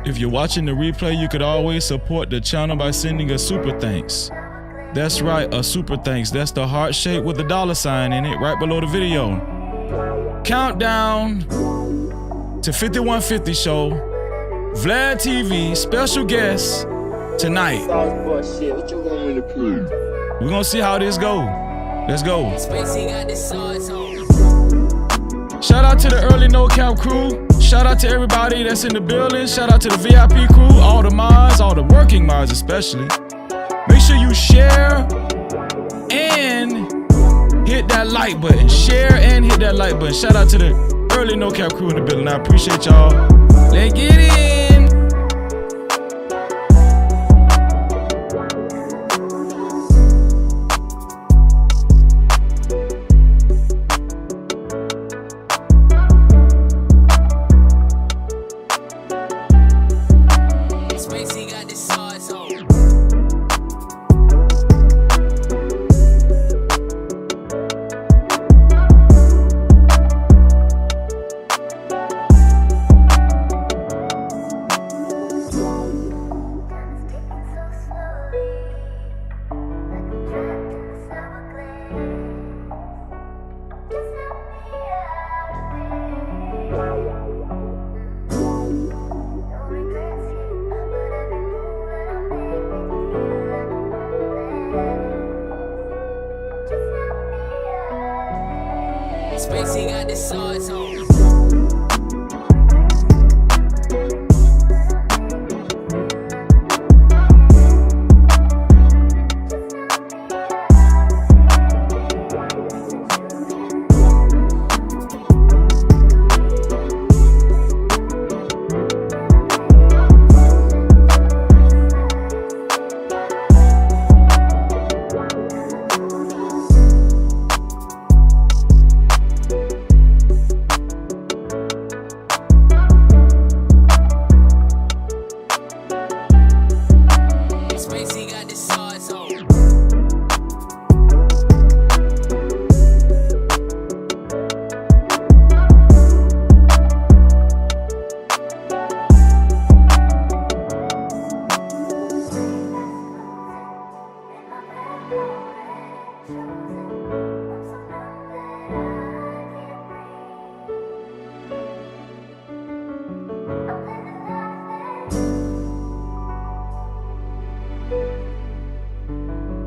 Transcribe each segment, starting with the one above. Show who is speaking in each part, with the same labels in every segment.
Speaker 1: If you're watching the replay, you could always support the channel by sending a super thanks. That's right, a super thanks. That's the heart shape with the $sign in it right below the video. Countdown to 5150 show. Vlad TV, special guest tonight. We're gonna see how this go. Let's go. Shout out to the early No Cap crew. Shout out to everybody that's in the building. Shout out to the VIP crew, all the mods, all the working mods especially. Make sure you share and hit that like button. Share and hit that like button. Shout out to the early No Cap crew in the building. I appreciate y'all. Let's get in.
Speaker 2: Spacey got the sauce on.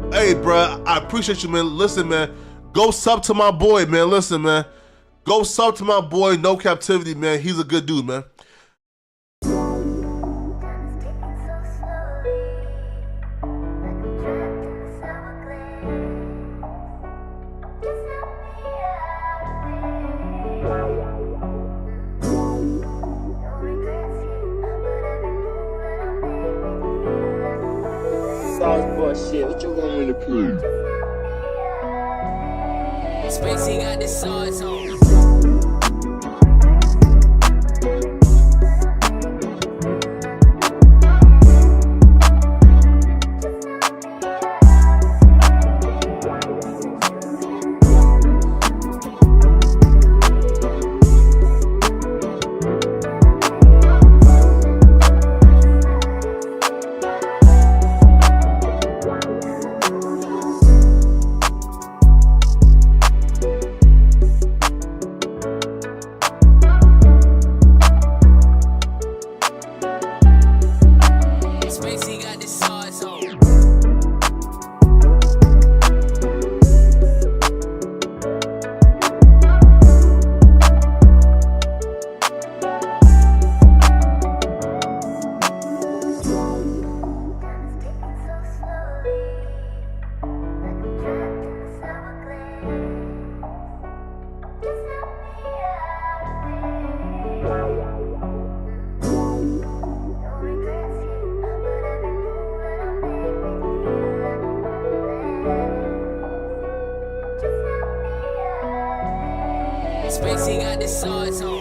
Speaker 3: Hey, bro, I appreciate you, man. Listen, man, go sub to my boy, man. Listen, man, go sub to my boy, No Cap-tivity, man. He's a good dude, man.
Speaker 4: Shit, what you want me to prove?
Speaker 2: Spacey got the sauce on. Spacey got the sauce on.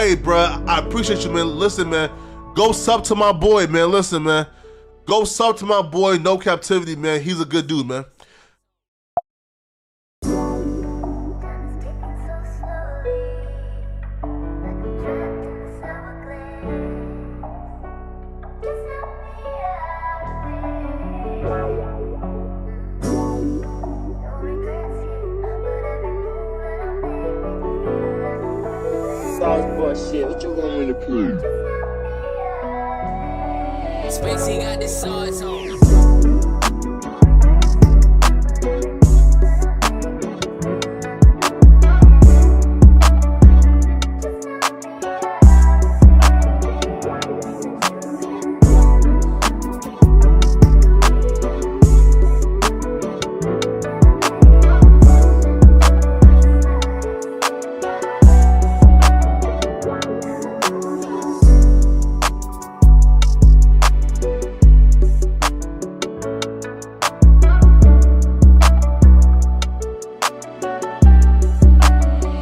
Speaker 3: Hey, bro, I appreciate you, man. Listen, man, go sub to my boy, man. Listen, man, go sub to my boy, No Captivity, man. He's a good dude, man.
Speaker 4: Shit, what you want me to prove?
Speaker 2: Spacey got the sauce on.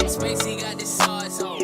Speaker 2: Spacey got the sauce on.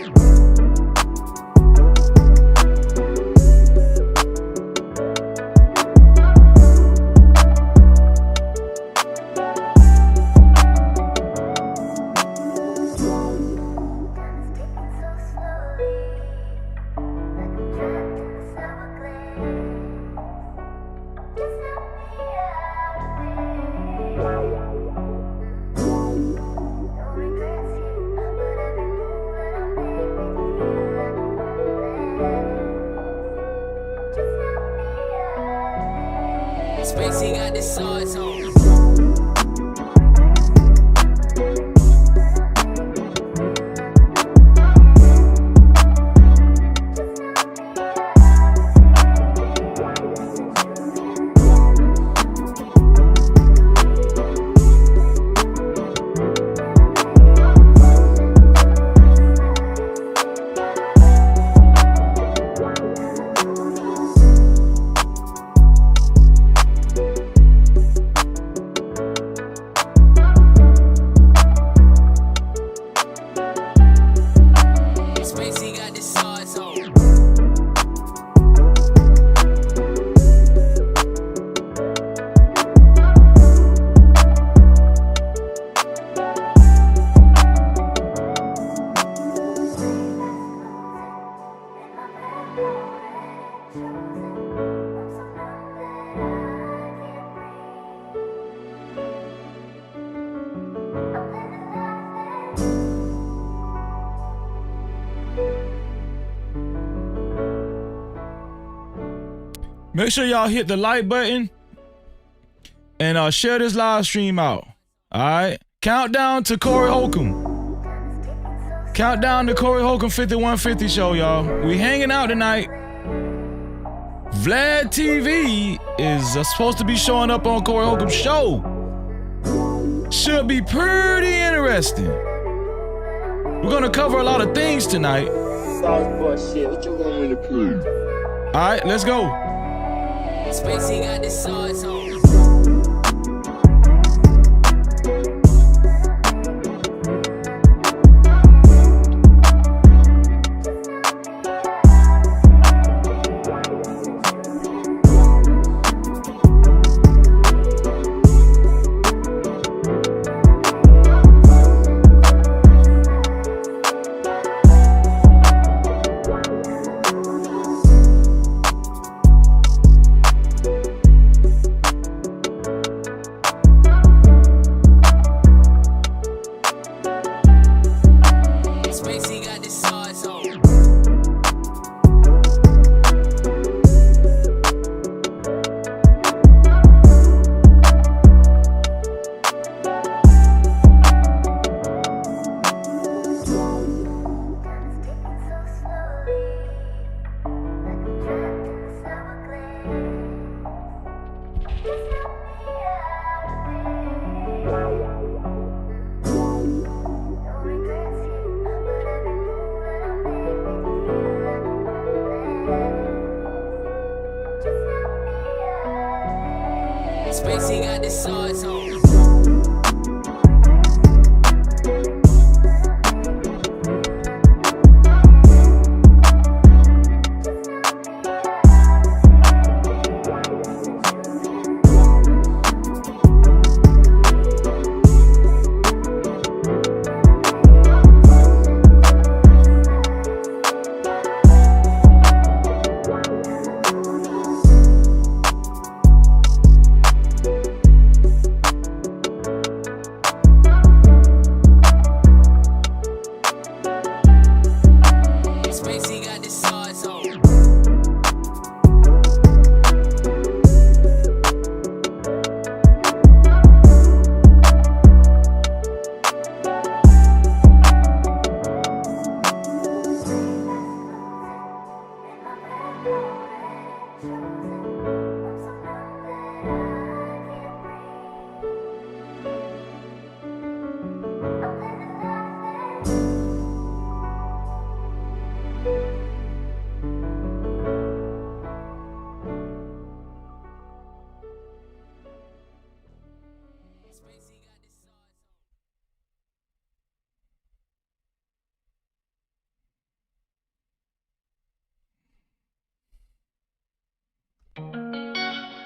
Speaker 2: Spacey got the sauce on. Spacey got the sauce on.
Speaker 1: Make sure y'all hit the like button and share this live stream out. All right. Countdown to Corey Holcomb. Countdown to Corey Holcomb 5150 show, y'all. We hanging out tonight. Vlad TV is supposed to be showing up on Corey Holcomb's show. Should be pretty interesting. We're gonna cover a lot of things tonight.
Speaker 4: Sauce boy shit, what you want me to prove?
Speaker 1: All right, let's go.
Speaker 2: Spacey got the sauce on.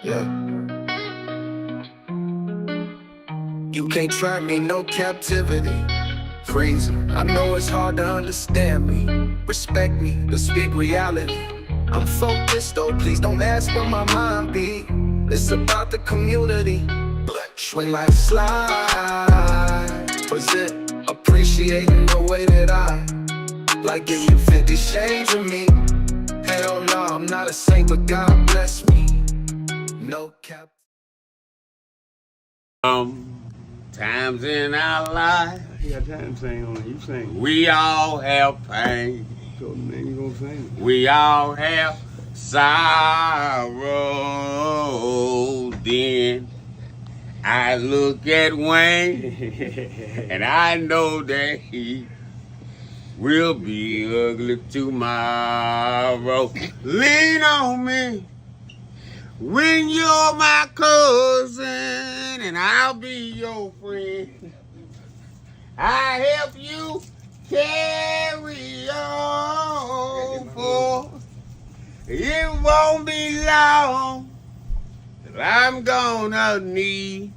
Speaker 5: Yeah. You can't try me, no captivity. Freezing. I know it's hard to understand me. Respect me, to speak reality. I'm focused though, please don't ask where my mind be. It's about the community. Swing like slide. Was it appreciating the way that I like give you 50 shades of me? Hell no, I'm not a saint, but God bless me. No cap.
Speaker 6: Times in our life,
Speaker 7: You got time to sing on it. You sing.
Speaker 6: we all have pain.
Speaker 7: So then you gonna sing.
Speaker 6: We all have sorrow. Then I look at Wayne and I know that he will be ugly tomorrow. Lean on me when you're my cousin and I'll be your friend. I help you carry on, for it won't be long that I'm gonna need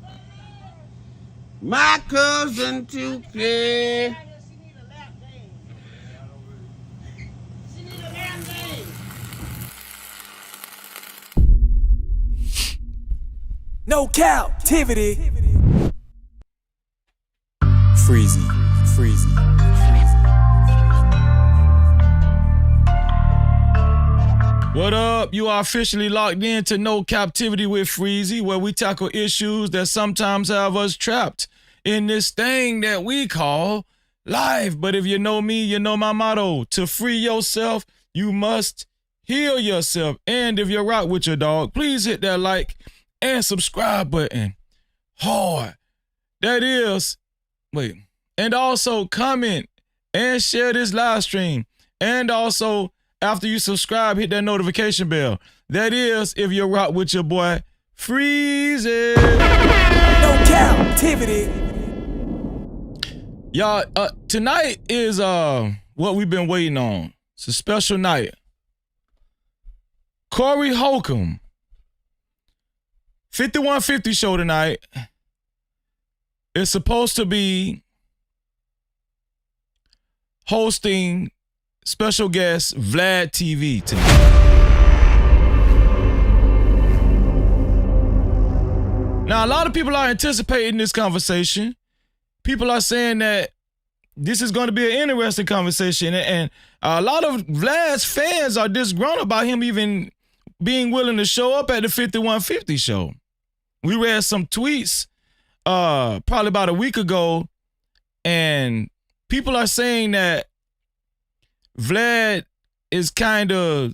Speaker 6: my cousin to care.
Speaker 8: No captivity. Freezy.
Speaker 1: What up? You are officially locked in to No Captivity with Freezy, where we tackle issues that sometimes have us trapped in this thing that we call life. But if you know me, you know my motto. To free yourself, you must heal yourself. And if you're rock with your dog, please hit that like and subscribe button hard. That is, and also comment and share this live stream. And also, after you subscribe, hit that notification bell. That is, if you rock with your boy, Freezy.
Speaker 8: No captivity.
Speaker 1: Y'all, tonight is what we've been waiting on. It's a special night. Corey Holcomb, 5150 show tonight. It's supposed to be hosting special guest Vlad TV tonight. Now, a lot of people are anticipating this conversation. People are saying that this is going to be an interesting conversation, and a lot of Vlad's fans are disgruntled about him even being willing to show up at the 5150 show. We read some tweets probably about a week ago, and people are saying that Vlad is kind of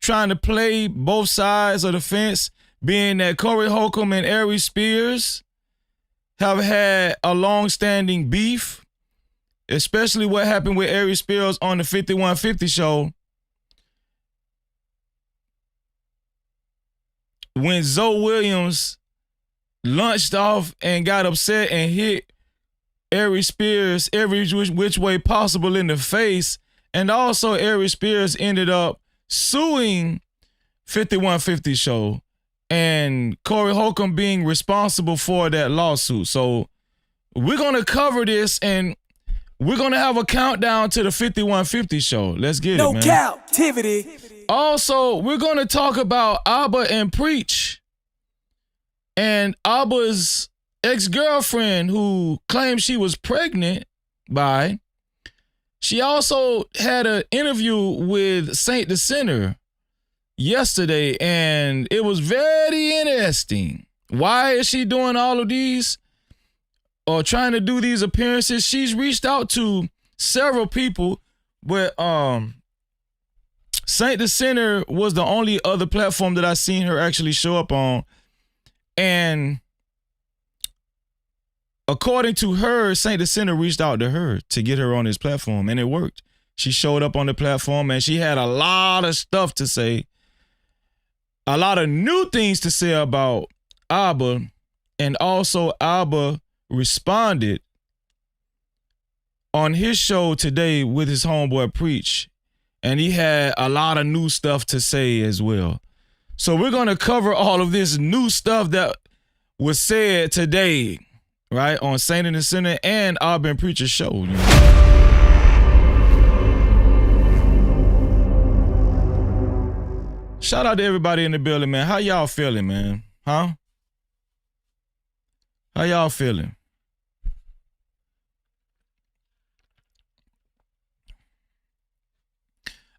Speaker 1: trying to play both sides of the fence, being that Corey Holcomb and Ari Spears have had a long-standing beef, especially what happened with Ari Spears on the 5150 show. When Zoe Williams launched off and got upset and hit Ari Spears every which way possible in the face, and also Ari Spears ended up suing 5150 show and Corey Holcomb being responsible for that lawsuit. So we're going to cover this, and we're going to have a countdown to the 5150 show. Let's get it, man.
Speaker 8: No captivity.
Speaker 1: Also, we're going to talk about Abba and Preach and Abba's ex-girlfriend who claimed she was pregnant by. She also had an interview with Saint the Sinner yesterday, and it was very interesting. Why is she doing all of these or trying to do these appearances? She's reached out to several people, but Saint the Sinner was the only other platform that I seen her actually show up on. And according to her, Saint the Sinner reached out to her to get her on his platform, and it worked. She showed up on the platform, and she had a lot of stuff to say, a lot of new things to say about Abba, and also Abba responded on his show today with his homeboy Preach, and he had a lot of new stuff to say as well. So we're going to cover all of this new stuff that was said today, right, on Saint and the Sinner and Auburn Preacher Show. You know? Shout out to everybody in the building, man. How y'all feeling, man? Huh? How y'all feeling?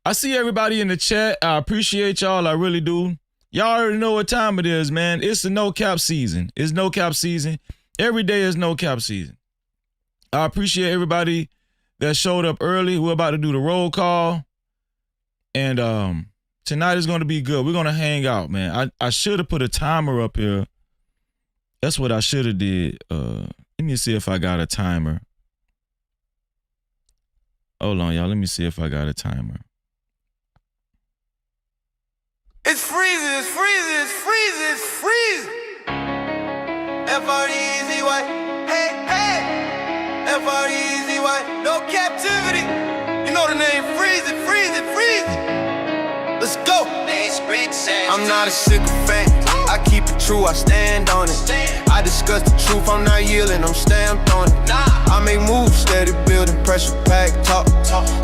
Speaker 1: I see everybody in the chat. I appreciate y'all. I really do. Y'all already know what time it is, man. It's the no cap season. It's no cap season. Every day is no cap season. I appreciate everybody that showed up early. We're about to do the roll call. And tonight is going to be good. We're going to hang out, man. I should have put a timer up here. That's what I should have did. Let me see if I got a timer. Hold on, y'all. Let me see if I got a timer.
Speaker 5: It's freezing, it's freezing, it's freezing, it's freezing. F-R-E-E-Z-Y, hey, hey. F-R-E-E-Z-Y, no captivity. You know the name, freezing, freezing, freezing. Let's go. I'm not a sycophant. I keep it true, I stand on it. I discuss the truth, I'm not yielding, I'm stamped on it. I make moves, steady building, pressure pack, talk.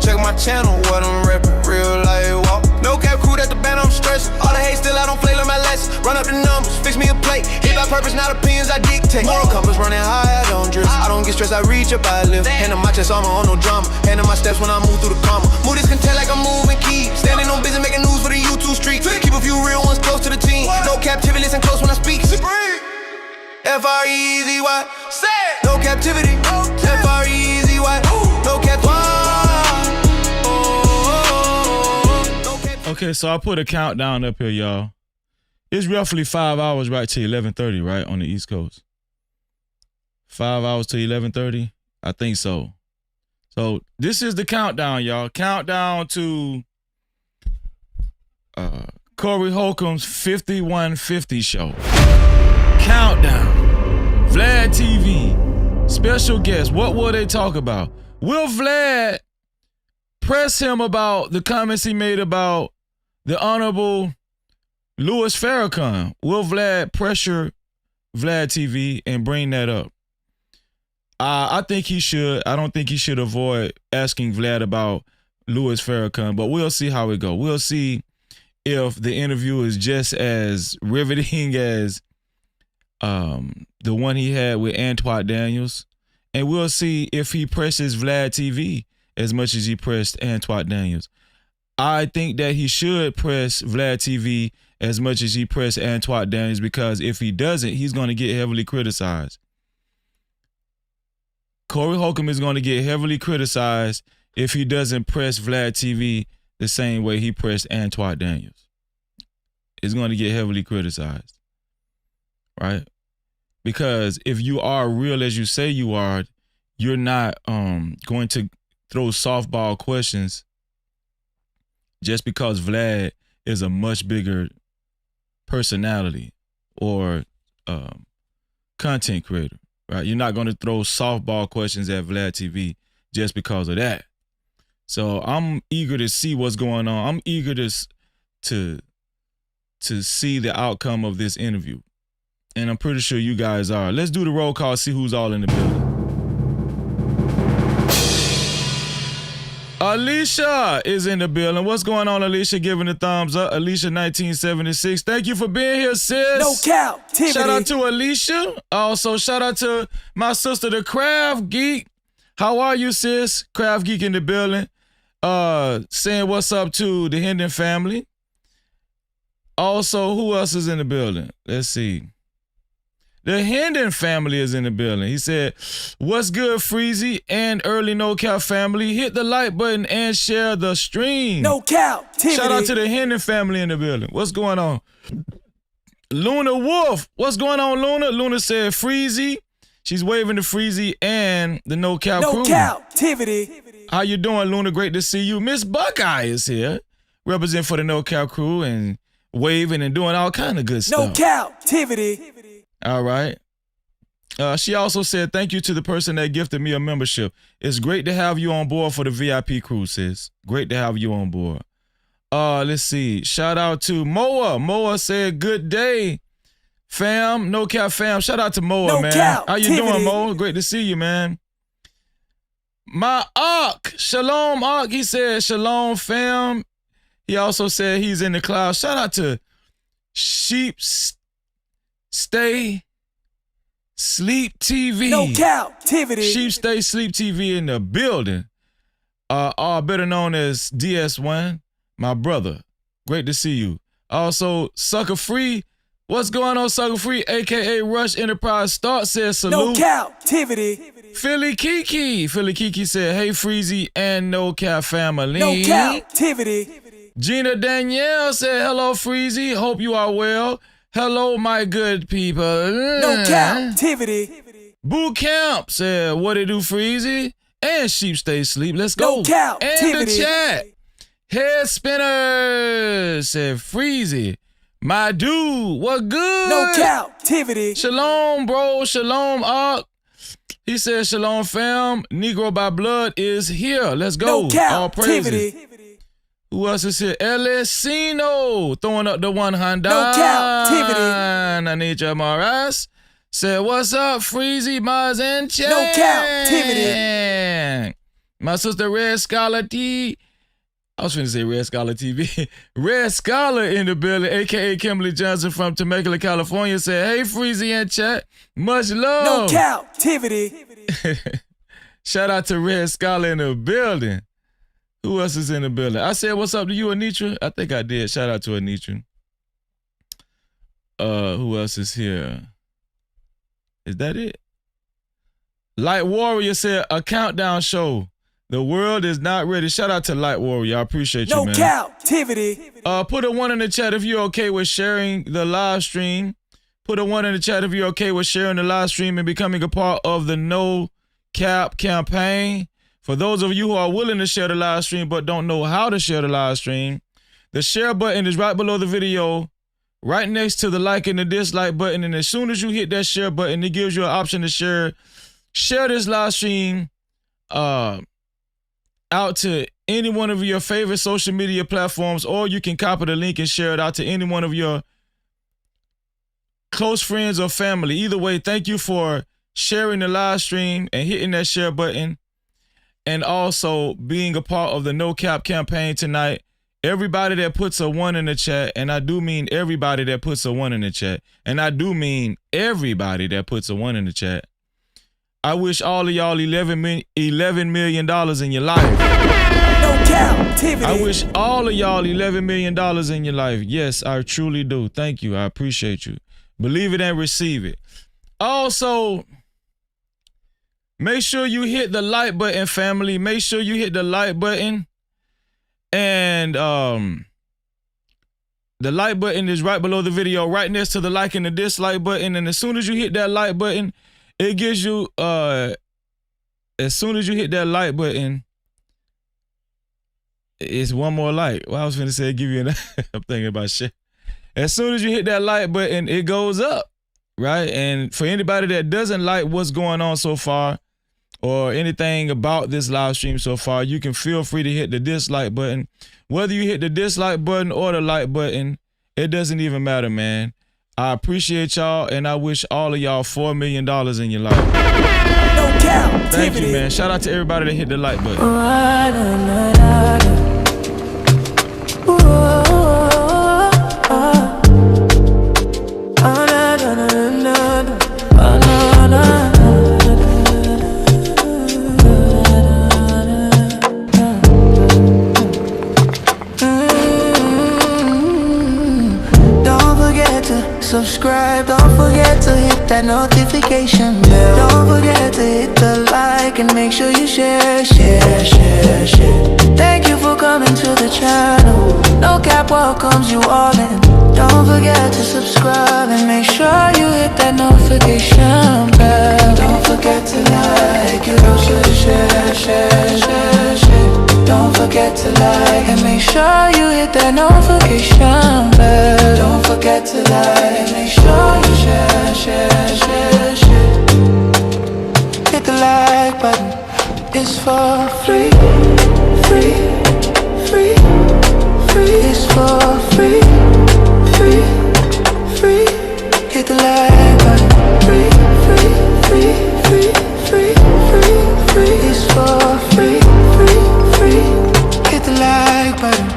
Speaker 5: Check my channel, what I'm repping, real life walk. No cap crew, that's the band I'm stressing. All the hate still I don't play like my lessons. Run up the numbers, fix me a plate. Hit by purpose, not opinions I dictate. Moral compass running high, I don't drift. I don't get stressed, I reach up, I lift. Hand on my chest, armor on no drama. Hand on my steps when I move through the comma. Move this content like I'm moving key. Standing on business, making news for the YouTube street. Keep a few real ones close to the team. No captivity, listen close when I speak. F-R-E-E-Z-Y, no captivity. F-R-E-E-Z-Y, no captivity.
Speaker 1: Okay, so I put a countdown up here, y'all. It's roughly 5 hours right to 11:30, right, on the East Coast. 5 hours to 11:30? I think so. So this is the countdown, y'all. Countdown to Corey Holcomb's 5150 show. Countdown. Vlad TV. Special guest. What will they talk about? Will Vlad press him about the comments he made about the Honorable Louis Farrakhan? Will Vlad pressure Vlad TV and bring that up? I think he should. I don't think he should avoid asking Vlad about Louis Farrakhan, but we'll see how it goes. We'll see if the interview is just as riveting as the one he had with Antoine Daniels. And we'll see if he presses Vlad TV as much as he pressed Antoine Daniels. I think that he should press Vlad TV as much as he pressed Antoine Daniels, because if he doesn't, he's going to get heavily criticized. Corey Holcomb is going to get heavily criticized if he doesn't press Vlad TV the same way he pressed Antoine Daniels. It's going to get heavily criticized, right? Because if you are real as you say you are, you're not going to throw softball questions just because Vlad is a much bigger personality or content creator, right? You're not going to throw softball questions at Vlad TV just because of that. So I'm eager to see what's going on. I'm eager to see the outcome of this interview. And I'm pretty sure you guys are. Let's do the roll call, see who's all in the building. Alicia is in the building. What's going on, Alicia? Giving the thumbs up. Alicia 1976. Thank you for being here, sis.
Speaker 8: No captivity.
Speaker 1: Shout out to Alicia. Also, shout out to my sister, the Craft Geek. How are you, sis? Craft Geek in the building. Saying what's up to the Hendon family. Also, who else is in the building? Let's see. The Hendon family is in the building. He said, what's good, Freezy and early No Cap family? Hit the like button and share the stream.
Speaker 8: No captivity.
Speaker 1: Shout out to the Hendon family in the building. What's going on? Luna Wolf. What's going on, Luna? Luna said Freezy. She's waving to Freezy and the No Cap crew.
Speaker 8: No captivity.
Speaker 1: How you doing, Luna? Great to see you. Miss Buckeye is here, representing for the No Cap crew and waving and doing all kind of good stuff.
Speaker 8: No captivity.
Speaker 1: All right. She also said, thank you to the person that gifted me a membership. It's great to have you on board for the VIP crew, sis. Great to have you on board. Let's see. Shout out to Moa. Moa said, good day, fam. No cap fam. Shout out to Moa,
Speaker 8: No
Speaker 1: man.
Speaker 8: cap,
Speaker 1: How you doing,
Speaker 8: Tivity.
Speaker 1: Moa? Great to see you, man. My Ark. Shalom, Ark. He said, shalom, fam. He also said he's in the cloud. Shout out to Sheep Stay Sleep TV.
Speaker 8: No Cap-tivity.
Speaker 1: Sheep Stay Sleep TV in the building. Better known as DS1, my brother. Great to see you. Also, Sucker Free. What's going on, Sucker Free? AKA Rush Enterprise Start says salute.
Speaker 8: No Cap-tivity.
Speaker 1: Philly Kiki. Philly Kiki said, hey, Freezy and No Cap family.
Speaker 8: No Cap-tivity.
Speaker 1: Gina Danielle said, hello, Freezy. Hope you are well. Hello, my good people.
Speaker 8: No Cap-tivity.
Speaker 1: Boot Camp said, what it do, Freezy? And Sheep Stay Sleep. Let's go.
Speaker 8: No Cap-tivity.
Speaker 1: And the chat. Head Spinner said, Freezy. My dude, what good?
Speaker 8: No Cap-tivity.
Speaker 1: Shalom, bro. Shalom, Ark. He said, shalom, fam. Negro by blood is here. Let's go.
Speaker 8: No
Speaker 1: All praises.
Speaker 8: Cap-tivity.
Speaker 1: Who else is here? Elisino throwing up the 100.
Speaker 8: No Cap-tivity.
Speaker 1: I need your Morris. Said, what's up, Freezy, Mars, and chat?
Speaker 8: No Cap-tivity.
Speaker 1: My sister Red Scholar T. I was finna say Red Scholar TV. Red Scholar in the building, a.k.a. Kimberly Johnson from Temecula, California, said, hey, Freezy and chat. Much love.
Speaker 8: No Cap-tivity.
Speaker 1: Shout out to Red Scholar in the building. Who else is in the building? I said, what's up to you, Anitra? I think I did. Shout out to Anitra. Who else is here? Is that it? Light Warrior said, a countdown show. The world is not ready. Shout out to Light Warrior. I appreciate you,
Speaker 8: No
Speaker 1: man.
Speaker 8: Cap-tivity.
Speaker 1: Put a 1 in the chat if you're okay with sharing the live stream. Put a 1 in the chat if you're okay with sharing the live stream and becoming a part of the No Cap campaign. For those of you who are willing to share the live stream but don't know how to share the live stream, the share button is right below the video, right next to the like and the dislike button. And as soon as you hit that share button, it gives you an option to share this live stream out to any one of your favorite social media platforms, or you can copy the link and share it out to any one of your close friends or family. Either way, thank you for sharing the live stream and hitting that share button, and also being a part of the No Cap campaign tonight. Everybody that puts a 1 in the chat, and I do mean everybody that puts a 1 in the chat, and I do mean everybody that puts a 1 in the chat, I wish all of y'all $11 million in your life.
Speaker 8: No Cap-tivity.
Speaker 1: I wish all of y'all $11 million in your life. Yes, I truly do. Thank you. I appreciate you. Believe it and receive it. Also, make sure you hit the like button, family. Make sure you hit the like button. And the like button is right below the video, right next to the like and the dislike button. And as soon as you hit that like button, it gives you, as soon as you hit that like button, it's one more like. Well, I was finna say, give you an, I'm thinking about shit. As soon as you hit that like button, it goes up, right? And for anybody that doesn't like what's going on so far, or anything about this live stream so far, you can feel free to hit the dislike button. Whether you hit the dislike button or the like button, it doesn't even matter, man. I appreciate y'all, and I wish all of y'all $4 million in your life.
Speaker 8: No Cap-tivity.
Speaker 1: Thank you, man. Shout out to everybody that hit the like button.
Speaker 9: Subscribe, don't forget to hit that notification bell. Don't forget to hit the like and make sure you share. Thank you for coming to the channel. No Cap welcomes you all in. Don't forget to subscribe and make sure you hit that notification bell. Don't forget to like, you also share. Don't forget to like and make sure you hit that notification bell. Don't forget to like and make sure you share. Hit the like button, it's for free. free is for free. Free, free. Hit the like button. Free, free, free, free, free, free, free is for free. Free, free. Hit the like button.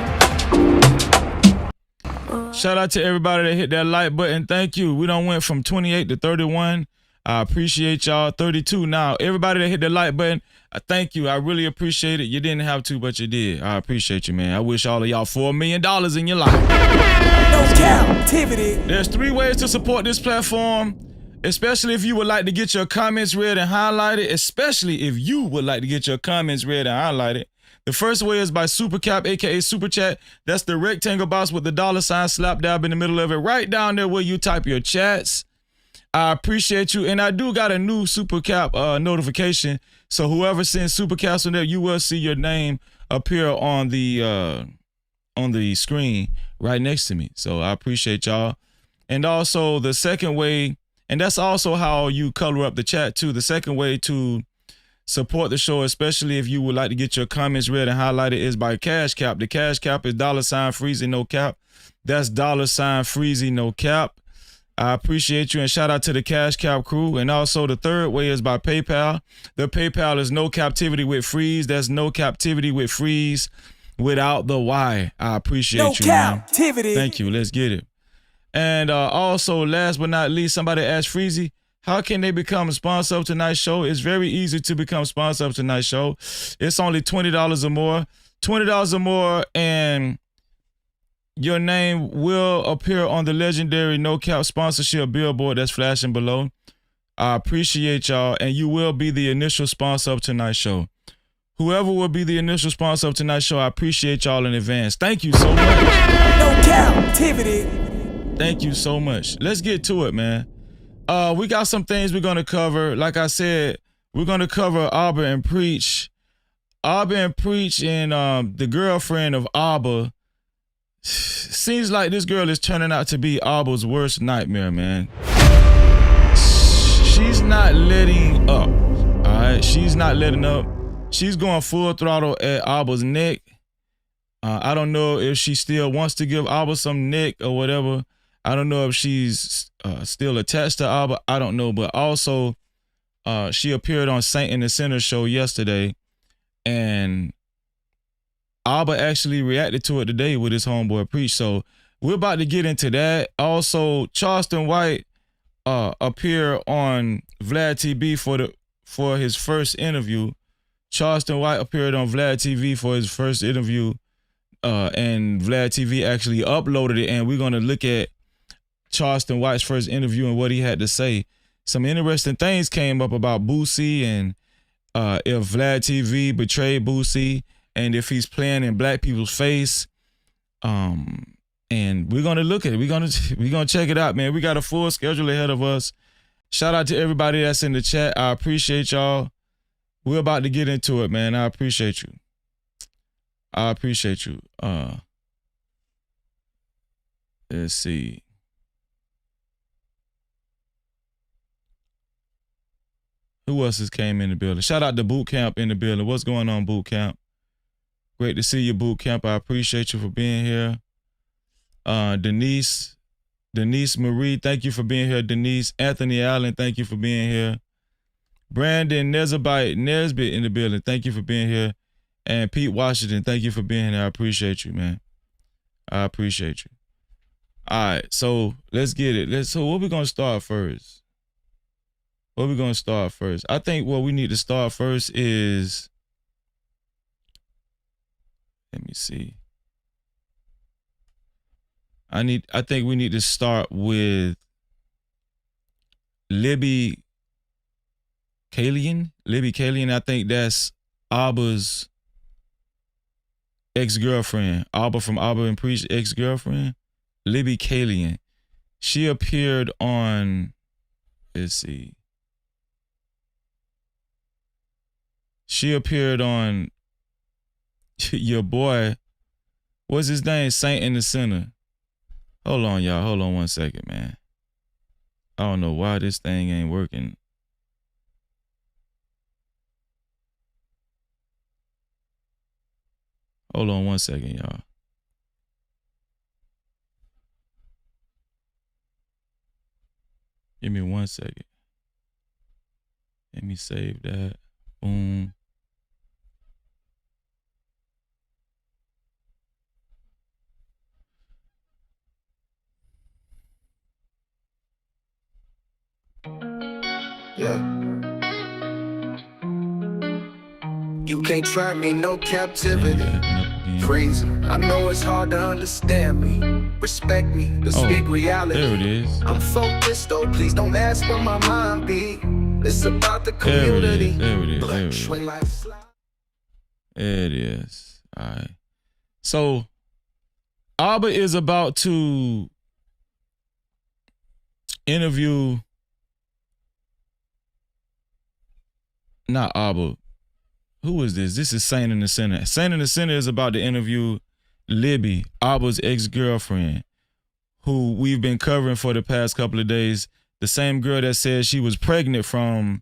Speaker 1: Shout out to everybody that hit that like button. Thank you. We done went from 28 to 31. I appreciate y'all. 32 now. Everybody that hit the like button, thank you. I really appreciate it. You didn't have to, but you did. I appreciate you, man. I wish all of y'all $4 million in your life.
Speaker 8: No Cap-tivity.
Speaker 1: There's 3 ways to support this platform, especially if you would like to get your comments read and highlighted, especially if you would like to get your comments read and highlighted. The first way is by Super Cap, aka Super Chat. That's the rectangle box with the $ slap dab in the middle of it, right down there where you type your chats. I appreciate you, and I do got a new Super Cap notification. So whoever sends Super Caps on there, you will see your name appear on the screen right next to me. So I appreciate y'all. And also the second way, and that's also how you color up the chat too. The second way to support the show, especially if you would like to get your comments read and highlighted, is by Cash Cap. The Cash Cap is $Freezy No Cap. That's $Freezy No Cap. I appreciate you, and shout out to the Cash Cap crew. And also the third way is by PayPal. The PayPal is No Captivity with Freeze. That's No Captivity with Freeze without the Y. I appreciate you, man.
Speaker 8: Captivity.
Speaker 1: Thank you. Let's get it. And also, last but not least, somebody asked Freezy, how can they become a sponsor of tonight's show? It's very easy to become sponsor of tonight's show. It's only $20 or more. $20 or more, and your name will appear on the legendary No Cap sponsorship billboard that's flashing below. I appreciate y'all, and you will be the initial sponsor of tonight's show. Whoever will be the initial sponsor of tonight's show, I appreciate y'all in advance. Thank you so much.
Speaker 8: No Captivity.
Speaker 1: Thank you so much. Let's get to it, man. We got some things we're gonna cover. Like I said, we're gonna cover Abba and Preach. Abba and Preach and the girlfriend of Abba. Seems like this girl is turning out to be Abba's worst nightmare, man. She's not letting up. All right, she's not letting up. She's going full throttle at Abba's neck. I don't know if she still wants to give Abba some neck or whatever. I don't know if she's still attached to Abba. I don't know. But also, she appeared on Saint and the Sinner show yesterday, and Abba actually reacted to it today with his homeboy Preach. So we're about to get into that. Also, Charleston White appeared on Vlad TV for his first interview. Charleston White appeared on Vlad TV for his first interview, and Vlad TV actually uploaded it, and we're going to look at Charleston White's first interview and what he had to say. Some interesting things came up about Boosie, and if Vlad TV betrayed Boosie, and if he's playing in black people's face. And we're gonna look at it. We're gonna check it out, man. We got a full schedule ahead of us. Shout out to everybody that's in the chat. I appreciate y'all. We're about to get into it, man. I appreciate you. I appreciate you. Let's see. Who else has came in the building? Shout out to Boot Camp in the building. What's going on, Boot Camp? Great to see you, Boot Camp. I appreciate you for being here. Denise Marie, thank you for being here. Denise Anthony Allen, thank you for being here. Brandon Nesbit in the building, thank you for being here. And Pete Washington, thank you for being here. I appreciate you, man. I appreciate you. All right, so let's get it. So what we gonna start first? I think what we need to start first is, let me see. I think we need to start with Libby Kalian. I think that's Abba's ex-girlfriend. Abba from Abba and Preach ex-girlfriend. Libby Kalian. She appeared on, let's see. She appeared on your boy, what's his name? Saint in the Center. Hold on, y'all. Hold on one second, man. I don't know why this thing ain't working. Hold on one second, y'all. Give me 1 second. Let me save that. Boom.
Speaker 5: Yeah. You can't try me, no captivity. Freezing. I know it's hard to understand me. Respect me, the speak reality.
Speaker 1: There it is.
Speaker 5: I'm focused though, please don't ask where my mind be. It's about the community.
Speaker 1: There it is. There it is. All right. So Abba is about to interview, not Abba. Who is this? This is Saint in the Center. Saint in the Center is about to interview Libby, Abba's ex-girlfriend, who we've been covering for the past couple of days. The same girl that said she was pregnant from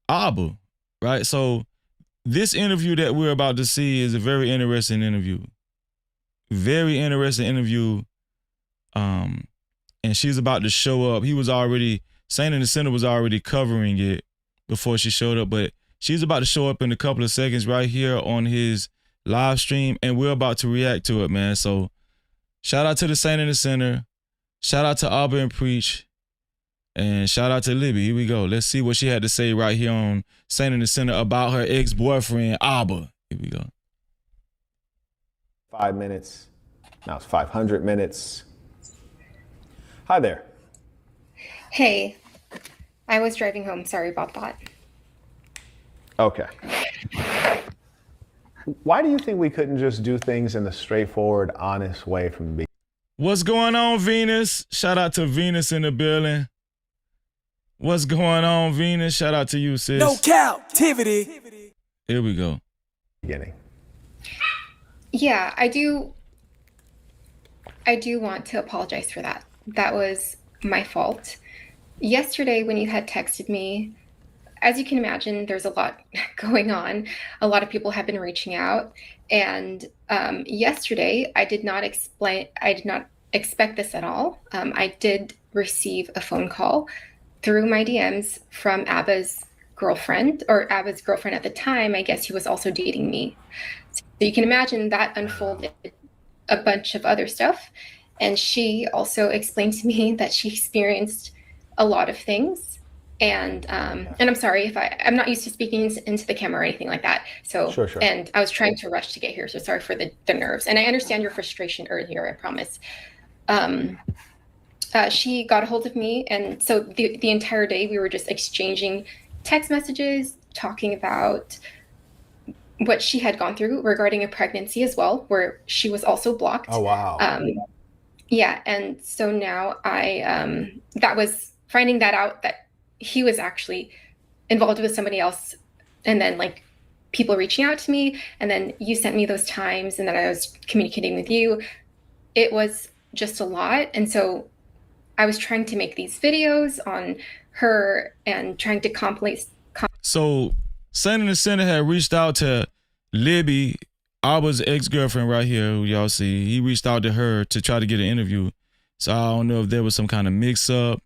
Speaker 1: Abba, right? So this interview that we're about to see is a very interesting interview. Very interesting interview. And she's about to show up. Saint in the Center was already covering it before she showed up, but she's about to show up in a couple of seconds right here on his live stream, and we're about to react to it, man. So shout out to the Saint in the Center. Shout out to Abba and Preach. And shout out to Libby. Here we go. Let's see what she had to say right here on Saint in the Center about her ex-boyfriend, Abba. Here we go.
Speaker 10: 5 minutes. Now it's 500 minutes. Hi there.
Speaker 11: Hey, I was driving home. Sorry about that.
Speaker 10: Okay. Why do you think we couldn't just do things in a straightforward, honest way from the beginning?
Speaker 1: What's going on, Venus? Shout out to Venus in the building. What's going on, Venus? Shout out to you, sis.
Speaker 8: No Cap-tivity.
Speaker 1: Here we go.
Speaker 10: Beginning.
Speaker 11: Yeah, I do want to apologize for that. That was my fault. Yesterday when you had texted me, as you can imagine, there's a lot going on. A lot of people have been reaching out. And yesterday, I did not expect this at all. I did receive a phone call through my DMs from Abba's girlfriend, or Abba's girlfriend at the time. I guess he was also dating me. So you can imagine that unfolded a bunch of other stuff. And she also explained to me that she experienced a lot of things. And I'm sorry if I'm not used to speaking into the camera or anything like that. So,
Speaker 10: Sure.
Speaker 11: And I was trying to rush to get here. So sorry for the nerves. And I understand your frustration earlier, I promise. She got a hold of me. And so the entire day we were just exchanging text messages, talking about what she had gone through regarding a pregnancy as well, where she was also blocked.
Speaker 10: Oh, wow.
Speaker 11: Yeah. And so now that was finding that out that he was actually involved with somebody else, and then like people reaching out to me, and then you sent me those times, and then I was communicating with you. It was just a lot. And so I was trying to make these videos on her and trying to compilate.
Speaker 1: So Saint in the Center had reached out to Libby, Abba's ex-girlfriend right here, who y'all see. He reached out to her to try to get an interview. So I don't know if there was some kind of mix-up.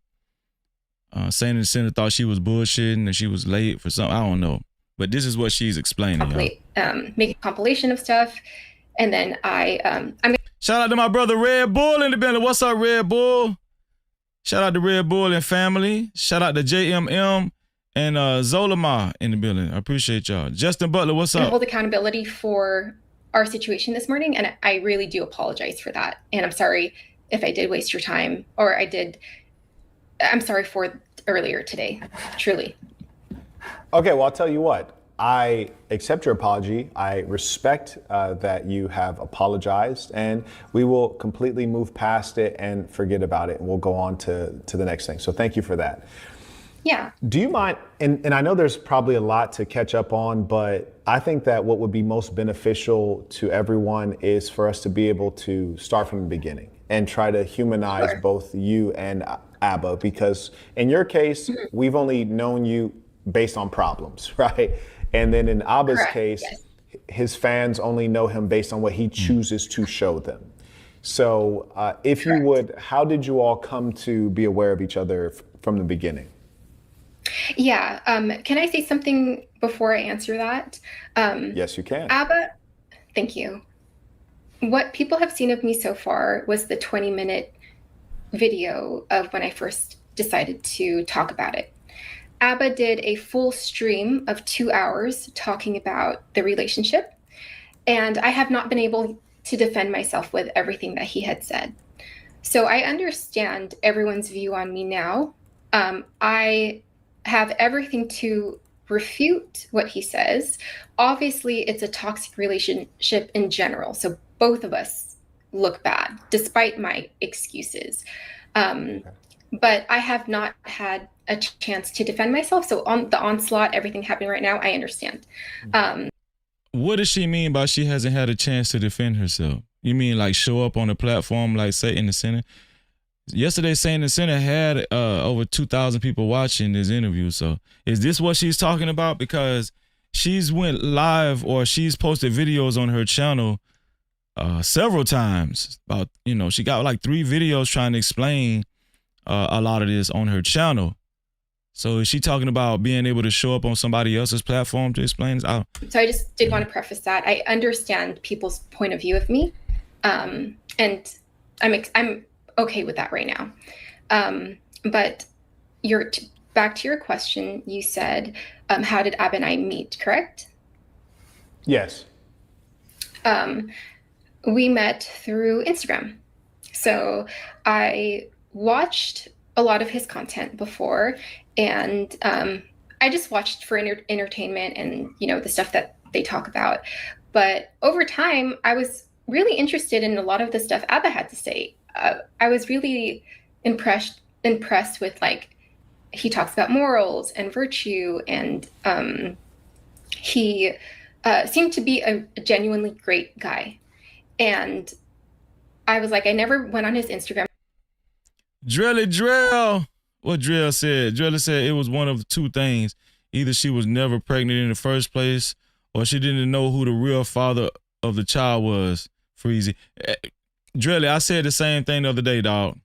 Speaker 1: Saint in the Center thought she was bullshitting and she was late for something. I don't know. But this is what she's explaining.
Speaker 11: Make a compilation of stuff. And then
Speaker 1: shout out to my brother Red Bull in the building. What's up, Red Bull? Shout out to Red Bull and family. Shout out to JMM and Zolomar in the building. I appreciate y'all. Justin Butler, what's up?
Speaker 11: Hold accountability for our situation this morning. And I really do apologize for that. And I'm sorry if I did waste your time, or I'm sorry for earlier today, truly.
Speaker 10: Okay, well, I'll tell you what. I accept your apology. I respect that you have apologized, and we will completely move past it and forget about it, and we'll go on to the next thing. So thank you for that.
Speaker 11: Yeah.
Speaker 10: Do you mind, and I know there's probably a lot to catch up on, but I think that what would be most beneficial to everyone is for us to be able to start from the beginning and try to humanize both you and Abba, because in your case, we've only known you based on problems, right? And then in Abba's case, his fans only know him based on what he chooses to show them. So if you would, how did you all come to be aware of each other from the beginning?
Speaker 11: Yeah. Can I say something before I answer that?
Speaker 10: Yes, you can.
Speaker 11: Abba, thank you. What people have seen of me so far was the 20-minute video of when I first decided to talk about it. Abba did a full stream of 2 hours talking about the relationship, and I have not been able to defend myself with everything that he had said. So I understand everyone's view on me now. I have everything to refute what he says. Obviously, it's a toxic relationship in general, so both of us look bad, despite my excuses. But I have not had a chance to defend myself. So on the onslaught, everything happening right now, I understand.
Speaker 1: What does she mean by she hasn't had a chance to defend herself? You mean like show up on a platform like Say in the Center? Yesterday, Say in the Center had over 2,000 people watching this interview. So is this what she's talking about? Because she's went live or she's posted videos on her channel several times. About, she got like 3 videos trying to explain a lot of this on her channel. So is she talking about being able to show up on somebody else's platform to explain? So
Speaker 11: I just did want to preface that. I understand people's point of view of me. And I'm okay with that right now. But back to your question, you said, how did Ab and I meet, correct?
Speaker 10: Yes.
Speaker 11: We met through Instagram. So I watched a lot of his content before, and I just watched for entertainment and, the stuff that they talk about. But over time, I was really interested in a lot of the stuff Abba had to say. I was really impressed with, like, he talks about morals and virtue, and he seemed to be a genuinely great guy. And I was like, I never went on his Instagram.
Speaker 1: Drill. What Drill said. Drill said it was one of 2 things. Either she was never pregnant in the first place, or she didn't know who the real father of the child was. Freezy. Drilly, I said the same thing the other day, dog.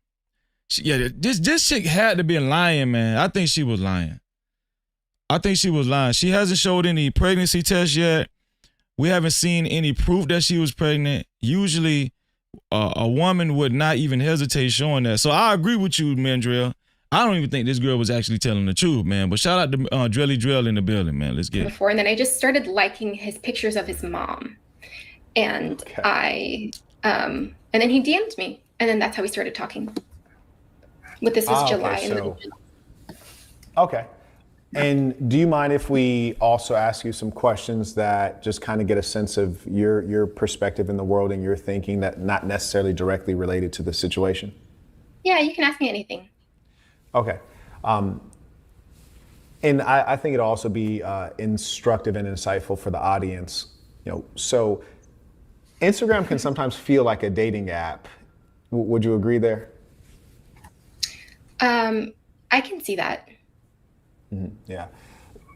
Speaker 1: This chick had to be lying, man. I think she was lying. She hasn't showed any pregnancy tests yet. We haven't seen any proof that she was pregnant. Usually, a woman would not even hesitate showing that. So I agree with you, man, Drill. I don't even think this girl was actually telling the truth, man. But shout out to Drilly Drill in the building, man. Let's get it.
Speaker 11: Before, and then I just started liking his pictures of his mom. And
Speaker 10: Okay.
Speaker 11: and then he DM'd me, and then that's how we started talking. But this was July.
Speaker 10: Okay, okay. And do you mind if we also ask you some questions that just kind of get a sense of your perspective in the world and your thinking, that not necessarily directly related to the situation?
Speaker 11: Yeah, you can ask me anything.
Speaker 10: Okay. And I think it'll also be instructive and insightful for the audience. So Instagram can sometimes feel like a dating app. Would you agree there?
Speaker 11: I can see that.
Speaker 10: Yeah.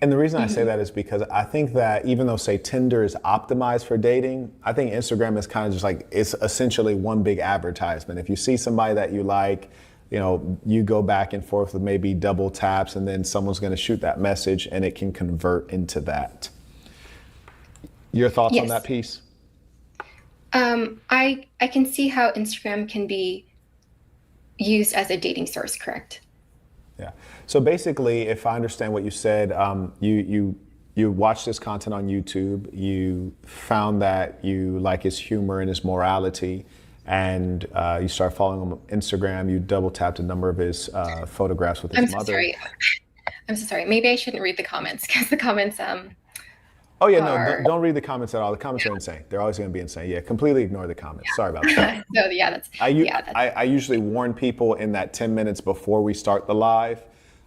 Speaker 10: And the reason I say that is because I think that even though, say, Tinder is optimized for dating, I think Instagram is kind of just like, it's essentially one big advertisement. If you see somebody that you like, you go back and forth with maybe double taps, and then someone's going to shoot that message and it can convert into that. Your thoughts on that piece?
Speaker 11: I can see how Instagram can be used as a dating source, correct?
Speaker 10: Yeah. So basically, if I understand what you said, you watched this content on YouTube, you found that you like his humor and his morality, and you start following him on Instagram. You double tapped a number of his photographs with his mother.
Speaker 11: I'm so sorry. Maybe I shouldn't read the comments, because the comments
Speaker 10: Oh yeah, no, don't read the comments at all. The comments are insane. They're always going to be insane. Yeah, completely ignore the comments. Sorry about that.
Speaker 11: So yeah, that's
Speaker 10: I usually warn people in that 10 minutes before we start the live.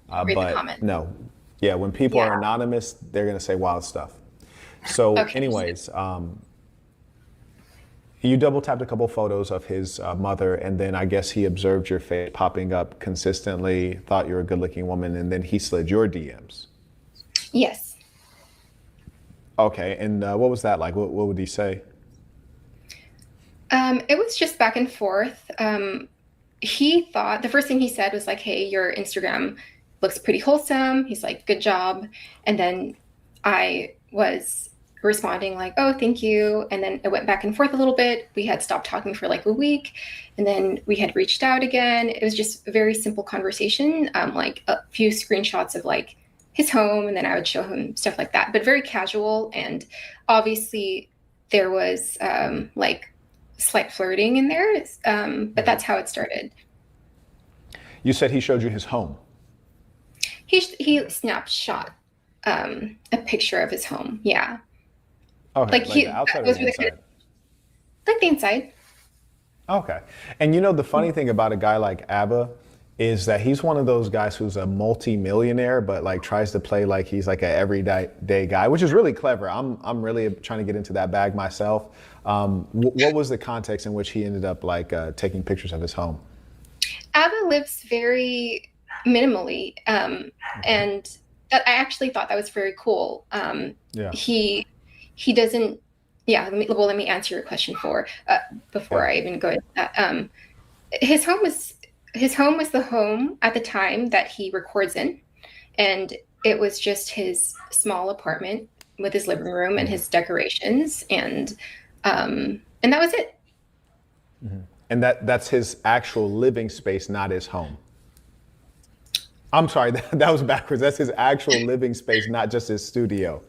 Speaker 11: Read
Speaker 10: but
Speaker 11: the comment.
Speaker 10: No, yeah, when people are anonymous, they're going to say wild stuff. So anyways, you double tapped a couple photos of his mother, and then I guess he observed your face popping up consistently, thought you were a good looking woman, and then he slid your DMs.
Speaker 11: Yes.
Speaker 10: Okay, and what was that like? What would he say?
Speaker 11: It was just back and forth. he thought the first thing he said was like, "Hey, your Instagram looks pretty wholesome." He's like, "Good job." And then I was responding like, "Oh, thank you." And then it went back and forth a little bit. We had stopped talking for like a week, and then we had reached out again. It was just a very simple conversation, like a few screenshots of like his home, and then I would show him stuff like that, but very casual. And obviously there was like slight flirting in there, but that's how it started.
Speaker 10: You said he showed you his home.
Speaker 11: He snapshot a picture of his home. Yeah.
Speaker 10: Okay,
Speaker 11: Like
Speaker 10: the outside or the inside?
Speaker 11: Like the inside.
Speaker 10: Okay. And you know, the funny thing about a guy like Abba is that he's one of those guys who's a multi-millionaire, but like tries to play like he's like an everyday guy, which is really clever. I'm really trying to get into that bag myself. What was the context in which he ended up like taking pictures of his home?
Speaker 11: Abba lives very minimally, and that I actually thought that was very cool.
Speaker 10: Yeah.
Speaker 11: He doesn't. Yeah. Let me answer your question before I even go into that. His home was the home at the time that he records in, and it was just his small apartment with his living room and his decorations, and that was it.
Speaker 10: Mm-hmm. And that's his actual living space, not his home. I'm sorry, that was backwards. That's his actual living space, not just his studio.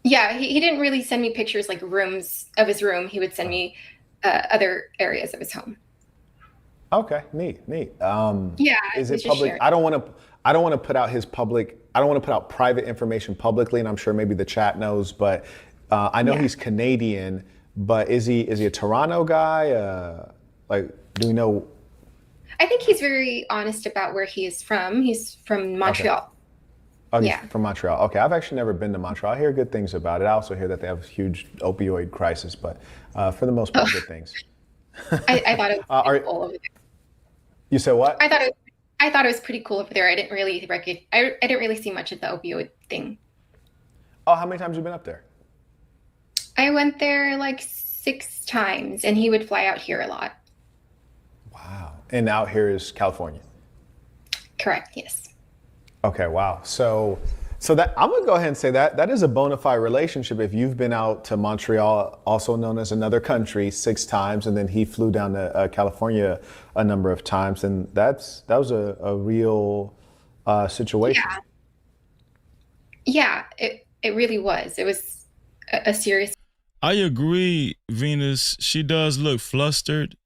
Speaker 11: Yeah, he didn't really send me pictures like rooms of his room. He would send me other areas of his home.
Speaker 10: Okay, neat.
Speaker 11: Yeah.
Speaker 10: Is it public? I don't want to put out his public. I don't want to put out private information publicly, and I'm sure maybe the chat knows. But I know he's Canadian. But is he a Toronto guy? Like, do we know?
Speaker 11: I think he's very honest about where he is from. He's from Montreal.
Speaker 10: Okay. Oh, he's from Montreal. Okay, I've actually never been to Montreal. I hear good things about it. I also hear that they have a huge opioid crisis, but for the most part, good things.
Speaker 11: I thought it was cool over there.
Speaker 10: You said what?
Speaker 11: I thought it was pretty cool over there. I didn't really I didn't really see much of the opioid thing.
Speaker 10: Oh, how many times have you been up there?
Speaker 11: I went there like 6 times, and he would fly out here a lot.
Speaker 10: Wow. And out here is California?
Speaker 11: Correct, yes.
Speaker 10: Okay, wow. So that I'm gonna go ahead and say that is a bona fide relationship. If you've been out to Montreal, also known as another country, 6 times, and then he flew down to California a number of times, and that was a real situation.
Speaker 11: Yeah, it really was. It was a serious.
Speaker 1: I agree, Venus. She does look flustered.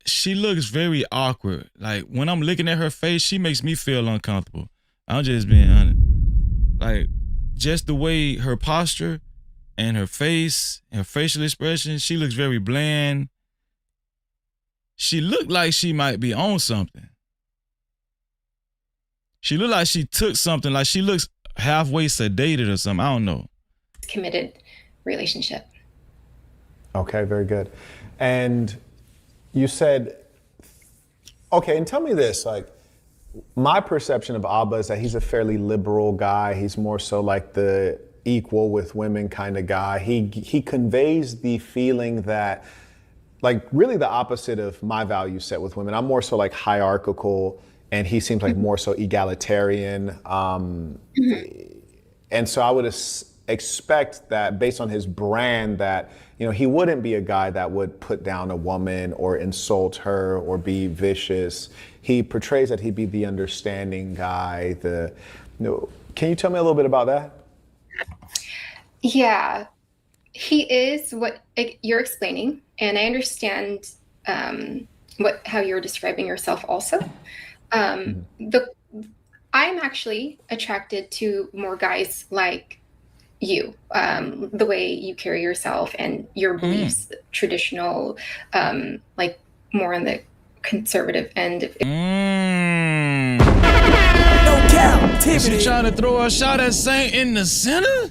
Speaker 1: She looks very awkward. Like when I'm looking at her face, she makes me feel uncomfortable. I'm just being honest. Like just the way her posture and her face and her facial expression, she looks very bland. She looked like she might be on something. She looked like she took something, like she looks halfway sedated or something. I don't know.
Speaker 11: Committed relationship.
Speaker 10: Okay, very good. And you said, okay, and tell me this, like, my perception of Abba is that he's a fairly liberal guy. He's more so like the equal with women kind of guy. He conveys the feeling that, like, really the opposite of my value set with women. I'm more so like hierarchical, and he seems like more so egalitarian. And so I would expect that based on his brand that, you know, he wouldn't be a guy that would put down a woman or insult her or be vicious. He portrays that he'd be the understanding guy. Can you tell me a little bit about that?
Speaker 11: Yeah, he is what you're explaining, and I understand how you're describing yourself also. I'm actually attracted to more guys like you, the way you carry yourself and your beliefs, traditional, like more on the conservative end.
Speaker 8: No Cap-tivity.
Speaker 1: Is she trying to throw a shot at Saint in the center?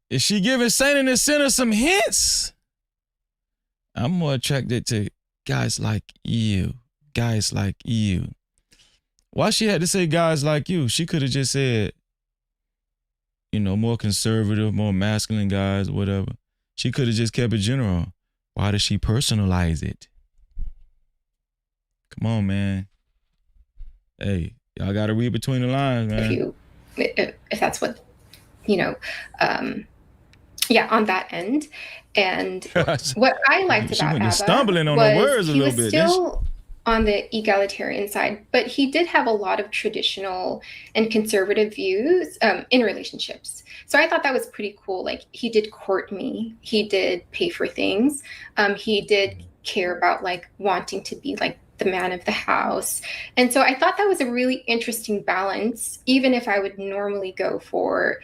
Speaker 1: Is she giving Saint in the center some hints? I'm more attracted to guys like you. Guys like you. Why she had to say guys like you? She could have just said, you know, more conservative, more masculine guys, whatever. She could have just kept it general. Why does she personalize it? Come on, man. Hey, y'all got to read between the lines, man.
Speaker 11: If that's what, on that end. And what I liked
Speaker 1: She
Speaker 11: about
Speaker 1: went
Speaker 11: ABBA
Speaker 1: stumbling on the
Speaker 11: was
Speaker 1: words a
Speaker 11: he
Speaker 1: little
Speaker 11: was
Speaker 1: bit.
Speaker 11: still on the egalitarian side, but he did have a lot of traditional and conservative views in relationships. So I thought that was pretty cool. Like, he did court me, he did pay for things, he did care about like wanting to be like the man of the house. And so I thought that was a really interesting balance, even if I would normally go for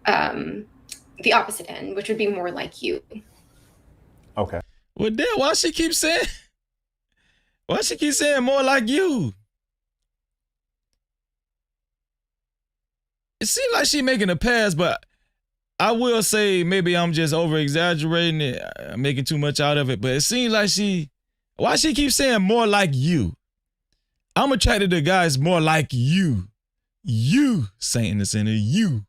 Speaker 11: the opposite end, which would be more like you.
Speaker 10: Okay.
Speaker 1: Well, then why she keep saying more like you? It seems like she making a pass, but I will say maybe I'm just over exaggerating it, making too much out of it. But it seems like why she keep saying more like you? I'm attracted to guys more like you. You, Saint in the center, you.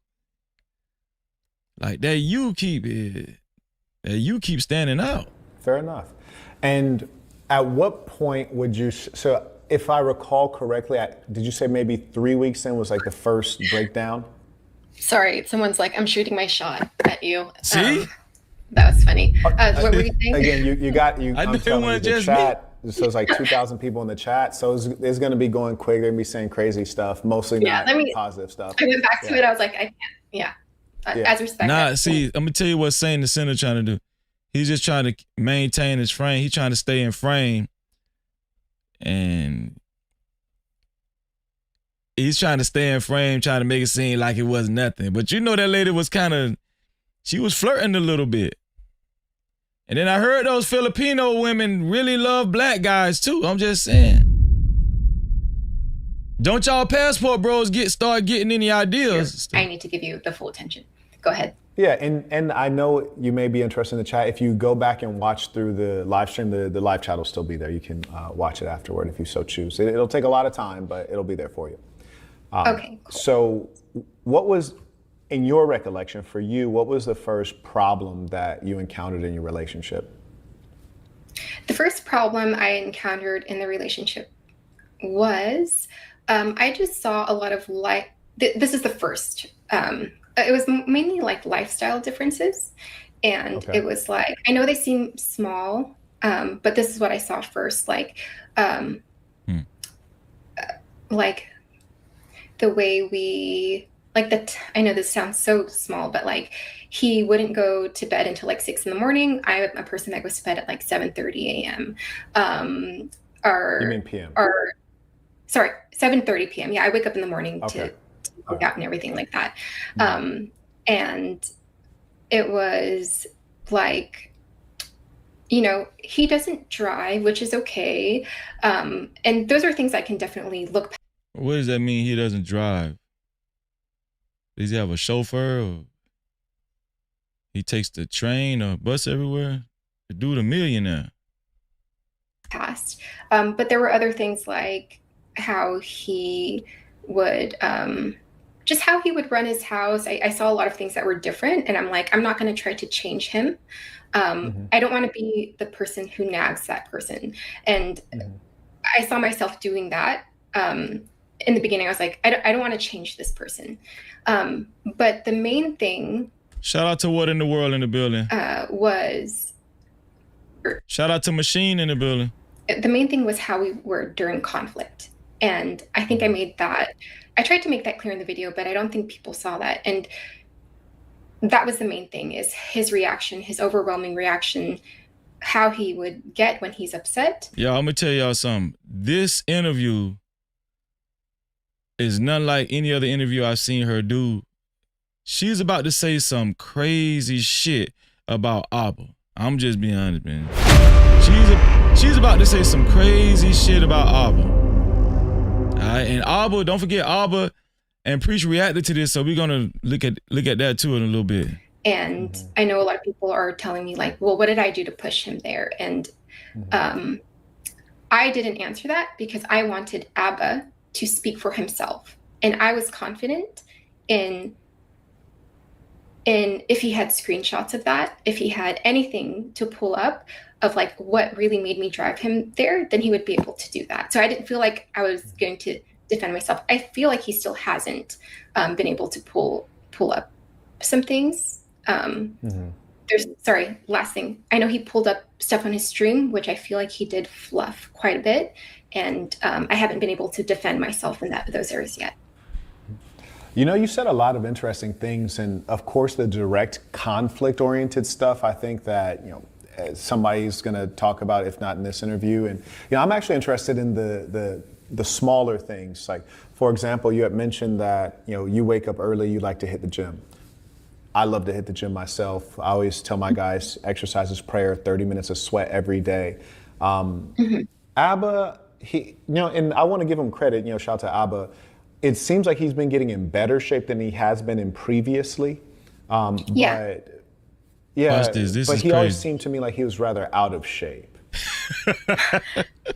Speaker 1: Like that you keep standing out.
Speaker 10: Fair enough. And at what point would you, so if I recall correctly, did you say maybe 3 weeks in was like the first breakdown?
Speaker 11: Sorry, someone's like, I'm shooting my shot at you.
Speaker 1: See?
Speaker 11: That was funny. What were you saying?
Speaker 10: Again, I'm telling you, the
Speaker 1: just
Speaker 10: chat, so it's like 2,000 people in the chat, so it's going to be going quick. They're going to be saying crazy stuff, mostly not positive stuff.
Speaker 11: I went back to it. I was like, I can't. As respect.
Speaker 1: Nah, see, I'm gonna tell you what Saint the Center trying to do. He's just trying to maintain his frame. He's trying to stay in frame, and trying to make it seem like it was nothing. But you know that lady was she was flirting a little bit. And then I heard those Filipino women really love black guys too. I'm just saying. Don't y'all passport bros start getting any ideas?
Speaker 11: I need to give you the full attention. Go ahead.
Speaker 10: Yeah, and I know you may be interested in the chat. If you go back and watch through the live stream, the live chat will still be there. You can watch it afterward if you so choose. It'll take a lot of time, but it'll be there for you.
Speaker 11: Okay, cool.
Speaker 10: So what was, in your recollection, for you, what was the first problem that you encountered in your relationship?
Speaker 11: The first problem I encountered in the relationship was I just saw a lot of this is the first. It was mainly like lifestyle differences. And It was like, I know they seem small, but this is what I saw first. Like the way we, I know this sounds so small, but like he wouldn't go to bed until like 6 in the morning. I'm a person that goes to bed at like 7:30 a.m.
Speaker 10: You mean PM?
Speaker 11: Sorry, 7:30 p.m. Yeah, I wake up in the morning to work out and everything like that. And it was like, he doesn't drive, which is okay. And those are things I can definitely look past.
Speaker 1: What does that mean, he doesn't drive? Does he have a chauffeur, or he takes the train or bus everywhere? The dude a millionaire.
Speaker 11: But there were other things like how he would just how he would run his house. I saw a lot of things that were different, and I'm like, I'm not going to try to change him. I don't want to be the person who nags that person. And I saw myself doing that. In the beginning, I was like, I don't want to change this person. But the main thing.
Speaker 1: Shout out to What in the World in the building. Shout out to Machine in the building.
Speaker 11: The main thing was how we were during conflict. And I think I tried to make that clear in the video, but I don't think people saw that. And that was the main thing, is his reaction, his overwhelming reaction, how he would get when he's upset.
Speaker 1: Yeah, I'm gonna tell y'all something. This interview is not like any other interview I've seen her do. She's about to say some crazy shit about Abba. I'm just being honest, man. She's about to say some crazy shit about Abba. All right, and Abba, don't forget Abba and Preach reacted to this, so we're gonna look at that too in a little bit.
Speaker 11: And I know a lot of people are telling me like, well, what did I do to push him there? And I didn't answer that because I wanted Abba to speak for himself. And I was confident in if he had screenshots of that, if he had anything to pull up, of like what really made me drive him there, then he would be able to do that. So I didn't feel like I was going to defend myself. I feel like he still hasn't been able to pull up some things. Last thing. I know he pulled up stuff on his stream, which I feel like he did fluff quite a bit, and I haven't been able to defend myself in those areas yet.
Speaker 10: You know, you said a lot of interesting things, and of course the direct conflict-oriented stuff, I think that, somebody's going to talk about, if not in this interview. And, I'm actually interested in the smaller things. Like, for example, you had mentioned that, you wake up early, you like to hit the gym. I love to hit the gym myself. I always tell my guys, exercise is prayer, 30 minutes of sweat every day. Abba, and I want to give him credit, shout out to Abba. It seems like he's been getting in better shape than he has been in previously. But he always seemed to me like he was rather out of shape.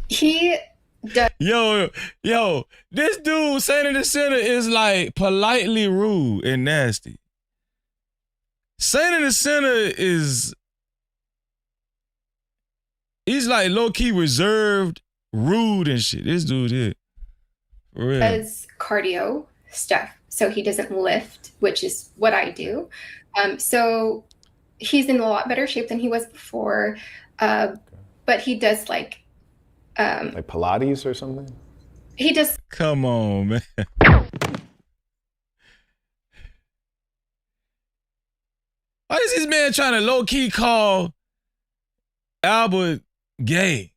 Speaker 11: He does.
Speaker 1: Yo, this dude, Saint in the Center, is like politely rude and nasty. Saint in the Center he's like low-key reserved, rude and shit. This dude is. For real.
Speaker 11: Does cardio stuff, so he doesn't lift, which is what I do. So he's in a lot better shape than he was before, but he does like
Speaker 10: Pilates or something.
Speaker 11: He does.
Speaker 1: Come on, man. Why is this man trying to low-key call Albert gay?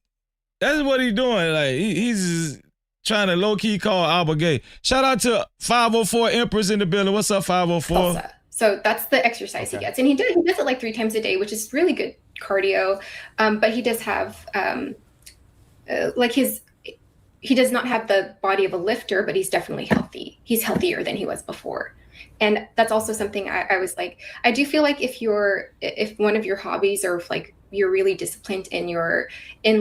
Speaker 1: That's what he's doing. Like he's just trying to low-key call Albert gay. Shout out to 504 Empress in the building. What's up, 504?
Speaker 11: Salsa. So that's the exercise he gets. And he does it like 3 times a day, which is really good cardio. But he does have he does not have the body of a lifter, but he's definitely healthy. He's healthier than he was before. And that's also something I was like, I do feel like if one of your hobbies, or if like you're really disciplined in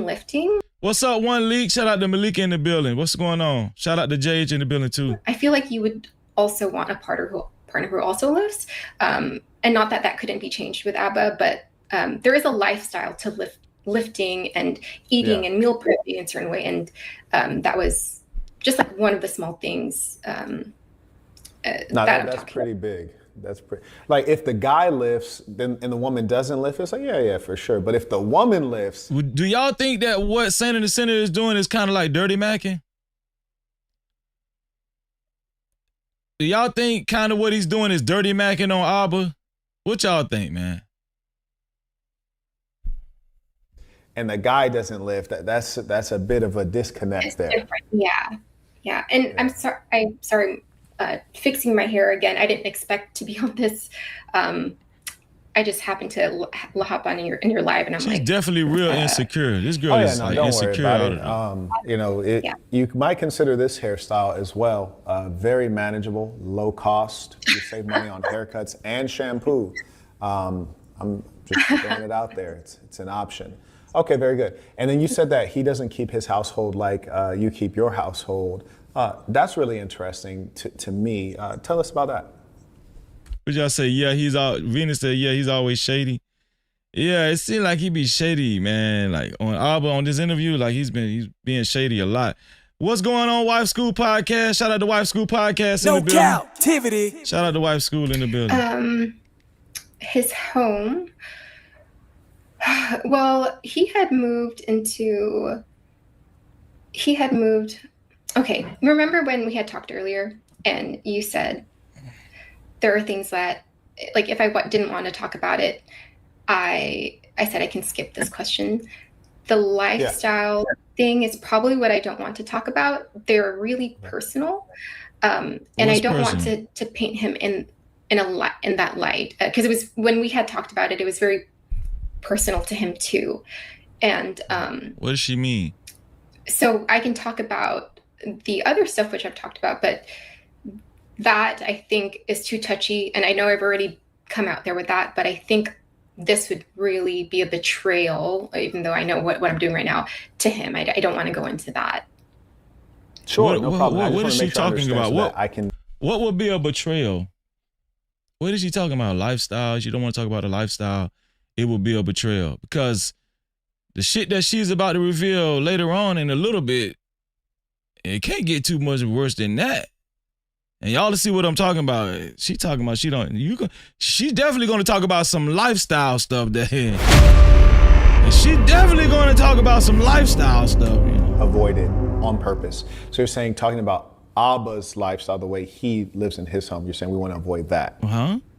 Speaker 11: lifting.
Speaker 1: What's up, One League? Shout out to Malika in the building. What's going on? Shout out to JH in the building too.
Speaker 11: I feel like you would also want a partner who also lifts. And not that couldn't be changed with ABBA, but there is a lifestyle to lifting and eating and meal prepping in a certain way. And that was just like one of the small things.
Speaker 10: That's pretty big. That's pretty. Like if the guy lifts, and the woman doesn't lift, it's like yeah, for sure. But if the woman lifts,
Speaker 1: do y'all think that what Saint in the Center is doing is kind of like dirty macking? Do y'all think kind of what he's doing is dirty macking on Abba? What y'all think, man?
Speaker 10: And the guy doesn't lift. That's a bit of a disconnect
Speaker 11: it's
Speaker 10: there.
Speaker 11: Different. Yeah. And I'm sorry. Fixing my hair again. I didn't expect to be on this. I just happened to hop on in your live, and I'm
Speaker 1: She's
Speaker 11: like,
Speaker 1: definitely real insecure. This girl is like insecure.
Speaker 10: You might consider this hairstyle as well. Very manageable, low cost. You save money on haircuts and shampoo. I'm just throwing it out there. It's an option. Okay, very good. And then you said that he doesn't keep his household like you keep your household. That's really interesting to me. Tell us about that.
Speaker 1: Would y'all say, Venus said, he's always shady. Yeah, it seemed like he be shady, man. Like on Abba, on this interview, like he's being shady a lot. What's going on, Wife School Podcast? Shout out to Wife School Podcast in the building.
Speaker 8: Cap-tivity.
Speaker 1: Shout out to Wife School in the building.
Speaker 11: His home. Well, he had moved. Okay, remember when we had talked earlier and you said there are things that, like, if I didn't want to talk about it, I said I can skip this question. The lifestyle thing is probably what I don't want to talk about. They're really personal, and I don't want to paint him in that light, because it was, when we had talked about it, it was very personal to him too. And
Speaker 1: what does she mean?
Speaker 11: So I can talk about the other stuff which I've talked about, but that I think is too touchy. And I know I've already come out there with that, but I think this would really be a betrayal, even though I know what I'm doing right now, to him. I don't want to go into that.
Speaker 10: Sure, no problem.
Speaker 1: What is she talking about? What would be a betrayal? What is she talking about? Lifestyle? You don't want to talk about a lifestyle. It would be a betrayal, because the shit that she's about to reveal later on in a little bit, it can't get too much worse than that. And y'all see what I'm talking about. She talking about she's definitely going to talk about some lifestyle stuff that and she definitely going to talk about some lifestyle stuff. You know?
Speaker 10: Avoid it on purpose. So you're saying talking about Abba's lifestyle, the way he lives in his home, you're saying we want to avoid that.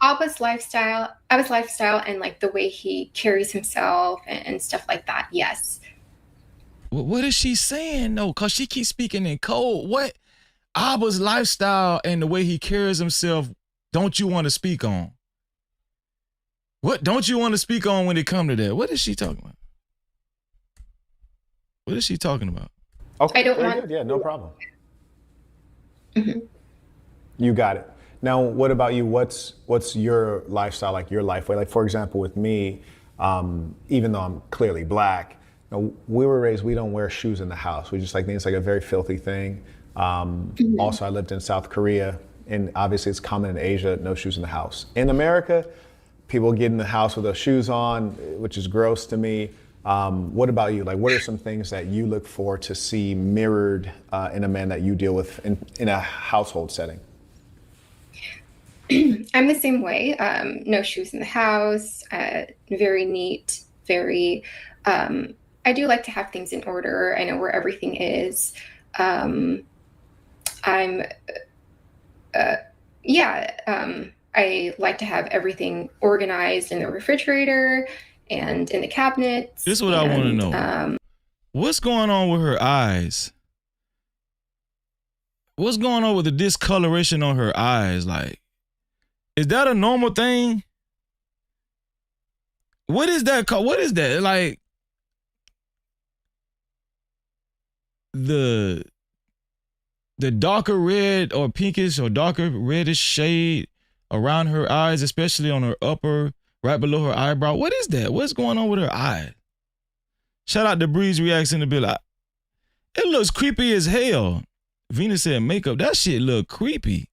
Speaker 11: Abba's lifestyle, and like the way he carries himself and stuff like that. Yes.
Speaker 1: What is she saying though? Cause she keeps speaking in code. What? Abba's lifestyle and the way he carries himself, don't you want to speak on? What don't you want to speak on when it come to that? What is she talking about? What is she talking about?
Speaker 10: Okay,
Speaker 11: I don't
Speaker 10: very
Speaker 11: want.
Speaker 10: good. Yeah, no problem.
Speaker 11: Mm-hmm.
Speaker 10: You got it. Now, what about you? What's your lifestyle, like your life way? Like, for example, with me, even though I'm clearly black, we were raised, we don't wear shoes in the house. We just think it's like a very filthy thing. Also, I lived in South Korea, and obviously it's common in Asia, no shoes in the house. In America, people get in the house with their shoes on, which is gross to me. What about you? Like, what are some things that you look for to see mirrored in a man that you deal with in a household setting?
Speaker 11: I'm the same way. No shoes in the house, very neat, very, I do like to have things in order. I know where everything is. I like to have everything organized in the refrigerator and in the cabinets.
Speaker 1: This is what I want to know. What's going on with her eyes? What's going on with the discoloration on her eyes? Like, is that a normal thing? What is that called? What is that? Like, the darker red or pinkish or darker reddish shade around her eyes, especially on her upper, right below her eyebrow. What is that? What's going on with her eye? Shout out to Breeze Reacts in the bill. It looks creepy as hell. Venus said makeup. That shit look creepy.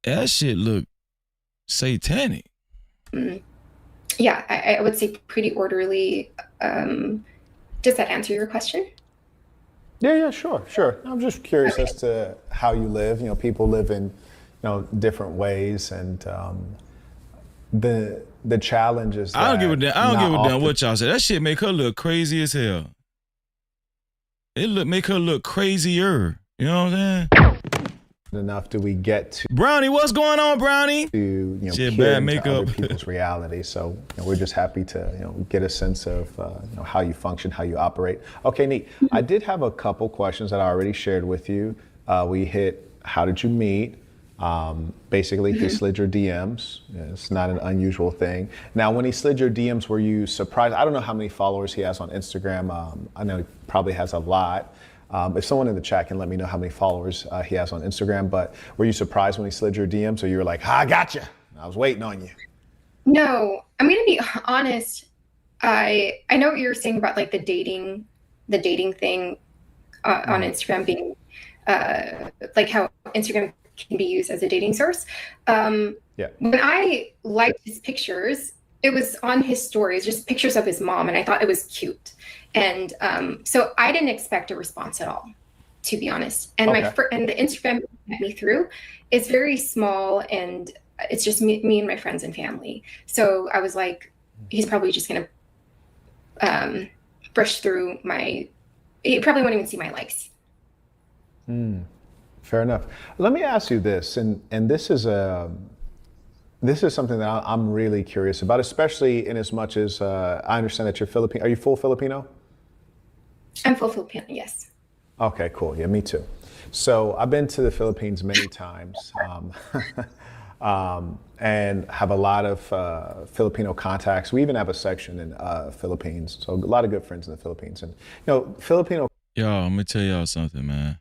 Speaker 1: That shit look satanic.
Speaker 11: Yeah, I would say pretty orderly. Does that answer your question?
Speaker 10: Yeah, sure. I'm just curious as to how you live. People live in, different ways, and the challenges.
Speaker 1: I don't give a damn what y'all say. That shit make her look crazy as hell. It make her look crazier. You know what I'm saying?
Speaker 10: Enough do we get to
Speaker 1: Brownie? What's going on, Brownie?
Speaker 10: To
Speaker 1: peer
Speaker 10: bad
Speaker 1: makeup
Speaker 10: into other people's reality. So we're just happy to get a sense of how you function, how you operate. Okay, neat. I did have a couple questions that I already shared with you. We hit how did you meet? Basically, he slid your DMs. It's not an unusual thing. Now, when he slid your DMs, were you surprised? I don't know how many followers he has on Instagram. I know he probably has a lot. If someone in the chat can let me know how many followers he has on Instagram, but were you surprised when he slid your DMs, or you were like, I gotcha, I was waiting on you?
Speaker 11: No, I'm gonna be honest. I know what you're saying about like the dating thing on Instagram being like how Instagram can be used as a dating source. When I liked his pictures, it was on his stories, just pictures of his mom, and I thought it was cute. And so I didn't expect a response at all, to be honest. And and the Instagram met me through is very small, and it's just me and my friends and family. So I was like, he's probably just gonna brush through he probably won't even see my likes.
Speaker 10: Fair enough. Let me ask you this, and this is something that I'm really curious about, especially in as much as I understand that you're Filipino. Are you full Filipino?
Speaker 11: I'm full Filipino, yes.
Speaker 10: Okay, cool. Yeah, me too. So I've been to the Philippines many times and have a lot of Filipino contacts. We even have a section in Philippines. So a lot of good friends in the Philippines. And, Filipino.
Speaker 1: Yo, I'm going to tell y'all something, man.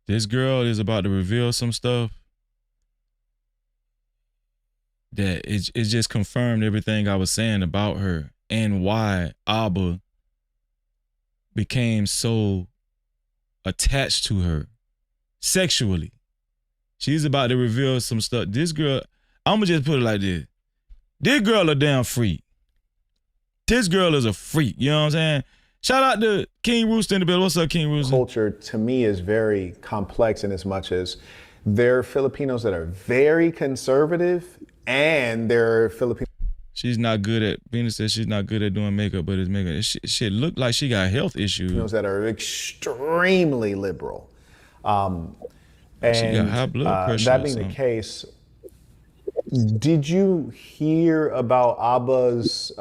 Speaker 1: This girl is about to reveal some stuff that it just confirmed everything I was saying about her and why Abba became so attached to her sexually. She's about to reveal some stuff. This girl, I'm gonna just put it like this. This girl a damn freak. This girl is a freak. You know what I'm saying? Shout out to King Rooster in the building. What's up, King Rooster?
Speaker 10: Culture to me is very complex in as much as there are Filipinos that are very conservative and there are Filipinos.
Speaker 1: She's not good at, Venus says she's not good at doing makeup, but it's makeup. Shit look like she got health issues.
Speaker 10: That are extremely liberal. And
Speaker 1: she got high blood pressure.
Speaker 10: That being the case, did you hear about Abba's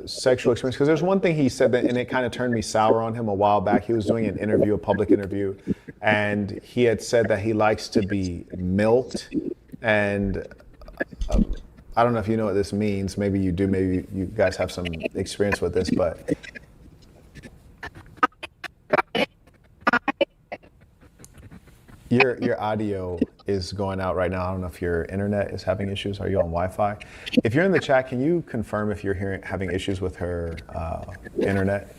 Speaker 10: sexual experience? Because there's one thing he said that, and it kind of turned me sour on him a while back. He was doing an interview, a public interview, and he had said that he likes to be milked. And I don't know if you know what this means. Maybe you do. Maybe you guys have some experience with this, but your audio is going out right now. I don't know if your internet is having issues. Are you on Wi-Fi? If you're in the chat, can you confirm if you're having issues with her internet?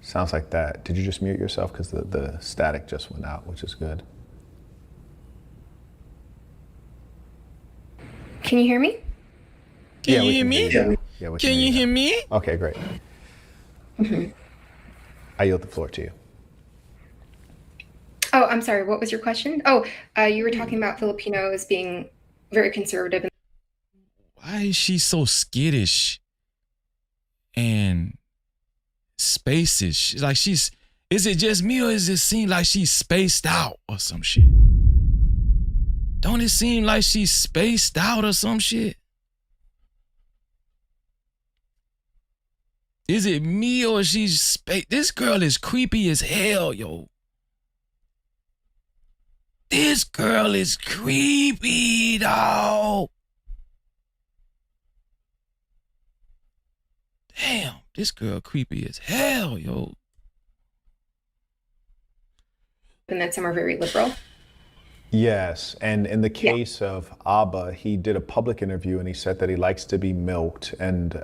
Speaker 10: Sounds like that. Did you just mute yourself? Because the static just went out, which is good.
Speaker 11: Can you hear me?
Speaker 1: Can you hear me?
Speaker 10: Yeah,
Speaker 1: can you hear me?
Speaker 10: Okay, great. I yield the floor to you.
Speaker 11: Oh, I'm sorry. What was your question? Oh, you were talking about Filipinos being very conservative.
Speaker 1: Why is she so skittish and spacish? Like is it just me or does it seem like she's spaced out or some shit? Don't it seem like she's spaced out or some shit? Is it me or she's spaced? This girl is creepy as hell, yo. This girl is creepy, dog. Damn, this girl creepy as hell, yo.
Speaker 11: And that some are very liberal.
Speaker 10: Yes, and in the case of Abba, he did a public interview and he said that he likes to be milked. And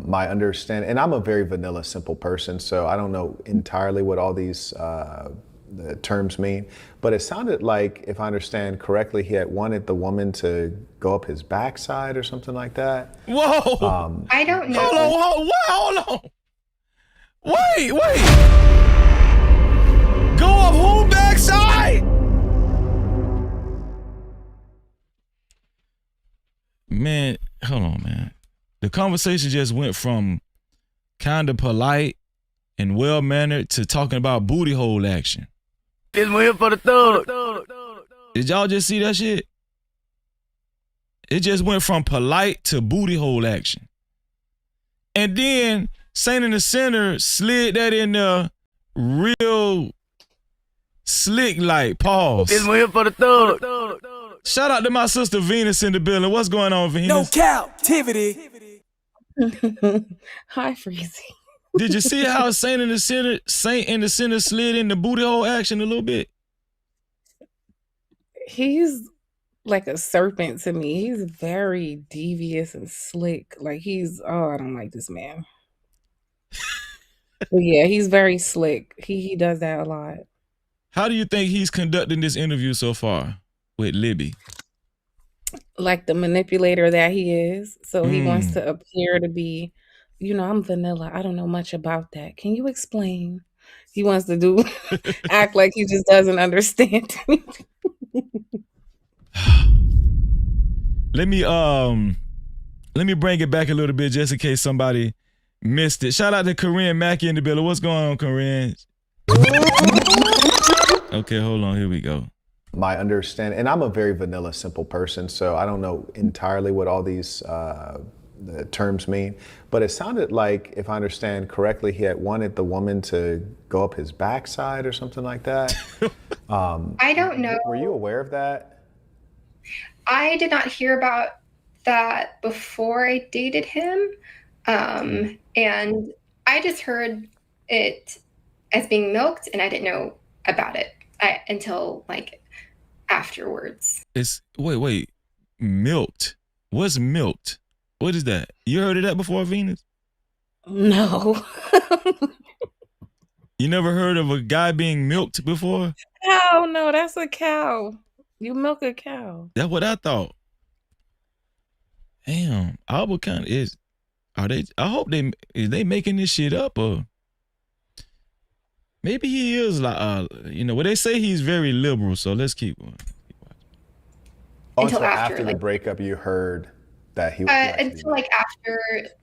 Speaker 10: my understanding, and I'm a very vanilla, simple person, so I don't know entirely what all these the terms mean, but it sounded like, if I understand correctly, he had wanted the woman to go up his backside or something like that.
Speaker 1: Whoa!
Speaker 11: I don't know.
Speaker 1: Hold on. Wait. Go up who backside? Man, hold on, man. The conversation just went from kind of polite and well-mannered to talking about booty hole action.
Speaker 8: This one here for the thug.
Speaker 1: Did y'all just see that shit? It just went from polite to booty hole action. And then Saint in the Center slid that in there real slick like. Pause.
Speaker 8: This one here for the thug.
Speaker 1: Shout out to my sister Venus in the building. What's going on, Venus?
Speaker 8: No Cap-tivity.
Speaker 12: Hi, Freezy.
Speaker 1: Did you see how Saint in the Center slid in the booty hole action a little bit?
Speaker 12: He's like a serpent to me. He's very devious and slick. Like I don't like this man. But yeah, he's very slick. He does that a lot.
Speaker 1: How do you think he's conducting this interview so far with Libby?
Speaker 12: Like the manipulator that he is. So he wants to appear to be, I'm vanilla. I don't know much about that. Can you explain? He wants to act like he just doesn't understand.
Speaker 1: Let me bring it back a little bit just in case somebody missed it. Shout out to Corinne Mackey in the building. What's going on, Corinne? Okay, hold on. Here we go.
Speaker 10: My understanding, and I'm a very vanilla, simple person, so I don't know entirely what all these the terms mean, but it sounded like, if I understand correctly, he had wanted the woman to go up his backside or something like that.
Speaker 11: I don't know.
Speaker 10: Were you aware of that?
Speaker 11: I did not hear about that before I dated him. And I just heard it as being milked, and I didn't know about it until like afterwards.
Speaker 1: Wait, milked. What's milked? What is that? You heard of that before, Venus?
Speaker 12: No.
Speaker 1: You never heard of a guy being milked before?
Speaker 12: Oh no, that's a cow. You milk a cow.
Speaker 1: That's what I thought. Damn, Alba kind of is. Are they? I hope they making this shit up, or maybe he is like well, they say he's very liberal, so let's keep on.
Speaker 11: Until after
Speaker 10: the breakup, you heard that he
Speaker 11: until like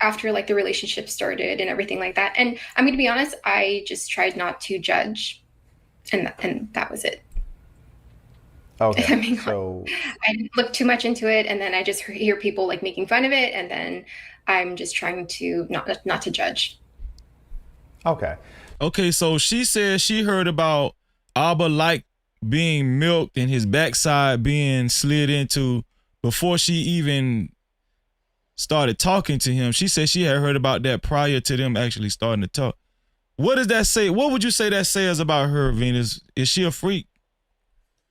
Speaker 11: after like the relationship started and everything like that. And I mean, to be honest, I just tried not to judge, and that was it.
Speaker 10: Okay.
Speaker 11: I mean, so I didn't look too much into it, and then I just hear people like making fun of it, and then I'm just trying to not to judge.
Speaker 10: Okay,
Speaker 1: so she said she heard about Abba like being milked and his backside being slid into before she even started talking to him. She said she had heard about that prior to them actually starting to talk. What does that say? What would you say that says about her, Venus? Is she a freak?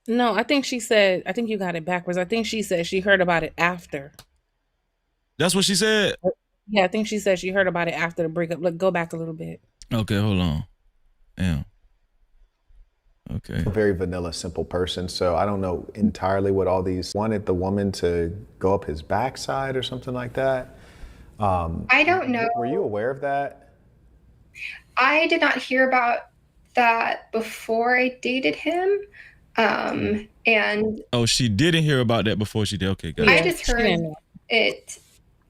Speaker 12: No, I think you got it backwards. I think she said she heard about it after.
Speaker 1: That's what she said?
Speaker 12: Yeah, I think she said she heard about it after the breakup. Look, go back a little bit.
Speaker 1: Okay, hold on. Damn. Okay.
Speaker 10: A very vanilla, simple person. So I don't know entirely what all these wanted the woman to go up his backside or something like that.
Speaker 11: I don't know.
Speaker 10: Were you aware of that?
Speaker 11: I did not hear about that before I dated him. And
Speaker 1: she didn't hear about that before she did. Okay, got it.
Speaker 11: I just heard it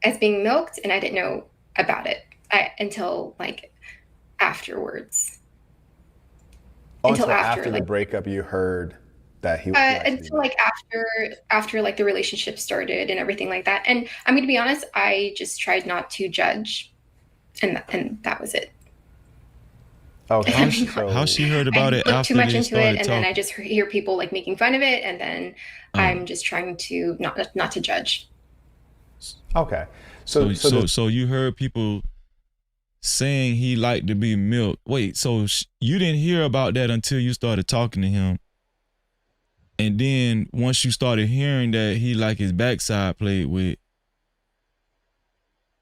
Speaker 11: as being milked, and I didn't know about it until like afterwards.
Speaker 10: Until after the breakup, you heard that he
Speaker 11: until like after like the relationship started and everything like that. And I mean, to be honest, I just tried not to judge, and that was it.
Speaker 10: Okay.
Speaker 1: How she heard about it after
Speaker 11: too much
Speaker 1: they
Speaker 11: into
Speaker 1: started
Speaker 11: it, and then I just hear people like making fun of it, and then I'm just trying to not to judge.
Speaker 10: Okay.
Speaker 1: So you heard people saying he liked to be milked. Wait, so you didn't hear about that until you started talking to him, and then once you started hearing that he liked his backside played with,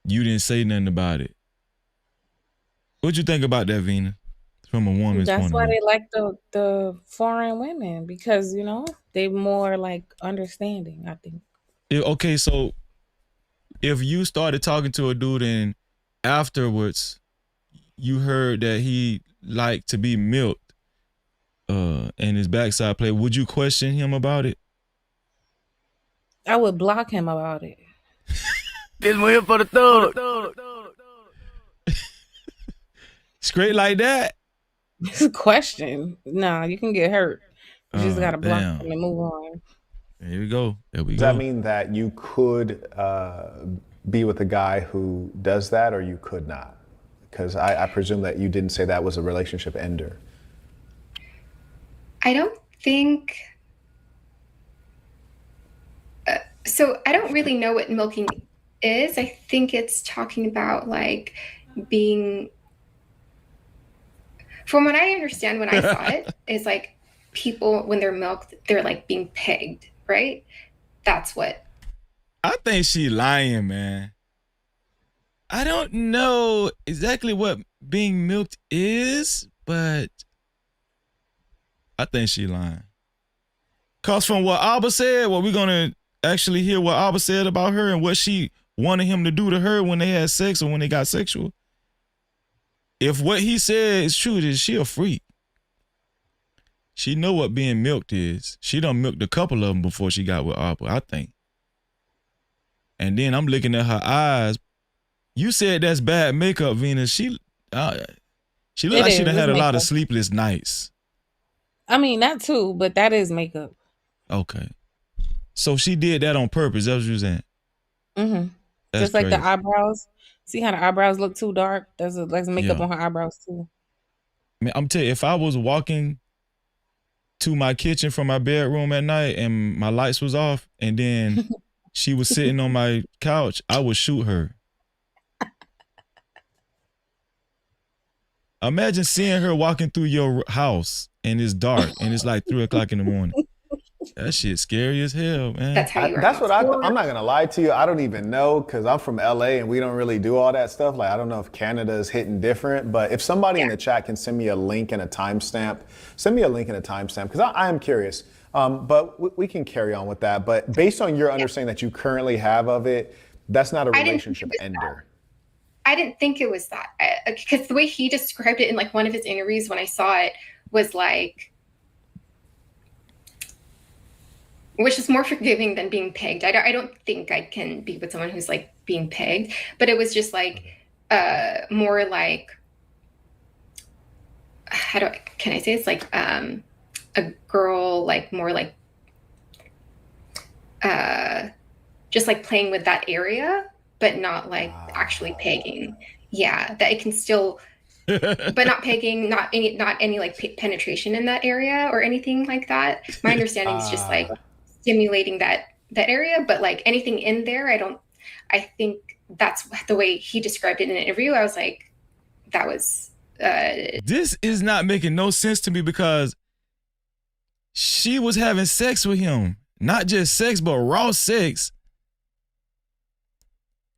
Speaker 1: you didn't say nothing about it. What'd you think about that, Vina? From a woman's point of view.
Speaker 12: That's why they like the foreign women, because they more like understanding, I think.
Speaker 1: Okay, so if you started talking to a dude and afterwards you heard that he liked to be milked and his backside play, would you question him about it?
Speaker 12: I would block him about it.
Speaker 8: This one here for the thug.
Speaker 1: Straight like that?
Speaker 12: It's a question. Nah, you can get hurt. You just gotta block
Speaker 1: damn.
Speaker 12: him and move on.
Speaker 1: There we go.
Speaker 10: Does that mean that you could be with a guy who does that, or you could not? Because I presume that you didn't say that was a relationship ender.
Speaker 11: I don't think. So I don't really know what milking is. I think it's talking about like being. From what I understand when I saw it, is like people, when they're milked, they're like being pegged, right? That's what.
Speaker 1: I think she lying, man. I don't know exactly what being milked is, but I think she lying. Cause from what Abba said, we're gonna actually hear what Abba said about her and what she wanted him to do to her when they had sex or when they got sexual. If what he said is true, then she a freak. She know what being milked is. She done milked a couple of them before she got with Abba, I think. And then I'm looking at her eyes. You said that's bad makeup, Venus. She look like she done had a lot of sleepless nights.
Speaker 12: I mean, that too, but that is makeup.
Speaker 1: Okay. So she did that on purpose. That's what you're saying?
Speaker 12: Mm-hmm. Just like the eyebrows. See how the eyebrows look too dark? There's makeup on her eyebrows too.
Speaker 1: Man, I'm telling you, if I was walking to my kitchen from my bedroom at night and my lights was off and then she was sitting on my couch, I would shoot her. Imagine seeing her walking through your house and it's dark and it's like 3:00 in the morning. That shit scary as hell, man.
Speaker 11: That's how you are.
Speaker 10: That's what I'm not gonna lie to you. I don't even know, because I'm from LA and we don't really do all that stuff. Like, I don't know if Canada is hitting different, but if somebody in the chat can send me a link and a timestamp, send me a link and a timestamp, because I am curious. But we can carry on with that. But based on your understanding that you currently have of it, that's not a relationship ender.
Speaker 11: I didn't think it was that, because the way he described it in like one of his interviews when I saw it was like, which is more forgiving than being pegged. I don't think I can be with someone who's like being pegged, but it was just like more like, can I say it's like a girl, like more like just like playing with that area, but not like actually pegging. Yeah, that it can still, but not pegging, not any like penetration in that area or anything like that. My understanding is just like stimulating that area, but like anything in there, I think that's the way he described it in an interview. I was like, that was
Speaker 1: this is not making no sense to me, because she was having sex with him, not just sex, but raw sex.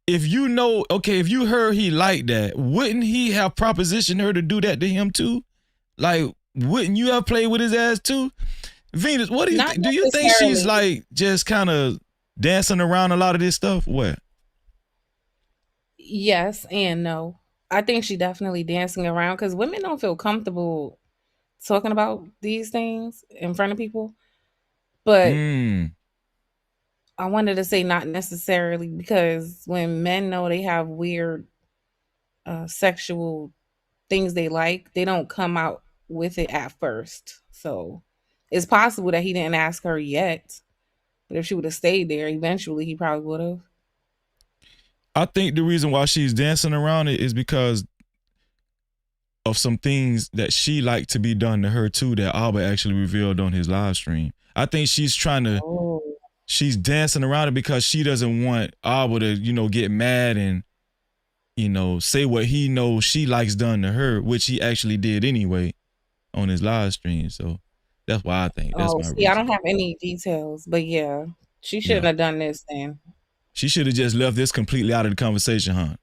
Speaker 1: If you know, okay, if you heard he liked that, wouldn't he have propositioned her to do that to him too? Like, wouldn't you have played with his ass too? Venus, what do you think? Do you think she's like just kind of dancing around a lot of this stuff? What?
Speaker 12: Yes and no. I think she definitely dancing around, because women don't feel comfortable talking about these things in front of people. But I wanted to say not necessarily, because when men know they have weird sexual things they like, they don't come out with it at first. So it's possible that he didn't ask her yet, but if she would have stayed there, eventually he probably would have.
Speaker 1: I think the reason why she's dancing around it is because of some things that she liked to be done to her too, that Albert actually revealed on his live stream. I think she's trying to, she's dancing around it because she doesn't want Albert to, get mad and, say what he knows she likes done to her, which he actually did anyway on his live stream. So that's why I think that's my reason.
Speaker 12: I don't have any details, but yeah, she shouldn't have done this then.
Speaker 1: She should have just left this completely out of the conversation, huh?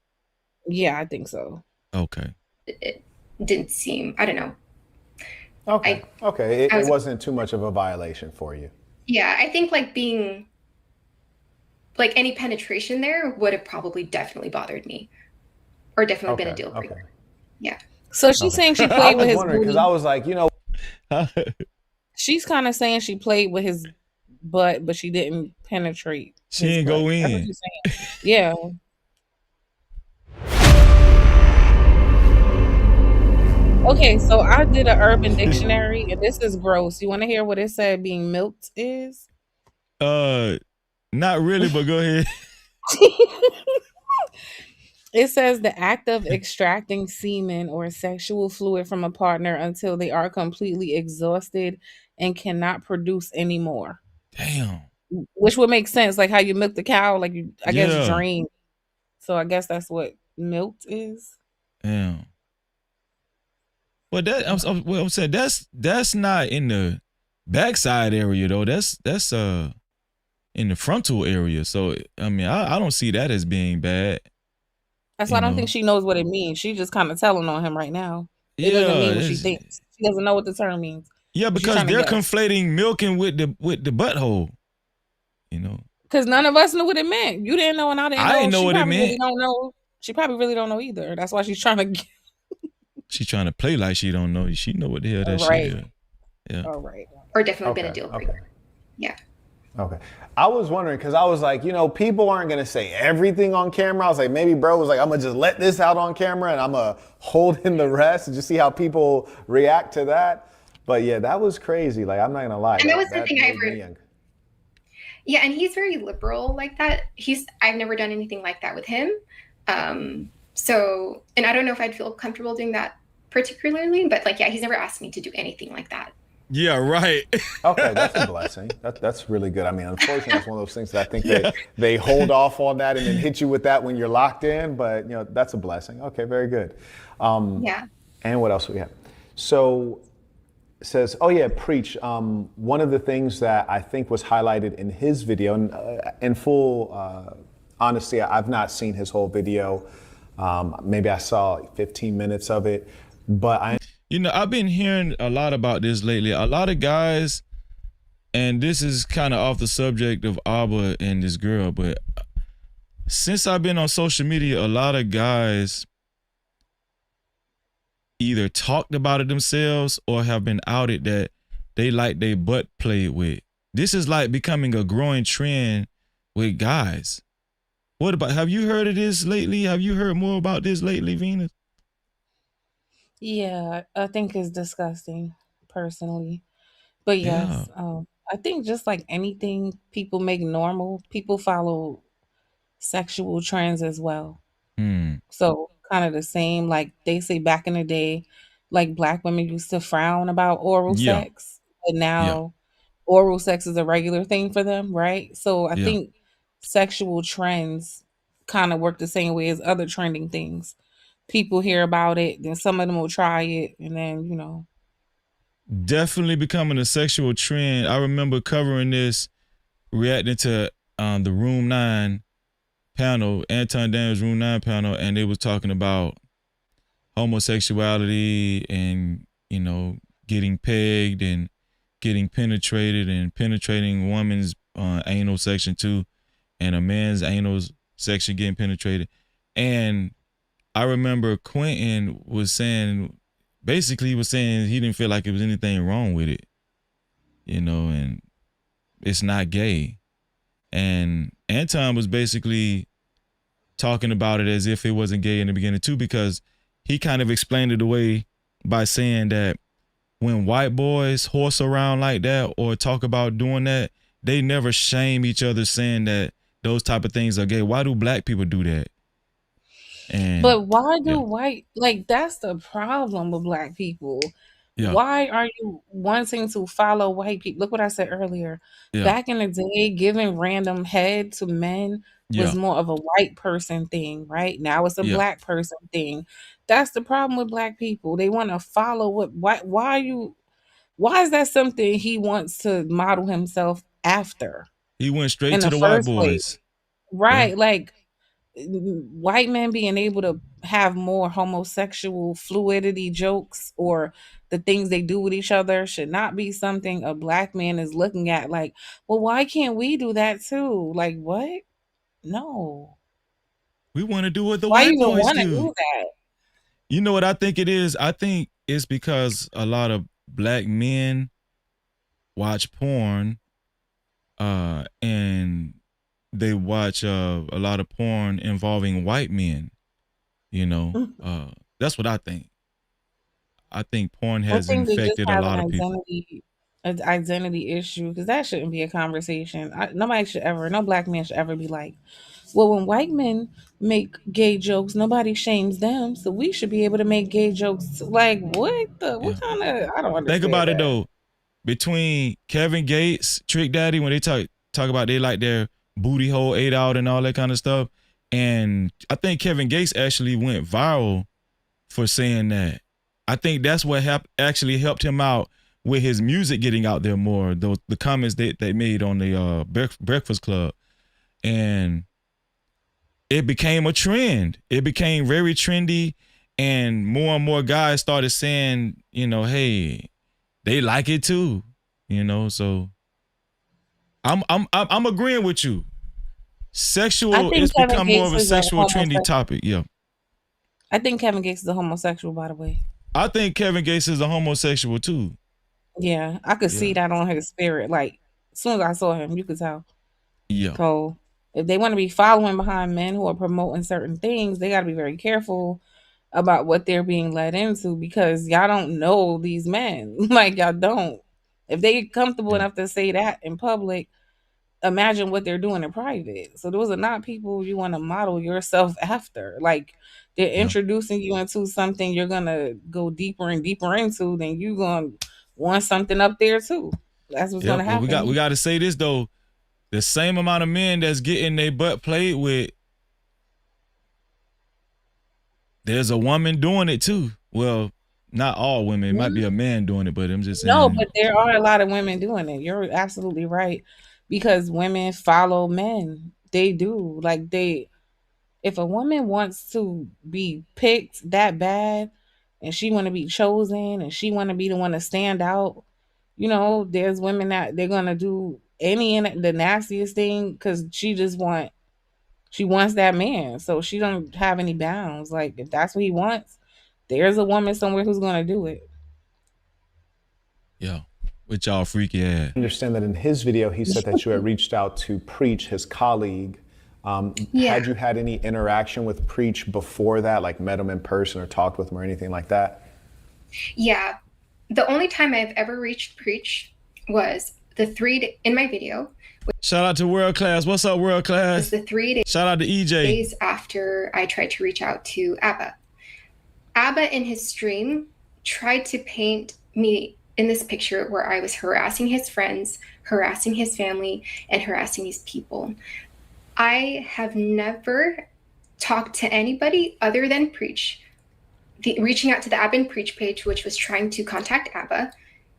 Speaker 12: Yeah, I think so.
Speaker 1: Okay.
Speaker 11: It didn't seem, I don't know.
Speaker 10: Okay. It wasn't too much of a violation for you.
Speaker 11: Yeah, I think like being, like any penetration there would have probably definitely bothered me, or definitely been a deal breaker. Yeah.
Speaker 12: So she's saying she played with his booty.
Speaker 10: Because I was like,
Speaker 12: she's kind of saying she played with his butt, but she didn't penetrate.
Speaker 1: She didn't go in.
Speaker 12: That's what she's saying. Yeah. Okay, so I did an Urban Dictionary, and this is gross. You want to hear what it said being milked is?
Speaker 1: Not really, but go ahead.
Speaker 12: It says the act of extracting semen or sexual fluid from a partner until they are completely exhausted and cannot produce anymore.
Speaker 1: Damn.
Speaker 12: Which would make sense, like how you milk the cow, like you, I guess, drain. So I guess that's what milked is.
Speaker 1: Damn. Well, I'm saying that's not in the backside area though. That's in the frontal area. So I mean, I don't see that as being bad.
Speaker 12: That's why I don't think she knows what it means. She's just kind of telling on him right now. It doesn't mean what she thinks. She doesn't know what the term means.
Speaker 1: Yeah, because they're conflating milking with the butthole.
Speaker 12: Because none of us knew what it meant. You didn't know, and I didn't know.
Speaker 1: I didn't know what it meant.
Speaker 12: Really don't know. She probably really don't know either. That's why she's trying to.
Speaker 1: She's trying to play like she don't know. She know what the hell that shit is. Yeah.
Speaker 12: All right.
Speaker 11: Or definitely been a deal breaker.
Speaker 10: Okay.
Speaker 11: Yeah.
Speaker 10: Okay. I was wondering, because I was like, people aren't going to say everything on camera. I was like, maybe bro was like, I'm going to just let this out on camera and I'm going to hold in the rest and just see how people react to that. But yeah, that was crazy. Like, I'm not going to lie.
Speaker 11: And that was the thing I heard. Yeah, and he's very liberal like that. I've never done anything like that with him. So, and I don't know if I'd feel comfortable doing that particularly, but like, yeah, he's never asked me to do anything like that.
Speaker 1: Yeah, right.
Speaker 10: Okay, that's a blessing. That's really good. I mean, unfortunately, it's one of those things that I think they hold off on that and then hit you with that when you're locked in. But that's a blessing. Okay, very good.
Speaker 11: Yeah.
Speaker 10: And what else do we have? So it says, oh yeah, preach. One of the things that I think was highlighted in his video, and in full honesty, I've not seen his whole video. Maybe I saw 15 minutes of it, but I've been hearing a lot about this lately. A lot of guys
Speaker 1: and this is kind of off the subject of Abba and this girl, but since I've been on social media, a lot of guys either talked about it themselves or have been outed that they like their butt played with. This is like becoming a growing trend with guys. What about, have you heard of this lately? Have you heard more about this lately, Venus?
Speaker 12: Yeah, I think it's disgusting, personally. But
Speaker 1: Yeah.
Speaker 12: yes, I think just like anything people make normal, people follow sexual trends as well.
Speaker 1: Hmm.
Speaker 12: So kind of the same, like they say back in the day, like black women used to frown about oral
Speaker 1: Yeah.
Speaker 12: sex, but
Speaker 1: Yeah.
Speaker 12: now oral sex is a regular thing for them, right? So I
Speaker 1: Yeah.
Speaker 12: think sexual trends kind of work the same way as other trending things. People hear about it, then some of them will try it, and then
Speaker 1: Definitely becoming a sexual trend. I remember covering this, reacting to the Room 9 panel, Anton Daniels Room 9 panel, and they was talking about homosexuality and, getting pegged and getting penetrated and penetrating woman's anal section too, and a man's anal section getting penetrated. And I remember Quentin was saying, basically he was saying he didn't feel like it was anything wrong with it, and it's not gay. And Anton was basically talking about it as if it wasn't gay in the beginning too, because he kind of explained it away by saying that when white boys horse around like that or talk about doing that, they never shame each other saying that those type of things are gay. Why do black people do that? And
Speaker 12: But why do
Speaker 1: yeah,
Speaker 12: white, like, that's the problem with black people.
Speaker 1: yeah,
Speaker 12: Why are you wanting to follow white people? Look what I said earlier.
Speaker 1: yeah,
Speaker 12: Back in the day, giving random head to men was
Speaker 1: yeah,
Speaker 12: more of a white person thing, right? Now it's a
Speaker 1: yeah.
Speaker 12: black person thing. That's the problem with black people. They want to follow what why is that something he wants to model himself after
Speaker 1: He went straight
Speaker 12: in
Speaker 1: to
Speaker 12: the
Speaker 1: the white
Speaker 12: first place?
Speaker 1: boys. Yeah.
Speaker 12: Right, like white men being able to have more homosexual fluidity jokes or the things they do with each other should not be something a black man is looking at like, well, why can't we do that too? Like, what? No.
Speaker 1: We want to do what the
Speaker 12: Why
Speaker 1: white
Speaker 12: even
Speaker 1: boys
Speaker 12: want to
Speaker 1: do.
Speaker 12: do that?
Speaker 1: You know what I think it is? I think it's because a lot of black men watch porn, and they watch a lot of porn involving white men. You know, uh, that's what I think. I think porn
Speaker 12: I
Speaker 1: has
Speaker 12: think they just
Speaker 1: infected a
Speaker 12: have
Speaker 1: lot of people.
Speaker 12: an identity issue because that shouldn't be a conversation. Nobody should ever, no black man should ever be like, well, when white men make gay jokes, nobody shames them, so we should be able to make gay jokes. Like,
Speaker 1: Yeah.
Speaker 12: what kind of? I don't
Speaker 1: Think
Speaker 12: understand
Speaker 1: about it
Speaker 12: that.
Speaker 1: though. Between Kevin Gates, Trick Daddy, when they talk about they like their booty hole ate out and all that kind of stuff, and I think Kevin Gates actually went viral for saying that. I think that's what actually helped him out with his music getting out there more. The comments that they made on the Breakfast Club, and it became a trend. It became very trendy, and more guys started saying, hey, they like it too. So I'm agreeing with you.
Speaker 12: I
Speaker 1: Sexual,
Speaker 12: think
Speaker 1: it's
Speaker 12: Kevin
Speaker 1: become more of
Speaker 12: Gates
Speaker 1: a
Speaker 12: is a
Speaker 1: sexual trendy
Speaker 12: homosexual.
Speaker 1: topic. Yeah.
Speaker 12: I think Kevin Gates is a homosexual, by the way.
Speaker 1: I think Kevin Gates is a homosexual too.
Speaker 12: Yeah, I could see
Speaker 1: Yeah.
Speaker 12: that on his spirit. Like, as soon as I saw him, you could tell.
Speaker 1: Yeah.
Speaker 12: So, if they want to be following behind men who are promoting certain things, they got to be very careful about what they're being led into because y'all don't know these men. Like, y'all don't. If they comfortable
Speaker 1: Yeah.
Speaker 12: enough to say that in public, imagine what they're doing in private. So those are not people you want to model yourself after. Like, they're
Speaker 1: Yeah.
Speaker 12: introducing you into something you're gonna go deeper and deeper into, then you gonna want something up there too. That's what's
Speaker 1: Yep.
Speaker 12: gonna
Speaker 1: Well, we
Speaker 12: happen.
Speaker 1: got to say this though. The same amount of men that's getting their butt played with, there's a woman doing it too. Well, not all women. It might be a man doing it, but I'm just
Speaker 12: No,
Speaker 1: saying.
Speaker 12: but there are a lot of women doing it. You're absolutely right. Because women follow men. They do. Like if a woman wants to be picked that bad and she want to be chosen and she want to be the one to stand out, You know, there's women that they're gonna do any and the nastiest thing because she wants that man. So she don't have any bounds. Like if that's what he wants, there's a woman somewhere who's gonna do it.
Speaker 1: Yeah, with y'all freaky ass.
Speaker 10: I understand that in his video, he said that you had reached out to Preach, his colleague.
Speaker 11: Yeah.
Speaker 10: Had you had any interaction with Preach before that, like met him in person or talked with him or anything like that?
Speaker 11: Yeah. The only time I've ever reached Preach was in my video.
Speaker 1: Shout out to World Class. What's up, World Class?
Speaker 11: Was the 3 days.
Speaker 1: Shout out to EJ.
Speaker 11: Days after I tried to reach out to Abba. Abba in his stream tried to paint me in this picture where I was harassing his friends, harassing his family, and harassing these people. I have never talked to anybody other than Preach. Reaching out to the Abba and Preach page, which was trying to contact Abba,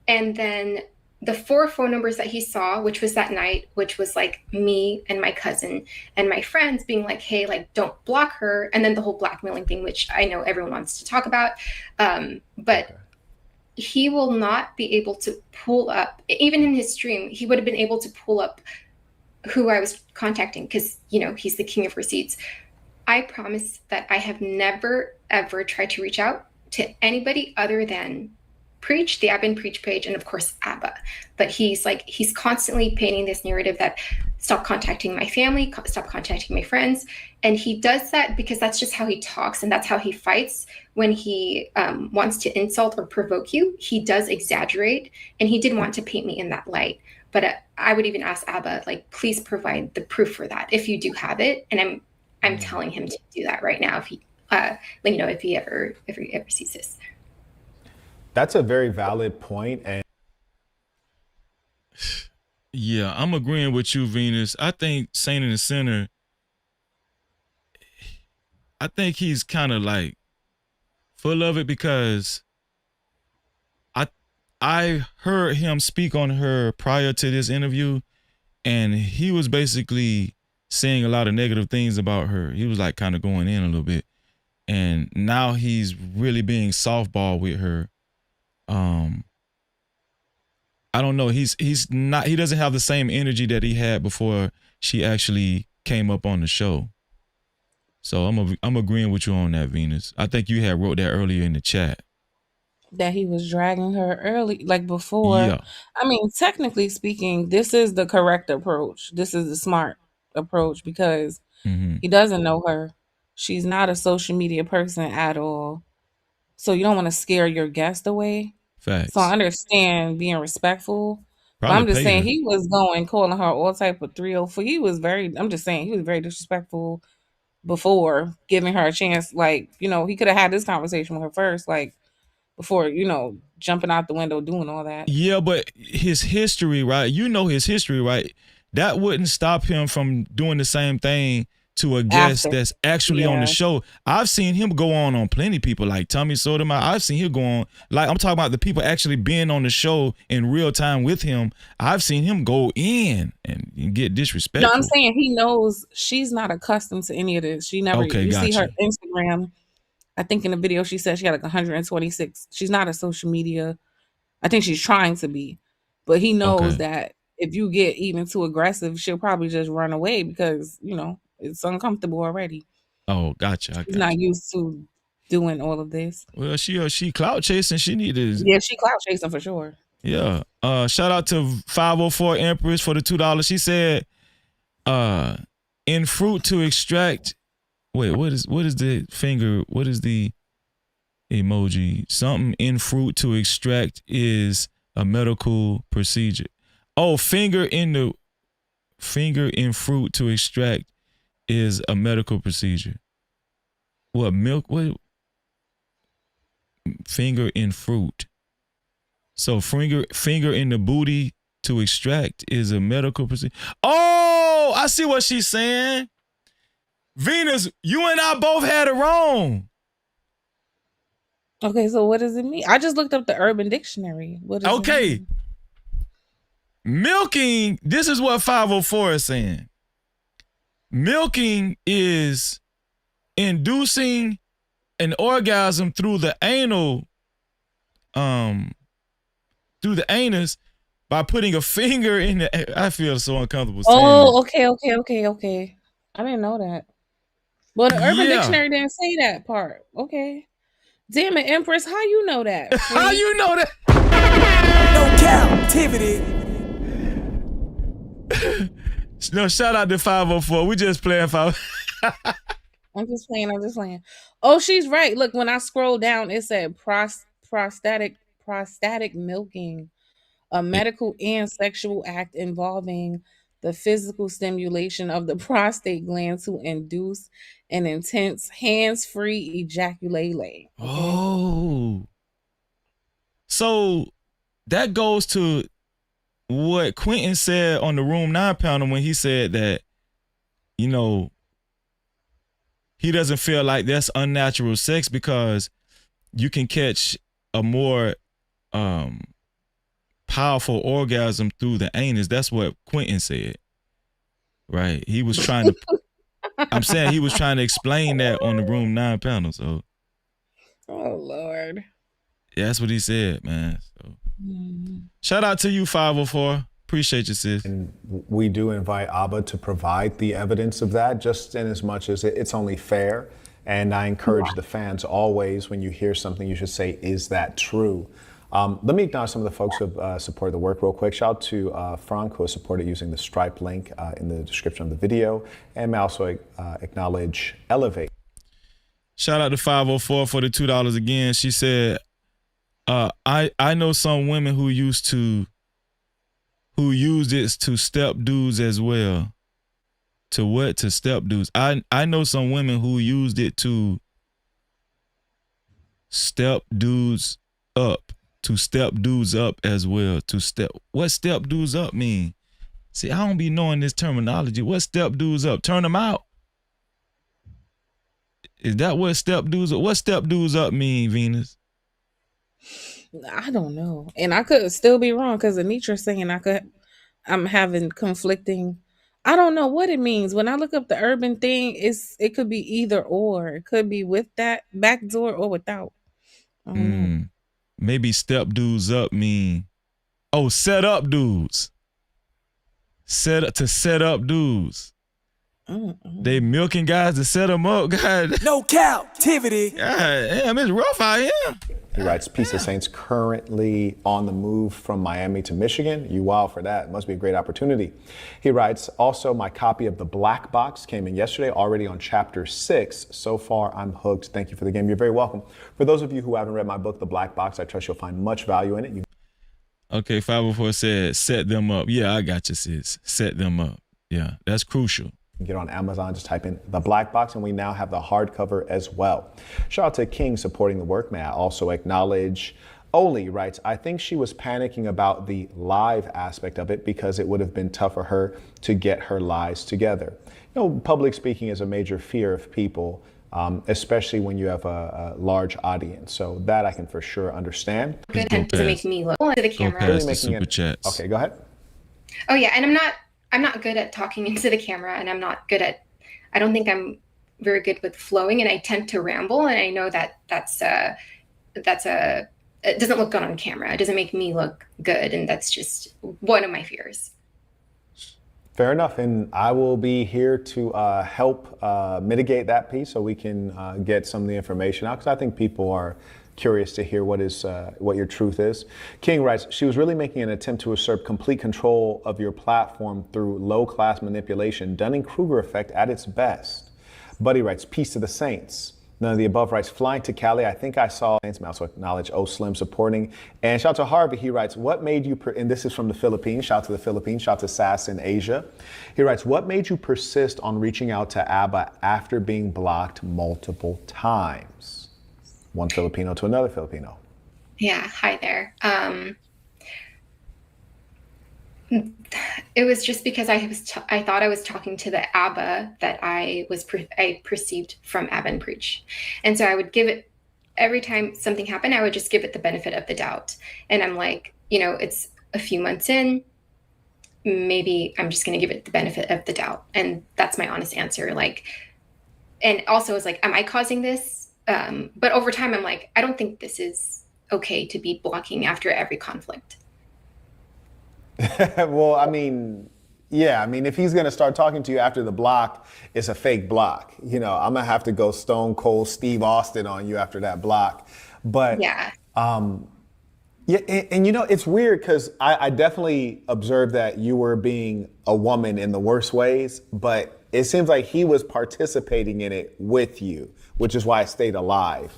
Speaker 11: and then the 4 phone numbers that he saw, which was that night, which was like me and my cousin and my friends being like, hey, like, don't block her. And then the whole blackmailing thing, which I know everyone wants to talk about. But he will not be able to pull up, even in his stream, he would have been able to pull up who I was contacting because, you know, he's the king of receipts. I promise that I have never, ever tried to reach out to anybody other than Preach, the Abba and Preach page, and of course Abba. But he's constantly painting this narrative that stop contacting my family, stop contacting my friends. And he does that because that's just how he talks and that's how he fights. When he wants to insult or provoke you, he does exaggerate, and he did want to paint me in that light. But I would even ask Abba, like, please provide the proof for that if you do have it. And I'm telling him to do that right now if he, if he ever sees this.
Speaker 10: That's a very valid point. And
Speaker 1: yeah, I'm agreeing with you, Venus. I think Saint in the Center, I think he's kind of like full of it because I heard him speak on her prior to this interview, and he was basically saying a lot of negative things about her. He was like kind of going in a little bit, and now he's really being softball with her. I don't know. He doesn't have the same energy that he had before she actually came up on the show. So I'm agreeing with you on that, Venus. I think you had wrote that earlier in the chat.
Speaker 12: That he was dragging her early, like before.
Speaker 1: Yeah.
Speaker 12: I mean, technically speaking, this is the correct approach. This is the smart approach because he doesn't know her. She's not a social media person at all. So you don't want to scare your guest away.
Speaker 1: Facts.
Speaker 12: So I understand being respectful. But
Speaker 1: Probably
Speaker 12: I'm just saying
Speaker 1: her.
Speaker 12: he was calling her all type of 304. I'm just saying he was very disrespectful before giving her a chance. Like, you know, he could have had this conversation with her first, like before, you know, jumping out the window, doing all that.
Speaker 1: Yeah, but his history, right? You know his history, right? That wouldn't stop him from doing the same thing to a guest that's actually on the show. I've seen him go on plenty people like Tommy Sotomayor. I've seen him go on, like I'm talking about the people actually being on the show in real time with him. I've seen him go in and get disrespectful.
Speaker 12: No, I'm saying he knows she's not accustomed to any of this. She never, you see her Instagram. I think in the video she said she had like 126. She's not a social media. I think she's trying to be, but he knows that if you get even too aggressive, she'll probably just run away because, you know, it's uncomfortable already.
Speaker 1: Oh, gotcha.
Speaker 12: She's not used to doing all of this.
Speaker 1: Well, she clout chasing. She needed.
Speaker 12: Yeah, she clout chasing for sure.
Speaker 1: Yeah. Shout out to 504 Empress for the $2. She said, in fruit to extract. Wait, what is the finger? What is the emoji? Something in fruit to extract is a medical procedure. Oh, finger in fruit to extract is a medical procedure. What milk? What? Finger in fruit. So finger in the booty to extract is a medical procedure. Oh, I see what she's saying. Venus, you and I both had it wrong.
Speaker 12: Okay, so what does it mean? I just looked up the Urban Dictionary. What does it mean?
Speaker 1: Milking, this is what 504 is saying. Milking is inducing an orgasm through the anus by putting a finger in the. I feel so uncomfortable saying
Speaker 12: Oh,
Speaker 1: that.
Speaker 12: okay. I didn't know that. Well, the Urban
Speaker 1: Yeah.
Speaker 12: Dictionary didn't say that part. Okay. Damn it, Empress, how you know that?
Speaker 1: How you know that?
Speaker 13: No Cap-tivity.
Speaker 1: No, shout out to 504. We just playing 5.
Speaker 12: I'm just playing. Oh, she's right. Look, when I scroll down, it said prostatic milking, a medical and sexual act involving the physical stimulation of the prostate gland to induce an intense hands-free ejaculate. Okay.
Speaker 1: Oh. So that goes to what Quentin said on the Room 9 panel when he said that, you know, he doesn't feel like that's unnatural sex because you can catch a more powerful orgasm through the anus. That's what Quentin said. Right. He was trying to I'm saying he was trying to explain that on the Room 9 panel. So
Speaker 12: Oh Lord.
Speaker 1: Yeah, that's what he said, man. So shout out to you, 504. Appreciate you, sis.
Speaker 10: And we do invite Abba to provide the evidence of that, just in as much as it's only fair. And I encourage the fans always, when you hear something, you should say, is that true? Let me acknowledge some of the folks who have supported the work real quick. Shout out to Frank, who has supported using the Stripe link in the description of the video. And may also acknowledge Elevate.
Speaker 1: Shout out to 504 for the $2 again. She said, I know some women who used it to step dudes as well. To what? To step dudes. I know some women who used it to step dudes up. To step dudes up as well. What step dudes up mean? See, I don't be knowing this terminology. What step dudes up? Turn them out. Is that what step dudes up? What step dudes up mean, Venus?
Speaker 12: I don't know. And I could still be wrong because Anitra's saying I'm having conflicting. I don't know what it means. When I look up the urban thing, it could be either or. It could be with that back door or without. I don't know.
Speaker 1: Maybe step dudes up mean, set up dudes. Set up dudes. They milking guys to set them up. God.
Speaker 13: No Cap-tivity.
Speaker 1: God damn, it's rough out here.
Speaker 10: He writes, Peace of Saints currently on the move from Miami to Michigan. You wild for that. It must be a great opportunity. He writes, also, my copy of The Black Box came in yesterday, already on chapter 6. So far, I'm hooked. Thank you for the game. You're very welcome. For those of you who haven't read my book, The Black Box, I trust you'll find much value in it.
Speaker 1: Okay, 504 said, set them up. Yeah, I got you, sis. Set them up. Yeah, that's crucial.
Speaker 10: Get on Amazon, just type in The Black Box, and we now have the hardcover as well. Shout out to King supporting the work. May I also acknowledge Oli writes, I think she was panicking about the live aspect of it because it would have been tough for her to get her lies together. You know, public speaking is a major fear of people, especially when you have a large audience. So that I can for sure understand.
Speaker 11: Good to make me look into the camera.
Speaker 1: Go past the super chats.
Speaker 10: Okay, go ahead.
Speaker 11: Oh yeah, and I'm not good at talking into the camera, and I don't think I'm very good with flowing, and I tend to ramble, and I know it doesn't look good on camera. It doesn't make me look good, and that's just one of my fears.
Speaker 10: Fair enough, and I will be here to help mitigate that piece so we can get some of the information out, because I think people are curious to hear what your truth is. King writes, she was really making an attempt to usurp complete control of your platform through low-class manipulation, Dunning-Kruger effect at its best. Buddy writes, peace to the saints. None of the above writes, flying to Cali. I think I saw saints. I also acknowledge O Slim supporting. And shout out to Harvey. He writes, what made you, and this is from the Philippines. Shout out to the Philippines. Shout out to SAS in Asia. He writes, what made you persist on reaching out to ABBA after being blocked multiple times? One Filipino to another Filipino.
Speaker 11: Yeah, hi there. It was just because I thought I was talking to the ABBA that I perceived from Abba and Preach, and so I would give it every time something happened. I would just give it the benefit of the doubt, and I'm like, it's a few months in. Maybe I'm just going to give it the benefit of the doubt, and that's my honest answer. And also it's like, am I causing this? But over time, I'm like, I don't think this is okay to be blocking after every conflict.
Speaker 10: Well, I mean, yeah, I mean, if he's gonna start talking to you after the block, it's a fake block. You know, I'm gonna have to go stone cold Steve Austin on you after that block. But
Speaker 11: Yeah.
Speaker 10: yeah, and you know, it's weird because I definitely observed that you were being a woman in the worst ways, but it seems like he was participating in it with you, which is why I stayed alive.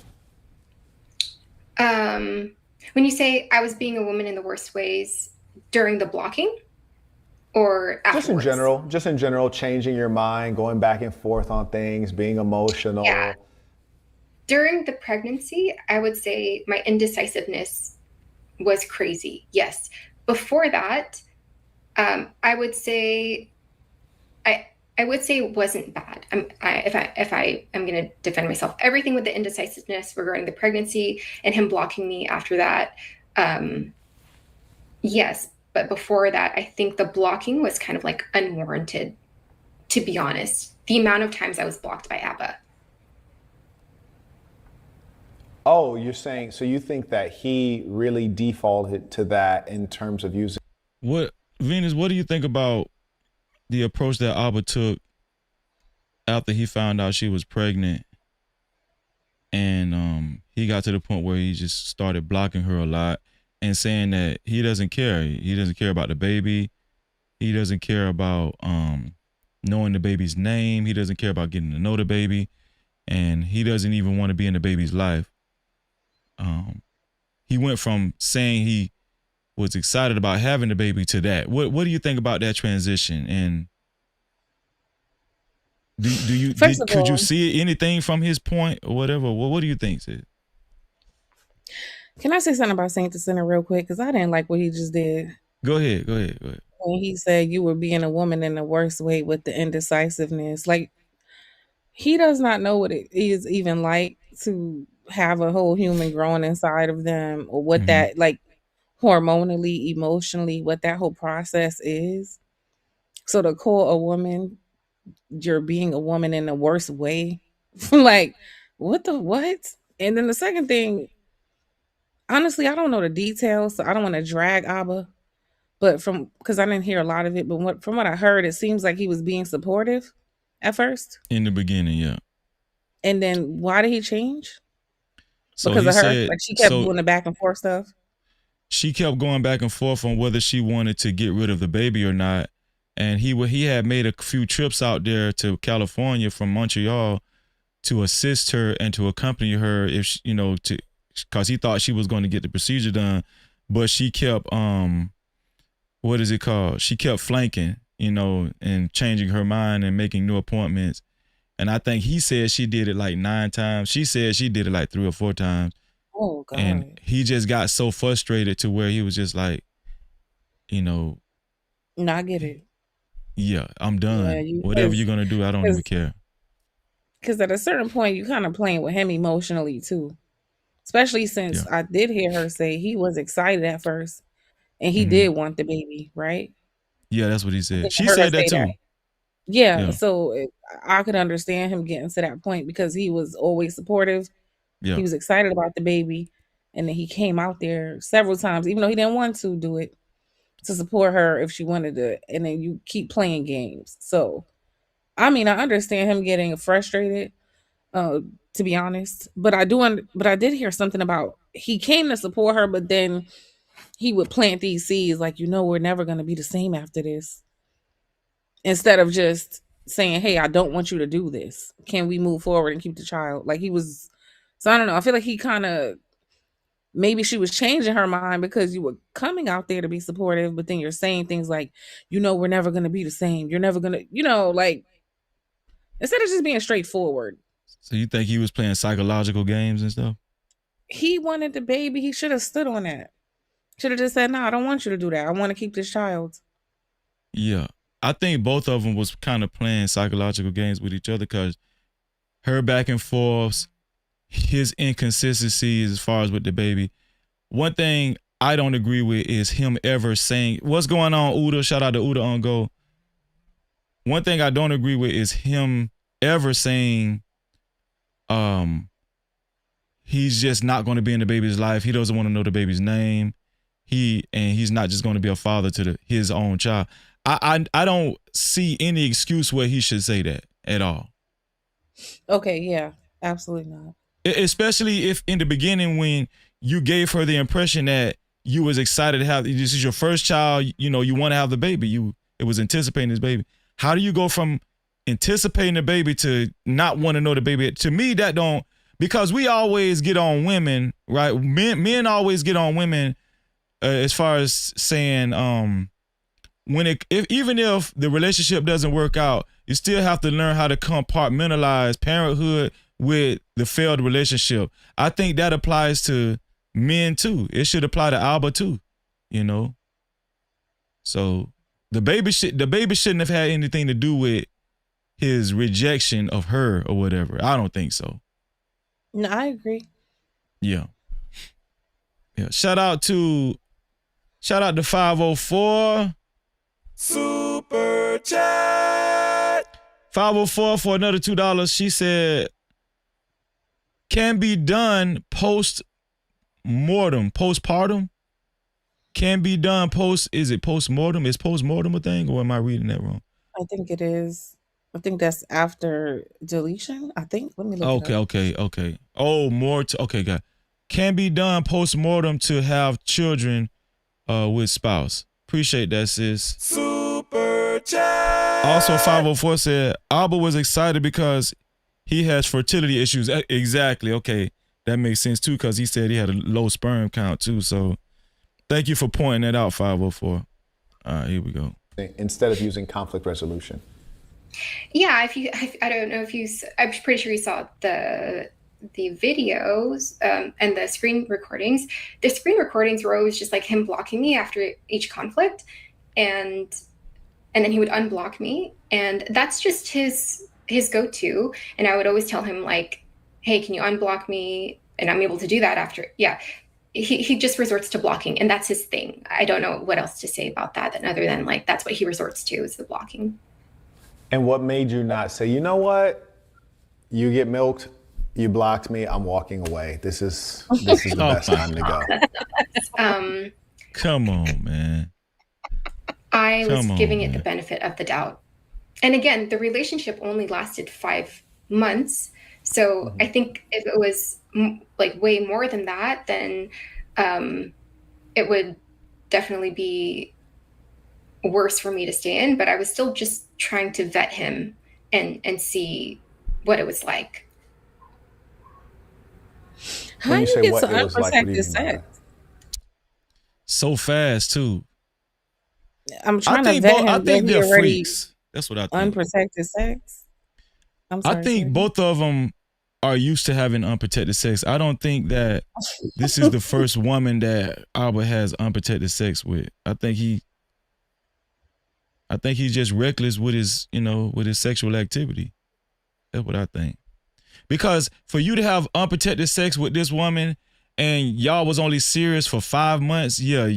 Speaker 11: When you say I was being a woman in the worst ways during the blocking or afterwards?
Speaker 10: Just in general, changing your mind, going back and forth on things, being
Speaker 11: Yeah.
Speaker 10: emotional.
Speaker 11: During the pregnancy, I would say my indecisiveness was crazy. Yes. Before that, I would say I I would say it wasn't bad. If I am going to defend myself, everything with the indecisiveness regarding the pregnancy and him blocking me after that, um, yes. But before that, I think the blocking was kind of like unwarranted. To be honest, the amount of times I was blocked by ABBA.
Speaker 10: Oh, you're saying, so you think that he really defaulted to that in terms of using.
Speaker 1: What Venus? What do you think about the approach that Abba took after he found out she was pregnant, and he got to the point where he just started blocking her a lot and saying that he doesn't care. He doesn't care about the baby. He doesn't care about knowing the baby's name. He doesn't care about getting to know the baby, and he doesn't even want to be in the baby's life. He went from saying he was excited about having the baby to that. What do you think about that transition? And
Speaker 12: First of
Speaker 1: could you
Speaker 12: all,
Speaker 1: see anything from his point or whatever? What do you think, sis?
Speaker 12: can I say something about Saint the Sinner real quick? Because I didn't like what he just did.
Speaker 1: Go ahead.
Speaker 12: When he said you were being a woman in the worst way with the indecisiveness. Like, he does not know what it is even like to have a whole human growing inside of them, or what
Speaker 1: Mm-hmm.
Speaker 12: that, like, hormonally, emotionally, what that whole process is. So to call a woman, you're being a woman in the worst way, like, what the what? And then the second thing, honestly, I don't know the details, so I don't want to drag Abba. But from, because I didn't hear a lot of it, but from what I heard, it seems like he was being supportive at first.
Speaker 1: In the beginning, yeah.
Speaker 12: And then why did he change?
Speaker 1: So
Speaker 12: Because
Speaker 1: he
Speaker 12: of her?
Speaker 1: said,
Speaker 12: Like, she kept
Speaker 1: so
Speaker 12: doing the back and forth stuff?
Speaker 1: she kept going back and forth on whether she wanted to get rid of the baby or not. And he had made a few trips out there to California from Montreal to assist her and to accompany her if she, to, because he thought she was going to get the procedure done, but she kept what is it called? She kept flanking, and changing her mind and making new appointments. And I think he said she did it like 9 times. She said she did it like 3 or 4 times.
Speaker 12: Oh, God.
Speaker 1: And he just got so frustrated to where he was just like,
Speaker 12: No, I get it.
Speaker 1: yeah, I'm done.
Speaker 12: Yeah,
Speaker 1: Whatever you're going to do, I don't even care.
Speaker 12: Because at a certain point, you kind of playing with him emotionally too. Especially since I did hear her say he was excited at first and he did want the baby, right?
Speaker 1: Yeah, that's what he said. She
Speaker 12: I heard her
Speaker 1: said that
Speaker 12: say
Speaker 1: too.
Speaker 12: that. Yeah, so I could understand him getting to that point because he was always supportive.
Speaker 1: Yeah.
Speaker 12: He was excited about the baby. And then he came out there several times, even though he didn't want to do it, to support her if she wanted to. And then you keep playing games. So, I mean, I understand him getting frustrated, to be honest. But but I did hear something about he came to support her, but then he would plant these seeds like, we're never going to be the same after this. Instead of just saying, hey, I don't want you to do this. Can we move forward and keep the child? Like, he was, so I don't know. I feel like he kind of, maybe she was changing her mind because you were coming out there to be supportive, but then you're saying things like, we're never going to be the same. You're never going to, like, instead of just being straightforward.
Speaker 1: So you think he was playing psychological games and stuff?
Speaker 12: He wanted the baby. He should have stood on that. Should have just said, no, I don't want you to do that. I want to keep this child.
Speaker 1: Yeah. I think both of them was kind of playing psychological games with each other because her back and forths, his inconsistencies as far as with the baby. One thing I don't agree with is him ever saying, what's going on, Uda? Shout out to Uda on Go. One thing I don't agree with is him ever saying he's just not going to be in the baby's life. He doesn't want to know the baby's name. He's is not just going to be a father to his own child. I don't see any excuse where he should say that at all.
Speaker 12: Okay, yeah, absolutely not.
Speaker 1: Especially if in the beginning when you gave her the impression that you was excited to have, this is your first child, you know, you want to have the baby. It was anticipating this baby. How do you go from anticipating the baby to not want to know the baby? To me, that don't, because we always get on women, right? Men always get on women as far as saying, even if the relationship doesn't work out, you still have to learn how to compartmentalize parenthood with the failed relationship. I think that applies to men too. It should apply to Alba too, you know. So the baby shouldn't have had anything to do with his rejection of her or whatever. I don't think so.
Speaker 12: No, I agree.
Speaker 1: Yeah. Shout out to 504. Super chat. 504 for another $2. She said, can be done postpartum. Can be done is it postmortem? Is postmortem a thing, or am I reading that wrong?
Speaker 12: I think it is. I think that's after deletion. I think. Let me look it up.
Speaker 1: Okay. Oh, okay, got it. Can be done postmortem to have children with spouse. Appreciate that, sis. Super chat. Also, 504 said, Alba was excited because he has fertility issues. Exactly. Okay. That makes sense too, because he said he had a low sperm count too. So thank you for pointing that out, 504. All right, here we go.
Speaker 10: Instead of using conflict resolution.
Speaker 11: Yeah, I don't know if I'm pretty sure you saw the videos and the screen recordings. The screen recordings were always just like him blocking me after each conflict, and then he would unblock me, and that's just his go-to. And I would always tell him like, hey, can you unblock me? And I'm able to do that after. Yeah, he just resorts to blocking, and that's his thing. I don't know what else to say about that other than like that's what he resorts to, is the blocking.
Speaker 10: And what made you not say, you know what? You get milked, you blocked me, I'm walking away. This is the best time to go.
Speaker 1: Come on, man.
Speaker 11: I was giving it the benefit of the doubt. And again, the relationship only lasted 5 months. So I think if it was like way more than that, then it would definitely be worse for me to stay in. But I was still just trying to vet him and see what it was like.
Speaker 12: How do you get so unprotected sex?
Speaker 1: So fast too.
Speaker 12: I'm trying to vet him.
Speaker 1: I think they're freaks. That's what I think.
Speaker 12: Unprotected sex? I'm sorry,
Speaker 1: I think both of them are used to having unprotected sex. I don't think that this is the first woman that Alba has unprotected sex with. I think he's just reckless with his sexual activity. That's what I think. Because for you to have unprotected sex with this woman and y'all was only serious for 5 months, yeah,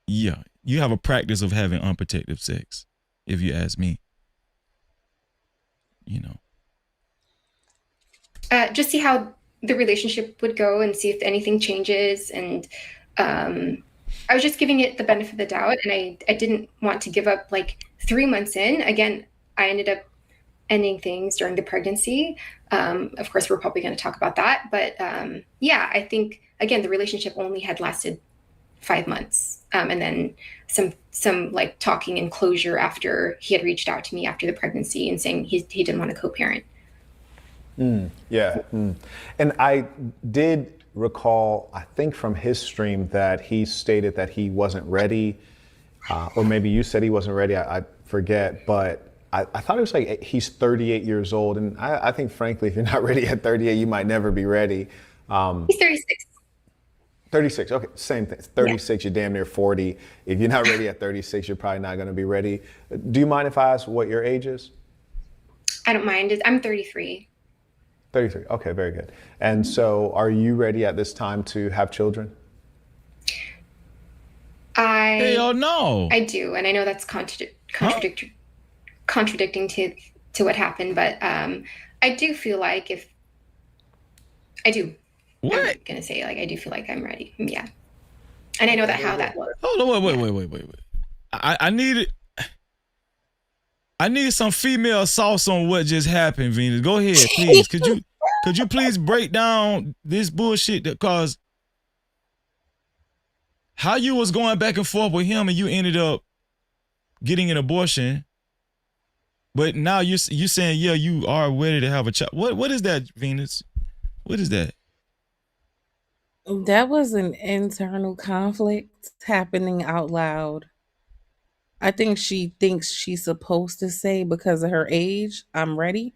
Speaker 1: you have a practice of having unprotected sex, if you ask me. You know.
Speaker 11: Just see how the relationship would go and see if anything changes. And I was just giving it the benefit of the doubt, and I didn't want to give up like 3 months in. Again, I ended up ending things during the pregnancy. Of course, we're probably going to talk about that. But yeah, I think, again, the relationship only had lasted 5 months. And then some like talking and closure after he had reached out to me after the pregnancy and saying he didn't want to co-parent.
Speaker 10: Yeah. And I did recall, I think from his stream, that he stated that he wasn't ready, or maybe you said he wasn't ready, I forget, but I thought it was like he's 38 years old. And I think, frankly, if you're not ready at 38, you might never be ready.
Speaker 11: He's 36.
Speaker 10: 36, okay, same thing. 36, You're damn near 40. If you're not ready at 36, you're probably not going to be ready. Do you mind if I ask what your age is?
Speaker 11: I don't mind. I'm 33.
Speaker 10: 33, okay, very good. And so are you ready at this time to have children?
Speaker 1: Hell no.
Speaker 11: I do, and I know that's contradicting to what happened, but I do feel like I'm gonna say, like, I do feel like I'm ready. Yeah. And I know that how that looks.
Speaker 1: Hold on, wait. I need some female sauce on what just happened, Venus. Go ahead, please. Could you please break down this bullshit? Because how you was going back and forth with him and you ended up getting an abortion, but now you saying, yeah, you are ready to have a child. What is that, Venus? What is that?
Speaker 12: That was an internal conflict happening out loud. I think she thinks she's supposed to say because of her age, I'm ready.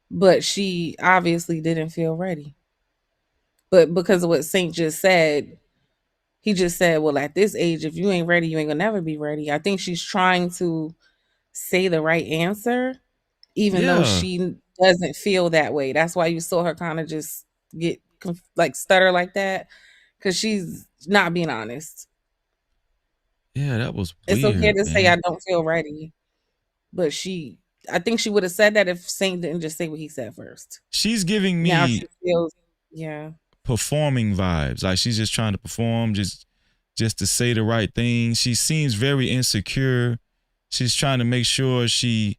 Speaker 12: But she obviously didn't feel ready. But because of what Saint just said, he just said, well, at this age, if you ain't ready, you ain't gonna never be ready. I think she's trying to say the right answer, even though
Speaker 1: Yeah.
Speaker 12: she doesn't feel that way. That's why you saw her kind of just get like stutter like that, because she's not being honest.
Speaker 1: Yeah, that was
Speaker 12: It's
Speaker 1: weird,
Speaker 12: okay to say
Speaker 1: man.
Speaker 12: I don't feel ready, but I think she would have said that if Saint didn't just say what he said first.
Speaker 1: She's giving
Speaker 12: Now
Speaker 1: me
Speaker 12: she feels, yeah.
Speaker 1: performing vibes. Like she's just trying to perform, just to say the right thing. She seems very insecure. She's trying to make sure she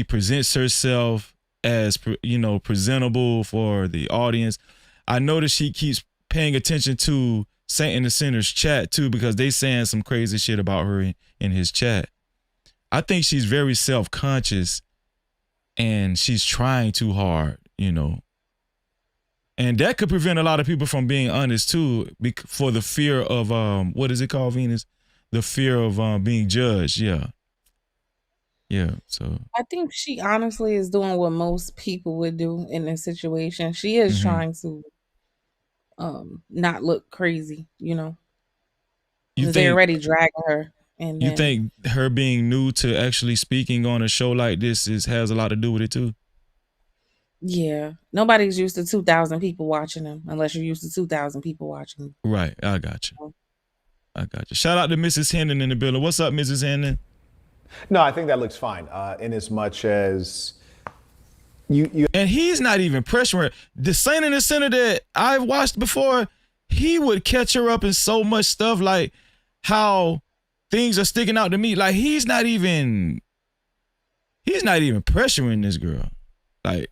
Speaker 1: presents herself as presentable for the audience. I notice she keeps paying attention to Saint and the Sinner's chat too, because they saying some crazy shit about her in his chat. I think she's very self-conscious and she's trying too hard, And that could prevent a lot of people from being honest too, for the fear of what is it called, Venus? The fear of being judged. Yeah. So
Speaker 12: I think she honestly is doing what most people would do in this situation. She is trying to not look crazy,
Speaker 1: You
Speaker 12: because they
Speaker 1: think
Speaker 12: already dragging her. And
Speaker 1: you
Speaker 12: then,
Speaker 1: think her being new to actually speaking on a show like this has a lot to do with it too?
Speaker 12: yeah, nobody's used to 2,000 people watching them unless you're used to 2,000 people watching them.
Speaker 1: Right. I got you. Shout out to Mrs. Hendon in the building. What's up, Mrs. Hendon?
Speaker 10: No, I think that looks fine. In as much as you
Speaker 1: and he's not even pressuring. The Saint in the Center that I've watched before, he would catch her up in so much stuff, like how things are sticking out to me. Like he's not even pressuring this girl. Like,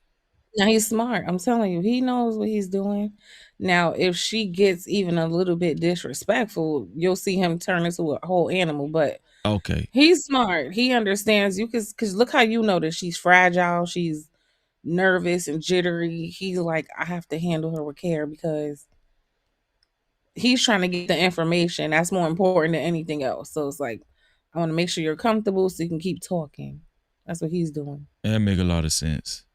Speaker 12: now he's smart. I'm telling you, he knows what he's doing. Now, if she gets even a little bit disrespectful, you'll see him turn into a whole animal. But
Speaker 1: okay,
Speaker 12: he's smart. He understands you because look how you know that she's fragile. She's nervous and jittery. He's like, I have to handle her with care because he's trying to get the information. That's more important than anything else. So it's like, I want to make sure you're comfortable so you can keep talking. That's what he's doing.
Speaker 1: That make a lot of sense.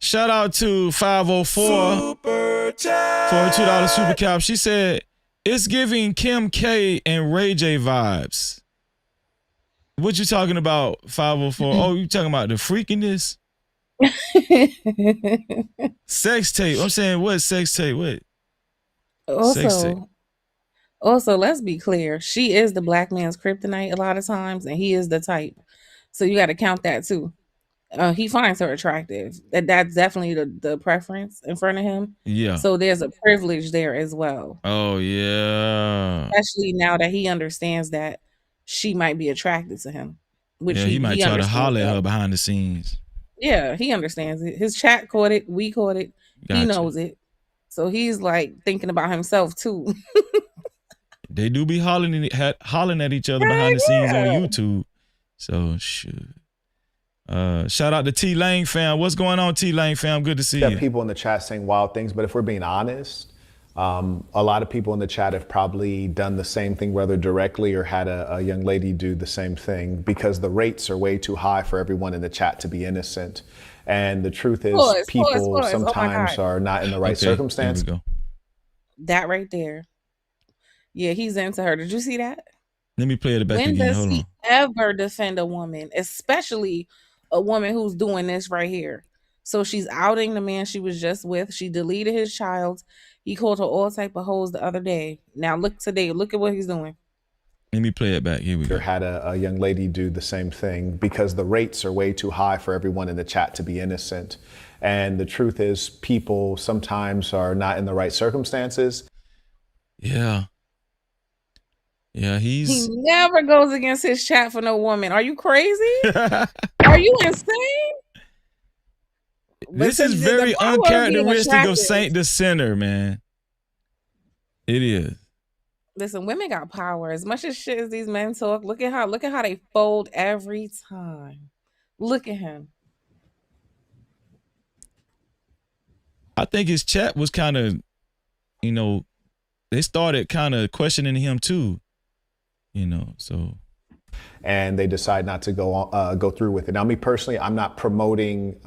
Speaker 1: Shout out to 504
Speaker 13: Super Chat
Speaker 1: for her $2 super cap. She said it's giving Kim K and Ray J vibes. What you talking about, 504? Oh, you talking about the freakiness? Sex tape. I'm saying, what sex tape? What? Sex tape.
Speaker 12: Also, let's be clear. She is the black man's kryptonite a lot of times, and he is the type. So you got to count that too. He finds her attractive. That's definitely the preference in front of him.
Speaker 1: Yeah.
Speaker 12: So there's a privilege there as well.
Speaker 1: Oh, yeah.
Speaker 12: Especially now that he understands that she might be attracted to him. Which
Speaker 1: he might try to holler at her behind the scenes.
Speaker 12: Yeah, he understands it. His chat caught it. We caught it.
Speaker 1: Gotcha.
Speaker 12: He knows it. So he's like thinking about himself too.
Speaker 1: They do be hollering at each other behind the scenes on YouTube. So shoot. Shout out to T Lane fam. What's going on, T Lane fam? Good to see you.
Speaker 10: People in the chat saying wild things, but if we're being honest, a lot of people in the chat have probably done the same thing, whether directly or had a young lady do the same thing, because the rates are way too high for everyone in the chat to be innocent. And the truth is, people sometimes are not in the right circumstance.
Speaker 1: Here we go.
Speaker 12: That right there. Yeah, he's into her. Did you see that?
Speaker 1: Let me play it back
Speaker 12: when
Speaker 1: again.
Speaker 12: Hold on. He ever defend a woman, especially a woman who's doing this right here? So she's outing the man she was just with. She deleted his child. He called her all type of hoes the other day. Now look today. Look at what he's doing.
Speaker 1: Let me play it back. Here we go.
Speaker 10: Had a young lady do the same thing, because the rates are way too high for everyone in the chat to be innocent. And the truth is, people sometimes are not in the right circumstances.
Speaker 1: Yeah. Yeah,
Speaker 12: He never goes against his chat for no woman. Are you crazy? Are you insane?
Speaker 1: This is
Speaker 12: The
Speaker 1: very
Speaker 12: power of being
Speaker 1: uncharacteristic of
Speaker 12: attractive.
Speaker 1: Saint the Sinner, man. It is.
Speaker 12: Listen, women got power. As much as shit as these men talk, look at how they fold every time. Look at him.
Speaker 1: I think his chat was kind of, you know, they started kind of questioning him too, you know, so.
Speaker 10: And they decide not to go through with it. Now, me personally, I'm not promoting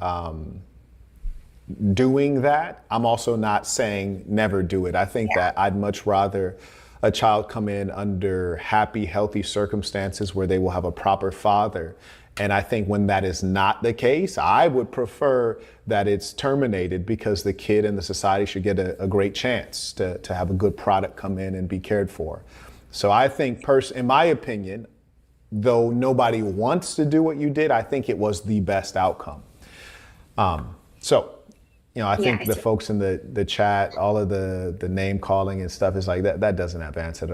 Speaker 10: doing that. I'm also not saying never do it. I think that I'd much rather a child come in under happy, healthy circumstances where they will have a proper father. And I think when that is not the case, I would prefer that it's terminated, because the kid and the society should get a great chance to have a good product come in and be cared for. So I think, in my opinion, though nobody wants to do what you did, I think it was the best outcome. So, you know, I think the folks in the chat, all of the name calling and stuff is like that doesn't advance us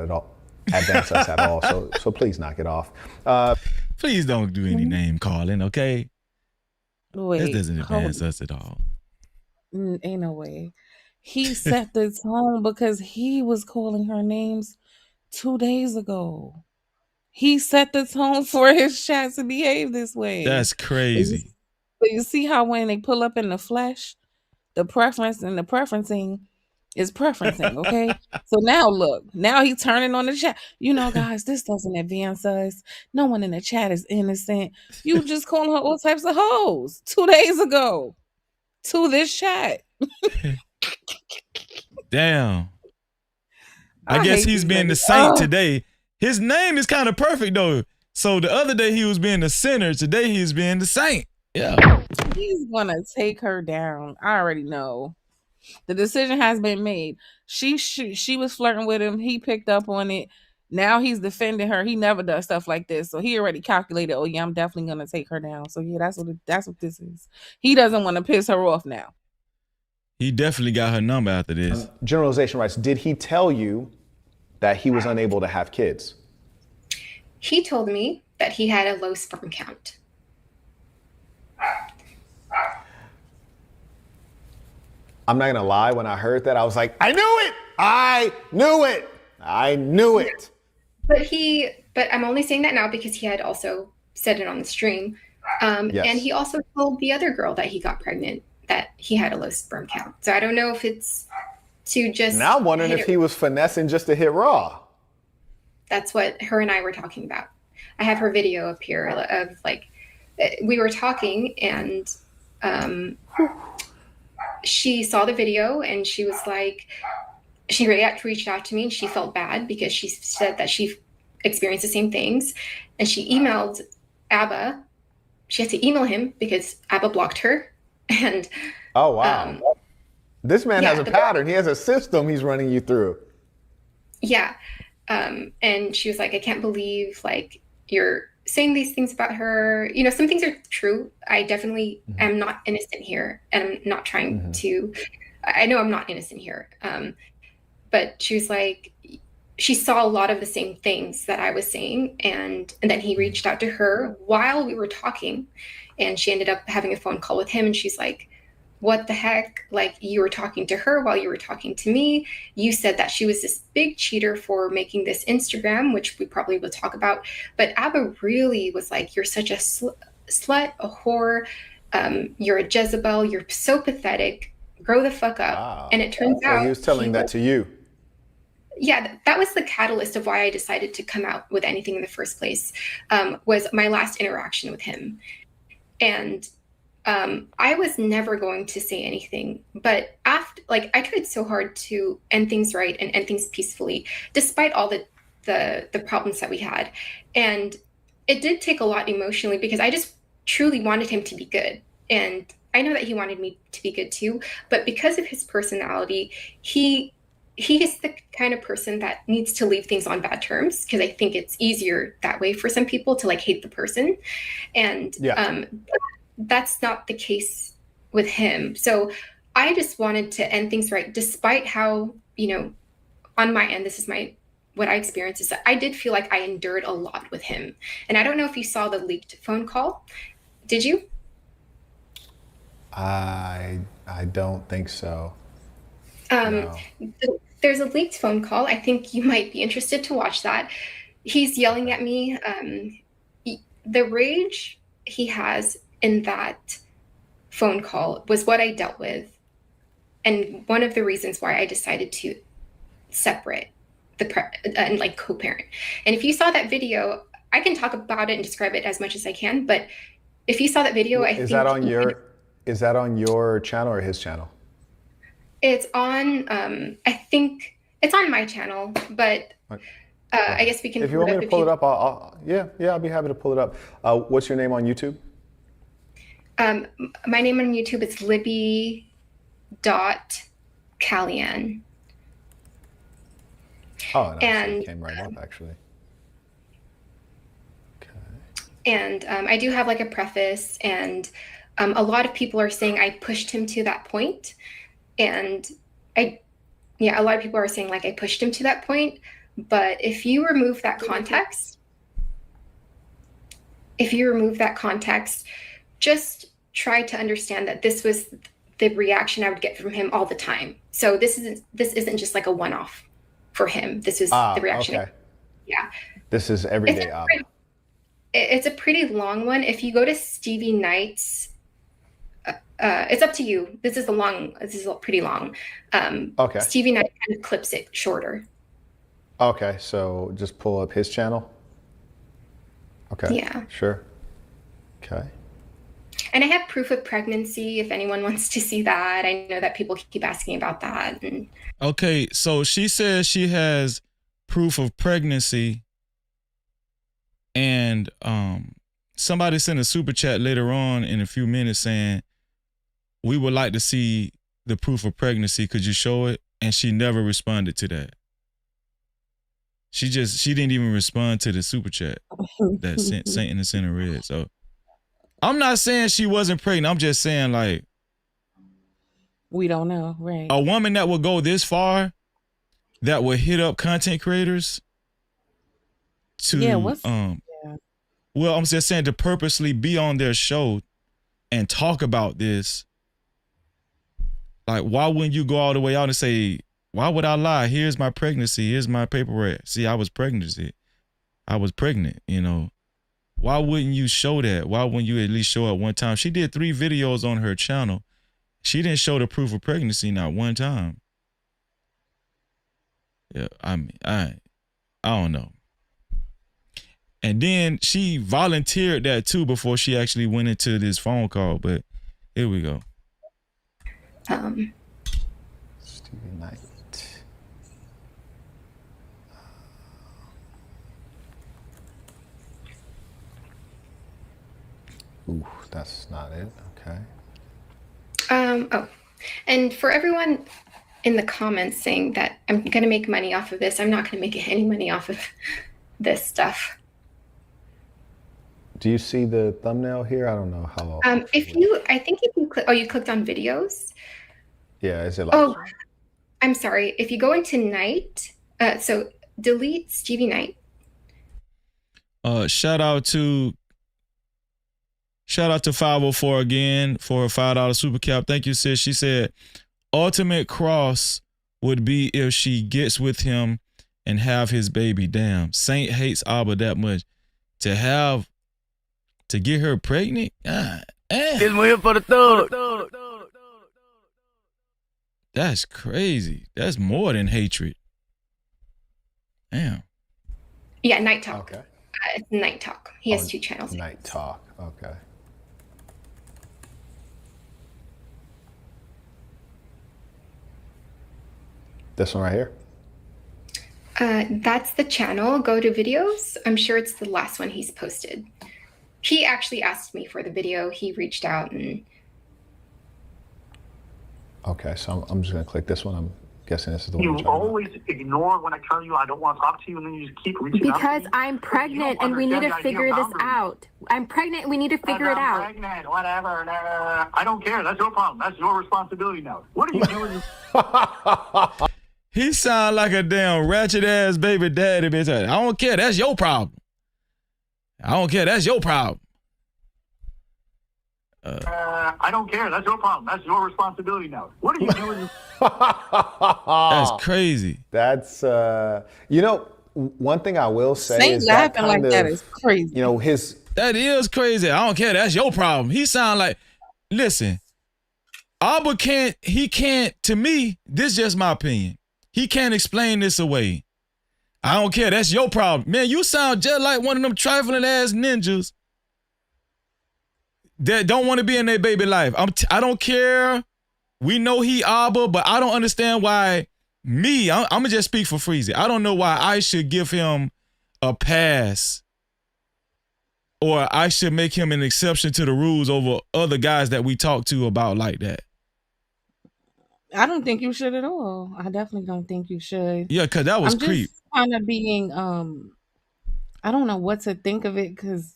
Speaker 10: at all. So please knock it off.
Speaker 1: Please don't do any name calling, okay?
Speaker 12: Wait,
Speaker 1: this doesn't advance us at all.
Speaker 12: Ain't no way. He set the tone because he was calling her names 2 days ago. He set the tone for his chat to behave this way.
Speaker 1: That's crazy.
Speaker 12: But you see how when they pull up in the flesh, the preference and the preferencing is preferencing, okay? So now look, now he's turning on the chat. You know, guys, this doesn't advance us. No one in the chat is innocent. You just calling her all types of hoes 2 days ago to this chat.
Speaker 1: Damn. I guess he's being the saint today. His name is kind of perfect though. So the other day he was being the sinner. Today he's being the saint. Yeah.
Speaker 12: He's gonna take her down. I already know. The decision has been made. She was flirting with him. He picked up on it. Now he's defending her. He never does stuff like this. So he already calculated, oh yeah, I'm definitely gonna take her down. So yeah, that's what this is. He doesn't want to piss her off now.
Speaker 1: He definitely got her number after this.
Speaker 10: Generalization rights. Did he tell you that he was unable to have kids?
Speaker 11: He told me that he had a low sperm count.
Speaker 10: I'm not gonna lie, when I heard that, I was like, I knew it! I knew it! I knew it!
Speaker 11: But I'm only saying that now because he had also said it on the stream.
Speaker 10: Yes.
Speaker 11: And he also told the other girl that he got pregnant that he had a low sperm count. So I don't know if it's to just...
Speaker 10: Now I'm wondering if he was finessing just to hit raw.
Speaker 11: That's what her and I were talking about. I have her video up here of like, we were talking and she saw the video and she was like, she reached out to me and she felt bad because she said that she experienced the same things. And she emailed Abba. She had to email him because Abba blocked her. And
Speaker 10: oh, wow. This man has a pattern. He has a system he's running you through.
Speaker 11: Yeah. And she was like, I can't believe like you're saying these things about her. You know, some things are true. I definitely am not innocent here. And I'm not trying to, I know I'm not innocent here. But she was like, she saw a lot of the same things that I was saying. And then he reached out to her while we were talking. And she ended up having a phone call with him. And she's like, what the heck? Like, you were talking to her while you were talking to me. You said that she was this big cheater for making this Instagram, which we probably will talk about. But Abba really was like, you're such a slut, a whore. You're a Jezebel. You're so pathetic. Grow the fuck up.
Speaker 10: Wow.
Speaker 11: And it turns out
Speaker 10: he was telling that to you.
Speaker 11: Yeah, that was the catalyst of why I decided to come out with anything in the first place, was my last interaction with him. And I was never going to say anything, but after, like, I tried so hard to end things right and end things peacefully, despite all the problems that we had. And it did take a lot emotionally because I just truly wanted him to be good. And I know that he wanted me to be good too, but because of his personality, he is the kind of person that needs to leave things on bad terms, because I think it's easier that way for some people to like hate the person. And that's not the case with him. So I just wanted to end things right, despite how, you know, on my end, this is my what I experienced is that I did feel like I endured a lot with him. And I don't know if you saw the leaked phone call. Did you?
Speaker 10: I don't think so.
Speaker 11: No. There's a leaked phone call. I think you might be interested to watch that. He's yelling at me. The rage he has in that phone call was what I dealt with, and one of the reasons why I decided to separate and like co-parent. And if you saw that video, I can talk about it and describe it as much as I can, but if you saw that video,
Speaker 10: is that on your channel or his channel?
Speaker 11: It's on I think it's on my channel, but I guess we can.
Speaker 10: If you want me to pull it up, I'll be happy to pull it up. What's your name on YouTube?
Speaker 11: My name on YouTube is Libby.Callian.
Speaker 10: Oh, no, it came right up actually. Okay.
Speaker 11: And I do have like a preface, and a lot of people are saying I pushed him to that point, and a lot of people are saying like I pushed him to that point. But if you remove that context, just try to understand that this was the reaction I would get from him all the time. So this isn't just like a one-off for him. This is the reaction.
Speaker 10: Okay.
Speaker 11: Yeah.
Speaker 10: This is everyday Abba.
Speaker 11: It's a pretty long one. If you go to Stevie Knight's, it's up to you. This is pretty long.
Speaker 10: Okay.
Speaker 11: Stevie Knight kind of clips it shorter.
Speaker 10: Okay, so just pull up his channel. Okay.
Speaker 11: Yeah.
Speaker 10: Sure. Okay.
Speaker 11: And I have proof of pregnancy if anyone wants to see that. I know that people keep asking about that.
Speaker 1: Okay, so she says she has proof of pregnancy, and somebody sent a super chat later on in a few minutes saying, we would like to see the proof of pregnancy. Could you show it? And she never responded to that. She didn't even respond to the super chat that Saint in the Center read. So I'm not saying she wasn't pregnant. I'm just saying, like,
Speaker 12: we don't know, right?
Speaker 1: A woman that will go this far, that will hit up content creators to well, I'm just saying, to purposely be on their show and talk about this. Like, why wouldn't you go all the way out and say, why would I lie? Here's my pregnancy. Here's my paperwork. See, I was pregnant, you know. Why wouldn't you show that? Why wouldn't you at least show it one time? She did 3 videos on her channel. She didn't show the proof of pregnancy not one time. Yeah, I mean, I don't know. And then she volunteered that too before she actually went into this phone call. But here we go.
Speaker 10: Stevie Knight. Ooh, that's not it. Okay.
Speaker 11: And for everyone in the comments saying that I'm going to make money off of this, I'm not going to make any money off of this stuff.
Speaker 10: Do you see the thumbnail here? I don't know how.
Speaker 11: I think if you click, you clicked on videos.
Speaker 10: Yeah, is it like?
Speaker 11: I'm sorry. If you go into Night, so delete Stevie Knight.
Speaker 1: Shout out to 504 again for a $5 super cap. Thank you, sis. She said, ultimate cross would be if she gets with him and have his baby. Damn, Saint hates Abba that much. To get her pregnant?
Speaker 8: This one here for the thug.
Speaker 1: That's crazy. That's more than hatred. Damn.
Speaker 11: Yeah, Night Talk.
Speaker 10: Okay.
Speaker 11: It's Night Talk. He has 2 channels.
Speaker 10: Night Talk. Okay. This one right here?
Speaker 11: That's the channel. Go to videos. I'm sure it's the last one he's posted. He actually asked me for the video. He reached out and.
Speaker 10: Okay, so I'm just gonna click this one. I'm guessing this is the one.
Speaker 13: You always ignore when I tell you I don't want to talk to you, and then you just keep reaching out.
Speaker 14: Because I'm pregnant and we need to figure this out. I'm pregnant and we need to figure it out.
Speaker 13: I'm pregnant, whatever. I don't care. That's your problem. That's your responsibility now. What are you doing?
Speaker 1: He sound like a damn ratchet ass baby daddy, bitch. I don't care. That's your problem. I don't care. That's your problem.
Speaker 13: I don't care. That's your problem. That's your responsibility now. What are you doing?
Speaker 1: That's crazy.
Speaker 10: That's one thing I will say
Speaker 12: Saint
Speaker 10: is that
Speaker 12: laughing like that is crazy.
Speaker 10: You know,
Speaker 1: that is crazy. I don't care. That's your problem. He sound like, listen, Abba can't, to me, this is just my opinion. He can't explain this away. I don't care. That's your problem. Man, you sound just like one of them trifling ass ninjas that don't want to be in their baby life. I don't care. We know he Abba, but I don't understand why I'm going to just speak for Freezy. I don't know why I should give him a pass or I should make him an exception to the rules over other guys that we talk to about like that.
Speaker 12: I don't think you should at all. I definitely don't think you should.
Speaker 1: Yeah, because that was creep.
Speaker 12: Just kind of being, I don't know what to think of it because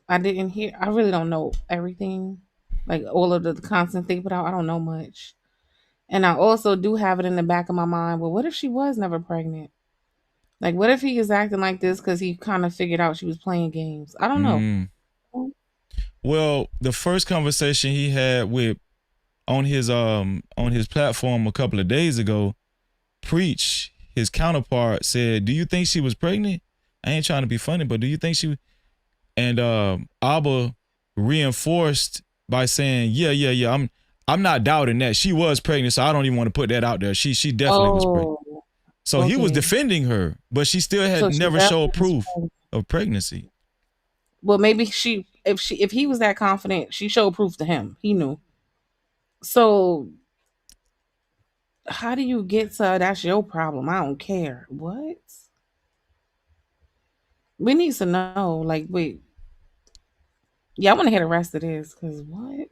Speaker 12: I really don't know everything. Like all of the constant thing put out, I don't know much. And I also do have it in the back of my mind, well, what if she was never pregnant? Like, what if he is acting like this because he kind of figured out she was playing games? I don't know.
Speaker 1: Well, the first conversation he had on his platform a couple of days ago, Preach, his counterpart, said, "Do you think she was pregnant? I ain't trying to be funny, but do you think she?" And Abba reinforced by saying, "Yeah. I'm not doubting that she was pregnant, so I don't even want to put that out there. She definitely was pregnant." So he was defending her, but she still had never showed proof of pregnancy.
Speaker 12: Well, maybe if he was that confident, she showed proof to him. He knew. So how do you get to that's your problem? I don't care. What? We need to know. Like, wait. Yeah, I want to hear the rest of this because what?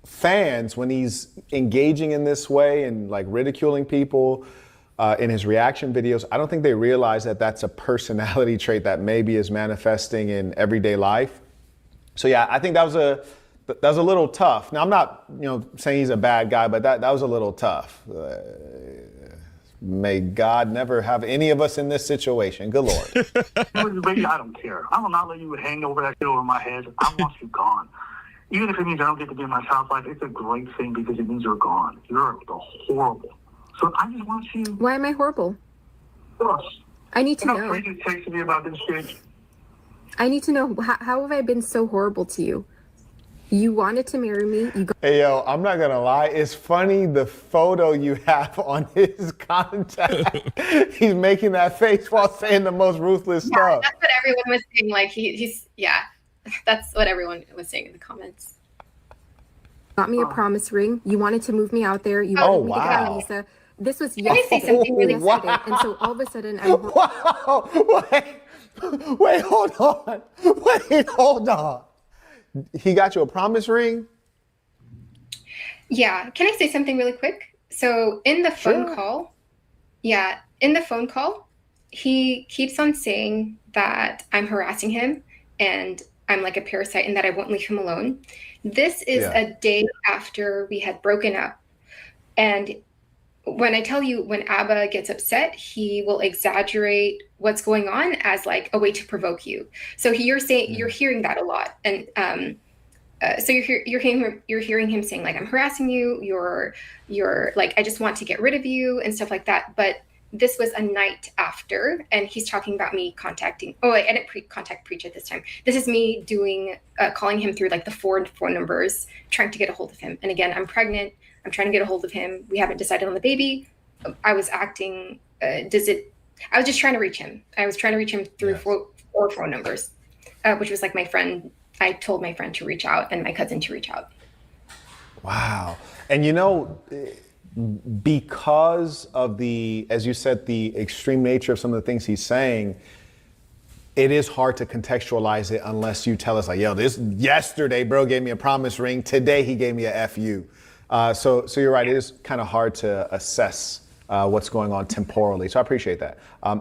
Speaker 10: Fans, when he's engaging in this way and like ridiculing people in his reaction videos, I don't think they realize that that's a personality trait that maybe is manifesting in everyday life. So yeah, I think that was a little tough. Now I'm not, saying he's a bad guy, but that was a little tough. May God never have any of us in this situation. Good Lord.
Speaker 13: Baby, I don't care. I will not let you hang over that shit over my head. I want you gone. Even if it means I don't get to be in my child's life, it's a great thing because it means you're gone. You're horrible. So I just want you.
Speaker 14: Why am I horrible? I need to know.
Speaker 13: How crazy it takes to be about this shit.
Speaker 14: I need to know, how have I been so horrible to you? You wanted to marry me.
Speaker 10: Hey, yo, I'm not going to lie. It's funny the photo you have on his contact. He's making that face while saying the most ruthless stuff.
Speaker 11: That's what everyone was saying. Like, yeah, that's what everyone was saying in the comments.
Speaker 14: Got me a promise ring. You wanted to move me out there. You wanted me to get on Lisa. This was yesterday. And so all of a sudden,
Speaker 10: Wait, hold on. He got you a promise ring?
Speaker 11: Yeah. Can I say something really quick? So in the phone call, he keeps on saying that I'm harassing him and I'm like a parasite and that I won't leave him alone. This is a day after we had broken up. And when I tell you, when Abba gets upset, he will exaggerate what's going on as like a way to provoke you. So you're hearing that a lot. And so you're hearing him saying like, I'm harassing you. You're like, I just want to get rid of you and stuff like that. But this was a night after, and he's talking about me contacting. Oh, I didn't contact Preach at this time. This is me calling him through like the four phone numbers, trying to get a hold of him. And again, I'm pregnant. I'm trying to get a hold of him. We haven't decided on the baby. I was acting. I was just trying to reach him. I was trying to reach him through four phone numbers, which was like my friend. I told my friend to reach out and my cousin to reach out.
Speaker 10: Wow. And because of the, as you said, the extreme nature of some of the things he's saying, it is hard to contextualize it unless you tell us like, yo, this yesterday, bro gave me a promise ring. Today he gave me a FU. So you're right. It is kind of hard to assess what's going on temporally. So I appreciate that.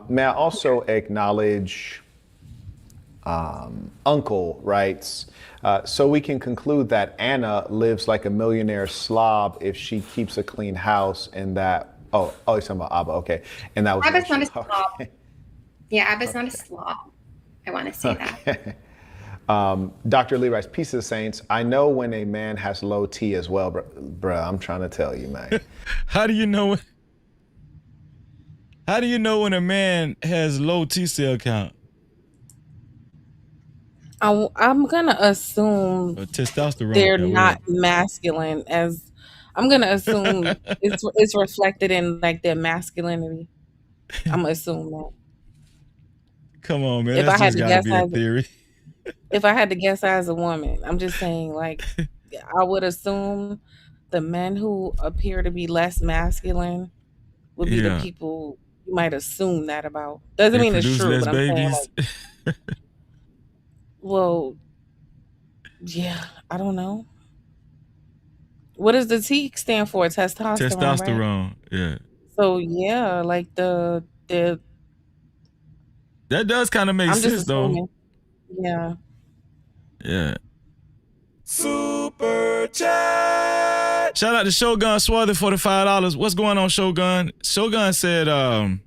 Speaker 10: May I also acknowledge Uncle writes, so we can conclude that Anna lives like a millionaire slob if she keeps a clean house and that Oh, you're talking about Abba. Okay, and that was an
Speaker 11: Abba's not a
Speaker 10: issue.
Speaker 11: slob.
Speaker 10: Okay.
Speaker 11: Yeah, Abba's not a slob. I want to say that.
Speaker 10: Dr. Lee writes, "Peace of the Saints. I know when a man has low T as well, bruh. I'm trying to tell you, man.
Speaker 1: How do you know? How do you know when a man has low T cell count?
Speaker 12: I'm gonna assume
Speaker 1: testosterone.
Speaker 12: they're not masculine. As I'm gonna assume it's reflected in like their masculinity. I'm gonna assume that.
Speaker 1: Come on, man.
Speaker 12: If
Speaker 1: That's
Speaker 12: I had
Speaker 1: just
Speaker 12: to
Speaker 1: gotta
Speaker 12: guess
Speaker 1: be a theory.
Speaker 12: If I had to guess as a woman, I'm just saying, like, I would assume the men who appear to be less masculine would be the
Speaker 1: Yeah.
Speaker 12: people you might assume that about. Doesn't
Speaker 1: They
Speaker 12: mean it's
Speaker 1: produce
Speaker 12: true,
Speaker 1: less
Speaker 12: but I'm saying,
Speaker 1: babies.
Speaker 12: like, well, yeah, I don't know. What does the T stand for? Testosterone, right?
Speaker 1: Testosterone. Yeah.
Speaker 12: So yeah, like the
Speaker 1: That does kind of make
Speaker 12: I'm just
Speaker 1: sense, though.
Speaker 12: assuming. Yeah.
Speaker 1: Yeah. Super chat. Shout out to Shogun Swarthy for the $5. What's going on, Shogun? Shogun said, 1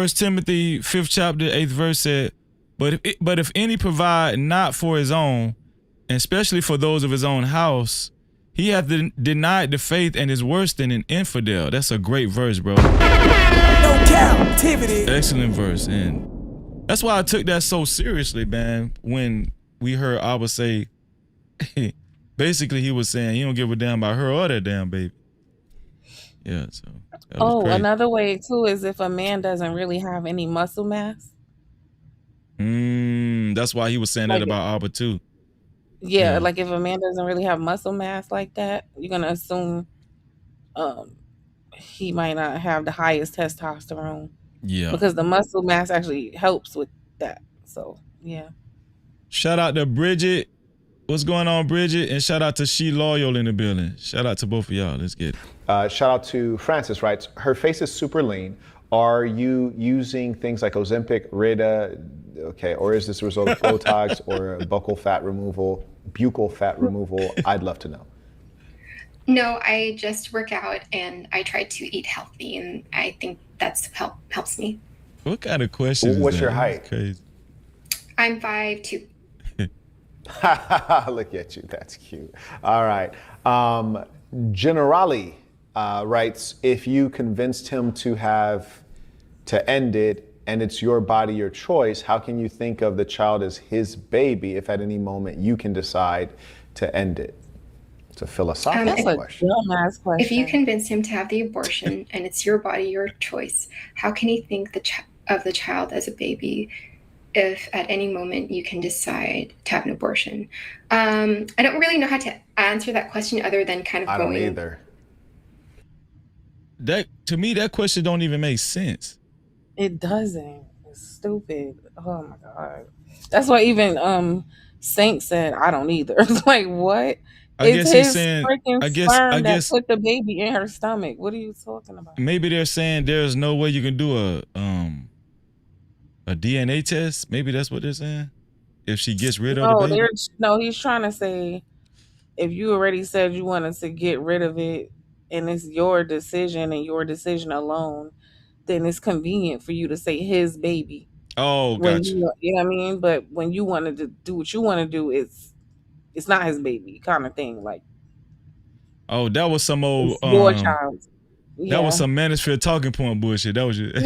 Speaker 1: Timothy 5th chapter 8th verse said, but if any provide not for his own, and especially for those of his own house, he hath denied the faith and is worse than an infidel. That's a great verse, bro.
Speaker 8: No captivity.
Speaker 1: Excellent verse, and that's why I took that so seriously, man. When we heard Abba say, basically he was saying he don't give a damn about her or that damn baby. Yeah, so.
Speaker 12: Another way too is if a man doesn't really have any muscle mass.
Speaker 1: That's why he was saying that about Abba too.
Speaker 12: Yeah, like if a man doesn't really have muscle mass like that, you're gonna assume he might not have the highest testosterone.
Speaker 1: Yeah.
Speaker 12: Because the muscle mass actually helps with that. So yeah.
Speaker 1: Shout out to Bridget. What's going on, Bridget? And shout out to She Loyal in the building. Shout out to both of y'all. Let's get it.
Speaker 10: Shout out to Francis writes, her face is super lean. Are you using things like Ozempic, Rita, okay, or is this a result of Botox or buccal fat removal? I'd love to know.
Speaker 11: No, I just work out and I try to eat healthy, and I think that's helps me.
Speaker 1: What kind of question?
Speaker 10: What's your height?
Speaker 1: Crazy.
Speaker 11: I'm 5'2".
Speaker 10: Look at you. That's cute. All right. Generali writes, if you convinced him to end it and it's your body, your choice, how can you think of the child as his baby if at any moment you can decide to end it? It's a philosophical question.
Speaker 11: If you convince him to have the abortion and it's your body, your choice, how can he think of the child as a baby if at any moment you can decide to have an abortion? I don't really know how to answer that question other than kind of
Speaker 10: I don't either.
Speaker 1: To me, that question don't even make sense.
Speaker 12: It doesn't. It's stupid. Oh my God. That's why even Saint said, I don't either. It's like, what?
Speaker 1: I guess he's saying, I guess
Speaker 12: that put the baby in her stomach. What are you talking about?
Speaker 1: Maybe they're saying there's no way you can do a DNA test. Maybe that's what they're saying. If she gets rid of the baby.
Speaker 12: No, he's trying to say, if you already said you wanted to get rid of it and it's your decision and your decision alone, then it's convenient for you to say his baby.
Speaker 1: Oh, gotcha.
Speaker 12: You know what I mean? But when you wanted to do what you want to do, it's not his baby kind of thing. Like,
Speaker 1: oh, that was some old
Speaker 12: your child.
Speaker 1: That was some manosphere talking point bullshit. That was just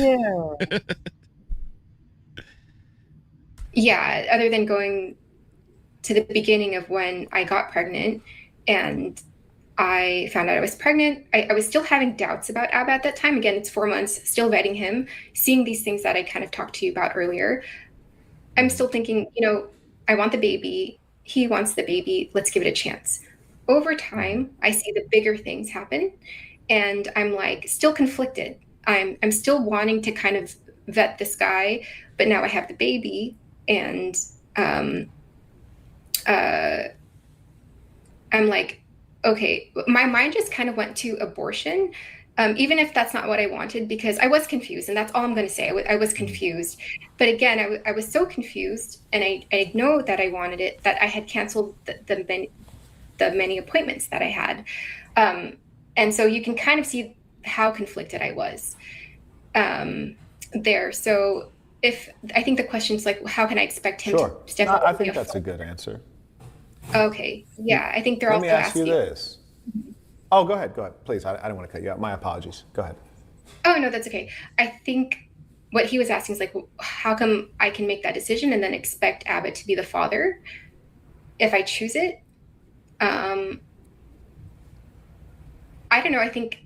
Speaker 11: yeah, other than going to the beginning of when I got pregnant and I found out I was pregnant, I was still having doubts about Abba at that time. Again, it's 4 months, still vetting him, seeing these things that I kind of talked to you about earlier. I'm still thinking, I want the baby. He wants the baby. Let's give it a chance. Over time, I see the bigger things happen, and I'm like still conflicted. I'm still wanting to kind of vet this guy, but now I have the baby, and I'm like, okay, my mind just kind of went to abortion, even if that's not what I wanted, because I was confused, and that's all I'm going to say. I was confused. But again, I was so confused, and I know that I wanted it, that I had canceled the many appointments that I had. And so you can kind of see how conflicted I was there. So if I think the question is like, how can I expect him
Speaker 10: Sure.
Speaker 11: to step
Speaker 10: No,
Speaker 11: up?
Speaker 10: I think that's a good answer.
Speaker 11: Okay. Yeah. I think they're
Speaker 10: Let
Speaker 11: also
Speaker 10: me ask you
Speaker 11: asking.
Speaker 10: this. Oh, go ahead. Go ahead. Please. I didn't want to cut you out. My apologies. Go ahead.
Speaker 11: Oh, no, that's okay. I think what he was asking is like, how come I can make that decision and then expect Abbott to be the father if I choose it? I don't know. I think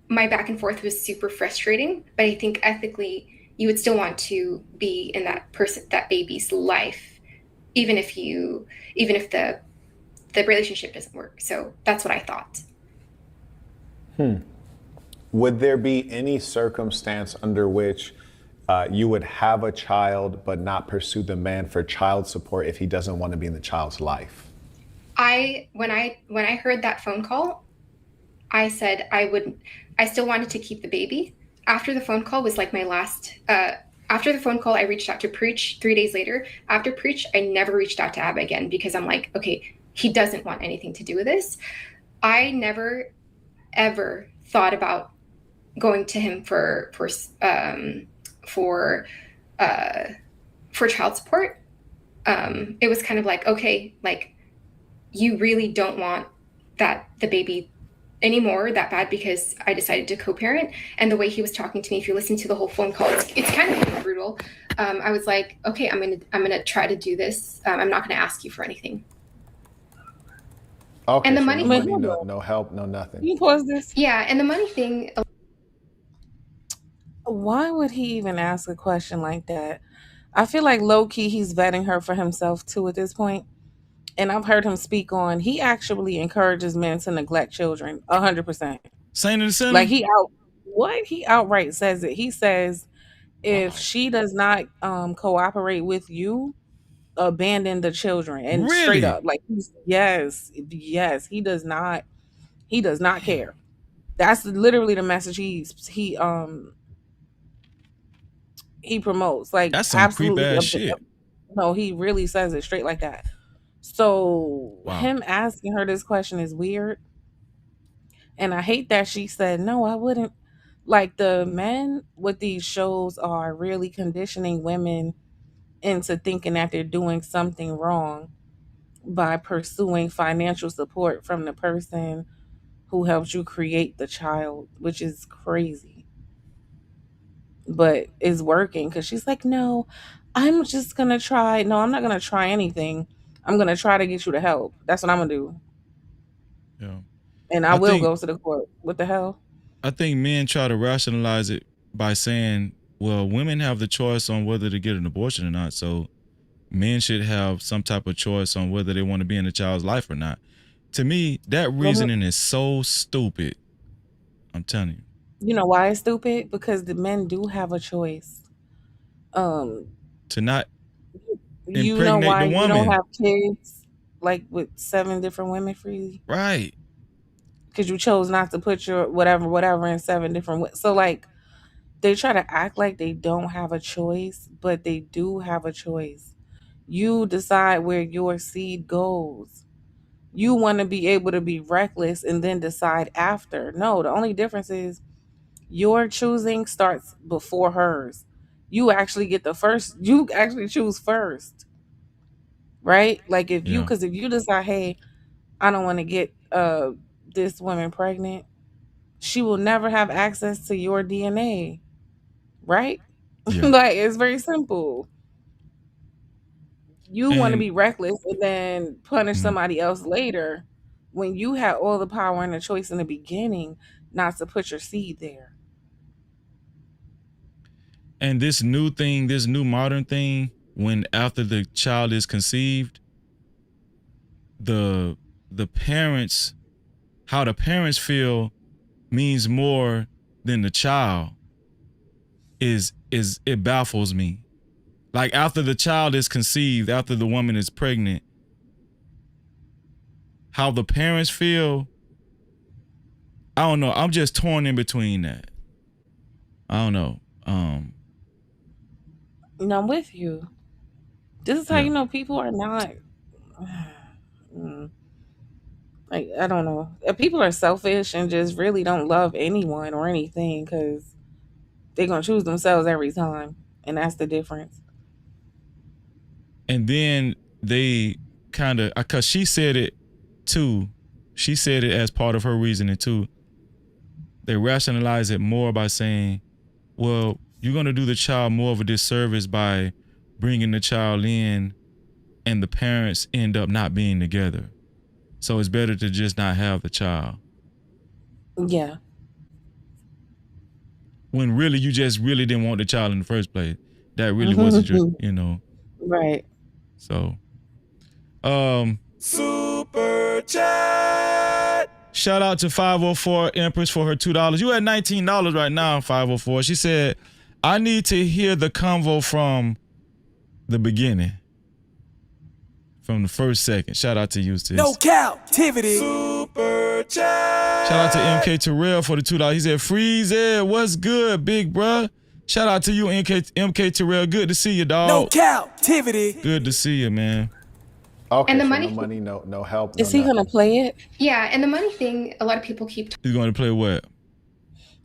Speaker 11: my back and forth was super frustrating, but I think ethically you would still want to be in that baby's life, even if the relationship doesn't work. So that's what I thought.
Speaker 10: Would there be any circumstance under which you would have a child but not pursue the man for child support if he doesn't want to be in the child's life?
Speaker 11: When I heard that phone call, I said I still wanted to keep the baby. After the phone call was like my last, after the phone call, I reached out to Preach 3 days later. After Preach, I never reached out to Abba again because I'm like, okay, he doesn't want anything to do with this. I never, ever thought about going to him for child support. It was kind of like, okay, like you really don't want the baby anymore that bad because I decided to co-parent. And the way he was talking to me, if you listen to the whole phone call, it's kind of brutal. I was like, okay, I'm gonna try to do this. I'm not gonna ask you for anything.
Speaker 10: Okay,
Speaker 11: and the
Speaker 10: so
Speaker 11: money,
Speaker 10: no help, no nothing.
Speaker 12: You pause this.
Speaker 11: Yeah, and the money thing.
Speaker 12: Why would he even ask a question like that? I feel like low key he's vetting her for himself too at this point. And I've heard him speak on he actually encourages men to neglect children 100%.
Speaker 1: Saint in the center?
Speaker 12: Like he outright says it. He says if she does not cooperate with you, abandon the children. And straight
Speaker 1: Really?
Speaker 12: up, like yes, he does not care. That's literally the message he promotes. Like
Speaker 1: That's some creep
Speaker 12: absolutely
Speaker 1: ass shit.
Speaker 12: no, he really says it straight like that. So him asking her this question is weird. And I hate that she said, no, I wouldn't. Like the men with these shows are really conditioning women into thinking that they're doing something wrong by pursuing financial support from the person who helped you create the child, which is crazy. But it's working because she's like, no, I'm just going to try. No, I'm not going to try anything. I'm going to try to get you to help. That's what I'm going to do.
Speaker 1: Yeah.
Speaker 12: And I will go to the court. What the hell?
Speaker 1: I think men try to rationalize it by saying, well, women have the choice on whether to get an abortion or not. So men should have some type of choice on whether they want to be in a child's life or not. To me, that reasoning is so stupid. I'm telling you.
Speaker 12: You know why it's stupid? Because the men do have a choice.
Speaker 1: To not
Speaker 12: you know
Speaker 1: impregnate
Speaker 12: why
Speaker 1: the woman.
Speaker 12: You don't have kids like with 7 different women freely?
Speaker 1: Right.
Speaker 12: Because you chose not to put your whatever in 7 different. So like they try to act like they don't have a choice, but they do have a choice. You decide where your seed goes. You want to be able to be reckless and then decide after. No, the only difference is your choosing starts before hers. You actually get the first, you actually choose first. Right? Like if you, because if you decide, hey, I don't want to get this woman pregnant, she will never have access to your DNA. Right?
Speaker 1: Yeah.
Speaker 12: Like it's very simple. You want to be reckless and then punish somebody else later when you had all the power and the choice in the beginning not to put your seed there.
Speaker 1: And this new thing, this new modern thing, when after the child is conceived, the parents, how the parents feel means more than the child is it baffles me. Like after the child is conceived, after the woman is pregnant, how the parents feel, I don't know. I'm just torn in between that. I don't know.
Speaker 12: And I'm with you. This is how you know people are not. Like, I don't know. People are selfish and just really don't love anyone or anything because they're gonna choose themselves every time, and that's the difference.
Speaker 1: And then they kind of, because she said it too. She said it as part of her reasoning too. They rationalize it more by saying, well, you're going to do the child more of a disservice by bringing the child in and the parents end up not being together. So it's better to just not have the child.
Speaker 12: Yeah.
Speaker 1: When really you just really didn't want the child in the first place. That really wasn't your,
Speaker 12: Right.
Speaker 1: So, super chat. Shout out to 504 Empress for her $2. You at $19 right now, 504. She said, I need to hear the convo from the beginning. From the first second. Shout out to you, sis.
Speaker 8: No Cap-tivity.
Speaker 1: Super chat. Shout out to MK Terrell for the $2. He said, Freeze it. What's good, big bruh? Shout out to you, MK Terrell. Good to see you, dog.
Speaker 8: No Cap-tivity.
Speaker 1: Good to see you, man.
Speaker 10: Okay,
Speaker 11: And the
Speaker 10: so
Speaker 11: money,
Speaker 10: no money, no help.
Speaker 12: Is he gonna play it?
Speaker 11: Yeah, and the money thing, a lot of people keep.
Speaker 1: He's going to play what?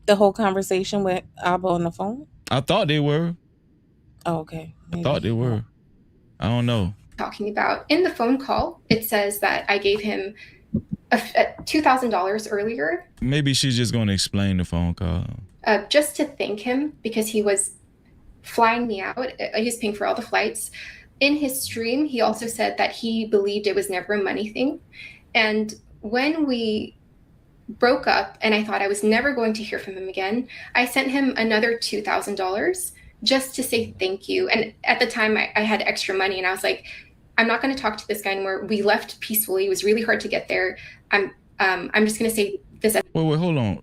Speaker 12: The whole conversation with Abba on the phone?
Speaker 1: I thought they were.
Speaker 12: Oh, okay.
Speaker 1: Maybe. I thought they were. I don't know.
Speaker 11: Talking about in the phone call, it says that I gave him $2,000 earlier.
Speaker 1: Maybe she's just going to explain the phone call.
Speaker 11: Just to thank him because he was flying me out. He was paying for all the flights. In his stream, he also said that he believed it was never a money thing. And when we broke up and I thought I was never going to hear from him again, I sent him another $2,000 just to say thank you. And at the time I had extra money and I was like, I'm not going to talk to this guy anymore. We left peacefully. It was really hard to get there. I'm just going to say this.
Speaker 1: Wait, hold on.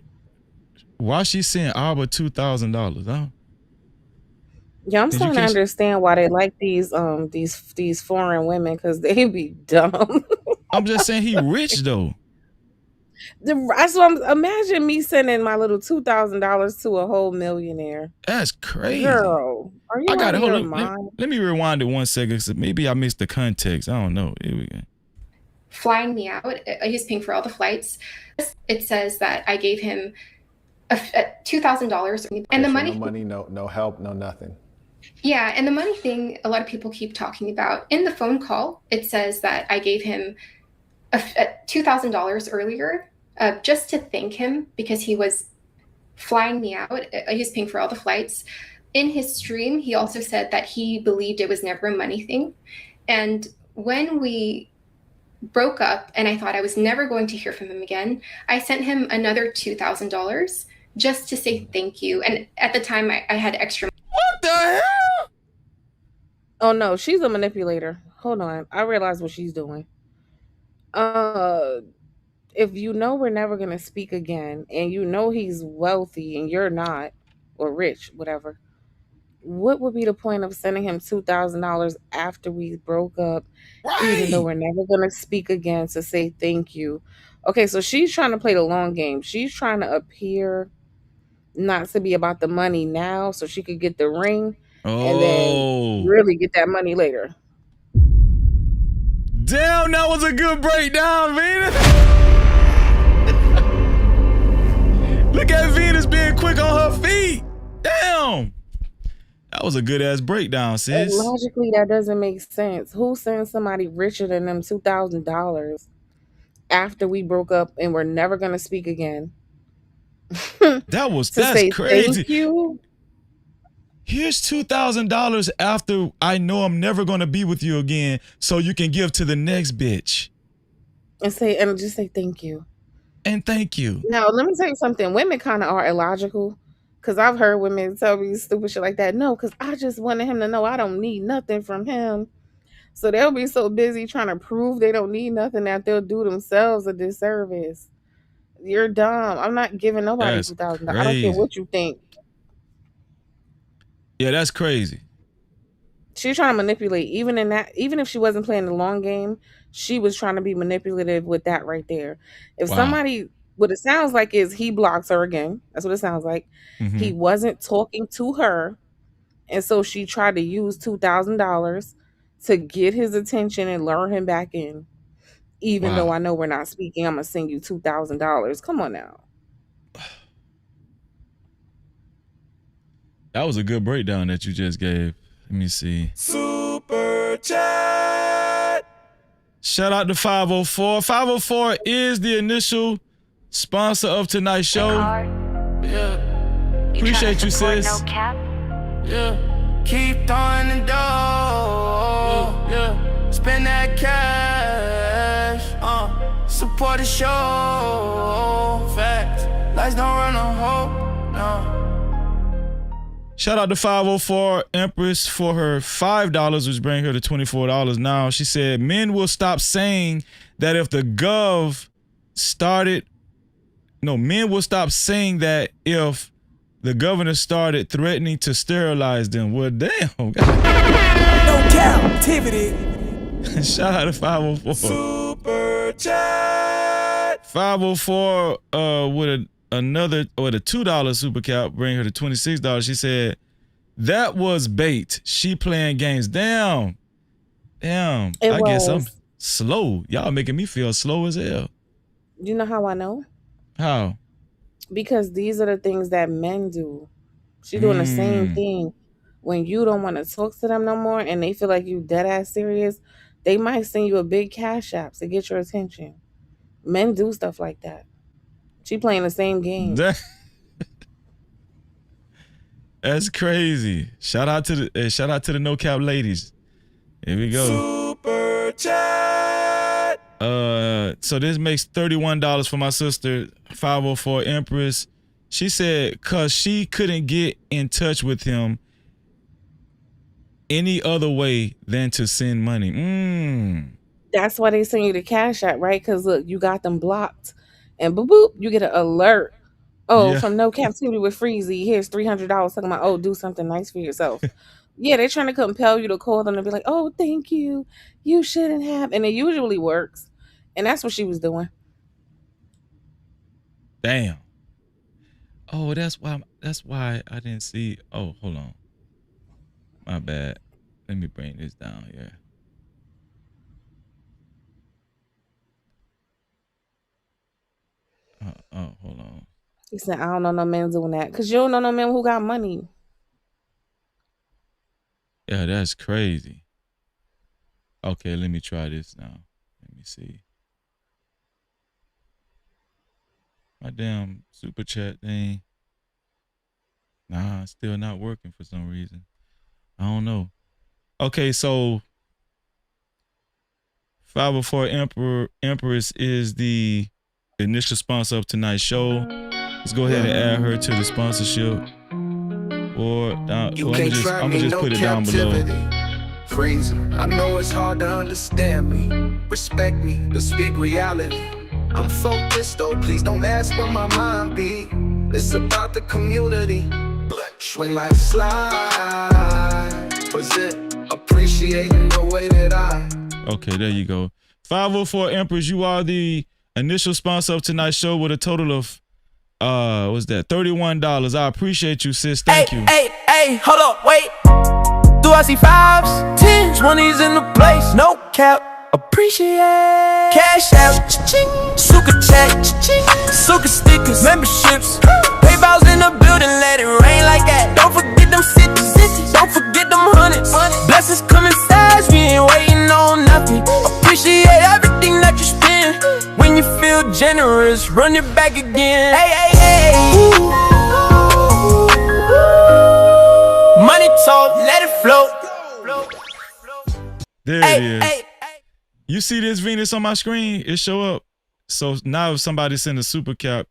Speaker 1: Why is she saying Abba $2,000? Huh?
Speaker 12: Yeah, I'm starting to understand why they like these foreign women because they be dumb.
Speaker 1: I'm just saying he rich though.
Speaker 12: So imagine me sending my little $2,000 to a whole millionaire.
Speaker 1: That's crazy.
Speaker 12: Girl, are you out of your mind?
Speaker 1: Let me rewind it 1 second. So maybe I missed the context. I don't know. Here we go.
Speaker 11: Flying me out. He's paying for all the flights. It says that I gave him $2,000 and the money.
Speaker 10: No money, no help, no nothing.
Speaker 11: Yeah, and the money thing, a lot of people keep talking about. In the phone call, it says that I gave him $2,000 earlier just to thank him because he was flying me out. He was paying for all the flights. In his stream, he also said that he believed it was never a money thing. And when we broke up and I thought I was never going to hear from him again, I sent him another $2,000 just to say thank you. And at the time I had extra.
Speaker 1: What the hell?
Speaker 12: Oh no, she's a manipulator. Hold on. I realize what she's doing. If you know we're never gonna speak again and you know he's wealthy and you're not, or rich, whatever, what would be the point of sending him $2,000 after we broke up, even though we're never gonna speak again, to say thank you? Okay, so she's trying to play the long game. She's trying to appear not to be about the money now so she could get the ring and then really get that money later.
Speaker 1: Damn, that was a good breakdown, Venus. Look at Venus being quick on her feet. Damn. That was a good ass breakdown, sis.
Speaker 12: And logically, that doesn't make sense. Who sends somebody richer than them $2,000 after we broke up and we're never gonna speak again?
Speaker 1: That's crazy.
Speaker 12: Thank you.
Speaker 1: Here's $2,000 after I know I'm never gonna be with you again, so you can give to the next bitch.
Speaker 12: And just say thank you.
Speaker 1: And thank you.
Speaker 12: Now, let me tell you something. Women kind of are illogical. Because I've heard women tell me stupid shit like that. No, because I just wanted him to know I don't need nothing from him. So they'll be so busy trying to prove they don't need nothing that they'll do themselves a disservice. You're dumb. I'm not giving nobody $2,000. I don't care what you think.
Speaker 1: Yeah, that's crazy.
Speaker 12: She's trying to manipulate. Even if she wasn't playing the long game, she was trying to be manipulative with that right there. If somebody, what it sounds like is he blocks her again. That's what it sounds like. Mm-hmm. He wasn't talking to her. And so she tried to use $2,000 to get his attention and lure him back in. Even though I know we're not speaking, I'm gonna send you $2,000. Come on now.
Speaker 1: That was a good breakdown that you just gave. Let me see.
Speaker 8: Super chat.
Speaker 1: Shout out to 504. 504 is the initial sponsor of tonight's show.
Speaker 8: Yeah.
Speaker 1: Appreciate you, sis.
Speaker 8: No cap? Yeah. Keep throwing the dough. Yeah. Spend that cash. Support the show. Facts. Lights don't run a hole. No.
Speaker 1: Shout out to 504 Empress for her $5, which bring her to $24 now. She said, men will stop saying that if the gov started, men will stop saying that if the governor started threatening to sterilize them. Well, damn. No
Speaker 8: Cap-tivity.
Speaker 1: Shout out to 504.
Speaker 8: Super chat.
Speaker 1: 504 with a $2 super cap bring her to $26. She said that was bait. She playing games. Damn. I guess I'm slow. Y'all making me feel slow as hell.
Speaker 12: You know how I know?
Speaker 1: How?
Speaker 12: Because these are the things that men do. She doing the same thing. When you don't want to talk to them no more and they feel like you dead ass serious, they might send you a big cash app to get your attention. Men do stuff like that. She playing the same game.
Speaker 1: That's crazy. Shout out to the no cap ladies. Here we go.
Speaker 8: Super chat.
Speaker 1: So this makes $31 for my sister, 504 Empress. She said cause she couldn't get in touch with him any other way than to send money.
Speaker 12: That's why they send you the cash app, right? Because look, you got them blocked, and boop boop, you get an alert. From No Captivity with Freezy. Here's $300 talking about, do something nice for yourself. Yeah, they're trying to compel you to call them and be like, oh, thank you. You shouldn't have. And it usually works. And that's what she was doing.
Speaker 1: Damn. Oh, that's why I didn't see. Oh, hold on. My bad. Let me bring this down here. Hold on.
Speaker 12: He said, I don't know no men doing that. Because you don't know no men who got money.
Speaker 1: Yeah, that's crazy. Okay, let me try this now. Let me see. My damn super chat thing. Nah, it's still not working for some reason. I don't know. Okay, so 504 Empress is the initial sponsor of tonight's show. Let's go ahead and add her to the sponsorship. Or I'm gonna just put it down below.
Speaker 5: Freezing. I know it's hard to understand me. Respect me, to speak reality. I'm focused though, please don't ask where my mind be. It's about the community. When life slide, was it appreciating the way that I.
Speaker 1: Okay, there you go. 504 Empress, you are the initial sponsor of tonight's show with a total of what's that? $31. I appreciate you, sis. Thank you.
Speaker 8: Hey, hold up, wait. Do I see 5s, 10s, 20s in the place? No cap, appreciate. Cash out, cha-ching. Suka chat, cha-ching. Suka stickers, memberships. PayPal's in the building, let it rain like that. Don't forget them cities, don't forget them hundreds. Blessings coming fast, we ain't waiting on nothing. Appreciate everything that you spend. When you feel generous, run it back again. Hey. Money talk, let it flow.
Speaker 1: There it is. You see this Venus on my screen? It show up. So now if somebody send a super cap,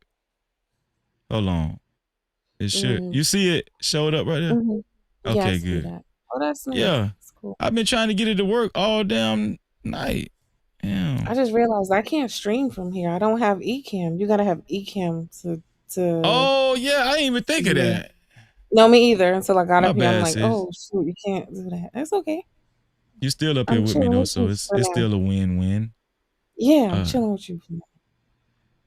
Speaker 1: hold on. It should. You see it? Show it up right there? Okay, good.
Speaker 12: That. Oh, that's nice.
Speaker 1: Yeah.
Speaker 12: That's cool.
Speaker 1: I've been trying to get it to work all damn night. Damn.
Speaker 12: I just realized I can't stream from here. I don't have Ecamm. You gotta have Ecamm to.
Speaker 1: Oh yeah, I didn't even think of that.
Speaker 12: No, me either. Until I got
Speaker 1: My
Speaker 12: up here, I'm
Speaker 1: bad,
Speaker 12: like,
Speaker 1: sis.
Speaker 12: oh shoot, you can't do that. That's okay.
Speaker 1: You still up here
Speaker 12: I'm
Speaker 1: with me
Speaker 12: chilling
Speaker 1: though,
Speaker 12: with
Speaker 1: so
Speaker 12: you
Speaker 1: it's
Speaker 12: for now.
Speaker 1: still a win-win.
Speaker 12: Yeah, I'm chilling with you. For now.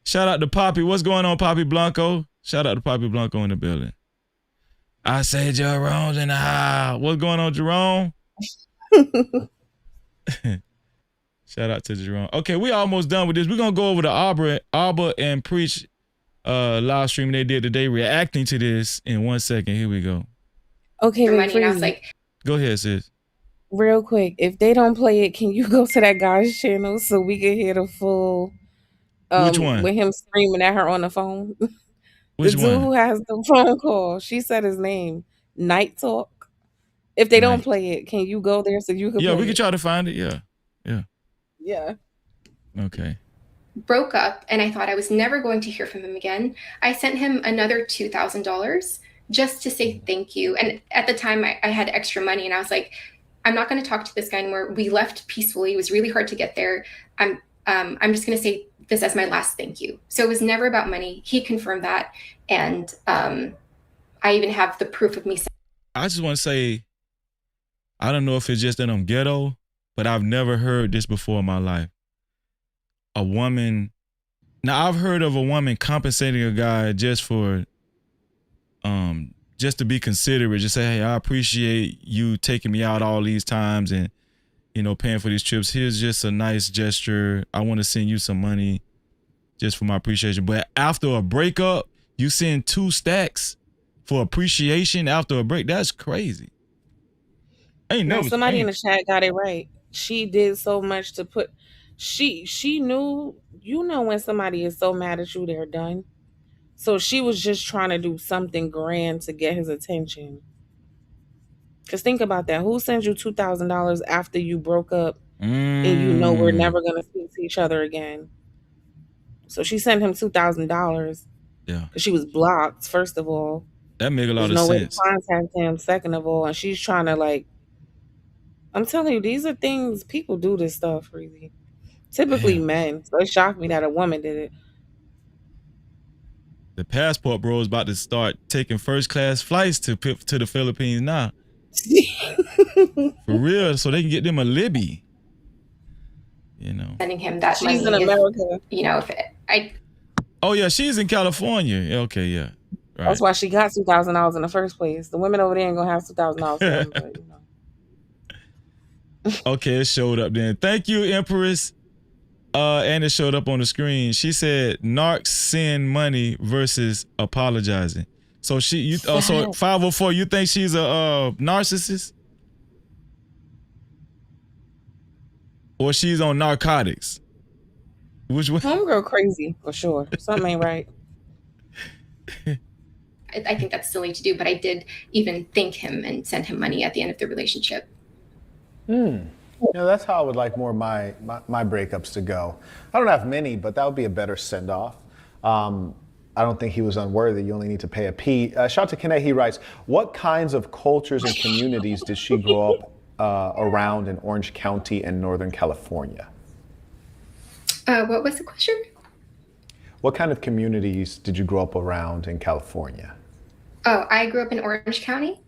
Speaker 1: Shout out to Poppy. What's going on, Poppy Blanco? Shout out to Poppy Blanco in the building. I say Jerome's in the house. What's going on, Jerome? Shout out to Jerome. Okay, we almost done with this. We're gonna go over the Arbor and Preach live stream they did today, reacting to this in 1 second. Here we go.
Speaker 12: Okay, wait,
Speaker 11: money, and I was
Speaker 12: Freezy.
Speaker 11: like,
Speaker 1: Go ahead, sis.
Speaker 12: Real quick, if they don't play it, can you go to that guy's channel so we can hear the full
Speaker 1: Which one?
Speaker 12: with him screaming at her on the phone?
Speaker 1: Which
Speaker 12: the dude
Speaker 1: one?
Speaker 12: who has the phone call. She said his name. Night Talk. If they don't play it, can you go there so you can
Speaker 1: Yeah,
Speaker 12: play
Speaker 1: we can
Speaker 12: it?
Speaker 1: try to find it. Yeah. Yeah.
Speaker 12: Yeah.
Speaker 1: Okay.
Speaker 11: broke up, and I thought I was never going to hear from him again. I sent him another $2,000 just to say thank you. And at the time, I had extra money, and I was like, I'm not going to talk to this guy anymore. We left peacefully. It was really hard to get there. I'm just going to say this as my last thank you. So it was never about money. He confirmed that, and I even have the proof of me.
Speaker 1: I just want to say, I don't know if it's just that I'm ghetto, but I've never heard this before in my life. A woman, now I've heard of a woman compensating a guy just for, just to be considerate, just say, hey, I appreciate you taking me out all these times and, you know, paying for these trips. Here's just a nice gesture. I want to send you some money just for my appreciation. But after a breakup, you send 2 stacks for appreciation after a break. That's crazy.
Speaker 12: Now, somebody in the chat got it right. She did so much to put. She knew, you know, when somebody is so mad at you, they're done. So she was just trying to do something grand to get his attention. Because think about that. Who sends you $2,000 after you broke up and you know we're never going to speak to each other again? So she sent him $2,000.
Speaker 1: Yeah.
Speaker 12: Because she was blocked, first of all.
Speaker 1: That make a lot
Speaker 12: There's
Speaker 1: of
Speaker 12: no way
Speaker 1: sense.
Speaker 12: to contact him, second of all. And she's trying to, like, I'm telling you, these are things, people do this stuff, really. Typically men. So it shocked me that a woman did it.
Speaker 1: The passport bro is about to start taking first class flights to the Philippines now. For real, so they can get them a Libby. You know.
Speaker 11: Sending him that
Speaker 12: She's
Speaker 11: money.
Speaker 12: in America.
Speaker 11: You know, if I.
Speaker 1: Oh yeah, she's in California. Okay, yeah. Right.
Speaker 12: That's why she got $2,000 in the first place. The women over there ain't gonna have $2,000 for them, but you know.
Speaker 1: Okay, it showed up then. Thank you, Empress. And it showed up on the screen. She said narcs send money versus apologizing. So so 504, you think she's a narcissist? Or she's on narcotics? Which one?
Speaker 12: Homegirl crazy, for sure. Something ain't right.
Speaker 11: I think that's silly to do, but I did even thank him and send him money at the end of the relationship.
Speaker 10: You know, that's how I would like more of my breakups to go. I don't have many, but that would be a better send-off. I don't think he was unworthy. You only need to pay a P. Shout out to Kene. He writes, what kinds of cultures and communities did she grow up around in Orange County and Northern California?
Speaker 11: What was the question?
Speaker 10: What kind of communities did you grow up around in California?
Speaker 11: Oh, I grew up in Orange County.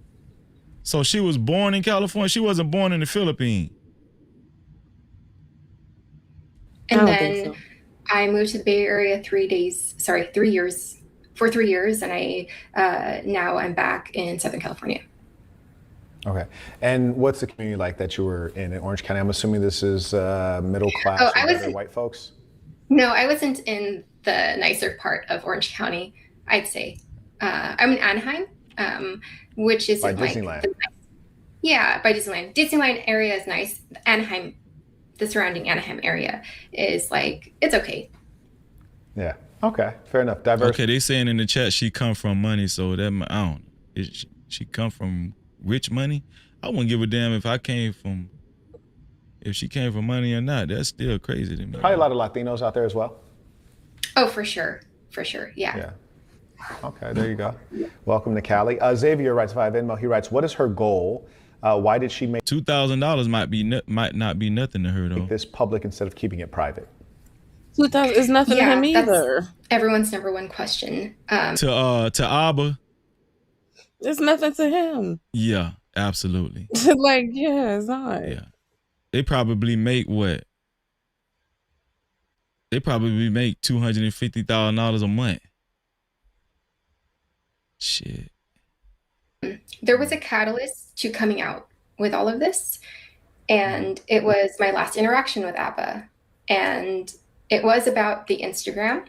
Speaker 1: So she was born in California. She wasn't born in the Philippines.
Speaker 11: And then I moved to the Bay Area 3 years, for 3 years. And now I'm back in Southern California.
Speaker 10: Okay. And what's the community like that you were in Orange County? I'm assuming this is middle class white folks?
Speaker 11: No, I wasn't in the nicer part of Orange County, I'd say. I'm in Anaheim, which is
Speaker 10: by Disneyland.
Speaker 11: Yeah, by Disneyland. Disneyland area is nice. Anaheim, the surrounding Anaheim area is like, it's okay.
Speaker 10: Yeah. Okay. Fair enough. Diverse.
Speaker 1: Okay, they saying in the chat she come from money, so that I don't. She come from rich money. I wouldn't give a damn if she came from money or not. That's still crazy to me.
Speaker 10: Probably a lot of Latinos out there as well.
Speaker 11: Oh, for sure. Yeah.
Speaker 10: Okay, there you go. Welcome to Cali. Xavier writes via Venmo. He writes, what is her goal? Why did she make
Speaker 1: $2,000 might not be nothing to her though.
Speaker 10: Make this public instead of keeping it private?
Speaker 12: $2,000 is nothing to him either.
Speaker 11: That's everyone's number one question.
Speaker 1: To Abba.
Speaker 12: It's nothing to him.
Speaker 1: Yeah, absolutely.
Speaker 12: Like, yeah, it's not.
Speaker 1: Yeah. They probably make what? They probably make $250,000 a month. Shit.
Speaker 11: There was a catalyst to coming out with all of this. and it was my last interaction with Abba, and it was about the Instagram.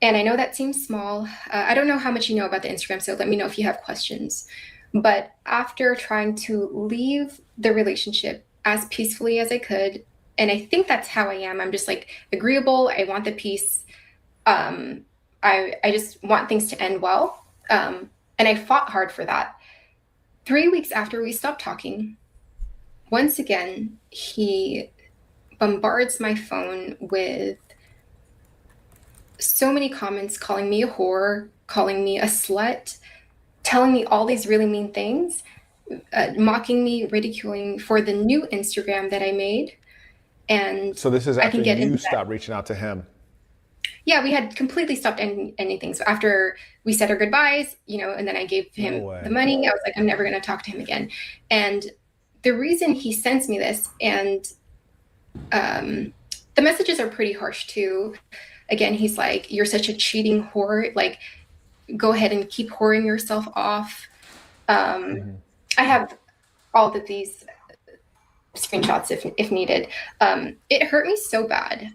Speaker 11: And I know that seems small. I don't know how much you know about the Instagram, so let me know if you have questions. But after trying to leave the relationship as peacefully as I could, and I think that's how I am. I'm just like agreeable. I want the peace. I just want things to end well. And I fought hard for that. 3 weeks after we stopped talking, once again, he bombards my phone with so many comments, calling me a whore, calling me a slut, telling me all these really mean things, mocking me, ridiculing for the new Instagram that I made. And
Speaker 10: so this is
Speaker 11: I
Speaker 10: after
Speaker 11: can get
Speaker 10: you
Speaker 11: into
Speaker 10: stopped reaching out to him.
Speaker 11: Yeah, we had completely stopped anything. So after we said our goodbyes, and then I gave him the money, I was like, I'm never going to talk to him again. And the reason he sends me this, and the messages are pretty harsh too. Again, he's like, you're such a cheating whore. Like, go ahead and keep whoring yourself off. I have all of these screenshots if needed. It hurt me so bad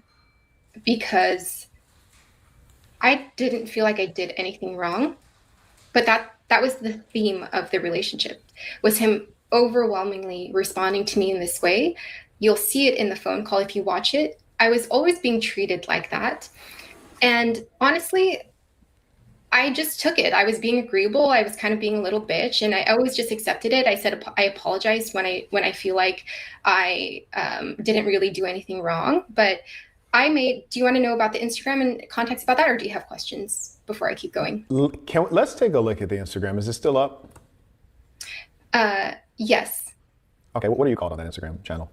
Speaker 11: because I didn't feel like I did anything wrong, but that was the theme of the relationship, was him overwhelmingly responding to me in this way. You'll see it in the phone call if you watch it. I was always being treated like that. And honestly, I just took it. I was being agreeable. I was kind of being a little bitch, and I always just accepted it. I said I apologized when I feel like I didn't really do anything wrong. But do you want to know about the Instagram and context about that, or do you have questions before I keep going?
Speaker 10: Let's take a look at the Instagram. Is it still up?
Speaker 11: Yes.
Speaker 10: Okay, what are you called on that Instagram channel?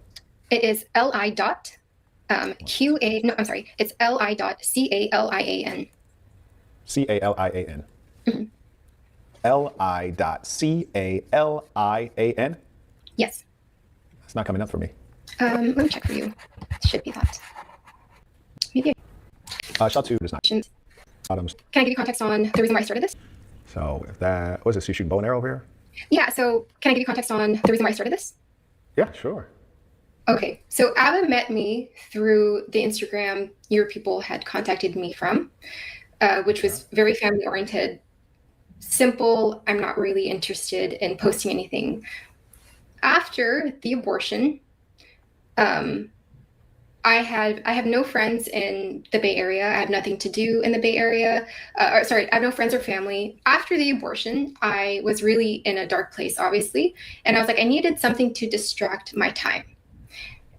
Speaker 11: It is it's li.calian.
Speaker 10: C-A-L-I-A-N.
Speaker 11: Mm-hmm.
Speaker 10: Li.C-A-L-I-A-N?
Speaker 11: Yes.
Speaker 10: It's not coming up for me.
Speaker 11: Let me check for you. It should be that. Maybe.
Speaker 10: Shot 2 does not. Bottoms.
Speaker 11: Can I give you context on the reason why I started this?
Speaker 10: So if that, was this, you shooting bow and arrow over here?
Speaker 11: Yeah, so can I give you context on the reason why I started this?
Speaker 10: Yeah, sure.
Speaker 11: Okay, so Abba met me through the Instagram your people had contacted me from, which was very family-oriented, simple. I'm not really interested in posting anything. After the abortion, I have no friends in the Bay Area. I have nothing to do in the Bay Area. I have no friends or family. After the abortion, I was really in a dark place, obviously. And I was like, I needed something to distract my time.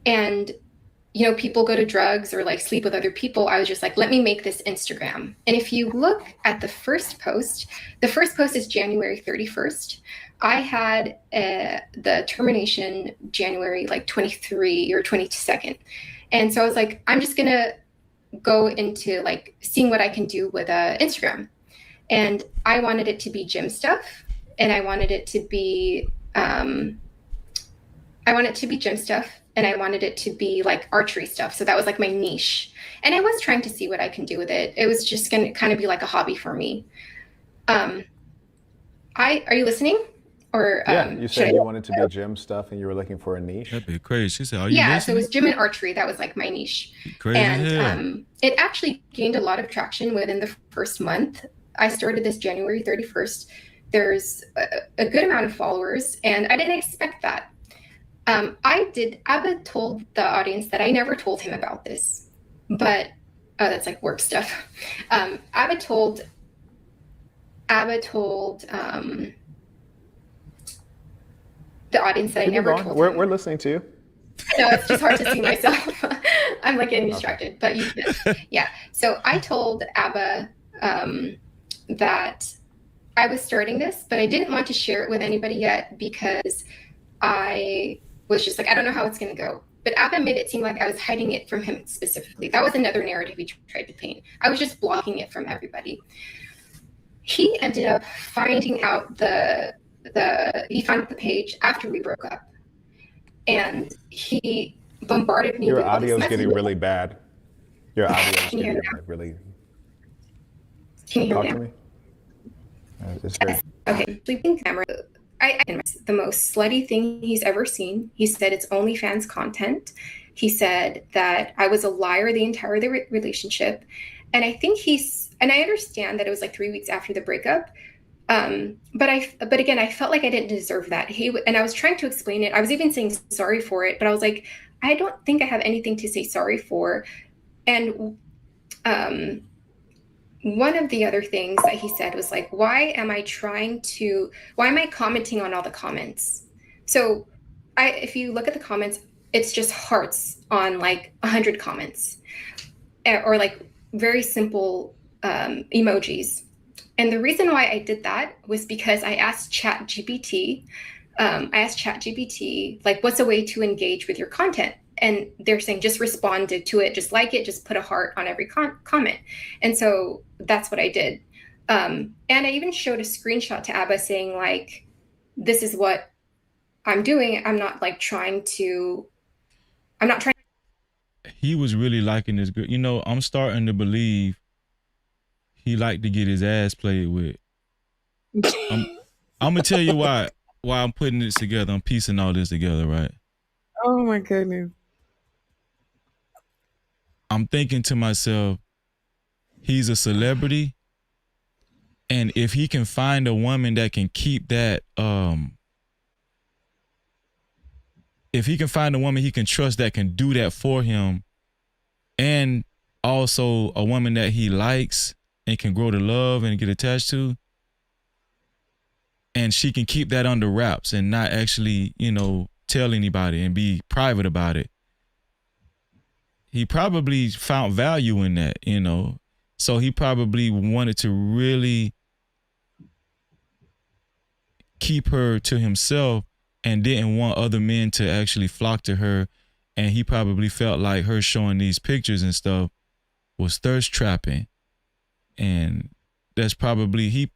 Speaker 11: And, people go to drugs or like sleep with other people. I was just like, let me make this Instagram. And if you look at the first post is January 31st. I had the termination January 23 or 22nd. And so I was like, I'm just going to go into seeing what I can do with Instagram. And I wanted it to be gym stuff. And I wanted it to be, gym stuff. And I wanted it to be archery stuff. So that was my niche. And I was trying to see what I can do with it. It was just going to kind of be like a hobby for me. Are you listening? Or
Speaker 10: yeah, you said you wanted to be gym stuff and you were looking for a niche.
Speaker 1: That'd be crazy. She said, "Are you
Speaker 11: listening?"
Speaker 1: listening?
Speaker 11: So it was gym and archery. That was my niche.
Speaker 1: Crazy.
Speaker 11: And it actually gained a lot of traction within the first month. I started this January 31st. There's a good amount of followers, and I didn't expect that. Abba told the audience that I never told him about this, but that's work stuff. Abba told the audience that I never told him.
Speaker 10: We're listening to you.
Speaker 11: No, it's just hard to see myself. I'm getting distracted, but yeah. So I told Abba that I was starting this, but I didn't want to share it with anybody yet because I was just I don't know how it's going to go. But Abba made it seem like I was hiding it from him specifically. That was another narrative he tried to paint. I was just blocking it from everybody. He ended up finding out he found the page after we broke up, and he bombarded me.
Speaker 10: Your audio's getting really bad. Your audio's getting really.
Speaker 11: Can you hear
Speaker 10: Talk
Speaker 11: me?
Speaker 10: To me. It's great.
Speaker 11: Okay, sleeping camera. the most slutty thing he's ever seen. He said it's OnlyFans content. He said that I was a liar the entire relationship. And I think and I understand that it was like 3 weeks after the breakup. But again, I felt like I didn't deserve that. And I was trying to explain it. I was even saying sorry for it, but I was like, I don't think I have anything to say sorry for. And one of the other things that he said was like, why am I commenting on all the comments? So if you look at the comments, it's just hearts on like 100 comments, or like very simple emojis. And the reason why I did that was because I asked ChatGPT, like, what's a way to engage with your content? And they're saying, just respond to it, just like it, just put a heart on every comment. And so that's what I did. And I even showed a screenshot to Abba saying, like, this is what I'm doing. I'm not trying.
Speaker 1: He was really liking this girl. You know, I'm starting to believe he liked to get his ass played with. I'm gonna tell you why I'm putting this together. I'm piecing all this together, right?
Speaker 12: Oh my goodness.
Speaker 1: I'm thinking to myself, he's a celebrity, and if he can find a woman that can keep that, if he can find a woman he can trust that can do that for him, and also a woman that he likes and can grow to love and get attached to, and she can keep that under wraps and not actually, tell anybody and be private about it, he probably found value in that, so he probably wanted to really keep her to himself and didn't want other men to actually flock to her. And he probably felt like her showing these pictures and stuff was thirst trapping. And that's probably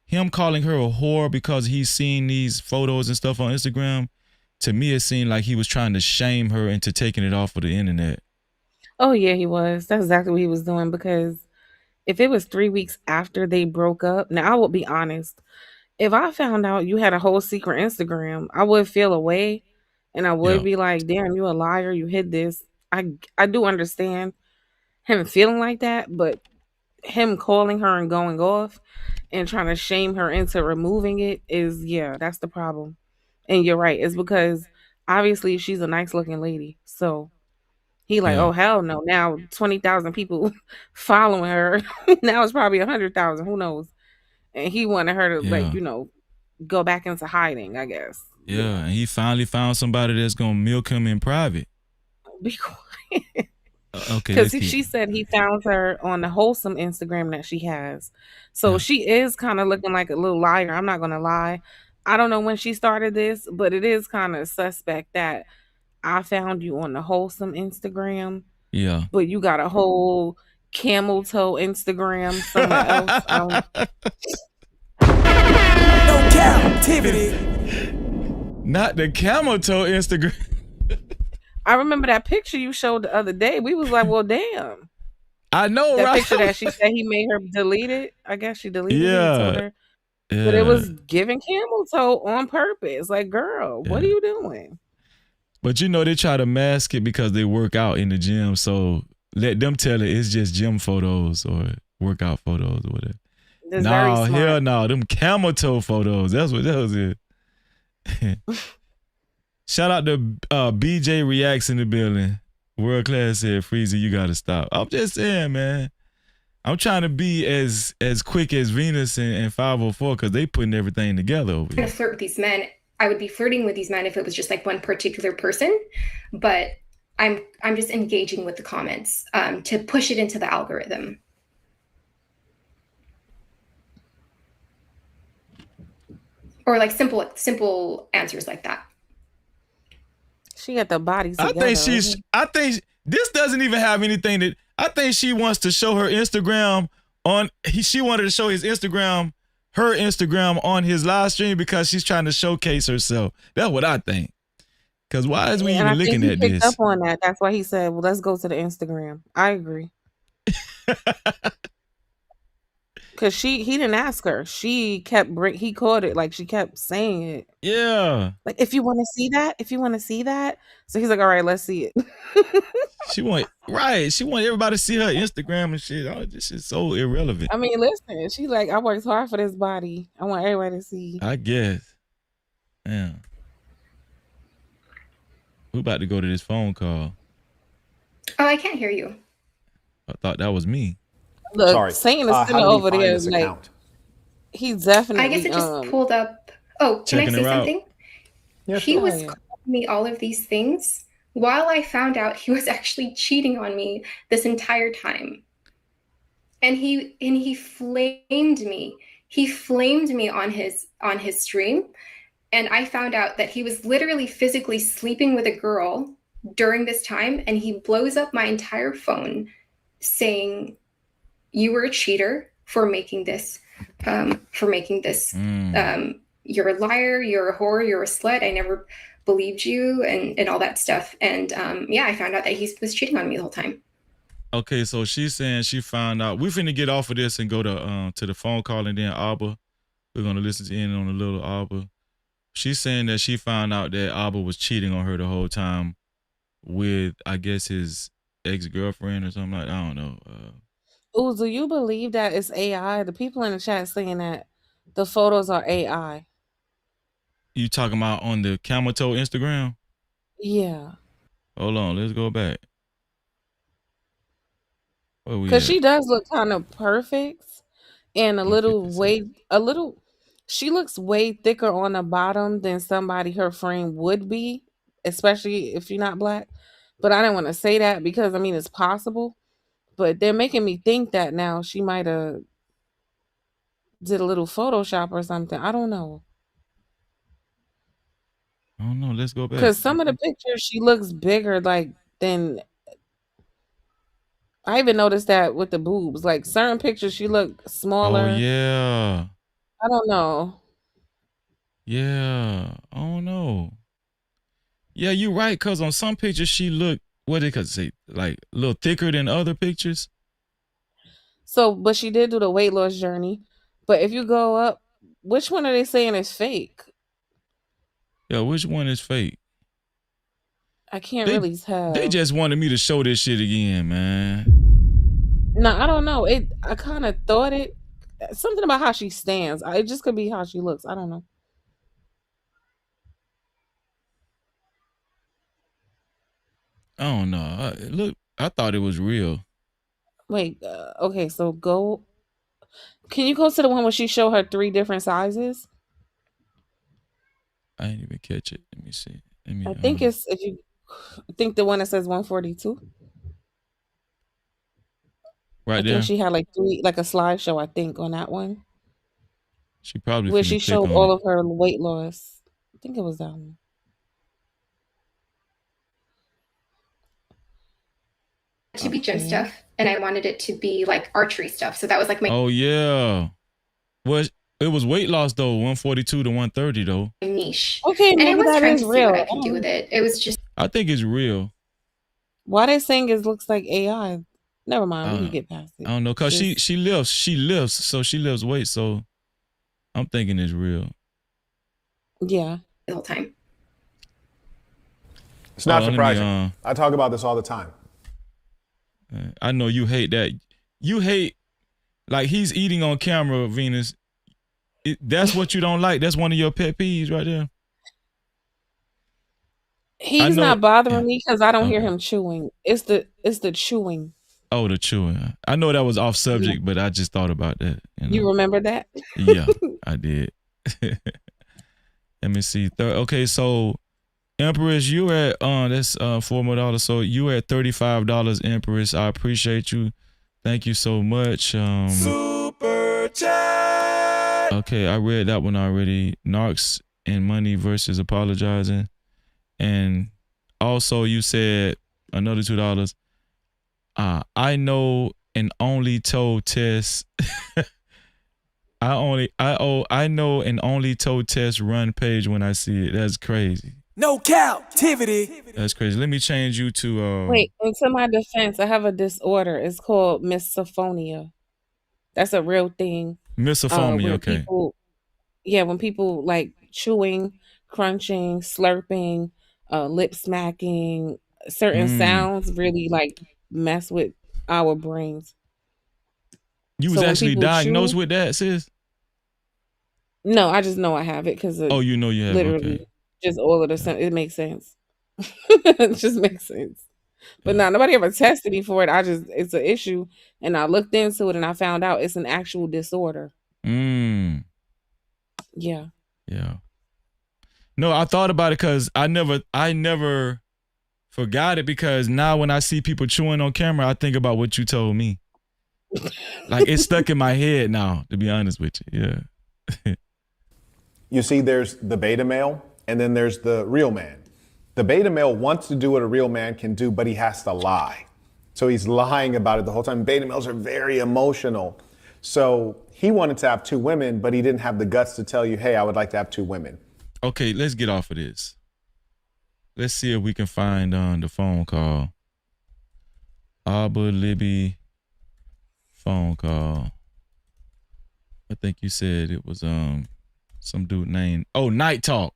Speaker 1: him calling her a whore because he's seen these photos and stuff on Instagram. To me, it seemed like he was trying to shame her into taking it off of the internet.
Speaker 12: Oh yeah, he was. That's exactly what he was doing, because if it was 3 weeks after they broke up, now I will be honest, if I found out you had a whole secret Instagram, I would feel away, and I would be like, damn, you a liar, you hid this. I do understand him feeling like that, but him calling her and going off and trying to shame her into removing it is, that's the problem. And you're right, it's because obviously she's a nice looking lady, so he like, oh hell no, now 20,000 people following her. Now it's probably 100,000, who knows. And he wanted her to go back into hiding, I guess.
Speaker 1: Yeah, and he finally found somebody that's gonna milk him in private.
Speaker 12: Be quiet.
Speaker 1: Okay,
Speaker 12: because she said he found her on the wholesome Instagram that she has. So she is kind of looking like a little liar. I'm not gonna lie. I don't know when she started this, but it is kind of suspect that I found you on the wholesome Instagram.
Speaker 1: Yeah.
Speaker 12: But you got a whole camel toe Instagram somewhere else.
Speaker 8: No Cap-tivity.
Speaker 1: Not the camel toe Instagram.
Speaker 12: I remember that picture you showed the other day. We was like, well, damn.
Speaker 1: I know,
Speaker 12: that
Speaker 1: right?
Speaker 12: Picture that she said he made her delete it. I guess she deleted it. Told her.
Speaker 1: Yeah.
Speaker 12: But it was giving camel toe on purpose. Like, girl, what are you doing?
Speaker 1: But they try to mask it because they work out in the gym. So let them tell it it's just gym photos or workout photos or whatever.
Speaker 12: That's
Speaker 1: no, hell no. Them camel toe photos. That's what that was it. Shout out to BJ Reacts in the building. World Class said, Freezy, you gotta stop. I'm just saying, man. I'm trying to be as quick as Venus and 504 because they putting everything together over here.
Speaker 11: To flirt with these men, I would be flirting with these men if it was just like one particular person, but I'm just engaging with the comments to push it into the algorithm. Or like simple answers like that.
Speaker 12: She got the body together.
Speaker 1: I think this doesn't even have anything that I think she wants to show her Instagram she wanted to show her Instagram on his live stream because she's trying to showcase herself. That's what I think. Because why is we even looking at this?
Speaker 12: Picked up on that. That's why he said, well, let's go to the Instagram. I agree. Cause he didn't ask her. She kept he caught it, like she kept saying it.
Speaker 1: Yeah.
Speaker 12: Like, if you want to see that, if you want to see that. So he's like, all right, let's see it.
Speaker 1: She want everybody to see her Instagram and shit. Oh, this is so irrelevant.
Speaker 12: I mean, listen, she's like, I worked hard for this body. I want everybody to see.
Speaker 1: I guess. Yeah. We're about to go to this phone call.
Speaker 11: Oh, I can't hear you.
Speaker 1: I thought that was me.
Speaker 12: Look,
Speaker 10: Sorry.
Speaker 12: Satan is
Speaker 10: How
Speaker 12: sitting
Speaker 10: did he
Speaker 12: over
Speaker 10: find
Speaker 12: there,
Speaker 10: this
Speaker 12: like
Speaker 10: account?
Speaker 12: he's definitely.
Speaker 11: I guess it just pulled up. Oh, can I
Speaker 1: Checking
Speaker 11: say
Speaker 1: her out.
Speaker 11: something?
Speaker 10: Yeah,
Speaker 11: He
Speaker 10: sure.
Speaker 11: was
Speaker 12: Oh, yeah.
Speaker 11: calling me all of these things while I found out he was actually cheating on me this entire time. And he flamed me. He flamed me on his stream. And I found out that he was literally physically sleeping with a girl during this time, and he blows up my entire phone saying, "You were a cheater for making this. You're a liar. You're a whore. You're a slut. I never believed you," and all that stuff. And yeah, I found out that he was cheating on me the whole time.
Speaker 1: Okay, so she's saying she found out. We're finna get off of this and go to the phone call, and then Abba. We're gonna listen in on a little Abba. She's saying that she found out that Abba was cheating on her the whole time with, I guess, his ex-girlfriend or something like that. I don't know.
Speaker 12: Oh, do you believe that it's AI? The people in the chat saying that the photos are AI.
Speaker 1: You talking about on the Camel Toe Instagram?
Speaker 12: Yeah.
Speaker 1: Hold on, let's go back. Where we
Speaker 12: Because
Speaker 1: at?
Speaker 12: she does look kind of perfect and she looks way thicker on the bottom than somebody her frame would be, especially if you're not black. But I didn't want to say that because, I mean, it's possible. But they're making me think that now she might have did a little Photoshop or something. I don't know.
Speaker 1: I don't know. Let's go back.
Speaker 12: Because some of the pictures, she looks bigger, like, than... I even noticed that with the boobs. Like, certain pictures, she look smaller.
Speaker 1: Oh, yeah.
Speaker 12: I don't know.
Speaker 1: Yeah. I don't know. Yeah, you're right, because on some pictures, she looked, what did it say, like, a little thicker than other pictures.
Speaker 12: So, but she did do the weight loss journey. But if you go up, which one are they saying is fake?
Speaker 1: Yeah, which one is fake?
Speaker 12: I can't really tell.
Speaker 1: They just wanted me to show this shit again, man.
Speaker 12: No, I don't know. I kind of thought it. Something about how she stands. It just could be how she looks. I don't know.
Speaker 1: I don't know. Look, I thought it was real.
Speaker 12: Wait, okay, so go. Can you go to the one where she showed her 3 different sizes?
Speaker 1: I didn't even catch it. Let me see.
Speaker 12: I think it's, if you think the one that says 142.
Speaker 1: Right
Speaker 12: I
Speaker 1: there.
Speaker 12: think she had like 3, like a slideshow, I think, on that one.
Speaker 1: She probably
Speaker 12: Where
Speaker 1: finna
Speaker 12: she
Speaker 1: click
Speaker 12: showed
Speaker 1: on
Speaker 12: all
Speaker 1: it.
Speaker 12: of her weight loss. I think it was that one.
Speaker 11: To be gym stuff, and I wanted it to be like archery stuff. So that was like my
Speaker 1: Oh yeah. Well, it was weight loss though, 142 to 130 though.
Speaker 11: niche.
Speaker 12: Okay,
Speaker 11: And I
Speaker 12: maybe
Speaker 11: was
Speaker 12: that
Speaker 11: trying
Speaker 12: is
Speaker 11: to see
Speaker 12: real.
Speaker 11: what I could do with it. It was just
Speaker 1: I think it's real.
Speaker 12: Why they saying it looks like AI? Never mind, we can get past it.
Speaker 1: I don't know, cause she lifts, so she lifts weight, so I'm thinking it's real.
Speaker 12: Yeah.
Speaker 11: The whole time.
Speaker 10: It's not
Speaker 1: Hold on,
Speaker 10: surprising. I talk about this all the time.
Speaker 1: I know you hate that. You hate, like, he's eating on camera, Venus. That's what you don't like. That's one of your pet peeves right there.
Speaker 12: He's not bothering me because I don't hear him chewing. It's the chewing.
Speaker 1: Oh, the chewing. I know that was off subject, but I just thought about that.
Speaker 12: You remember that?
Speaker 1: Yeah, I did. Let me see. Okay, so Empress, you at that's $4 more. So you at $35, Empress. I appreciate you. Thank you so much.
Speaker 8: Super chat.
Speaker 1: Okay, I read that one already. Narcs and money versus apologizing. And also you said another $2. I know an only toe test. I know an only toe test run page when I see it. That's crazy.
Speaker 8: No captivity.
Speaker 1: That's crazy. Let me change you to
Speaker 12: Wait, into my defense, I have a disorder. It's called misophonia. That's a real thing.
Speaker 1: Misophonia,
Speaker 12: Where
Speaker 1: okay.
Speaker 12: people, when people like chewing, crunching, slurping, lip smacking, certain sounds really like mess with our brains.
Speaker 1: You was
Speaker 12: So when
Speaker 1: actually
Speaker 12: people
Speaker 1: diagnosed
Speaker 12: chew,
Speaker 1: with that, sis?
Speaker 12: no, I just know I have it because
Speaker 1: Oh, you know you have it,
Speaker 12: literally
Speaker 1: okay.
Speaker 12: just all of the it makes sense. It just makes sense. But no, nobody ever tested me for it. It's an issue, and I looked into it and I found out it's an actual disorder.
Speaker 1: Mm.
Speaker 12: Yeah.
Speaker 1: Yeah. No, I thought about it because I never forgot it, because now when I see people chewing on camera, I think about what you told me. Like, it's stuck in my head now, to be honest with you. Yeah.
Speaker 10: You see, there's the beta male and then there's the real man. The beta male wants to do what a real man can do, but he has to lie. So he's lying about it the whole time. Beta males are very emotional. So he wanted to have 2 women, but he didn't have the guts to tell you, hey, I would like to have 2 women.
Speaker 1: Okay, let's get off of this. Let's see if we can find the phone call. Abba Libby phone call. I think you said it was some dude named Night Talk.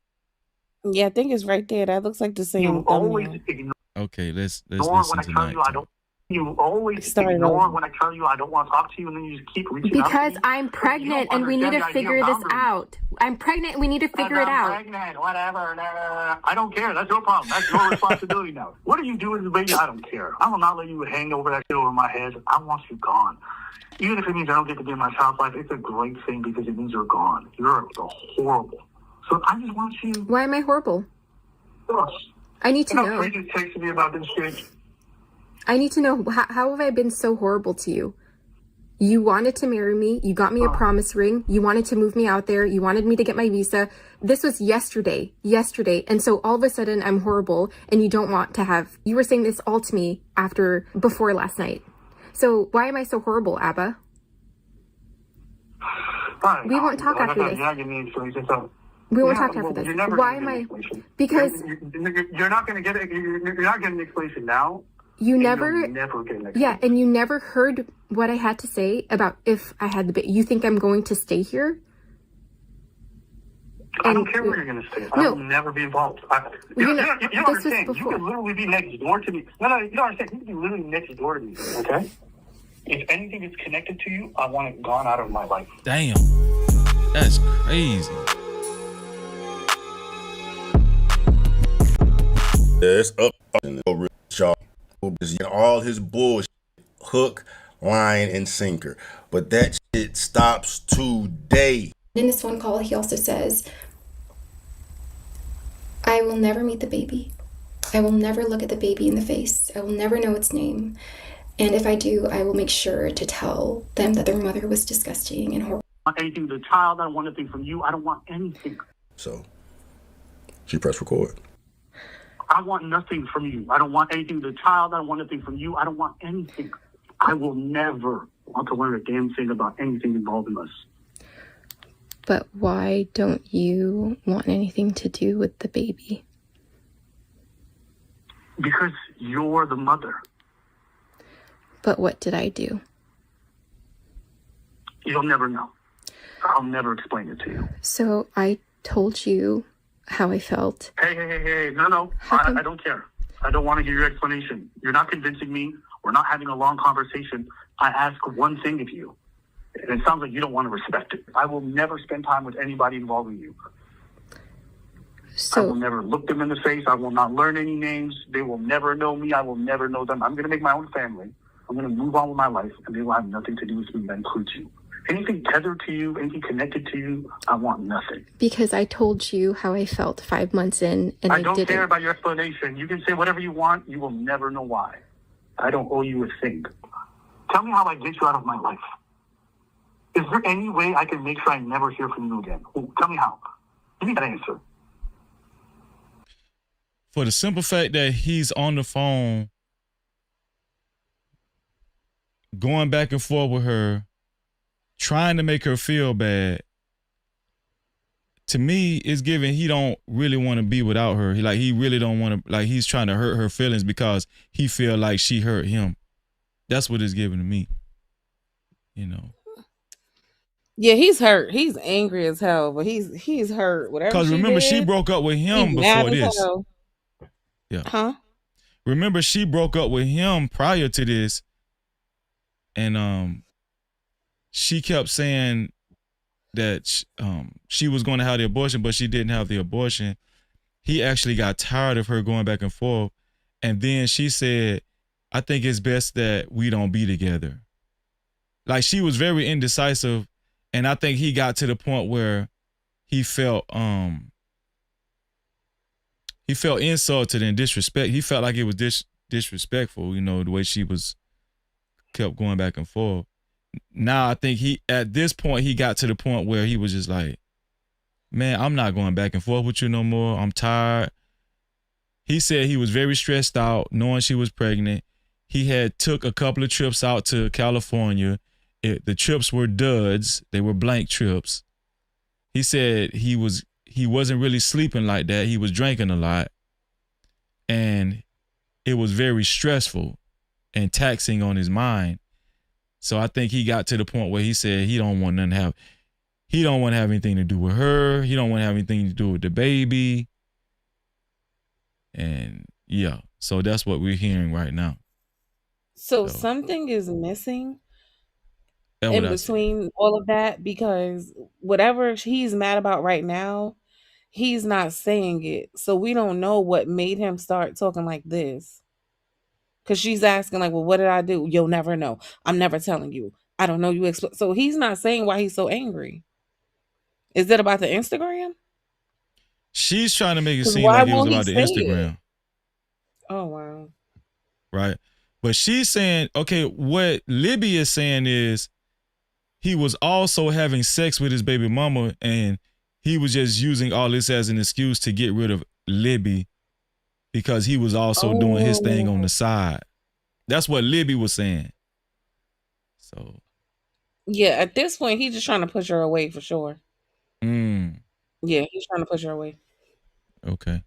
Speaker 12: Yeah, I think it's right there. That looks like the same thumbnail.
Speaker 1: Okay, let's listen to Night Talk.
Speaker 13: You always ignore when I tell you I don't want to talk to you, and then you just keep reaching out to
Speaker 14: Because
Speaker 13: me.
Speaker 14: I'm pregnant and we need to figure this out. I'm pregnant and we need to figure it out.
Speaker 13: Pregnant, whatever. I don't care. That's your problem. That's your responsibility now. What are you doing, baby? I don't care. I will not let you hang over that shit over my head. I want you gone. Even if it means I don't get to be in my child's life, it's a great thing because it means you're gone. You're horrible. So I just want you.
Speaker 14: Why am I horrible? I need to know.
Speaker 13: You just texted me about this shit.
Speaker 14: I need to know, how have I been so horrible to you? You wanted to marry me. You got me a promise ring. You wanted to move me out there. You wanted me to get my visa. This was yesterday. And so all of a sudden I'm horrible and you don't want to have, you were saying this all to me before last night. So why am I so horrible, Abba? We won't talk after this. We won't talk after this. Why am I? Because
Speaker 13: you're not going to get it. You're not getting an explanation now.
Speaker 14: You never
Speaker 13: get an
Speaker 14: yeah, and you never heard what I had to say about if I had the baby. You think I'm going to stay here?
Speaker 13: I don't care where you're going to stay. I will never be involved. You don't understand. You could literally be next door to me. No, you don't understand. You could be literally next door to me, okay? If anything is connected to you, I want it gone out of my life.
Speaker 1: Damn. That's crazy.
Speaker 15: It's up in the real y'all. All his bullshit, hook, line, and sinker. But that shit stops today.
Speaker 11: In this phone call, he also says, I will never meet the baby. I will never look at the baby in the face. I will never know its name. And if I do, I will make sure to tell them that their mother was disgusting and horrible.
Speaker 13: I don't want anything to the child. I don't want anything from you. I don't want anything.
Speaker 15: So, she pressed record.
Speaker 13: I want nothing from you. I don't want anything to the child. I don't want anything from you. I don't want anything. I will never want to learn a damn thing about anything involving us.
Speaker 11: But why don't you want anything to do with the baby?
Speaker 13: Because you're the mother.
Speaker 11: But what did I do?
Speaker 13: You'll never know. I'll never explain it to you.
Speaker 11: So I told you how I felt.
Speaker 13: Hey. No. I don't care. I don't want to hear your explanation. You're not convincing me. We're not having a long conversation. I ask one thing of you. And it sounds like you don't want to respect it. I will never spend time with anybody involving you. I will never look them in the face. I will not learn any names. They will never know me. I will never know them. I'm going to make my own family. I'm going to move on with my life, and they will have nothing to do with me. That includes you. Anything tethered to you, anything connected to you, I want nothing.
Speaker 11: Because I told you how I felt 5 months in, and I
Speaker 13: don't
Speaker 11: didn't.
Speaker 13: care about your explanation. You can say whatever you want. You will never know why. I don't owe you a thing. Tell me how I get you out of my life. Is there any way I can make sure I never hear from you again? Tell me how. Give me that answer.
Speaker 1: For the simple fact that he's on the phone going back and forth with her, trying to make her feel bad, to me, it's given he don't really want to be without her. He really don't want to, like, he's trying to hurt her feelings because he feel like she hurt him. That's what it's given to me. You know.
Speaker 12: Yeah, he's hurt. He's angry as hell, but he's hurt. Whatever
Speaker 1: Because
Speaker 12: she
Speaker 1: remember, she
Speaker 12: did,
Speaker 1: broke up with
Speaker 12: he's
Speaker 1: him
Speaker 12: mad
Speaker 1: before
Speaker 12: as
Speaker 1: this.
Speaker 12: hell.
Speaker 1: Yeah.
Speaker 12: Huh?
Speaker 1: Remember, she broke up with him prior to this. And she kept saying that she was going to have the abortion, but she didn't have the abortion. He actually got tired of her going back and forth. And then she said, I think it's best that we don't be together. Like, she was very indecisive. And I think he got to the point where he felt insulted and disrespect. He felt like it was disrespectful, you know, the way she was kept going back and forth. Now I think at this point he got to the point where he was just like, man, I'm not going back and forth with you no more. I'm tired. He said he was very stressed out knowing she was pregnant. He had took a couple of trips out to California. The trips were duds. They were blank trips. He said he wasn't really sleeping like that. He was drinking a lot. And it was very stressful and taxing on his mind. So I think he got to the point where he said he don't want to have anything to do with her. He don't want to have anything to do with the baby. And yeah, so that's what we're hearing right now.
Speaker 12: So something is missing
Speaker 1: That's
Speaker 12: in
Speaker 1: what I said.
Speaker 12: between all of that, because whatever he's mad about right now, he's not saying it. So we don't know what made him start talking like this. Because she's asking, like, well, what did I do? You'll never know. I'm never telling you. I don't know. So he's not saying why he's so angry. Is it about the Instagram?
Speaker 1: She's trying to make it
Speaker 12: 'Cause
Speaker 1: seem
Speaker 12: why
Speaker 1: like it was
Speaker 12: won't he
Speaker 1: about the
Speaker 12: say
Speaker 1: Instagram.
Speaker 12: it? Oh, wow.
Speaker 1: Right. But she's saying, okay, what Libby is saying is he was also having sex with his baby mama, and he was just using all this as an excuse to get rid of Libby because he was also doing his thing on the side. That's what Libby was saying. So
Speaker 12: Yeah, at this point, he's just trying to push her away for sure. Yeah, he's trying to push her away.
Speaker 1: Okay.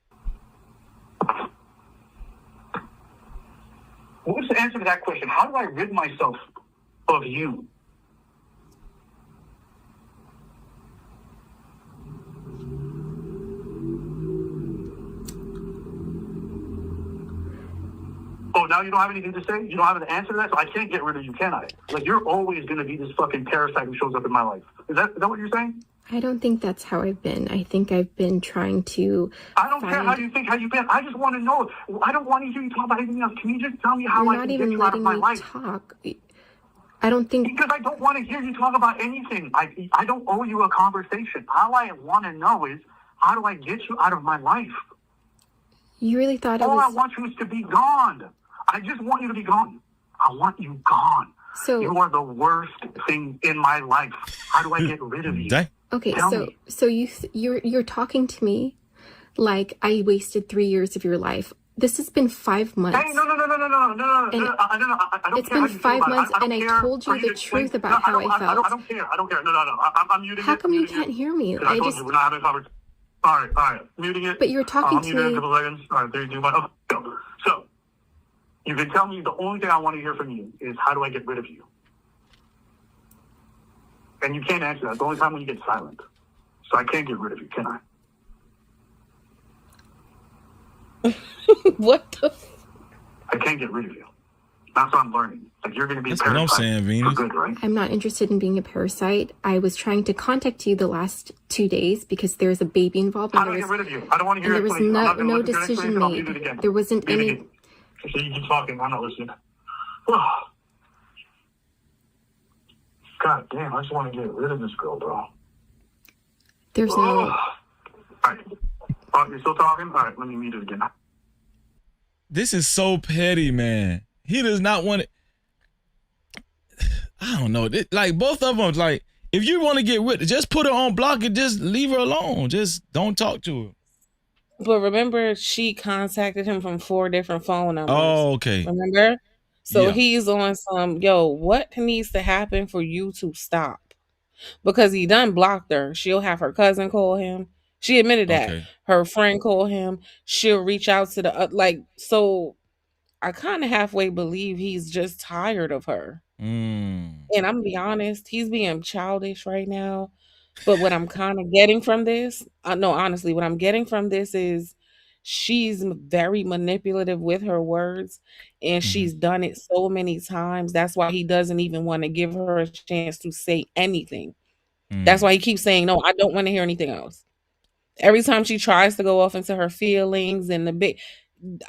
Speaker 13: What's the answer to that question? How do I rid myself of you? Oh, now you don't have anything to say? You don't have an answer to that? So I can't get rid of you, can I? Like, you're always going to be this fucking parasite who shows up in my life. Is that what you're saying?
Speaker 14: I don't think that's how I've been. I think I've been trying to.
Speaker 13: I don't care how you think, how you've been. I just want to know. I don't want to hear you talk about anything else. Can you just tell me how I can get you out of my life?
Speaker 14: Talk. I don't think.
Speaker 13: Because I don't want to hear you talk about anything. I don't owe you a conversation. All I want to know is, how do I get you out of my life?
Speaker 14: You really thought
Speaker 13: All I want you is to be gone. I just want you to be gone. I want you gone.
Speaker 14: So
Speaker 13: you are the worst thing in my life. How do I get rid of you?
Speaker 14: Okay,
Speaker 13: Tell me.
Speaker 14: so you're talking to me like I wasted 3 years of your life. This has been 5 months.
Speaker 13: Hey, no. I don't
Speaker 14: it's
Speaker 13: care
Speaker 14: been
Speaker 13: how you
Speaker 14: 5
Speaker 13: feel
Speaker 14: months,
Speaker 13: about it.
Speaker 14: and I told you the truth about how I felt.
Speaker 13: I don't care. No. I'm muting
Speaker 14: How
Speaker 13: it.
Speaker 14: come you can't hear me?
Speaker 13: I told you we're not having a conversation. All right. Muting it.
Speaker 14: But you're talking
Speaker 13: I'm
Speaker 14: to
Speaker 13: muting it in
Speaker 14: me.
Speaker 13: a couple seconds. All right, 3, 2, 1. Okay, go. So, you can tell me the only thing I want to hear from you is, how do I get rid of you? And you can't answer that. The only time when you get silent. So I can't get rid of you, can I?
Speaker 12: What the?
Speaker 13: I can't get rid of you. That's what I'm learning. Like, you're going to be
Speaker 1: That's
Speaker 13: a
Speaker 1: what I'm
Speaker 13: parasite
Speaker 1: saying, Venus.
Speaker 13: for good, right?
Speaker 14: I'm not interested in being a parasite. I was trying to contact you the last 2 days because there's a baby involved.
Speaker 13: How do I get rid of you? I don't want to hear
Speaker 14: and there was
Speaker 13: explanation. I'm not gonna
Speaker 14: no
Speaker 13: listen to your
Speaker 14: decision
Speaker 13: explanation. I'll mute it
Speaker 14: made.
Speaker 13: again.
Speaker 14: There wasn't
Speaker 13: Mute it
Speaker 14: any.
Speaker 13: again. So you keep talking. I'm not listening. God damn, I just want to get rid of this girl, bro.
Speaker 14: There's no.
Speaker 13: All right. Oh, you're still talking? All right, let me mute it again.
Speaker 1: This is so petty, man. He does not want it. I don't know. Like, both of them, like, if you want to get rid, just put her on block and just leave her alone. Just don't talk to her.
Speaker 12: But remember, she contacted him from 4 different phone numbers.
Speaker 1: Oh, okay.
Speaker 12: Remember? So
Speaker 1: Yeah.
Speaker 12: he's on some, what needs to happen for you to stop? Because he done blocked her. She'll have her cousin call him. She admitted that.
Speaker 1: Okay.
Speaker 12: Her friend call him. She'll reach out to the, so I kind of halfway believe he's just tired of her.
Speaker 1: Mm.
Speaker 12: And I'm gonna be honest, he's being childish right now. But what I'm kind of getting from this, no, honestly, what I'm getting from this is she's very manipulative with her words, and
Speaker 1: Mhm.
Speaker 12: she's done it so many times. That's why he doesn't even want to give her a chance to say anything. That's
Speaker 1: Mm.
Speaker 12: why he keeps saying, no, I don't want to hear anything else. Every time she tries to go off into her feelings and the big,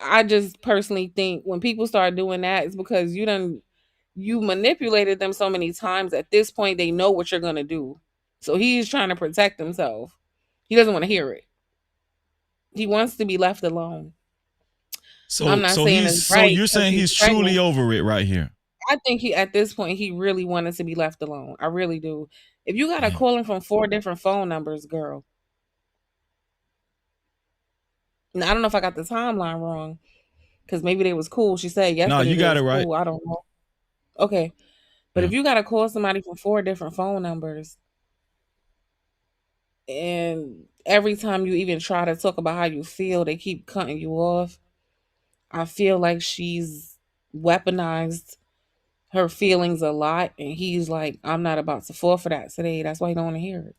Speaker 12: I just personally think when people start doing that, it's because you manipulated them so many times. At this point, they know what you're gonna do. So he's trying to protect himself. He doesn't want to hear it. He wants to be left alone. I'm
Speaker 1: So
Speaker 12: not
Speaker 1: so
Speaker 12: saying
Speaker 1: he's
Speaker 12: it's
Speaker 1: so
Speaker 12: right
Speaker 1: you're
Speaker 12: because
Speaker 1: saying
Speaker 12: she's
Speaker 1: he's truly
Speaker 12: pregnant.
Speaker 1: over it right here.
Speaker 12: I think he at this point he really wanted to be left alone. I really do. If you gotta
Speaker 1: Damn.
Speaker 12: call him from 4 different phone numbers, girl. Now, I don't know if I got the timeline wrong because maybe they was cool. She said
Speaker 1: No,
Speaker 12: yesterday
Speaker 1: you
Speaker 12: they
Speaker 1: got
Speaker 12: was
Speaker 1: it right.
Speaker 12: cool. I don't know. Okay, but
Speaker 1: Yeah.
Speaker 12: if you gotta call somebody from 4 different phone numbers, and every time you even try to talk about how you feel, they keep cutting you off. I feel like she's weaponized her feelings a lot, and he's like, I'm not about to fall for that today. That's why he don't want to hear it.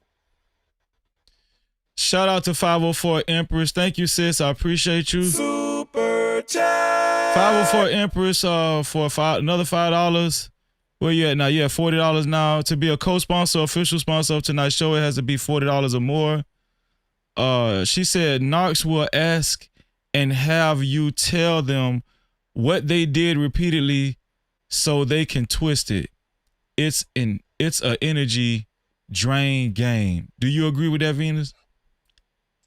Speaker 1: Shout out to 504 Empress. Thank you, sis. I appreciate you.
Speaker 8: Super chat.
Speaker 1: 504 Empress for another $5. Where you at now? You at $40 now. To be a co-sponsor, official sponsor of tonight's show, it has to be $40 or more. She said Knox will ask and have you tell them what they did repeatedly so they can twist it. It's a energy drain game. Do you agree with that, Venus?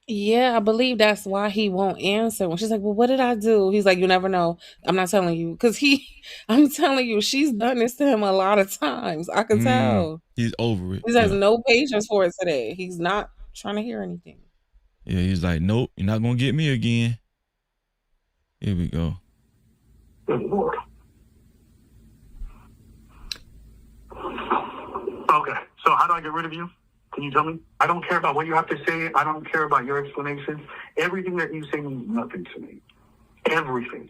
Speaker 12: Yeah, I believe that's why he won't answer. When she's like, well, what did I do? He's like, you never know. I'm not telling you. I'm telling you, she's done this to him a lot of times. I could tell.
Speaker 1: He's over it.
Speaker 12: He has no patience for it today. He's not trying to hear anything.
Speaker 1: Yeah, he's like, nope, you're not going to get me again. Here we go.
Speaker 13: Good Lord. Okay, so how do I get rid of you? Can you tell me? I don't care about what you have to say. I don't care about your explanation. Everything that you say means nothing to me. Everything.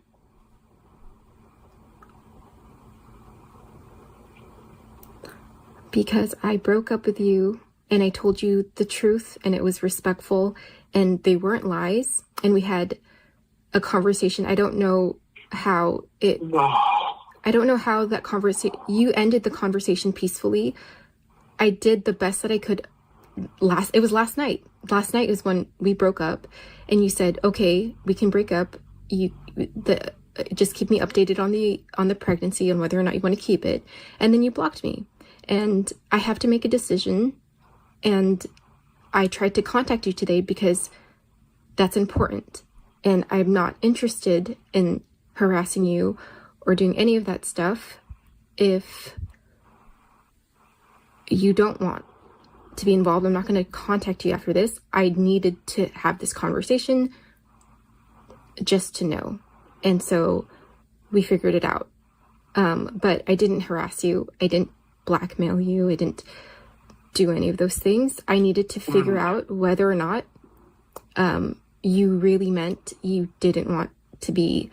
Speaker 14: Because I broke up with you and I told you the truth and it was respectful and they weren't lies and we had a conversation. I don't know how that conversation, you ended the conversation peacefully. I did the best that I could. It was last night. Last night is when we broke up and you said, okay, we can break up. Just keep me updated on the pregnancy and whether or not you want to keep it. And then you blocked me. And I have to make a decision. And I tried to contact you today because that's important. And I'm not interested in harassing you or doing any of that stuff if you don't want to be involved. I'm not going to contact you after this. I needed to have this conversation just to know. And so we figured it out. But I didn't harass you. I didn't blackmail you. I didn't do any of those things. I needed to figure out whether or not you really meant you didn't want to be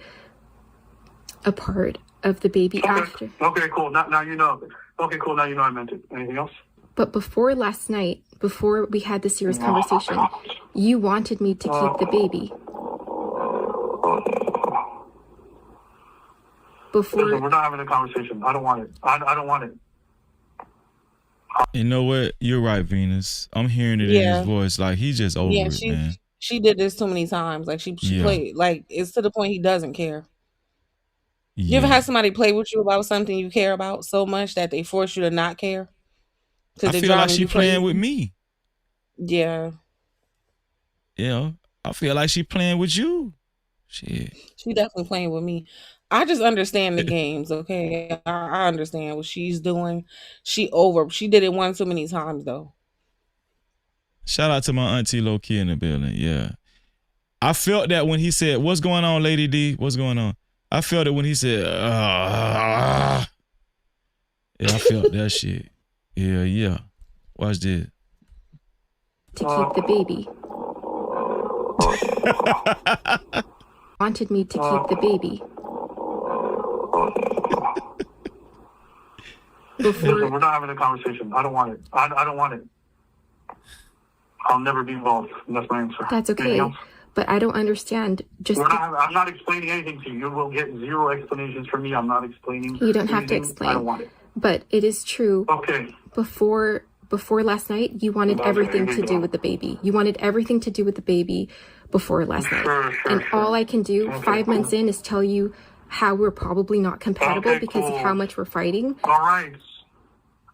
Speaker 14: a part of the baby after.
Speaker 13: Okay, cool. Now you know. Okay, cool. Now you know I meant it. Anything else?
Speaker 14: But before last night, before we had this serious conversation, you wanted me to keep the baby.
Speaker 13: Listen, we're not having a conversation. I don't want it. I don't want it.
Speaker 1: You know what? You're right, Venus. I'm hearing it in his voice. Like, he's just over it, man.
Speaker 12: She did this too many times. Like she played, like it's to the point he doesn't care. You ever had somebody play with you about something you care about so much that they force you to not care?
Speaker 1: I feel like she playing with me.
Speaker 12: Yeah.
Speaker 1: Yeah. I feel like she playing with you. Shit.
Speaker 12: She definitely playing with me. I just understand the games, okay? I understand what she's doing. She did it one too many times though.
Speaker 1: Shout out to my auntie low key in the building. Yeah. I felt that when he said, "What's going on, Lady D? What's going on?" I felt it when he said, yeah, I felt that shit. Yeah. Watch this.
Speaker 14: To keep the baby. Wanted me to keep the baby.
Speaker 13: Listen, we're not having a conversation. I don't want it. I don't want it. I'll never be involved. That's my answer.
Speaker 14: That's okay. But I don't understand.
Speaker 13: I'm not explaining anything to you. You will get zero explanations from me. I'm not explaining.
Speaker 14: You don't have to explain.
Speaker 13: I don't want it.
Speaker 14: But it is true.
Speaker 13: Okay.
Speaker 14: Before last night, you wanted everything to do with the baby. You wanted everything to do with the baby before last night. And all I can do 5 months in is tell you how we're probably not compatible because of how much we're fighting.
Speaker 13: All right.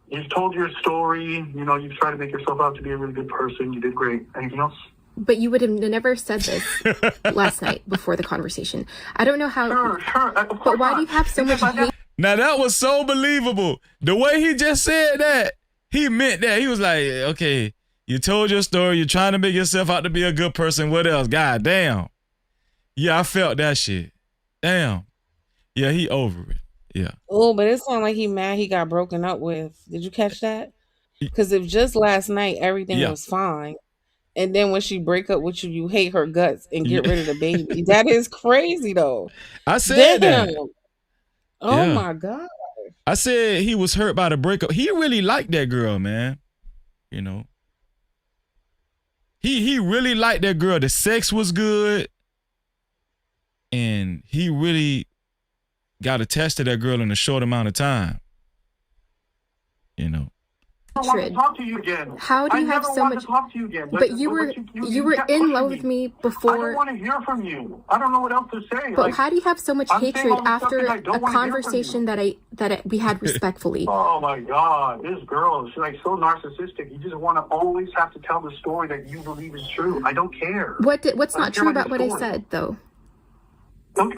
Speaker 13: You've told your story. You know, you've tried to make yourself out to be a really good person. You did great. Anything else?
Speaker 14: But you would have never said this last night before the conversation. I don't know how.
Speaker 13: Sure.
Speaker 14: But why do you have so much hate?
Speaker 1: Now that was so believable. The way he just said that, he meant that. He was like, okay, you told your story. You're trying to make yourself out to be a good person. What else? God damn. Yeah, I felt that shit. Damn. Yeah, he over it. Yeah.
Speaker 12: Oh, but it sounded like he mad he got broken up with. Did you catch that? Because if just last night everything was fine, and then when she break up with you, you hate her guts and get rid of the baby. That is crazy, though.
Speaker 1: I said that.
Speaker 12: Oh, my God.
Speaker 1: I said he was hurt by the breakup. He really liked that girl, man. You know. He really liked that girl. The sex was good. And he really got attached to that girl in a short amount of time. You know.
Speaker 13: I don't want to talk to you again.
Speaker 14: How do you have so much?
Speaker 13: To talk to you again.
Speaker 14: But you were in love with me before.
Speaker 13: I don't want to hear from you. I don't know what else to say.
Speaker 14: But how do you have so much hatred after a conversation that we had respectfully?
Speaker 13: Oh my God, this girl is like so narcissistic. You just want to always have to tell the story that you believe is true. I don't care.
Speaker 14: What's not true about what I said though?
Speaker 13: You'll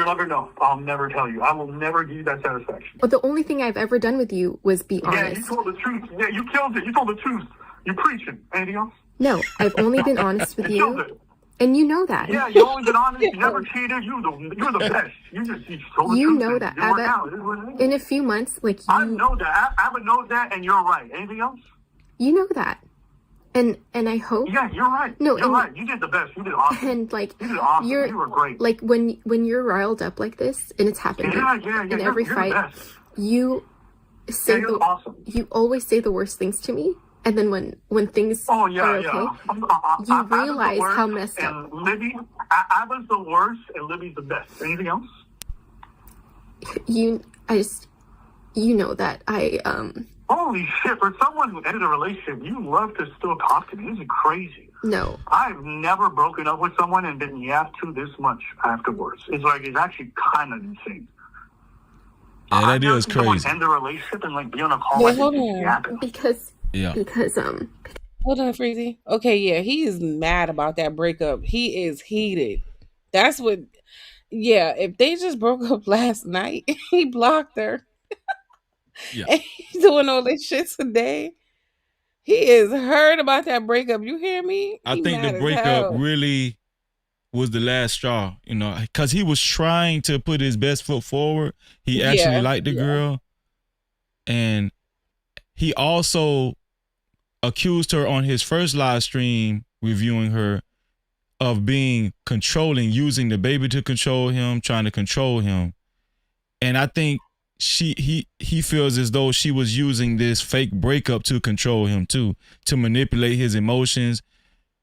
Speaker 13: never know. I'll never tell you. I will never give you that satisfaction.
Speaker 14: Well, the only thing I've ever done with you was be honest.
Speaker 13: Yeah, you told the truth. Yeah, you killed it. You told the truth. You're preaching. Anything else?
Speaker 14: No, I've only been honest with you. And you know that.
Speaker 13: Yeah, you've only been honest. You never cheated. You're the best. You told the
Speaker 14: you
Speaker 13: truth.
Speaker 14: know that. Abba, in a few months, like you.
Speaker 13: I know that. Abba knows that, and you're right. Anything else?
Speaker 14: You know that. And I hope.
Speaker 13: Yeah, you're right.
Speaker 14: No,
Speaker 13: you're right. You did the best. You did awesome.
Speaker 14: And like
Speaker 13: you did awesome. You were great.
Speaker 14: Like when you're riled up like this, and it's happened in every fight, you say
Speaker 13: awesome.
Speaker 14: You always say the worst things to me, and then when things are okay, you realize how messed up.
Speaker 13: And Libby, Abba's the worst, and Libby's the best. Anything else?
Speaker 14: You know that I
Speaker 13: Holy shit, for someone who ended a relationship, you love to still talk to me. This is crazy.
Speaker 14: No.
Speaker 13: I've never broken up with someone and been yapped to this much afterwards. It's actually kind of insane.
Speaker 1: Yeah, that is crazy.
Speaker 13: End a relationship and be on a call
Speaker 14: because
Speaker 12: Hold on, Freezy. Okay, yeah, he is mad about that breakup. He is heated. That's what. Yeah, if they just broke up last night, he blocked her.
Speaker 1: Yeah.
Speaker 12: And he's doing all this shit today. He is hurt about that breakup. You hear me?
Speaker 1: I think the breakup really was the last straw, you know, because he was trying to put his best foot forward. He actually liked the girl. And he also accused her on his first live stream reviewing her of being controlling, using the baby to control him, trying to control him. And I think he feels as though she was using this fake breakup to control him too, to manipulate his emotions,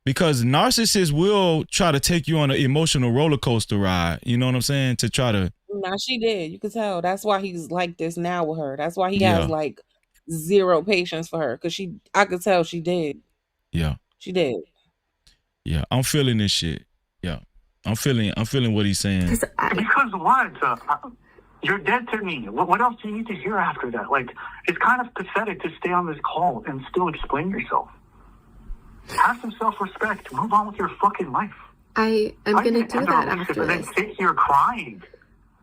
Speaker 1: because narcissists will try to take you on an emotional roller coaster ride. You know what I'm saying? To try to.
Speaker 12: Nah, she did. You could tell. That's why he's like this now with her. That's why he has zero patience for her, because I could tell she did.
Speaker 1: Yeah.
Speaker 12: She did.
Speaker 1: Yeah, I'm feeling this shit. Yeah, I'm feeling what he's saying.
Speaker 13: Because what? You're dead to me. What else do you need to hear after that? It's kind of pathetic to stay on this call and still explain yourself. Have some self-respect. Move on with your fucking life.
Speaker 14: I'm gonna do that after
Speaker 13: this. Then sit here crying.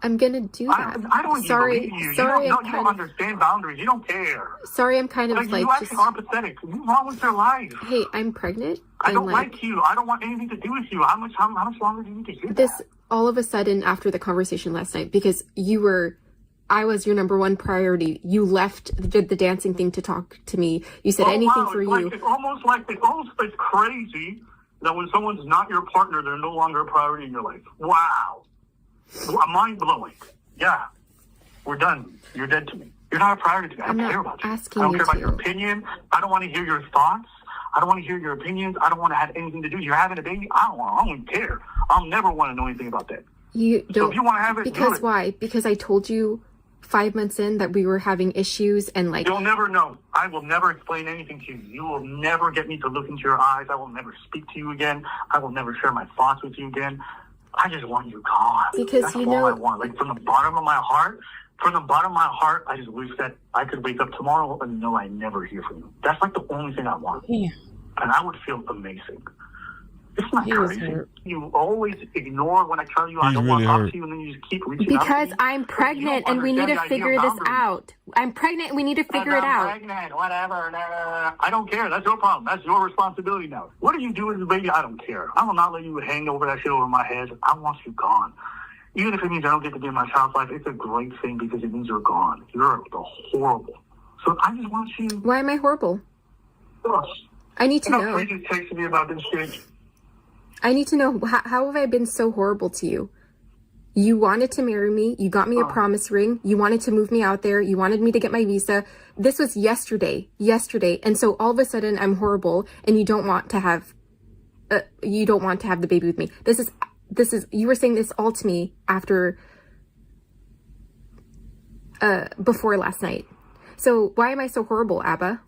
Speaker 14: I'm gonna do that.
Speaker 13: I don't believe you. You don't understand boundaries. You don't care.
Speaker 14: Sorry, I'm kind of
Speaker 13: you actually are pathetic. Move on with your life.
Speaker 14: Hey, I'm pregnant.
Speaker 13: I don't like you. I don't want anything to do with you. How much longer do you need to hear
Speaker 14: this? All of a sudden, after the conversation last night, because I was your number one priority. You left the dancing thing to talk to me. You said anything for you.
Speaker 13: It's almost crazy that when someone's not your partner, they're no longer a priority in your life. Wow. Mind blowing. Yeah. We're done. You're dead to me. You're not a priority to me. I don't care about you. I don't care about your opinion. I don't want to hear your thoughts. I don't want to hear your opinions. I don't want to have anything to do. You're having a baby. I don't care. I'll never want to know anything about that.
Speaker 14: You don't.
Speaker 13: So if you want to have it,
Speaker 14: because
Speaker 13: do it.
Speaker 14: why? Because I told you 5 months in that we were having issues and like.
Speaker 13: You'll never know. I will never explain anything to you. You will never get me to look into your eyes. I will never speak to you again. I will never share my thoughts with you again. I just want you gone.
Speaker 14: Because
Speaker 13: that's
Speaker 14: you
Speaker 13: all
Speaker 14: know,
Speaker 13: I want. Like from the bottom of my heart. From the bottom of my heart, I just wish that I could wake up tomorrow and know I never hear from you. That's like the only thing I want.
Speaker 12: Yeah.
Speaker 13: And I would feel amazing. It's not crazy. You always ignore when I tell you I don't want to talk to you, and then you just keep reaching out to
Speaker 14: because
Speaker 13: me.
Speaker 14: I'm pregnant and we need to figure this out. I'm pregnant and we need to figure it out.
Speaker 13: I'm pregnant, whatever. I don't care. That's your problem. That's your responsibility now. What do you do with the baby? I don't care. I will not let you hang over that shit over my head. I want you gone. Even if it means I don't get to be in my child's life, it's a great thing because it means you're gone. You're horrible. So I just want you.
Speaker 14: Why am I horrible? I need to know.
Speaker 13: You just texted me about this shit.
Speaker 14: I need to know, how have I been so horrible to you? You wanted to marry me. You got me a promise ring. You wanted to move me out there. You wanted me to get my visa. This was yesterday. And so all of a sudden I'm horrible and you don't want to have the baby with me. This is, you were saying this all to me after, before last night. So why am I so horrible, Abba?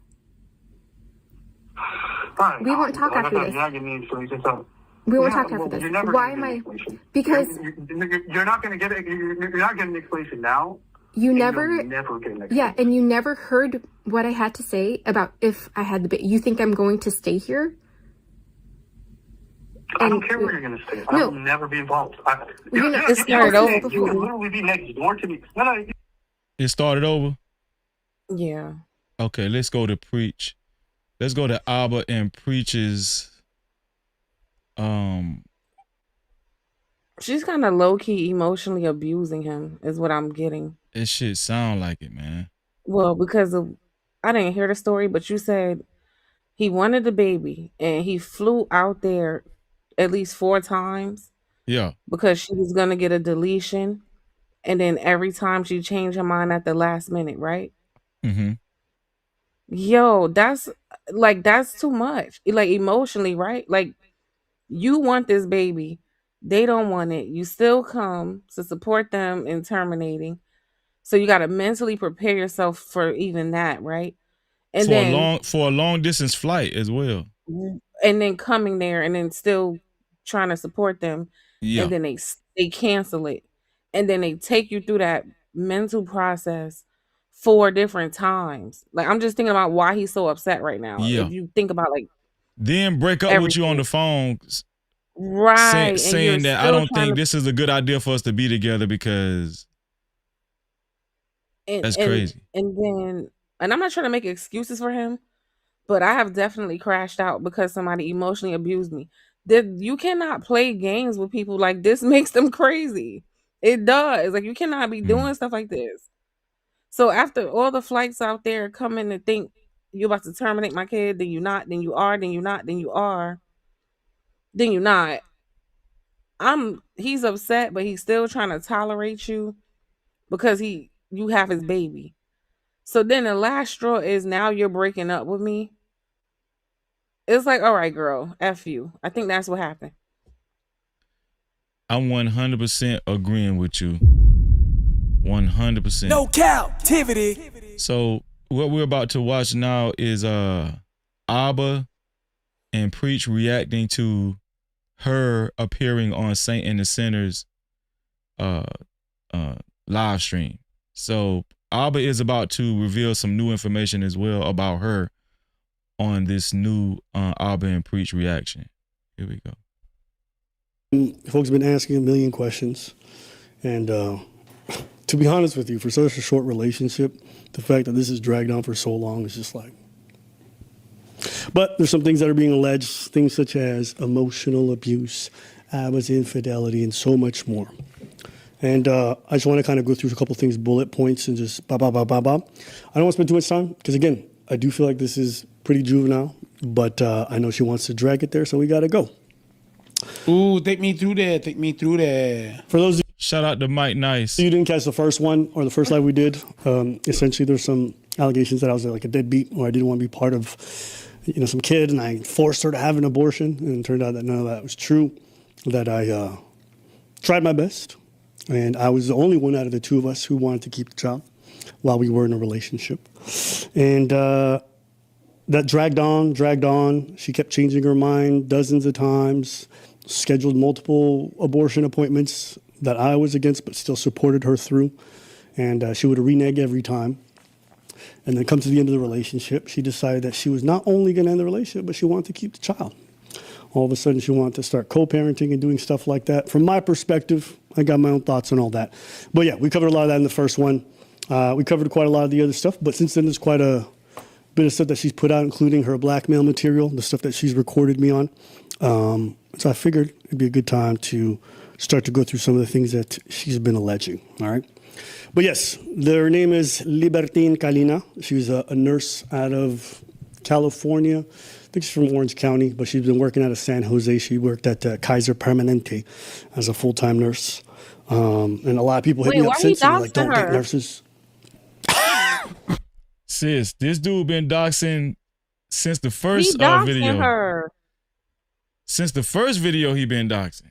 Speaker 14: We won't talk after this. We won't talk after this. Why am I? Because
Speaker 13: you're not going to get it. You're not getting an explanation now.
Speaker 14: You never
Speaker 13: get an explanation.
Speaker 14: Yeah, and you never heard what I had to say about if I had the baby. You think I'm going to stay here?
Speaker 13: I don't care where you're going to stay. I will never be involved.
Speaker 12: It started over.
Speaker 13: You will literally be next door to me. No.
Speaker 1: It started over?
Speaker 12: Yeah.
Speaker 1: Okay, let's go to Preach. Let's go to Abba and Preach's.
Speaker 12: She's kind of low-key emotionally abusing him, is what I'm getting.
Speaker 1: It shit sound like it, man.
Speaker 12: Well, because I didn't hear the story, but you said he wanted the baby and he flew out there at least 4 times.
Speaker 1: Yeah.
Speaker 12: Because she was going to get a deletion. And then every time she changed her mind at the last minute, right?
Speaker 1: Mm-hmm.
Speaker 12: Yo, that's too much. Like emotionally, right? Like you want this baby. They don't want it. You still come to support them in terminating. So you got to mentally prepare yourself for even that, right? And
Speaker 1: for a long distance flight as well.
Speaker 12: And then coming there and then still trying to support them.
Speaker 1: Yeah.
Speaker 12: And then they cancel it. And then they take you through that mental process 4 different times. Like I'm just thinking about why he's so upset right now.
Speaker 1: Yeah.
Speaker 12: If you think about like
Speaker 1: then break up with you on the phone.
Speaker 12: Right.
Speaker 1: Saying that I don't think this is a good idea for us to be together because that's crazy.
Speaker 12: And I'm not trying to make excuses for him, but I have definitely crashed out because somebody emotionally abused me. You cannot play games with people like this. Makes them crazy. It does. Like you cannot be doing stuff like this. So after all the flights out there coming to think you're about to terminate my kid, then you're not, then you are, then you're not, then you are. Then you're not. He's upset, but he's still trying to tolerate you because you have his baby. So then the last straw is now you're breaking up with me. It's like, all right, girl, F you. I think that's what happened.
Speaker 1: I'm 100% agreeing with you. 100%.
Speaker 8: No captivity.
Speaker 1: So what we're about to watch now is Abba and Preach reacting to her appearing on Saint and the Sinner's live stream. So Abba is about to reveal some new information as well about her on this new Abba and Preach reaction. Here we go.
Speaker 16: Folks have been asking a million questions. And to be honest with you, for such a short relationship, the fact that this is dragged on for so long is just like. But there's some things that are being alleged, things such as emotional abuse, Abba's infidelity, and so much more. And I just want to kind of go through a couple things, bullet points, and just I don't want to spend too much time because, again, I do feel like this is pretty juvenile, but I know she wants to drag it there, so we got to go.
Speaker 6: Ooh, take me through there.
Speaker 16: For those
Speaker 1: Shout out to Mike Nice.
Speaker 16: You didn't catch the first one or the first live we did. Essentially, there's some allegations that I was like a deadbeat or I didn't want to be part of, some kid, and I forced her to have an abortion. And it turned out that none of that was true. That I tried my best, and I was the only one out of the two of us who wanted to keep the child while we were in a relationship. And that dragged on. She kept changing her mind dozens of times, scheduled multiple abortion appointments that I was against but still supported her through. And she would renege every time. And then come to the end of the relationship, she decided that she was not only going to end the relationship, but she wanted to keep the child. All of a sudden, she wanted to start co-parenting and doing stuff like that. From my perspective, I got my own thoughts on all that. But yeah, we covered a lot of that in the first one. We covered quite a lot of the other stuff, but since then, there's quite a bit of stuff that she's put out, including her blackmail material, the stuff that she's recorded me on. So I figured it'd be a good time to start to go through some of the things that she's been alleging, all right? But yes, her name is Libertine Kalina. She was a nurse out of California. I think she's from Orange County, but she's been working out of San Jose. She worked at Kaiser Permanente as a full-time nurse. And a lot of people hit me up since and they're like, don't date nurses.
Speaker 1: Sis, this dude been doxing since the first video.
Speaker 12: Her.
Speaker 1: Since the first video, he been doxing.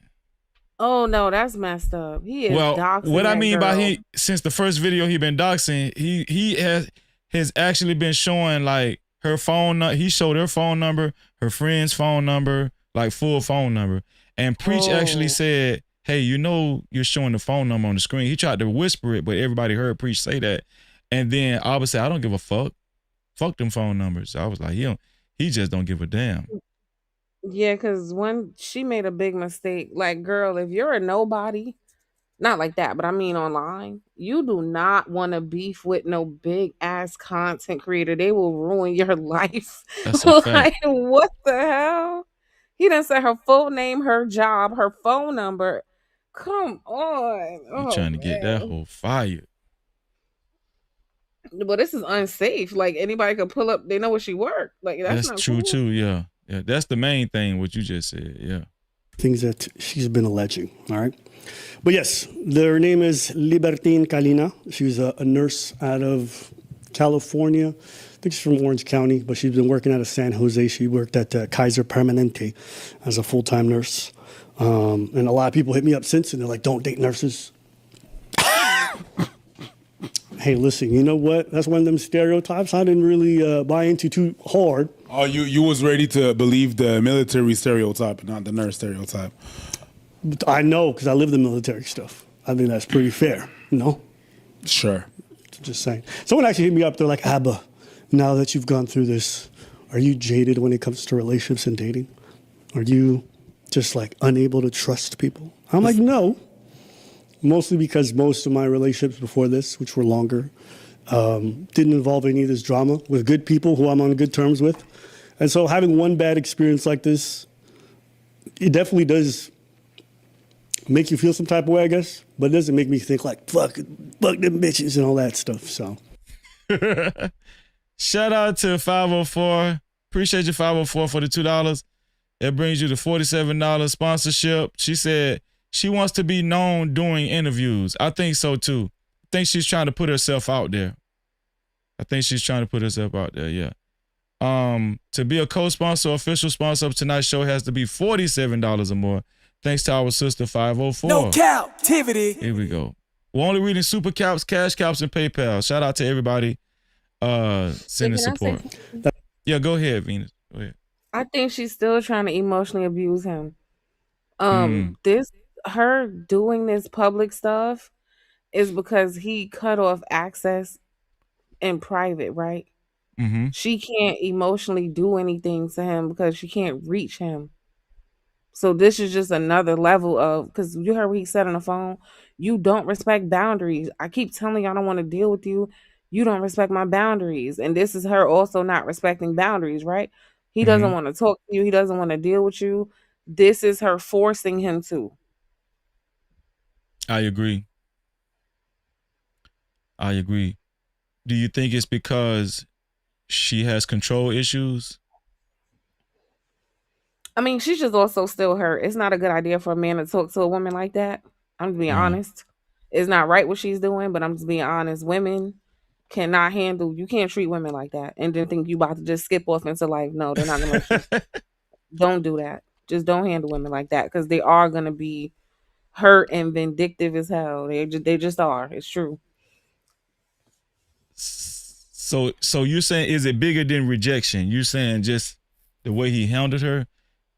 Speaker 12: Oh no, that's messed up. He is doxing.
Speaker 1: What I mean
Speaker 12: girl.
Speaker 1: by since the first video he been doxing, he has actually been showing like her phone. He showed her phone number, her friend's phone number, like full phone number. And Preach actually said, "Hey, you're showing the phone number on the screen." He tried to whisper it, but everybody heard Preach say that. And then Albert said, "I don't give a fuck. Fuck them phone numbers." I was like, he just don't give a damn.
Speaker 12: Yeah, because when she made a big mistake, like, girl, if you're a nobody, not like that, but I mean online, you do not want to beef with no big ass content creator. They will ruin your life.
Speaker 1: That's a fact.
Speaker 12: Like, what the hell? He done said her full name, her job, her phone number. Come on.
Speaker 1: You trying to get that whole fired.
Speaker 12: But this is unsafe. Like, anybody could pull up, they know where she worked. Like, that's not
Speaker 1: true
Speaker 12: cool.
Speaker 1: too, yeah. Yeah, that's the main thing, what you just said, yeah.
Speaker 16: Things that she's been alleging, all right? But yes, her name is Libertine Kalina. She was a nurse out of California. I think she's from Orange County, but she's been working out of San Jose. She worked at Kaiser Permanente as a full-time nurse. And a lot of people hit me up since, and they're like, don't date nurses. Hey, listen, you know what? That's one of them stereotypes I didn't really buy into too hard.
Speaker 17: Oh, you was ready to believe the military stereotype, not the nurse stereotype.
Speaker 16: I know, because I live the military stuff. I think that's pretty fair, no?
Speaker 17: Sure.
Speaker 16: Just saying. Someone actually hit me up. They're like, Abba, now that you've gone through this, are you jaded when it comes to relationships and dating? Are you just like unable to trust people? I'm like, no. Mostly because most of my relationships before this, which were longer, didn't involve any of this drama with good people who I'm on good terms with. And so having one bad experience like this, it definitely does make you feel some type of way, I guess. But it doesn't make me think like, fuck them bitches and all that stuff, so.
Speaker 1: Shout out to 504. Appreciate you, 504, for the $2. It brings you the $47 sponsorship. She said she wants to be known doing interviews. I think so too. I think she's trying to put herself out there. Yeah. To be a co-sponsor, official sponsor of tonight's show has to be $47 or more. Thanks to our sister 504.
Speaker 8: No Cap-tivity.
Speaker 1: Here we go. We're only reading super caps, cash caps, and PayPal. Shout out to everybody sending support. Yeah, go ahead, Venus. Go ahead.
Speaker 12: I think she's still trying to emotionally abuse him. Her doing this public stuff is because he cut off access in private, right?
Speaker 1: Mm-hmm.
Speaker 12: She can't emotionally do anything to him because she can't reach him. So this is just another level of, because you heard what he said on the phone, you don't respect boundaries. I keep telling you I don't want to deal with you. You don't respect my boundaries. And this is her also not respecting boundaries, right? He doesn't want to talk to you. He doesn't want to deal with you. This is her forcing him to.
Speaker 1: I agree. Do you think it's because she has control issues?
Speaker 12: I mean, she's just also still hurt. It's not a good idea for a man to talk to a woman like that. I'm just being honest. It's not right what she's doing, but I'm just being honest. Women cannot handle. You can't treat women like that, and then think you about to just skip off into life. No, they're not gonna let you. Don't do that. Just don't handle women like that because they are gonna be hurt and vindictive as hell. They just are. It's true.
Speaker 1: So you're saying, is it bigger than rejection? You're saying just the way he handled her?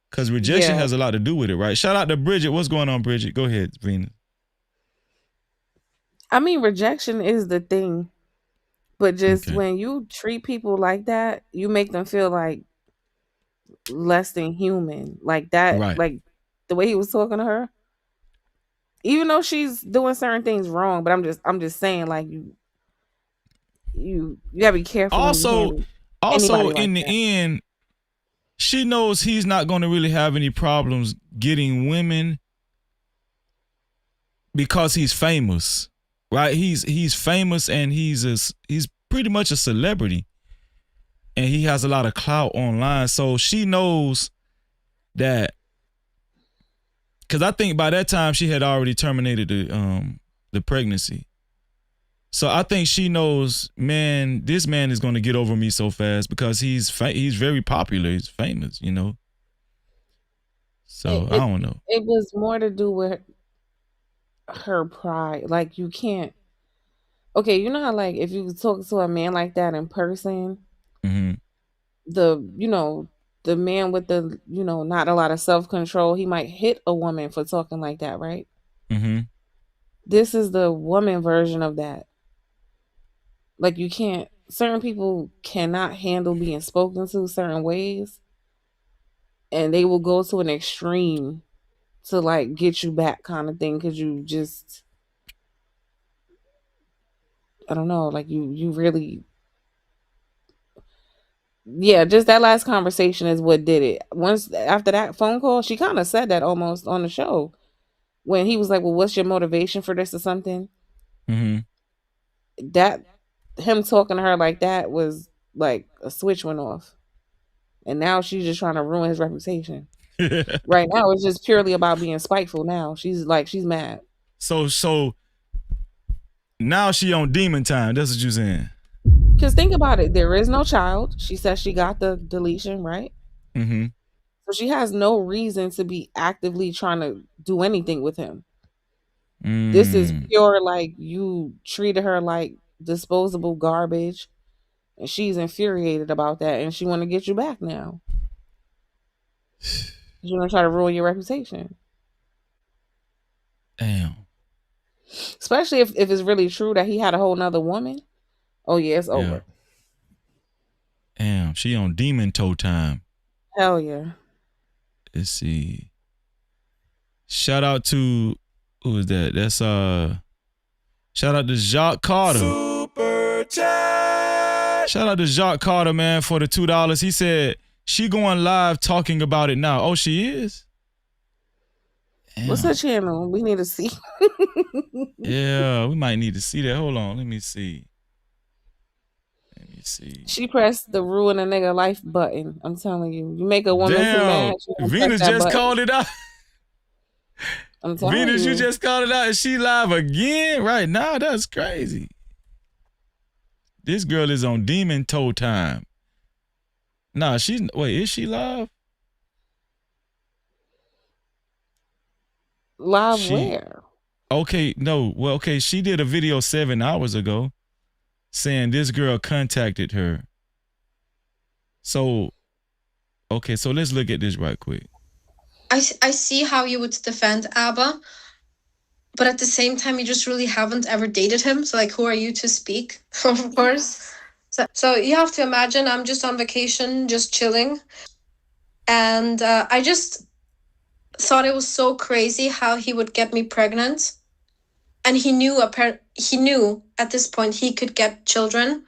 Speaker 1: Because rejection has a lot to do with it, right? Shout out to Bridget. What's going on, Bridget? Go ahead, Venus.
Speaker 12: I mean, rejection is the thing, but just when you treat people like that, you make them feel like less than human, like that.
Speaker 1: Right.
Speaker 12: Like the way he was talking to her, even though she's doing certain things wrong. But I'm just saying, like you gotta be careful.
Speaker 1: Also,
Speaker 12: when you handle anybody like
Speaker 1: in the
Speaker 12: that.
Speaker 1: end, she knows he's not going to really have any problems getting women because he's famous, right? He's famous and he's pretty much a celebrity, and he has a lot of clout online. So she knows that, because I think by that time she had already terminated the pregnancy. So I think she knows, man, this man is going to get over me so fast because he's very popular. He's famous, you know. So I don't know.
Speaker 12: It was more to do with her pride. Like you can't. Okay, you know how like if you talk to a man like that in person, the man with the not a lot of self-control, he might hit a woman for talking like that, right? This is the woman version of that. Like you can't. Certain people cannot handle being spoken to certain ways, and they will go to an extreme to like get you back, kind of thing, because you just, I don't know, like you really, yeah, just that last conversation is what did it. Once after that phone call, she kind of said that almost on the show when he was like, "Well, what's your motivation for this or something?" That him talking to her like that was like a switch went off, and now she's just trying to ruin his reputation. Right now, it's just purely about being spiteful. Now she's mad.
Speaker 1: So now she on demon time. That's what you're saying.
Speaker 12: Because think about it, there is no child. She says she got the deletion, right? So she has no reason to be actively trying to do anything with him. This is pure, like you treated her like disposable garbage, and she's infuriated about that, and she want to get you back now. She's gonna try to ruin your reputation.
Speaker 1: Damn.
Speaker 12: Especially if it's really true that he had a whole nother woman. Oh yeah, it's over.
Speaker 1: Damn, she on demon toe time.
Speaker 12: Hell yeah.
Speaker 1: Let's see. Shout out to, who is that? That's shout out to Jacques Carter. Super chat. Shout out to Jacques Carter, man, for the $2. He said she going live talking about it now. Oh, she is? Damn.
Speaker 12: What's her channel? We need to see.
Speaker 1: Yeah, we might need to see that. Hold on, let me see.
Speaker 12: She pressed the ruin a nigga life button. I'm telling you. You make a woman too mad.
Speaker 1: Venus just called it out.
Speaker 12: I'm telling
Speaker 1: Venus,
Speaker 12: you.
Speaker 1: you just called it out and she live again right now? That's crazy. This girl is on demon toe time. Nah, is she live?
Speaker 12: Live where?
Speaker 1: Okay, no. Well, okay, she did a video 7 hours ago saying this girl contacted her. So, okay, so let's look at this right quick.
Speaker 18: I see how you would defend Abba, but at the same time, you just really haven't ever dated him. So, like, who are you to speak, of course? So you have to imagine I'm just on vacation, just chilling. And I just thought it was so crazy how he would get me pregnant. And he knew at this point he could get children.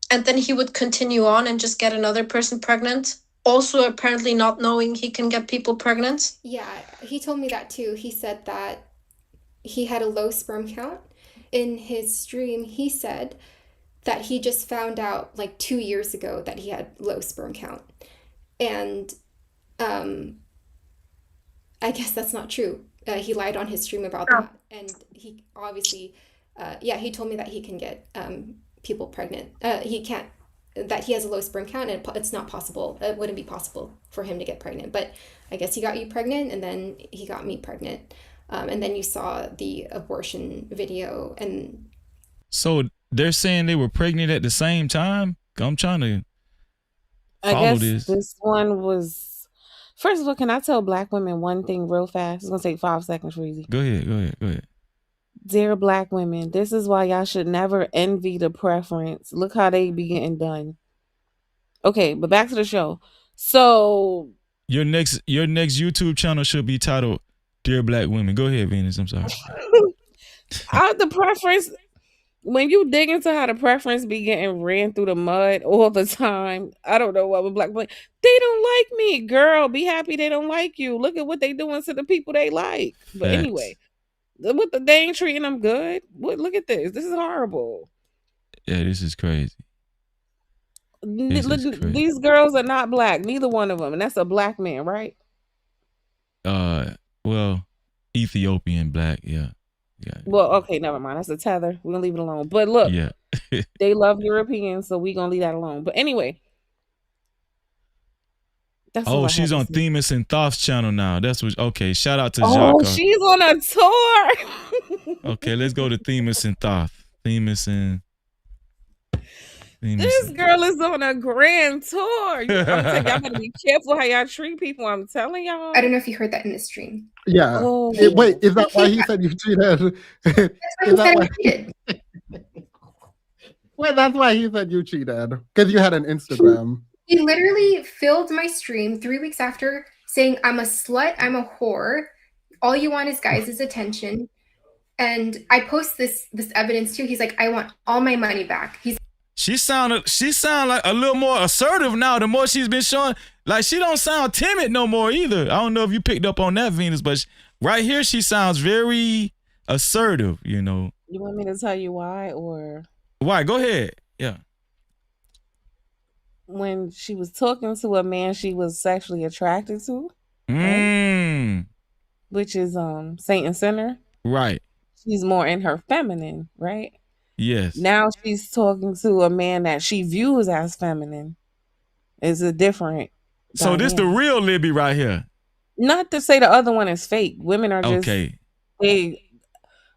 Speaker 18: And then he would continue on and just get another person pregnant. Also, apparently not knowing he can get people pregnant.
Speaker 14: Yeah, he told me that too. He said that he had a low sperm count. In his stream, he said that he just found out like 2 years ago that he had low sperm count. And I guess that's not true.
Speaker 11: he lied on his stream about that, and he obviously, he told me that he can get people pregnant. He can't. That he has a low sperm count, and it's not possible. It wouldn't be possible for him to get pregnant. But I guess he got you pregnant, and then he got me pregnant, and then you saw the abortion video, and
Speaker 1: so they're saying they were pregnant at the same time. I'm trying to follow
Speaker 12: this one was. First of all, can I tell Black women one thing real fast? It's gonna take 5 seconds, Reezy.
Speaker 1: Go ahead.
Speaker 12: Dear Black women, this is why y'all should never envy the preference. Look how they be getting done. Okay, but back to the show. So
Speaker 1: your next YouTube channel should be titled "Dear Black Women." Go ahead, Venus. I'm sorry.
Speaker 12: The preference, when you dig into how the preference be getting ran through the mud all the time, I don't know what with Black women. They don't like me, girl. Be happy they don't like you. Look at what they doing to the people they like. But anyway. They ain't treating them good. Look at this. This is horrible.
Speaker 1: Yeah, this is crazy.
Speaker 12: These girls are not Black. Neither one of them. And that's a Black man, right?
Speaker 1: Well, Ethiopian Black, yeah.
Speaker 12: Well, okay, never mind. That's a tether. We're gonna leave it alone. But look,
Speaker 1: yeah.
Speaker 12: They love Europeans, so we're gonna leave that alone. But anyway.
Speaker 1: She's on Themis and Thoth's channel now. That's what. Okay, shout out to Jacques.
Speaker 12: Oh, she's on a tour.
Speaker 1: Okay, let's go to Themis and Thoth. Themis.
Speaker 12: This girl is on a grand tour. I'm telling y'all gotta be careful how y'all treat people. I'm telling y'all.
Speaker 11: I don't know if you heard that in the stream.
Speaker 19: Yeah.
Speaker 12: Oh.
Speaker 19: Wait, is that why he said you cheated? Wait, that's why he said you cheated. Because you had an Instagram.
Speaker 11: He literally filled my stream 3 weeks after saying, I'm a slut, I'm a whore. All you want is guys' attention. And I post this evidence too. He's like, I want all my money back.
Speaker 1: She sound like a little more assertive now. The more she's been showing, like she don't sound timid no more either. I don't know if you picked up on that, Venus, but right here she sounds very assertive. You know.
Speaker 12: You want me to tell you why, or
Speaker 1: why? Go ahead. Yeah.
Speaker 12: When she was talking to a man she was sexually attracted to, right? Which is Saint and Sinner,
Speaker 1: right?
Speaker 12: She's more in her feminine, right?
Speaker 1: Yes.
Speaker 12: Now she's talking to a man that she views as feminine. It's a different.
Speaker 1: So this the real Libby right here.
Speaker 12: Not to say the other one is fake. Women are just they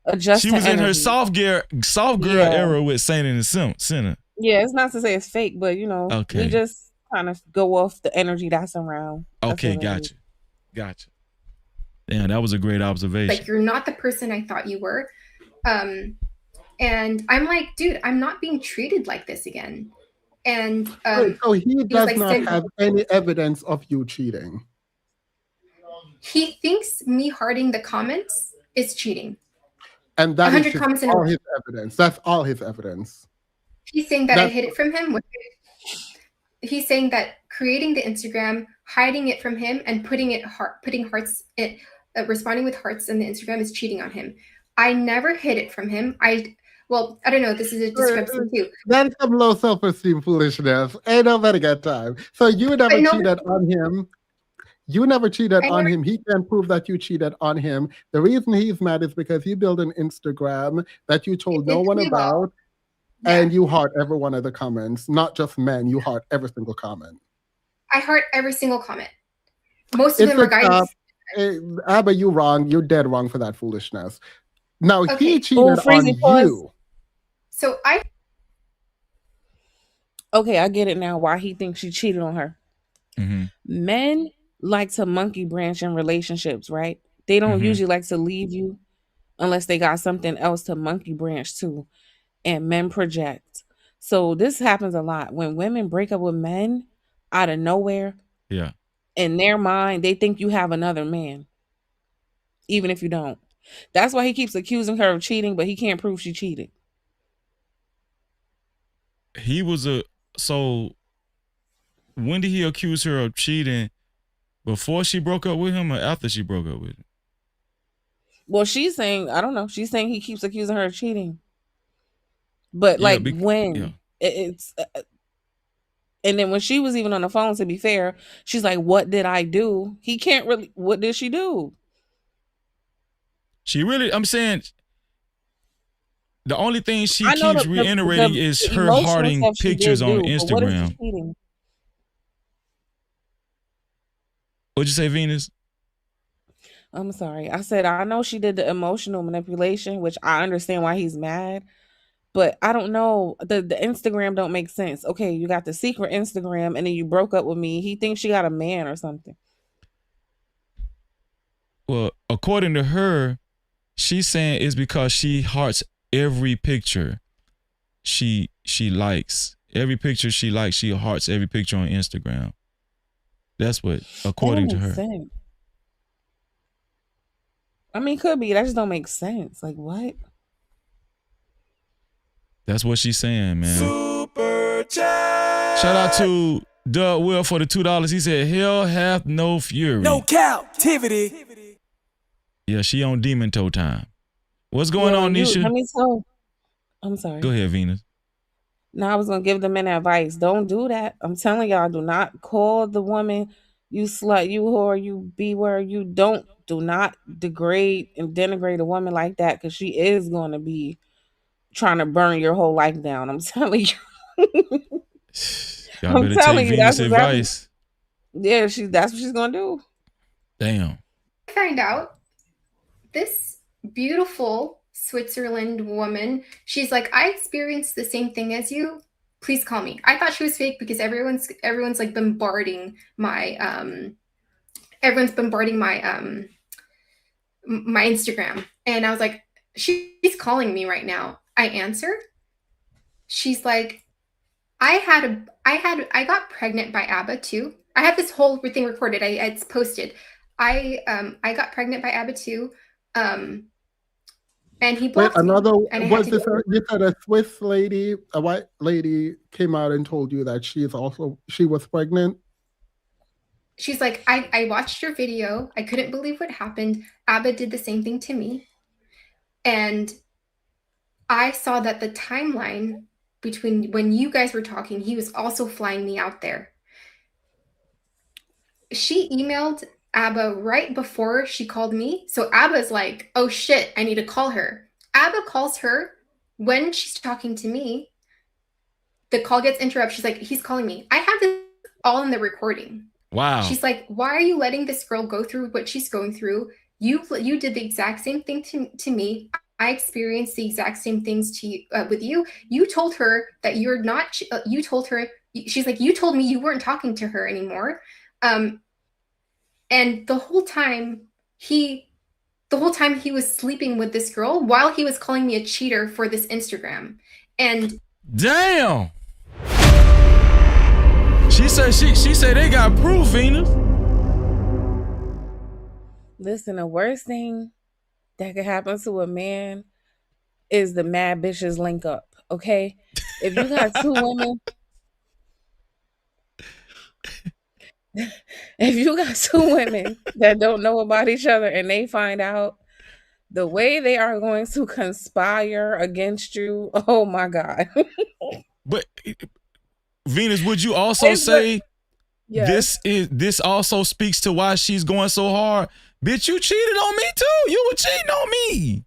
Speaker 12: adjust.
Speaker 1: She was in her soft girl era with Saint and Sinner.
Speaker 12: Yeah, it's not to say it's fake, but you know, we just kind of go off the energy that's around.
Speaker 1: Okay, gotcha. Damn, that was a great observation.
Speaker 11: Like, you're not the person I thought you were. And I'm like, dude, I'm not being treated like this again. And
Speaker 19: so he does not have any evidence of you cheating.
Speaker 11: He thinks me hearting the comments is cheating.
Speaker 19: And that is all his evidence. That's all his evidence.
Speaker 11: He's saying that I hid it from him. He's saying that creating the Instagram, hiding it from him, and putting hearts, responding with hearts in the Instagram is cheating on him. I never hid it from him. I don't know. This is a discrepancy too.
Speaker 19: That's some low self-esteem foolishness. Ain't nobody got time. So you never cheated on him. You never cheated on him. He can't prove that you cheated on him. The reason he's mad is because he built an Instagram that you told no one about. And you heart every one of the comments, not just men. You heart every single comment.
Speaker 11: I heart every single comment. Most of them are guys.
Speaker 19: Abba, you wrong. You're dead wrong for that foolishness. Now he cheated on you.
Speaker 11: So
Speaker 12: okay, I get it now. Why he thinks she cheated on her.
Speaker 1: Mm-hmm.
Speaker 12: Men like to monkey branch in relationships, right? They don't usually like to leave you unless they got something else to monkey branch to. And men project. So this happens a lot when women break up with men out of nowhere.
Speaker 1: Yeah.
Speaker 12: In their mind, they think you have another man, even if you don't. That's why he keeps accusing her of cheating, but he can't prove she cheated.
Speaker 1: So when did he accuse her of cheating? Before she broke up with him or after she broke up with him?
Speaker 12: Well, she's saying, I don't know. She's saying he keeps accusing her of cheating. But it's and then when she was even on the phone, to be fair, she's like, what did I do? He can't really, what did she do?
Speaker 1: She really, I'm saying, the only thing she
Speaker 12: I know
Speaker 1: keeps reiterating is
Speaker 12: the
Speaker 1: her
Speaker 12: emotional
Speaker 1: hearting
Speaker 12: stuff she
Speaker 1: pictures
Speaker 12: did
Speaker 1: on
Speaker 12: do, but what is the
Speaker 1: Instagram.
Speaker 12: cheating?
Speaker 1: What'd you say, Venus?
Speaker 12: I'm sorry. I said I know she did the emotional manipulation, which I understand why he's mad, but I don't know. The Instagram don't make sense. Okay, you got the secret Instagram and then you broke up with me. He thinks she got a man or something.
Speaker 1: Well, according to her, she's saying it's because she hearts every picture she likes. Every picture she likes, she hearts every picture on Instagram. That's what, according to her.
Speaker 12: Sense. I mean, could be. That just don't make sense. Like, what?
Speaker 1: That's what she's saying, man. Super chat. Shout out to Doug Will for the $2. He said, hell hath no fury.
Speaker 8: No captivity.
Speaker 1: Yeah, she on demon toe time. What's going on, Nisha?
Speaker 12: Let me tell. I'm sorry.
Speaker 1: Go ahead, Venus.
Speaker 12: No, I was gonna give the men advice. Don't do that. I'm telling y'all, do not call the woman you slut, you whore, you b-word. You do not degrade and denigrate a woman like that, because she is going to be trying to burn your whole life down. I'm telling you.
Speaker 1: Y'all better take Venus advice.
Speaker 12: Yeah, that's what she's gonna do.
Speaker 1: Damn.
Speaker 11: Find out this beautiful Switzerland woman, she's like, I experienced the same thing as you. Please call me. I thought she was fake because everyone's like bombarding my my Instagram. And I was like, she's calling me right now. I answer. She's like, I got pregnant by ABBA too. I have this whole thing recorded. It's posted. I got pregnant by ABBA too. And he blocked me.
Speaker 19: You said a Swiss lady, a white lady came out and told you that she was pregnant?
Speaker 11: She's like, I watched your video. I couldn't believe what happened. ABBA did the same thing to me. And I saw that the timeline between when you guys were talking, he was also flying me out there. She emailed ABBA right before she called me. So ABBA's like, oh shit, I need to call her. ABBA calls her when she's talking to me. The call gets interrupted. She's like, he's calling me. I have this all in the recording.
Speaker 1: Wow.
Speaker 11: She's like, why are you letting this girl go through what she's going through? You did the exact same thing to me. I experienced the exact same things with you. You told her that you're not. You told her. She's like, you told me you weren't talking to her anymore. And the whole time he was sleeping with this girl while he was calling me a cheater for this Instagram. And
Speaker 1: damn. She said they got proof, Venus.
Speaker 12: Listen, the worst thing that could happen to a man is the mad bitches link up. Okay, if you got two women, if you got two women that don't know about each other and they find out, the way they are going to conspire against you, oh my God.
Speaker 1: But Venus, would you also say this also speaks to why she's going so hard? Bitch, you cheated on me too. You were cheating on me.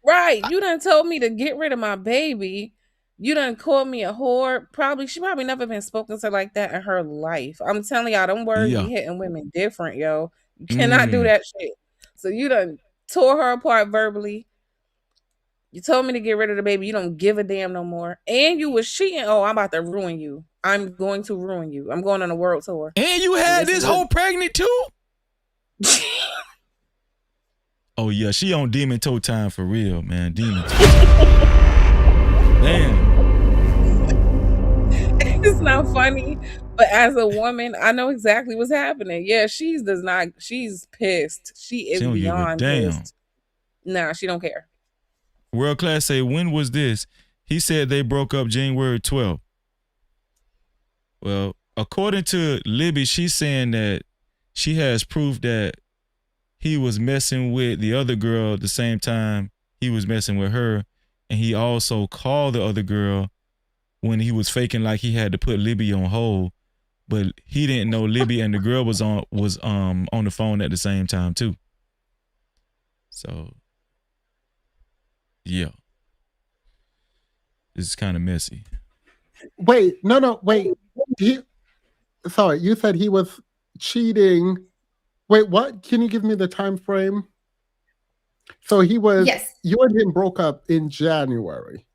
Speaker 12: Right. You done told me to get rid of my baby. You done called me a whore. She probably never been spoken to like that in her life. I'm telling y'all, them words be hitting women different, yo. You cannot do that shit. So you done tore her apart verbally. You told me to get rid of the baby. You don't give a damn no more. And you was cheating. Oh, I'm about to ruin you. I'm going to ruin you. I'm going on a world tour.
Speaker 1: And you had this whole pregnant too? Oh yeah, she on demon toe time for real, man. Demon toe time. Damn.
Speaker 12: It's not funny, but as a woman, I know exactly what's happening. Yeah, she's pissed. She is beyond pissed. Nah, she don't care.
Speaker 1: World Class say, when was this? He said they broke up January 12th. Well, according to Libby, she's saying that she has proof that he was messing with the other girl at the same time he was messing with her. And he also called the other girl when he was faking like he had to put Libby on hold. But he didn't know Libby and the girl was on the phone at the same time too. So Yeah. It's kind of messy.
Speaker 19: Wait, no, wait. Sorry, you said he was cheating. Wait, what? Can you give me the time frame? So
Speaker 11: Yes.
Speaker 19: you and him broke up in January.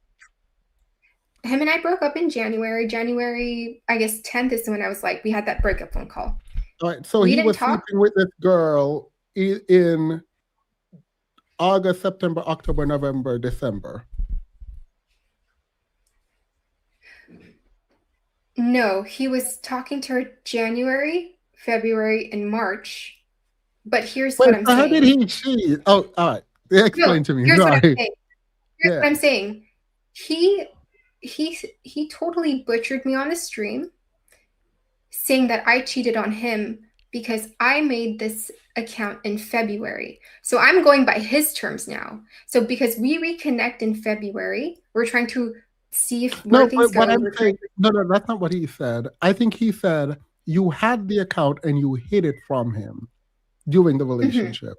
Speaker 11: Him and I broke up in January. January, I guess 10th is when I was like, we had that breakup phone call.
Speaker 19: All right, so
Speaker 11: We
Speaker 19: he
Speaker 11: didn't
Speaker 19: was
Speaker 11: talk.
Speaker 19: sleeping with this girl in August, September, October, November, December.
Speaker 11: No, he was talking to her January, February, and March. But here's
Speaker 19: Wait,
Speaker 11: what I'm
Speaker 19: so how did
Speaker 11: saying.
Speaker 19: he cheat? Oh, all right. Explain to me.
Speaker 11: Here's what I'm
Speaker 19: Sorry.
Speaker 11: saying. Here's
Speaker 19: Yeah.
Speaker 11: what I'm saying. He totally butchered me on the stream, saying that I cheated on him because I made this account in February. So I'm going by his terms now. So because we reconnect in February, we're trying to see where
Speaker 19: No,
Speaker 11: things
Speaker 19: but what
Speaker 11: go.
Speaker 19: I'm saying, no, that's not what he said. I think he said you had the account and you hid it from him during the relationship.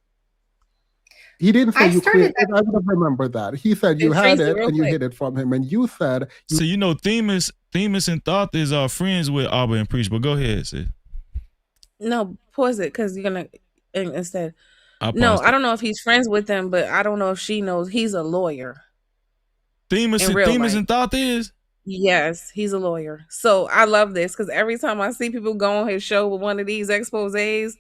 Speaker 19: He didn't say
Speaker 11: I
Speaker 19: you
Speaker 11: started
Speaker 19: created. I would have remembered that. He said you
Speaker 12: Hey,
Speaker 19: had
Speaker 12: Tracy,
Speaker 19: it
Speaker 12: real
Speaker 19: and you
Speaker 12: quick.
Speaker 19: hid it from him, and you said
Speaker 1: So you know, Themis and Thought are friends with Abba and Preach. But go ahead, sis.
Speaker 12: No, pause it because you're gonna instead.
Speaker 1: I
Speaker 12: No,
Speaker 1: paused
Speaker 12: I
Speaker 1: it.
Speaker 12: don't know if he's friends with them, but I don't know if she knows he's a lawyer.
Speaker 1: Themis
Speaker 12: In real life.
Speaker 1: and Thought is?
Speaker 12: Yes, he's a lawyer. So I love this because every time I see people go on his show with one of these exposés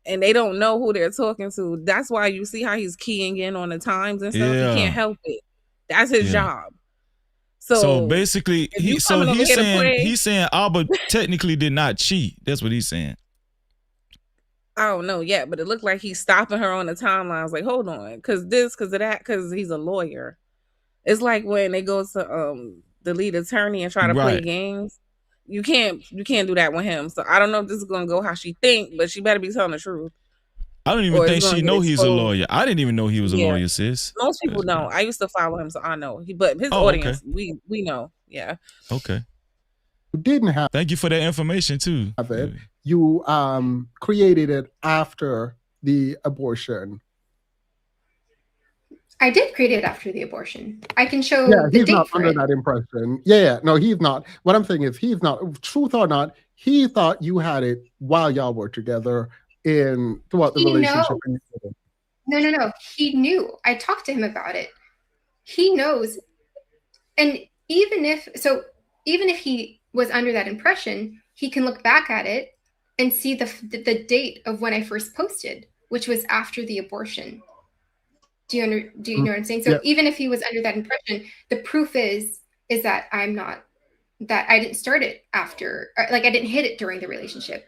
Speaker 12: and they don't know who they're talking to, that's why you see how he's keying in on the times and stuff. He
Speaker 1: Yeah.
Speaker 12: can't help it. That's his
Speaker 1: Yeah.
Speaker 12: job.
Speaker 1: So basically,
Speaker 12: if you coming over here to play,
Speaker 1: he's saying Abba technically did not cheat. That's what he's saying.
Speaker 12: I don't know yet, but it looked like he's stopping her on the timelines. Like, hold on, because this, because of that, because he's a lawyer. It's like when they go to the lead attorney and try to play
Speaker 1: Right.
Speaker 12: games. You can't do that with him. So I don't know if this is gonna go how she think, but she better be telling the truth.
Speaker 1: I don't even
Speaker 12: Or it's
Speaker 1: think
Speaker 12: gonna
Speaker 1: she
Speaker 12: get
Speaker 1: know he's a
Speaker 12: exposed.
Speaker 1: lawyer. I didn't even know he was a
Speaker 12: Yeah.
Speaker 1: lawyer, sis.
Speaker 12: Most people don't. I used to follow him, so I know. But his
Speaker 1: Oh,
Speaker 12: audience,
Speaker 1: okay.
Speaker 12: we know. Yeah.
Speaker 1: Okay.
Speaker 19: didn't have
Speaker 1: Thank you for that information too.
Speaker 19: it. You created it after the abortion.
Speaker 11: I did create it after the abortion. I can show
Speaker 19: Yeah,
Speaker 11: the
Speaker 19: he's
Speaker 11: date
Speaker 19: not
Speaker 11: for
Speaker 19: under
Speaker 11: it.
Speaker 19: that impression. Yeah, no, he's not. What I'm saying is he's not. Truth or not, he thought you had it while y'all were together throughout the
Speaker 11: He
Speaker 19: relationship.
Speaker 11: No. He knew. I talked to him about it. He knows. And even if he was under that impression, he can look back at it and see the date of when I first posted, which was after the abortion. Do you know what I'm saying? So
Speaker 19: Yeah.
Speaker 11: even if he was under that impression, the proof is that that I didn't start it after, like I didn't hit it during the relationship.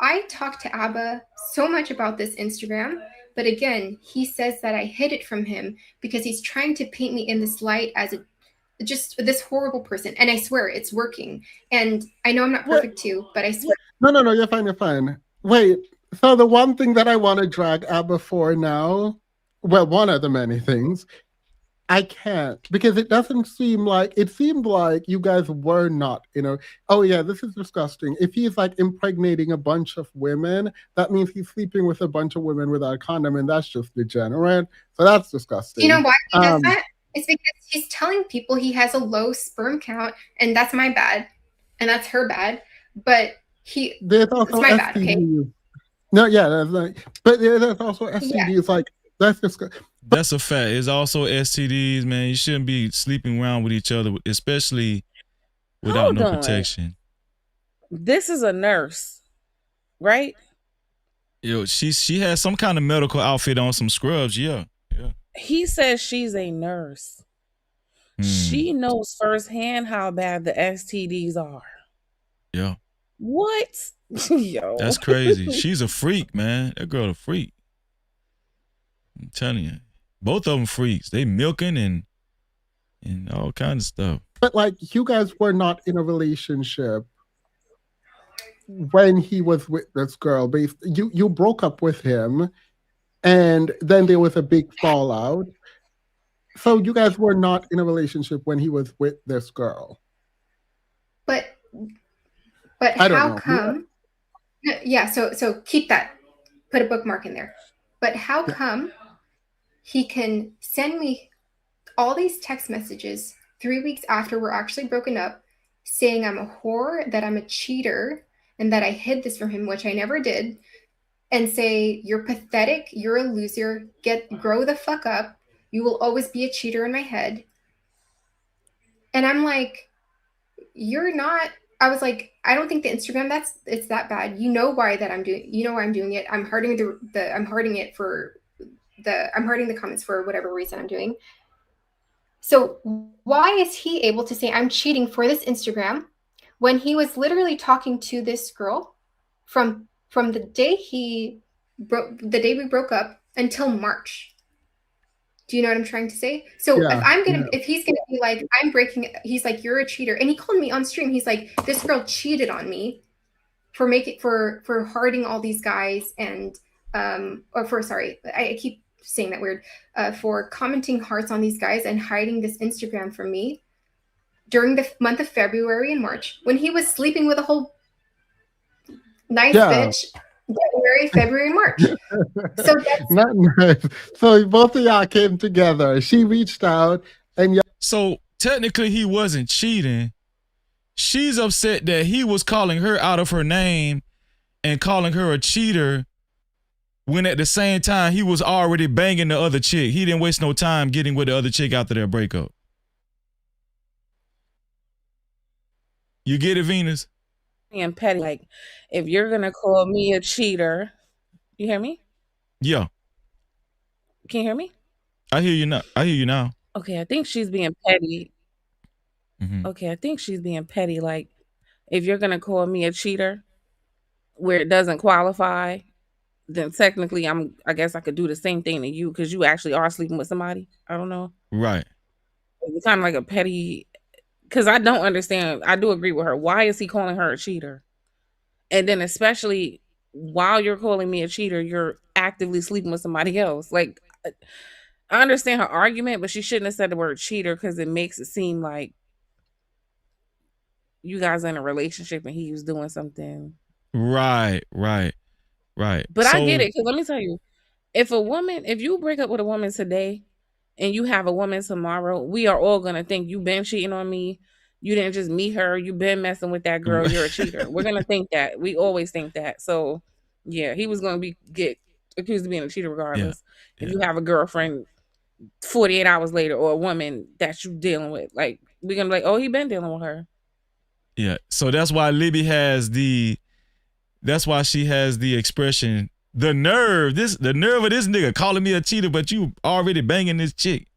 Speaker 11: I talked to Abba so much about this Instagram, but again, he says that I hid it from him because he's trying to paint me in this light as just this horrible person. And I swear it's working. And I know I'm not perfect too, but I swear.
Speaker 19: No, you're fine. Wait, so the one thing that I want to drag Abba for now, well, one of the many things, I can't, because it seemed like you guys were not, oh yeah, this is disgusting. If he's like impregnating a bunch of women, that means he's sleeping with a bunch of women without a condom, and that's just degenerate. So that's disgusting.
Speaker 11: You know why he does that? It's because he's telling people he has a low sperm count, and that's my bad, and that's her bad. But
Speaker 19: there's also
Speaker 11: it's my
Speaker 19: STDs.
Speaker 11: bad, okay?
Speaker 19: No, yeah, but there's also STDs.
Speaker 11: Yeah.
Speaker 19: Like that's disgusting.
Speaker 1: That's a fact. It's also STDs, man. You shouldn't be sleeping around with each other, especially without
Speaker 12: Hold
Speaker 1: no
Speaker 12: on.
Speaker 1: protection.
Speaker 12: This is a nurse, right?
Speaker 1: Yo, she has some kind of medical outfit on, some scrubs. Yeah.
Speaker 12: He says she's a nurse. She knows firsthand how bad the STDs are.
Speaker 1: Yeah.
Speaker 12: What? Yo.
Speaker 1: That's crazy. She's a freak, man. That girl a freak. I'm telling you. Both of them freaks. They milking and all kinds of stuff.
Speaker 19: But like you guys were not in a relationship when he was with this girl. You broke up with him, and then there was a big fallout. So you guys were not in a relationship when he was with this girl.
Speaker 11: But
Speaker 19: I don't
Speaker 11: how
Speaker 19: know.
Speaker 11: come? Yeah, so keep that. Put a bookmark in there. But how come he can send me all these text messages 3 weeks after we're actually broken up, saying I'm a whore, that I'm a cheater, and that I hid this from him, which I never did, and say, you're pathetic, you're a loser, grow the fuck up, you will always be a cheater in my head. And I'm like, you're not. I was like, I don't think the Instagram it's that bad. You know why I'm doing it. I'm hurting I'm hurting the comments for whatever reason I'm doing. So why is he able to say I'm cheating for this Instagram when he was literally talking to this girl from the day we broke up until March? Do you know what I'm trying to say? So if he's gonna be like, he's like, you're a cheater, and he called me on stream. He's like, this girl cheated on me for hearting all these guys and I keep saying that weird, for commenting hearts on these guys and hiding this Instagram from me during the month of February and March when he was sleeping with a whole nice bitch. January, February, March. So that's
Speaker 19: not nice. So both of y'all came together. She reached out, and
Speaker 1: so technically he wasn't cheating. She's upset that he was calling her out of her name and calling her a cheater when at the same time he was already banging the other chick. He didn't waste no time getting with the other chick after their breakup. You get it, Venus?
Speaker 12: And petty, like, if you're gonna call me a cheater, you hear me?
Speaker 1: Yeah.
Speaker 12: Can you hear me?
Speaker 1: I hear you now.
Speaker 12: Okay, I think she's being petty.
Speaker 1: Mm-hmm.
Speaker 12: Okay, I think she's being petty. Like, if you're gonna call me a cheater where it doesn't qualify, then technically I guess I could do the same thing to you because you actually are sleeping with somebody. I don't know.
Speaker 1: Right.
Speaker 12: It's kind of like a petty, because I don't understand. I do agree with her. Why is he calling her a cheater? And then especially while you're calling me a cheater, you're actively sleeping with somebody else. Like, I understand her argument, but she shouldn't have said the word cheater because it makes it seem like you guys are in a relationship and he was doing something.
Speaker 1: Right.
Speaker 12: But I get it, because let me tell you, if you break up with a woman today and you have a woman tomorrow, we are all gonna think you've been cheating on me. You didn't just meet her, you've been messing with that girl, you're a cheater. We're gonna think that. We always think that. So yeah, he was gonna get accused of being a cheater regardless. Yeah. If you have a girlfriend 48 hours later, or a woman that you dealing with, like, we're gonna be like, oh, he been dealing with her.
Speaker 1: Yeah. So that's why Libby that's why she has the expression, the nerve of this nigga calling me a cheater, but you already banging this chick.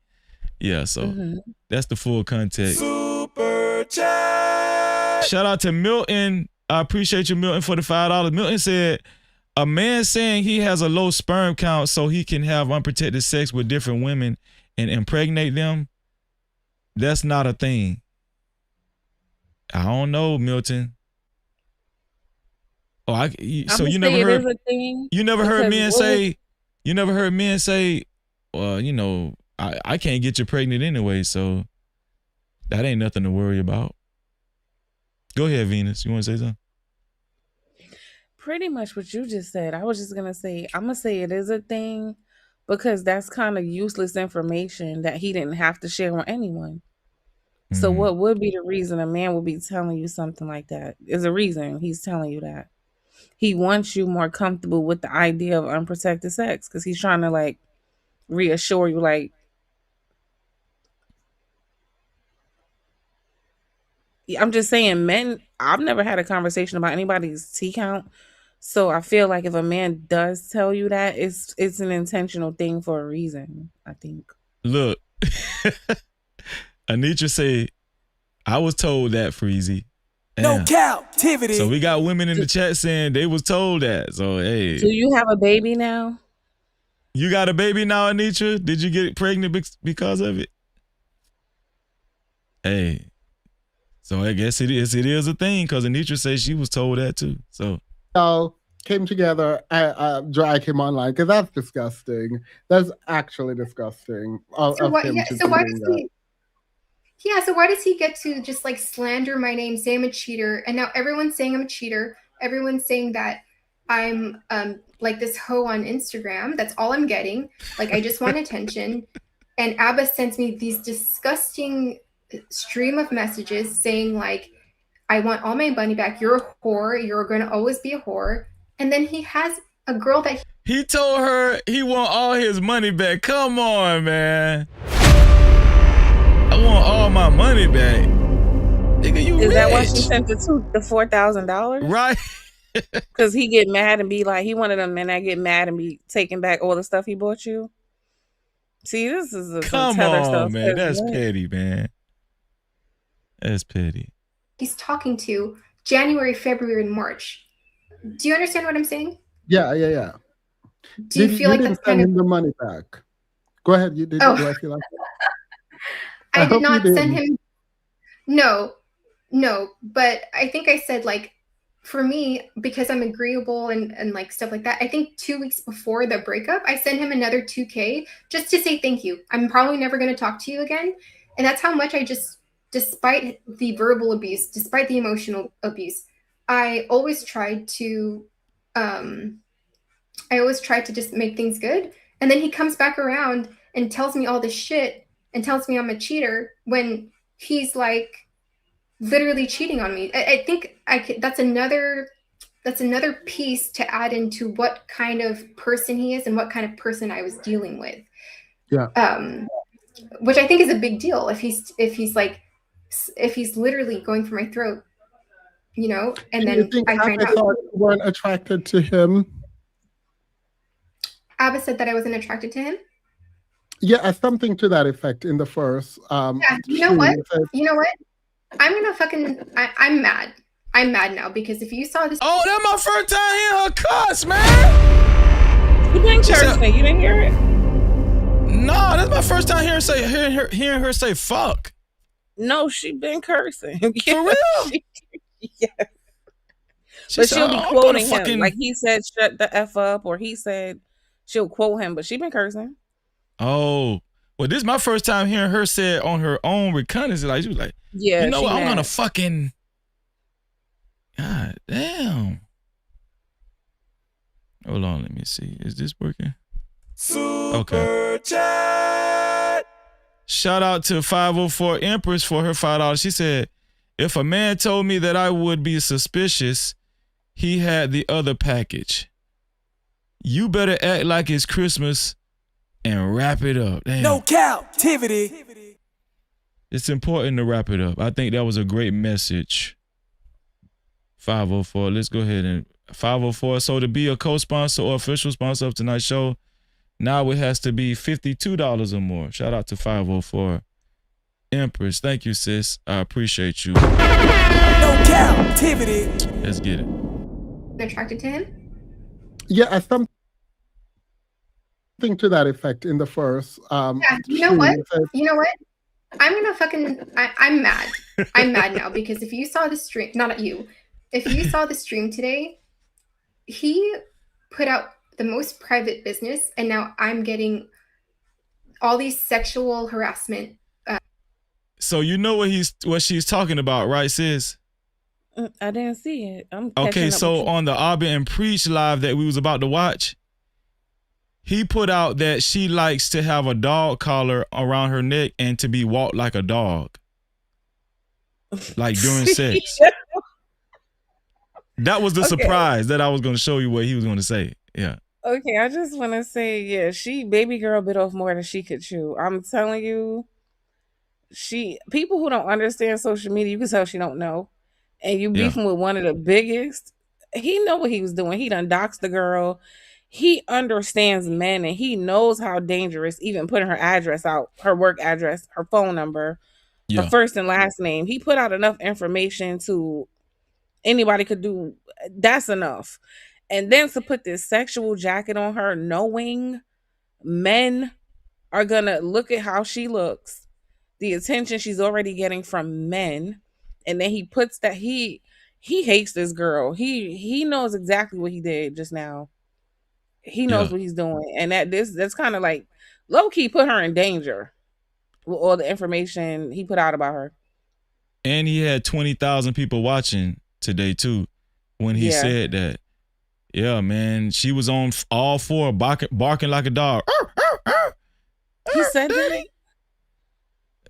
Speaker 1: Yeah, so that's the full context. Super chat. Shout out to Milton. I appreciate you, Milton, for the $5. Milton said, a man saying he has a low sperm count so he can have unprotected sex with different women and impregnate them, that's not a thing. I don't know, Milton. Oh, so you never heard? You never heard men say? You never heard men say, "Well, you know, I can't get you pregnant anyway, so that ain't nothing to worry about." Go ahead, Venus. You want to say something?
Speaker 12: Pretty much what you just said. I was just gonna say, I'm gonna say it is a thing because that's kind of useless information that he didn't have to share with anyone. So what would be the reason a man would be telling you something like that? Is a reason he's telling you that. He wants you more comfortable with the idea of unprotected sex because he's trying to, like, reassure you, like, I'm just saying, men, I've never had a conversation about anybody's T count. So I feel like if a man does tell you that, it's an intentional thing for a reason, I think.
Speaker 1: Look, Anitra say, I was told that, Freezy.
Speaker 8: No Cap-tivity.
Speaker 1: So we got women in the chat saying they was told that. So, hey.
Speaker 12: Do you have a baby now?
Speaker 1: You got a baby now, Anitra? Did you get pregnant because of it? Hey. So I guess it is a thing because Anitra says she was told that too. So
Speaker 19: came together, drag him online because that's disgusting. That's actually disgusting.
Speaker 11: So why does he get to just, like, slander my name, say I'm a cheater, and now everyone's saying I'm a cheater. Everyone's saying that I'm like this hoe on Instagram. That's all I'm getting. Like, I just want attention. And Abba sends me these disgusting stream of messages saying like, I want all my money back. You're a whore. You're going to always be a whore. And then he has a girl that
Speaker 1: he told her he want all his money back. Come on, man. I want all my money back. Nigga, you
Speaker 12: Is
Speaker 1: rich.
Speaker 12: that why she sent the $4,000?
Speaker 1: Right.
Speaker 12: Because he get mad and be like, he one of them men that get mad and be taking back all the stuff he bought you. See, this is
Speaker 1: Come
Speaker 12: some tether
Speaker 1: on,
Speaker 12: stuff.
Speaker 1: man. That's petty, man. That's petty.
Speaker 11: he's talking to January, February, and March. Do you understand what I'm saying?
Speaker 19: Yeah.
Speaker 11: Do you feel like
Speaker 19: didn't
Speaker 11: that's kind
Speaker 19: send
Speaker 11: of...
Speaker 19: him the money back? Go ahead. You did.
Speaker 11: Oh.
Speaker 19: Do I feel like that?
Speaker 11: I did
Speaker 19: hope you
Speaker 11: not send
Speaker 19: didn't.
Speaker 11: him. No, but I think I said like, for me, because I'm agreeable and like stuff like that, I think 2 weeks before the breakup, I sent him another $2K just to say thank you. I'm probably never going to talk to you again. And that's how much I just, despite the verbal abuse, despite the emotional abuse, I always tried to just make things good. And then he comes back around and tells me all this shit and tells me I'm a cheater when he's like literally cheating on me. I think that's another piece to add into what kind of person he is and what kind of person I was dealing with.
Speaker 19: Yeah.
Speaker 11: Which I think is a big deal if he's literally going for my throat, you know, and
Speaker 19: Do
Speaker 11: then
Speaker 19: you think
Speaker 11: I find
Speaker 19: Abba
Speaker 11: out.
Speaker 19: thought you weren't attracted to him?
Speaker 11: Abba said that I wasn't attracted to him.
Speaker 19: Yeah, something to that effect in the first.
Speaker 11: Yeah, you know what? I'm gonna fucking. I'm mad. I'm mad now because if you saw this.
Speaker 1: Oh, that's my first time hearing her cuss, man.
Speaker 12: You been cursing? You didn't hear it?
Speaker 1: No, that's my first time hearing her say fuck.
Speaker 12: No, she been cursing.
Speaker 1: For real?
Speaker 12: Yeah.
Speaker 1: She
Speaker 12: But
Speaker 1: said,
Speaker 12: she'll be
Speaker 1: "Oh, I'm
Speaker 12: quoting
Speaker 1: gonna fucking-"
Speaker 12: him. Like he said, shut the F up, or he said she'll quote him, but she been cursing.
Speaker 1: Oh, well, this is my first time hearing her say it on her own reconnaissance. Like she was like,
Speaker 12: Yeah,
Speaker 1: you know
Speaker 12: she
Speaker 1: what? I'm
Speaker 12: mad.
Speaker 1: gonna fucking. God damn. Hold on, let me see. Is this working? Okay. Chat. Shout out to 504 Empress for her $5. She said, if a man told me that I would be suspicious, he had the other package. You better act like it's Christmas and wrap it up. Damn.
Speaker 8: No captivity.
Speaker 1: It's important to wrap it up. I think that was a great message. 504. Let's go ahead and 504. So to be a co-sponsor or official sponsor of tonight's show, now it has to be $52 or more. Shout out to 504 Empress. Thank you, sis. I appreciate you.
Speaker 8: No captivity.
Speaker 1: Let's get it.
Speaker 11: Attracted to him?
Speaker 19: Yeah, something to that effect in the first.
Speaker 11: Yeah, you know what? I'm gonna fucking. I'm mad. I'm mad now because if you saw the stream, not at you, if you saw the stream today, he put out the most private business, and now I'm getting all these sexual harassment.
Speaker 1: So you know what she's talking about, right, sis?
Speaker 12: I didn't see it. I'm
Speaker 1: Okay,
Speaker 12: catching up
Speaker 1: so
Speaker 12: with you.
Speaker 1: on the Abba and Preach live that we was about to watch, he put out that she likes to have a dog collar around her neck and to be walked like a dog. Like during sex. That was the surprise that I was going to show you what he was going to say. Yeah.
Speaker 12: Okay, I just want to say, yeah, baby girl bit off more than she could chew. I'm telling you, people who don't understand social media, you can tell she don't know. And you beefing with one of the biggest, he know what he was doing. He done doxed the girl. He understands men and he knows how dangerous even putting her address out, her work address, her phone number, her first and last name. He put out enough information to anybody could do. That's enough. And then to put this sexual jacket on her, knowing men are going to look at how she looks, the attention she's already getting from men. And then he puts that he hates this girl. He knows exactly what he did just now. He knows what he's doing. And that's kind of like low-key put her in danger with all the information he put out about her.
Speaker 1: And he had 20,000 people watching today too when he said that. Yeah, man. She was on all four barking like a dog.
Speaker 12: He said that?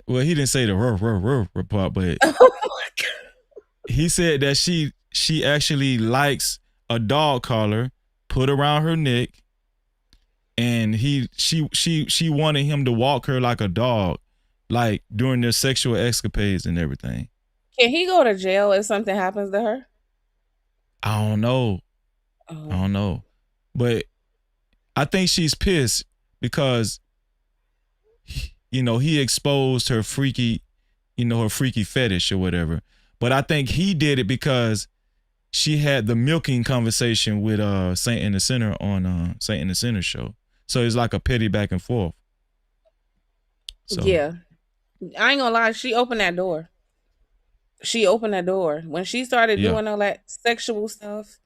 Speaker 1: Well, he didn't say the part, but he said that she actually likes a dog collar put around her neck, and she wanted him to walk her like a dog, like during their sexual escapades and everything.
Speaker 12: Can he go to jail if something happens to her?
Speaker 1: I don't know. I don't know. But I think she's pissed because, he exposed her freaky, her freaky fetish or whatever. But I think he did it because she had the milking conversation with Saint in the Center on Saint in the Center show. So it's like a petty back and forth. So.
Speaker 12: Yeah. I ain't gonna lie, she opened that door. When she started doing all that sexual stuff,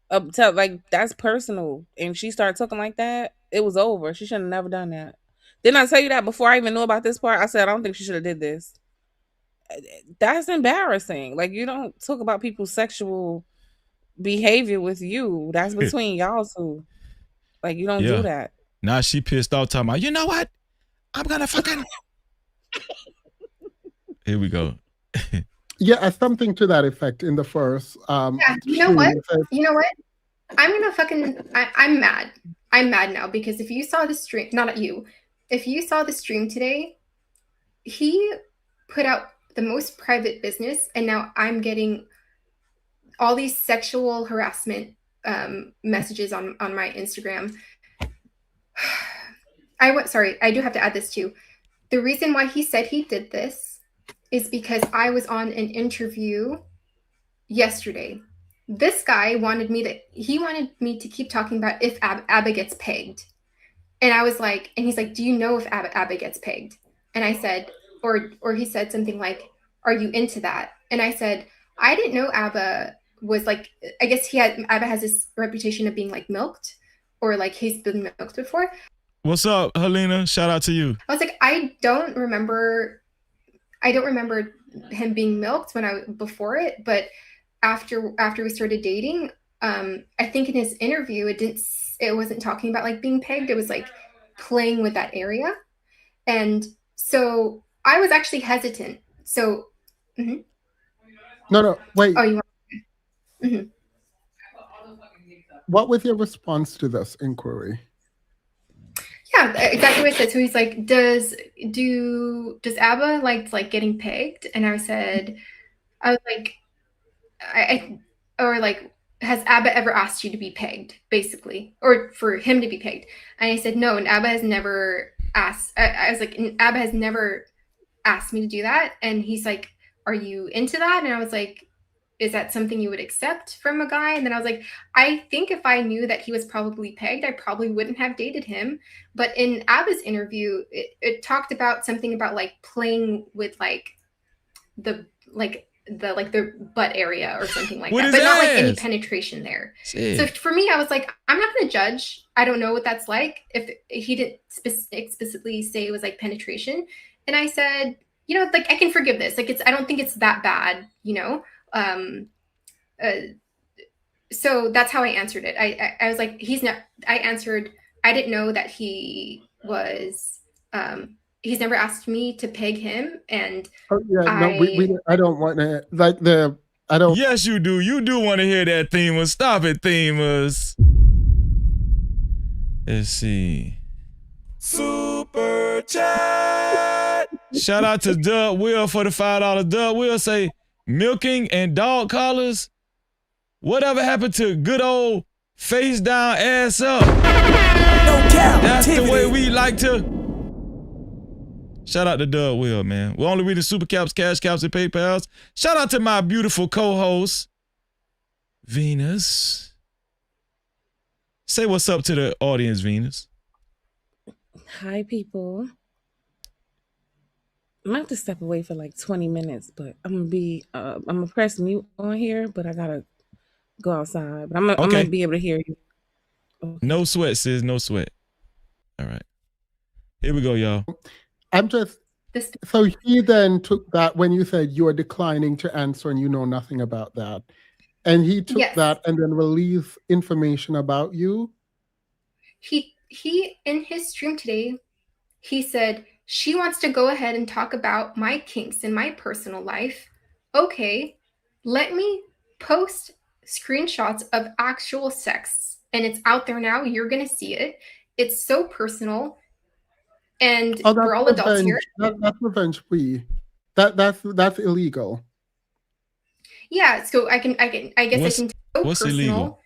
Speaker 12: that's personal, and she started talking like that, it was over. She should have never done that. Didn't I tell you that before I even knew about this part? I said I don't think she should have did this. That's embarrassing. Like, you don't talk about people's sexual behavior with you. That's between y'all two. Like, you don't do that.
Speaker 1: Now she pissed off, talking about, you know what? I'm gonna fucking. Here we go.
Speaker 19: Yeah, something to that effect in the first.
Speaker 11: You know what? I'm mad. I'm mad now because if you saw the stream, not at you, if you saw the stream today, he put out the most private business, and now I'm getting all these sexual harassment messages on my Instagram. I do have to add this too. The reason why he said he did this is because I was on an interview yesterday. This guy wanted me to keep talking about if Abba gets pegged. And I was like, and he's like, do you know if Abba gets pegged? And I said, or he said something like, are you into that? And I said, I didn't know Abba was like, I guess Abba has this reputation of being like milked, or like he's been milked before.
Speaker 1: What's up, Helena? Shout out to you.
Speaker 11: I was like, I don't remember him being milked before it, but after we started dating, I think in his interview it wasn't talking about like being pegged. It was like playing with that area. And so I was actually hesitant. So
Speaker 19: No, wait.
Speaker 11: Oh, you want
Speaker 19: What was your response to this inquiry?
Speaker 11: Yeah, exactly what I said. So he's like, does Abba like getting pegged? And I was like, has Abba ever asked you to be pegged, basically, or for him to be pegged? And I said, no, and Abba has never asked. I was like, Abba has never asked me to do that. And he's like, are you into that? And I was like, is that something you would accept from a guy? And then I was like, I think if I knew that he was probably pegged, I probably wouldn't have dated him. But in Abba's interview, it talked about something about like playing with like the butt area or something like that, but not like any penetration there. Shit. So for me, I was like, I'm not going to judge. I don't know what that's like. If he didn't explicitly say it was like penetration. And I said, like I can forgive this. Like I don't think it's that bad, so that's how I answered it. I was like, I answered, I didn't know that he was, he's never asked me to peg him. And
Speaker 19: I don't want to
Speaker 1: Yes, you do. You do want to hear that, Themas. Stop it, Themas. Let's see. Super chat. Shout out to Doug Will for the $5. Doug Will say, milking and dog collars. Whatever happened to good old face down, ass up? That's the way we like to. Shout out to Doug Will, man. We're only reading super caps, cash caps, and PayPals. Shout out to my beautiful co-host, Venus. Say what's up to the audience, Venus.
Speaker 12: Hi, people. I might have to step away for like 20 minutes, but I'm gonna press mute on here, but I gotta go outside. But I'm gonna be able to hear you. Okay.
Speaker 1: No sweat, sis. No sweat. All right. Here we go, y'all.
Speaker 19: So he then took that when you said you are declining to answer and you know nothing about that. And he took that and then released information about you.
Speaker 11: He in his stream today, He said, she wants to go ahead and talk about my kinks in my personal life. Okay, let me post screenshots of actual sex. And it's out there now. You're going to see it. It's so personal. And
Speaker 19: Oh,
Speaker 11: we're
Speaker 19: that's
Speaker 11: all adults
Speaker 19: revenge.
Speaker 11: here.
Speaker 19: That's revenge free. That's illegal.
Speaker 11: Yeah, so I guess
Speaker 1: What's
Speaker 11: I can so
Speaker 1: what's
Speaker 11: personal.
Speaker 1: illegal?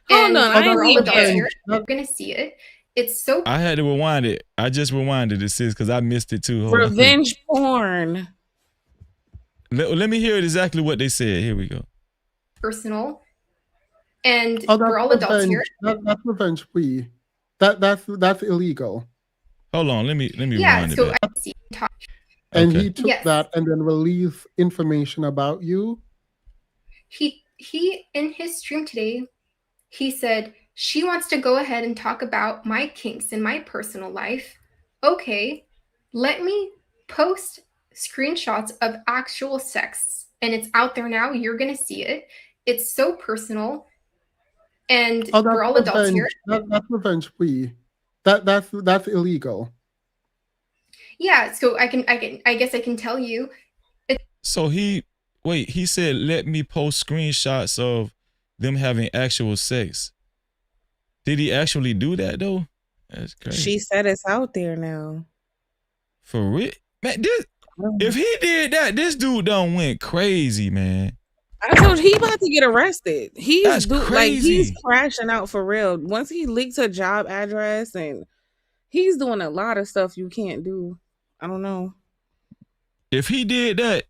Speaker 11: And
Speaker 12: Hold on, I
Speaker 11: we're all
Speaker 12: ain't
Speaker 11: adults
Speaker 12: even.
Speaker 11: here. You're going to see it. It's so
Speaker 1: I had to rewind it. I just rewinded it, sis, because I missed it too. Hold on.
Speaker 12: Revenge porn.
Speaker 1: Let me hear exactly what they said. Here we go.
Speaker 11: personal. And
Speaker 19: Oh, that's
Speaker 11: we're all adults
Speaker 19: revenge.
Speaker 11: here.
Speaker 19: That's revenge free. That's illegal.
Speaker 1: Hold on, let me
Speaker 11: Yeah,
Speaker 1: rewind it
Speaker 11: so
Speaker 1: back.
Speaker 11: I see.
Speaker 19: And
Speaker 1: Okay.
Speaker 19: he took that and then released information about you.
Speaker 11: He in his stream today, he said, she wants to go ahead and talk about my kinks in my personal life. Okay, let me post screenshots of actual sex. And it's out there now. You're going to see it. It's so personal. And
Speaker 19: Oh, that's
Speaker 11: we're all adults here.
Speaker 19: That's revenge free. That's illegal.
Speaker 11: Yeah, so I guess I can tell you.
Speaker 1: So he said, let me post screenshots of them having actual sex. Did he actually do that though? That's crazy.
Speaker 12: She said it's out there now.
Speaker 1: For real? Man, if he did that, this dude done went crazy, man.
Speaker 12: I told you he about to get arrested.
Speaker 1: That's crazy.
Speaker 12: He's crashing out for real. Once he leaks her job address and he's doing a lot of stuff you can't do. I don't know.
Speaker 1: If he did that,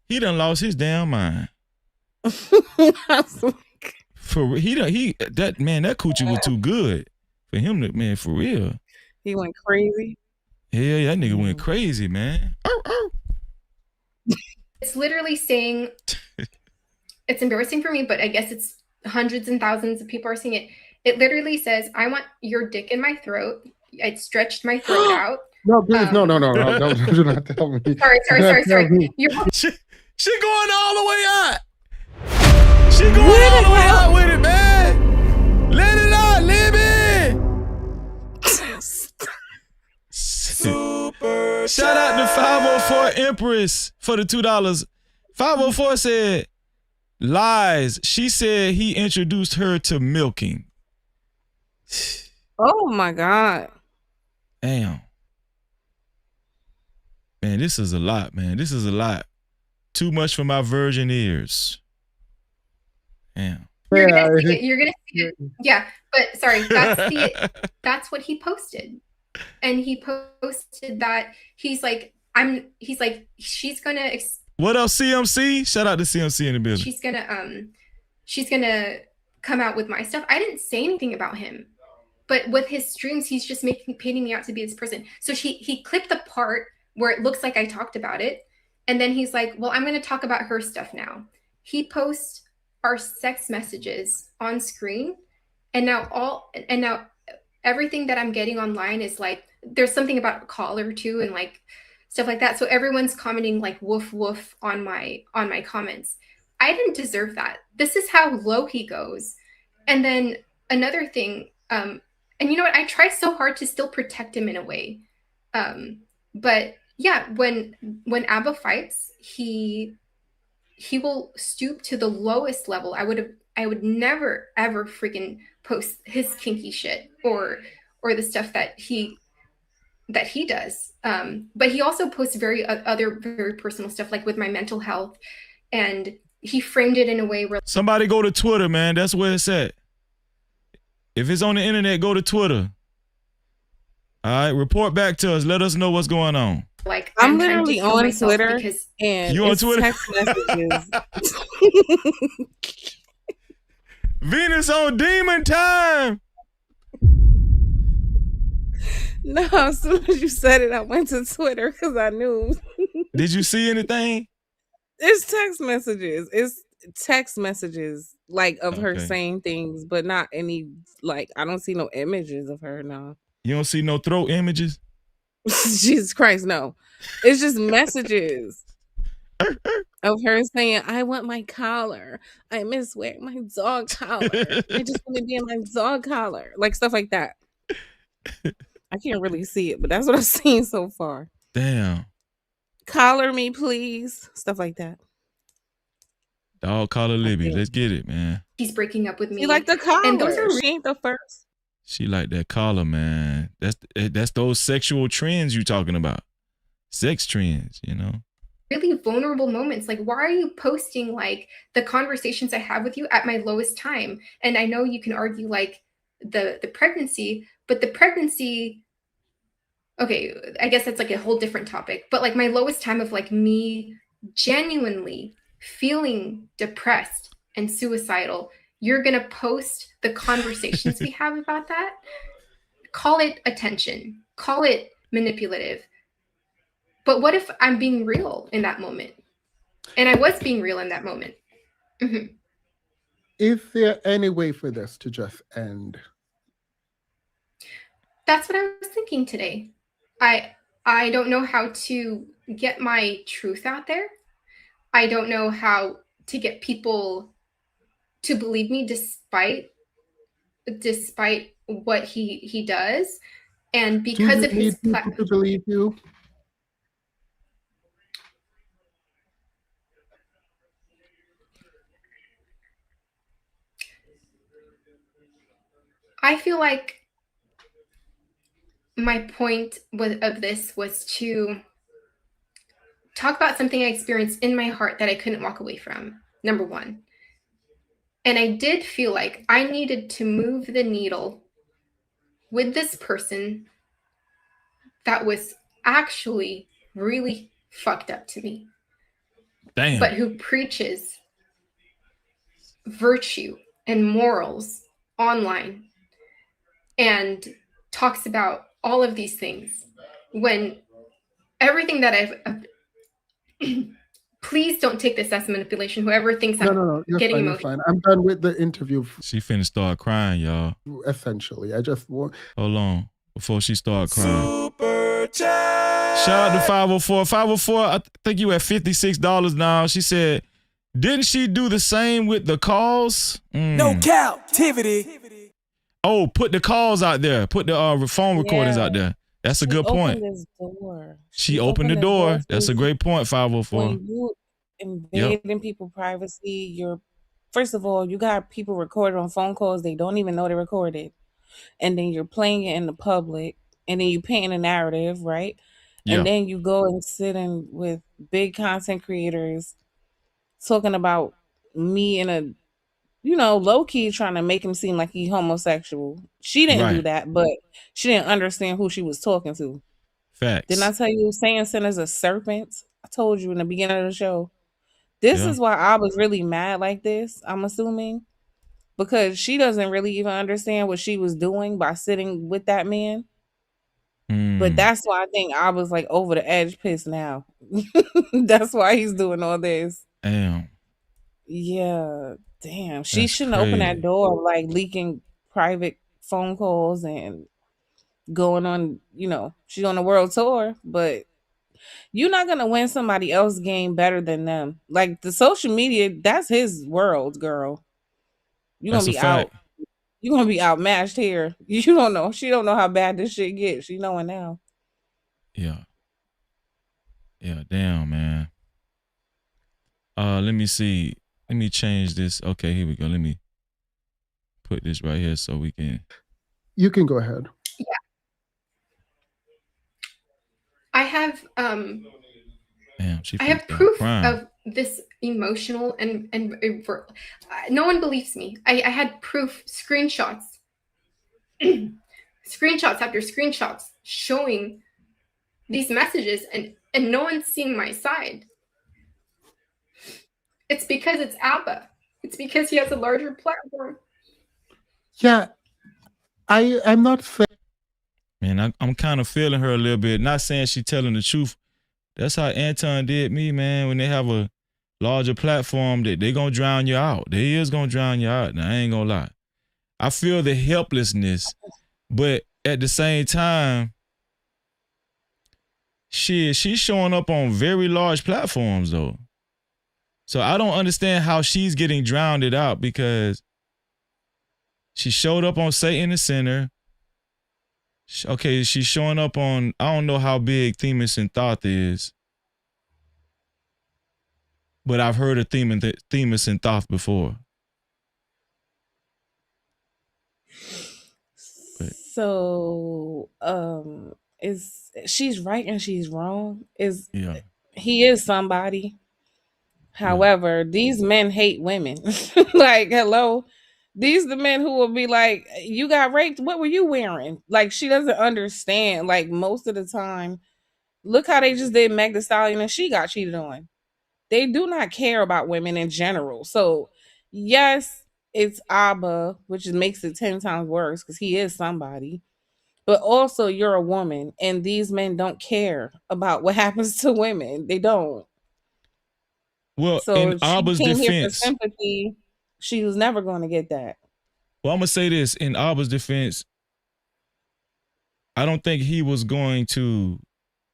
Speaker 1: he done lost his damn mind. For that man, that coochie was too good for him to, man, for real.
Speaker 12: He went crazy.
Speaker 1: Yeah, that nigga went crazy, man.
Speaker 11: It's literally saying, it's embarrassing for me, but I guess it's hundreds and thousands of people are seeing it. It literally says, I want your dick in my throat. I stretched my throat out.
Speaker 19: No, please, no. Do not tell me.
Speaker 11: Sorry.
Speaker 1: She going all the way out. She going all the way out with it, man. Let it out, Libby. Super. Shout out to 504 Empress for the $2. 504 said, lies. She said he introduced her to milking.
Speaker 12: Oh my God.
Speaker 1: Damn. Man, this is a lot, man. This is a lot. Too much for my virgin ears. Damn.
Speaker 11: You're gonna see it. Yeah, but sorry, that's what he posted. And he posted that he's like, she's gonna
Speaker 1: what else, CMC? Shout out to CMC in the building.
Speaker 11: She's gonna come out with my stuff. I didn't say anything about him. But with his streams, he's just painting me out to be this person. So he clipped the part where it looks like I talked about it. And then he's like, well, I'm going to talk about her stuff now. He posts our sex messages on screen. And now everything that I'm getting online is like, there's something about a caller too and like stuff like that. So everyone's commenting like woof woof on my comments. I didn't deserve that. This is how low he goes. And then another thing, and you know what? I try so hard to still protect him in a way. But yeah, when Abba fights, he will stoop to the lowest level. I would never ever freaking post his kinky shit or the stuff that he does. But he also posts other very personal stuff, like with my mental health, and he framed it in a way where
Speaker 1: somebody go to Twitter, man. That's where it's at. If it's on the internet, go to Twitter. All right, report back to us. Let us know what's going on.
Speaker 11: Like
Speaker 12: I'm literally on Twitter and
Speaker 1: you on Twitter?
Speaker 12: Text messages.
Speaker 1: Venus on demon time.
Speaker 12: No, as soon as you said it, I went to Twitter because I knew.
Speaker 1: Did you see anything?
Speaker 12: It's text messages. It's text messages like of her saying things, but not any like I don't see no images of her. No.
Speaker 1: You don't see no throat images?
Speaker 12: Jesus Christ, no. It's just messages of her saying, I want my collar. I miss wearing my dog collar. I just want to be in my dog collar. Like stuff like that. I can't really see it, but that's what I've seen so far.
Speaker 1: Damn.
Speaker 12: Collar me, please. Stuff like that.
Speaker 1: Dog collar Libby. Let's get it, man.
Speaker 11: He's breaking up with me.
Speaker 12: She like the
Speaker 11: And those
Speaker 12: collar.
Speaker 11: are
Speaker 12: She ain't the first.
Speaker 1: She like that collar, man. That's those sexual trends you talking about. Sex trends, you know.
Speaker 11: really vulnerable moments. Like, why are you posting like the conversations I have with you at my lowest time? And I know you can argue like the pregnancy, but the pregnancy, okay, I guess that's like a whole different topic. But like my lowest time of like me genuinely feeling depressed and suicidal, you're gonna post the conversations we have about that? Call it attention, call it manipulative. But what if I'm being real in that moment? And I was being real in that moment. Mm-hmm.
Speaker 19: Is there any way for this to just end?
Speaker 11: That's what I was thinking today. I don't know how to get my truth out there. I don't know how to get people to believe me despite what he does. And because
Speaker 19: Do
Speaker 11: of
Speaker 19: you
Speaker 11: his
Speaker 19: need people to believe you?
Speaker 11: I feel like my point of this was to talk about something I experienced in my heart that I couldn't walk away from, number one. And I did feel like I needed to move the needle with this person that was actually really fucked up to me.
Speaker 1: Damn.
Speaker 11: But who preaches virtue and morals online and talks about all of these things when everything that I've please don't take this as manipulation. Whoever thinks
Speaker 19: No. You're
Speaker 11: getting
Speaker 19: fine,
Speaker 11: emotional.
Speaker 19: you're fine. I'm done with the interview.
Speaker 1: She finna start crying, y'all.
Speaker 19: Essentially, I just want.
Speaker 1: Hold on. Before she start crying. Super chat. Shout out to 504. 504, I think you at $56 now. She said, didn't she do the same with the calls?
Speaker 8: No Cap-tivity.
Speaker 1: Oh, put the calls out there. Put the phone recordings out there. That's a good point. She opened the door. That's a great point, 504.
Speaker 12: When you invading people's privacy, first of all, you got people recorded on phone calls they don't even know they recorded. And then you're playing it in the public, and then you painting a narrative, right?
Speaker 1: Yeah.
Speaker 12: And then you go and sit in with big content creators talking about me in a, low key trying to make him seem like he homosexual. She didn't do that, but she didn't understand who she was talking to.
Speaker 1: Facts.
Speaker 12: Didn't I tell you Satan sent as a serpent? I told you in the beginning of the show. This is why I was really mad like this, I'm assuming. Because she doesn't really even understand what she was doing by sitting with that man. But that's why I think I was like over the edge pissed now. That's why he's doing all this.
Speaker 1: Damn.
Speaker 12: Yeah, damn. She shouldn't open that door of like leaking private phone calls and going on, she's on a world tour, but you're not going to win somebody else's game better than them. Like the social media, that's his world, girl. You're going to be out. You're going to be outmatched here. You don't know. She don't know how bad this shit gets. She knowing now.
Speaker 1: Yeah. Yeah, damn, man. Let me see. Let me change this. Okay, here we go. Let me put this right here so we can.
Speaker 19: You can go ahead.
Speaker 11: Yeah. I have I have proof of this emotional and no one believes me. I had proof, screenshots, screenshots after screenshots showing these messages, and no one's seeing my side. It's because it's Abba. It's because he has a larger platform.
Speaker 19: Yeah, I'm not saying.
Speaker 1: Man, I'm kind of feeling her a little bit. Not saying she's telling the truth. That's how Anton did me, man. When they have a larger platform, they gonna drown you out. They is gonna drown you out. Now, I ain't gonna lie. I feel the helplessness, but at the same time, she's showing up on very large platforms though. So I don't understand how she's getting drowned out, because she showed up on Satan the Sinner. Okay, she's showing up on. I don't know how big Themis and Thoth is, but I've heard of Themis and Thoth before.
Speaker 12: So, is she's right and she's wrong?
Speaker 1: Yeah.
Speaker 12: He is somebody. However, these men hate women. Like, hello. These the men who will be like, you got raped. What were you wearing? Like, she doesn't understand. Like, most of the time, look how they just did Meg Thee Stallion and she got cheated on. They do not care about women in general. So, yes, it's Abba, which makes it 10 times worse because he is somebody. But also, you're a woman, and these men don't care about what happens to women. They don't.
Speaker 1: Well,
Speaker 12: So
Speaker 1: in
Speaker 12: if she
Speaker 1: Abba's
Speaker 12: came here for
Speaker 1: defense,
Speaker 12: sympathy, she was never going to get that.
Speaker 1: well, I'm gonna say this in Abba's defense. I don't think he was going to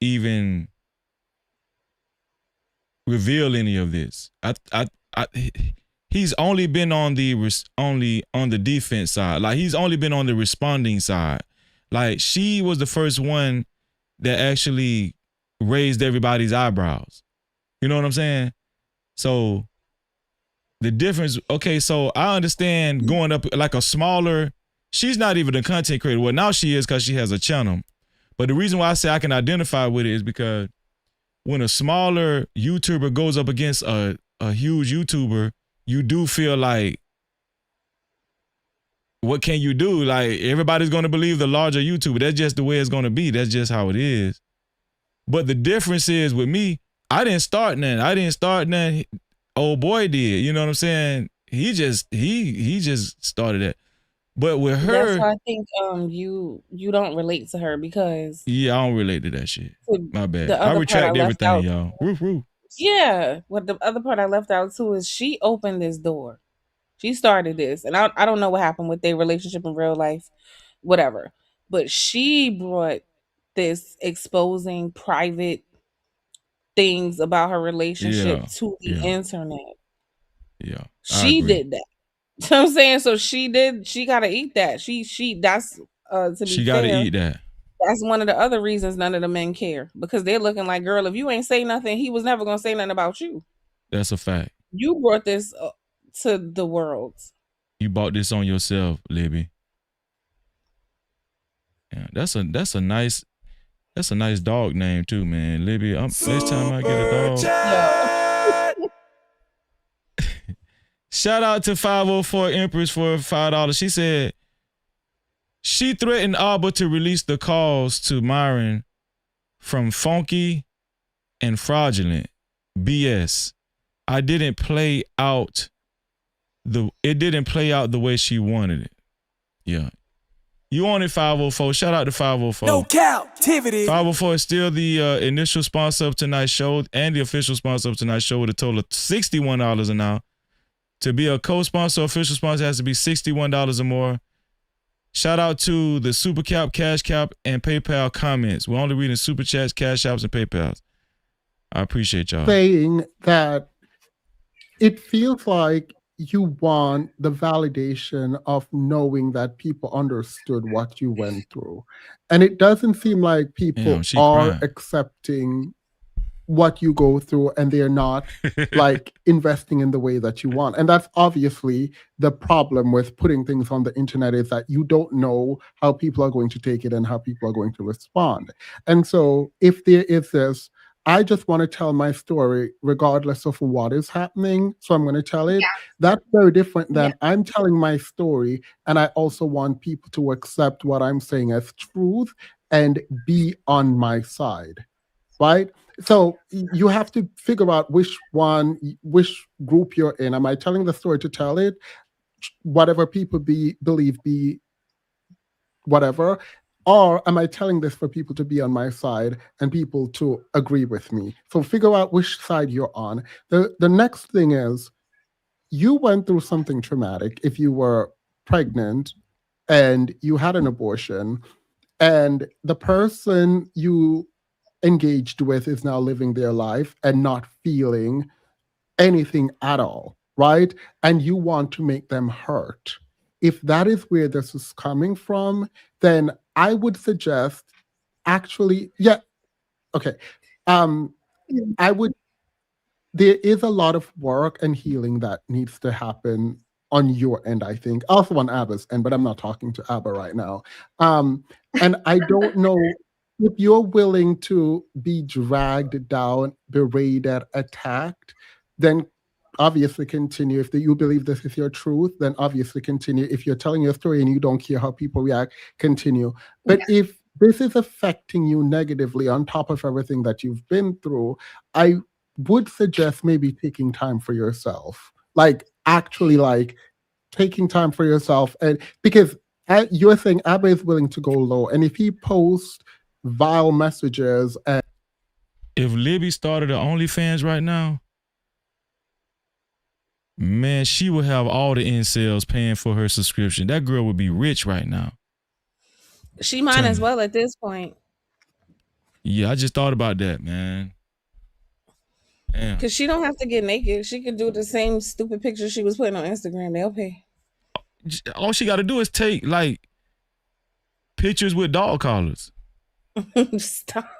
Speaker 1: even reveal any of this. He's only been on the defense side. Like he's only been on the responding side. Like she was the first one that actually raised everybody's eyebrows. You know what I'm saying? So the difference, okay, so I understand going up like a smaller, she's not even a content creator. Well, now she is because she has a channel. But the reason why I say I can identify with it is because when a smaller YouTuber goes up against a huge YouTuber, you do feel like, what can you do? Like, everybody's going to believe the larger YouTuber. That's just the way it's going to be. That's just how it is. But the difference is with me, I didn't start nothing. Old boy did. You know what I'm saying? He just started it. But with her,
Speaker 12: that's why I think you don't relate to her because
Speaker 1: yeah, I don't relate to that shit. My bad.
Speaker 12: the
Speaker 1: I
Speaker 12: other part I
Speaker 1: retract
Speaker 12: left
Speaker 1: everything,
Speaker 12: out.
Speaker 1: y'all. Roof, roof.
Speaker 12: Yeah, what the other part I left out too is she opened this door. She started this, and I don't know what happened with their relationship in real life, whatever. But she brought this exposing private things about her relationship
Speaker 1: Yeah,
Speaker 12: to the
Speaker 1: yeah,
Speaker 12: internet.
Speaker 1: yeah. I
Speaker 12: She
Speaker 1: agree.
Speaker 12: did that. You know what I'm saying? So she gotta eat that. That's to be
Speaker 1: She got to
Speaker 12: fair,
Speaker 1: eat that.
Speaker 12: that's one of the other reasons none of the men care. Because they're looking like, girl, if you ain't say nothing, he was never gonna say nothing about you.
Speaker 1: That's a fact.
Speaker 12: You brought this to the world.
Speaker 1: You bought this on yourself, Libby. Yeah, that's a nice dog name too, man. Libby. Next time I get a dog. Shout out to 504 Empress for $5. She said she threatened Abba to release the calls to Myron from funky and fraudulent. BS. It didn't play out the way she wanted it. Yeah. You wanted 504. Shout out to 504.
Speaker 8: No Cap-tivity.
Speaker 1: 504 is still the initial sponsor of tonight's show and the official sponsor of tonight's show with a total of $61 an hour. To be a co-sponsor, official sponsor has to be $61 or more. Shout out to the Super Cap, Cash Cap, and PayPal comments. We're only reading Super Chats, Cash Apps, and PayPals. I appreciate y'all.
Speaker 19: Saying that it feels like you want the validation of knowing that people understood what you went through. And it doesn't seem like people are accepting what you go through and they're not like investing in the way that you want. And that's obviously the problem with putting things on the internet, is that you don't know how people are going to take it and how people are going to respond. And so if there is this, I just want to tell my story regardless of what is happening, so I'm going to tell it. That's very different than I'm telling my story and I also want people to accept what I'm saying as truth and be on my side, right? So you have to figure out which group you're in. Am I telling the story to tell it? Whatever people believe be whatever. Or am I telling this for people to be on my side and people to agree with me? So figure out which side you're on. The next thing is, you went through something traumatic if you were pregnant and you had an abortion, and the person you engaged with is now living their life and not feeling anything at all, right? And you want to make them hurt. If that is where this is coming from, then I would suggest actually, yeah, okay. I would there is a lot of work and healing that needs to happen on your end, I think. Also on Abba's end, but I'm not talking to Abba right now. And I don't know if you're willing to be dragged down, berated, attacked, then obviously continue. If you believe this is your truth, then obviously continue. If you're telling your story and you don't care how people react, continue. But if this is affecting you negatively on top of everything that you've been through, I would suggest maybe taking time for yourself. Like actually like taking time for yourself. And because you're saying Abba is willing to go low. And if he posts vile messages and
Speaker 1: If Libby started her OnlyFans right now, man, she would have all the incels paying for her subscription. That girl would be rich right now.
Speaker 12: She might as well at this point.
Speaker 1: Yeah, I just thought about that, man. Damn.
Speaker 12: Because she don't have to get naked. She could do the same stupid pictures she was putting on Instagram. They'll pay.
Speaker 1: All she got to do is take like pictures with dog collars.
Speaker 12: Stop.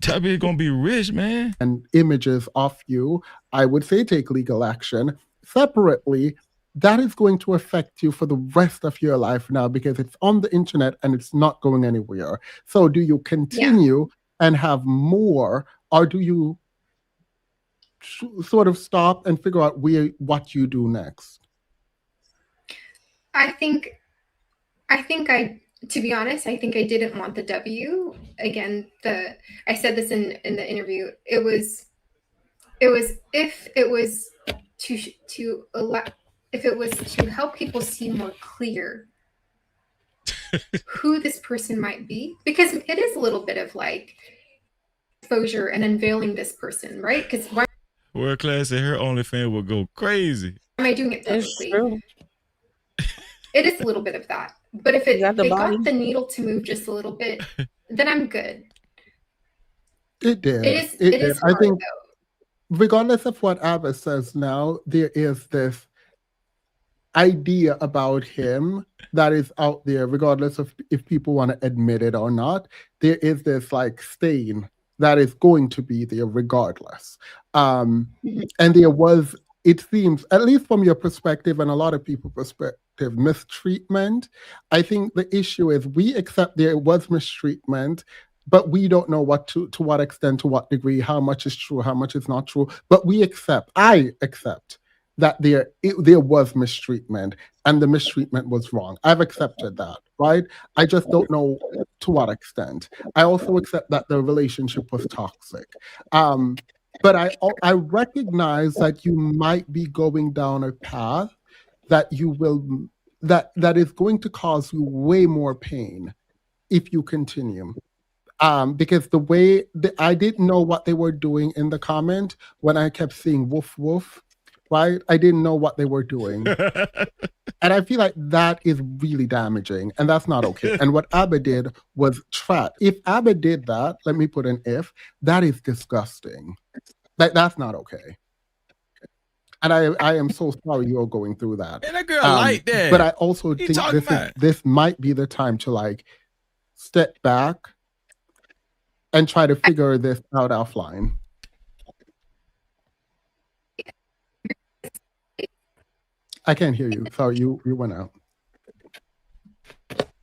Speaker 1: That bitch gonna be rich, man.
Speaker 19: And images of you, I would say take legal action. Separately, that is going to affect you for the rest of your life now because it's on the internet and it's not going anywhere. So do you continue and have more, or do you sort of stop and figure out what you do next?
Speaker 11: I think to be honest, I think I didn't want the W. Again, I said this in the interview. It was if it was to help people see more clear who this person might be, because it is a little bit of like exposure and unveiling this person, right? Because why
Speaker 1: World Class and her OnlyFans will go crazy.
Speaker 11: am I doing it publicly? It is a little bit of that. But if it got the needle to move just a little bit, then I'm good.
Speaker 19: It did.
Speaker 11: It is hard,
Speaker 19: I think
Speaker 11: though.
Speaker 19: regardless of what Abba says now, there is this idea about him that is out there, regardless of if people want to admit it or not. There is this like stain that is going to be there regardless. And there was, it seems, at least from your perspective and a lot of people's perspective, mistreatment. I think the issue is we accept there was mistreatment, but we don't know to what extent, to what degree, how much is true, how much is not true. But I accept that there was mistreatment and the mistreatment was wrong. I've accepted that, right? I just don't know to what extent. I also accept that the relationship was toxic. But I recognize that you might be going down a path that is going to cause you way more pain if you continue. Because the way I didn't know what they were doing in the comment when I kept saying woof woof, right? I didn't know what they were doing. And I feel like that is really damaging and that's not okay. And what Abba did was trap. If Abba did that, let me put an if, that is disgusting. That's not okay. And I am so sorry you're going through that.
Speaker 1: And that girl like that.
Speaker 19: But I also think this might be the time to like step back and try to figure this out offline. I can't hear you. Sorry, you went out.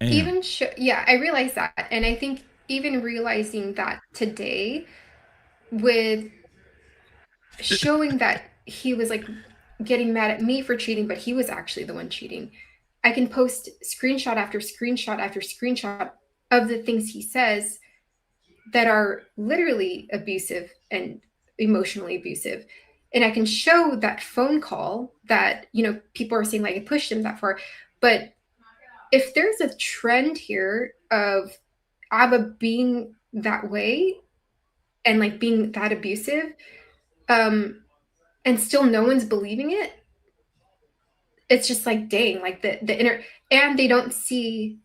Speaker 11: I realize that. And I think even realizing that today with showing that he was like getting mad at me for cheating, but he was actually the one cheating. I can post screenshot after screenshot after screenshot of the things he says that are literally abusive and emotionally abusive. And I can show that phone call that, people are saying like I pushed him that far. But if there's a trend here of Abba being that way and like being that abusive, and still no one's believing it, it's just like, dang, like the inner, and they don't see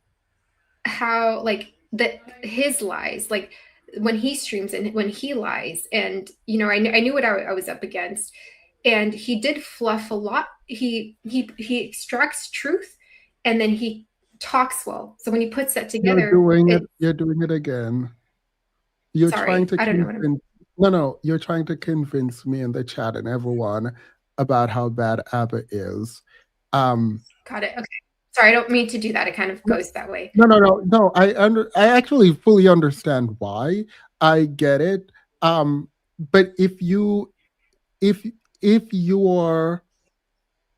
Speaker 11: how like his lies, like when he streams and when he lies, and I knew what I was up against, and he did fluff a lot. He extracts truth and then he talks well. So when he puts that
Speaker 19: You're
Speaker 11: together,
Speaker 19: doing it. You're doing it again. You're trying
Speaker 11: sorry,
Speaker 19: to
Speaker 11: I don't know what I'm.
Speaker 19: No. You're trying to convince me in the chat and everyone about how bad ABBA is.
Speaker 11: Got it. Okay. Sorry, I don't mean to do that. It kind of goes that way.
Speaker 19: No. I actually fully understand why. I get it. But if your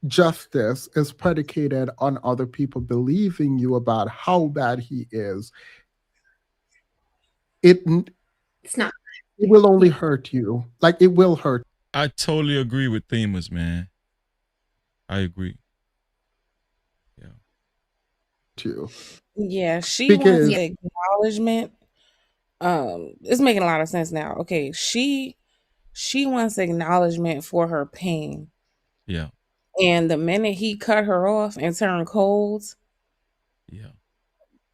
Speaker 19: justice is predicated on other people believing you about how bad he is, it's
Speaker 11: not.
Speaker 19: It will only hurt you. Like, it will hurt.
Speaker 1: I totally agree with Themas, man. I agree.
Speaker 19: You.
Speaker 12: Yeah, she
Speaker 19: Because-
Speaker 12: wants acknowledgement. It's making a lot of sense now. Okay, she wants acknowledgement for her pain.
Speaker 1: Yeah.
Speaker 12: And the minute he cut her off and turned cold,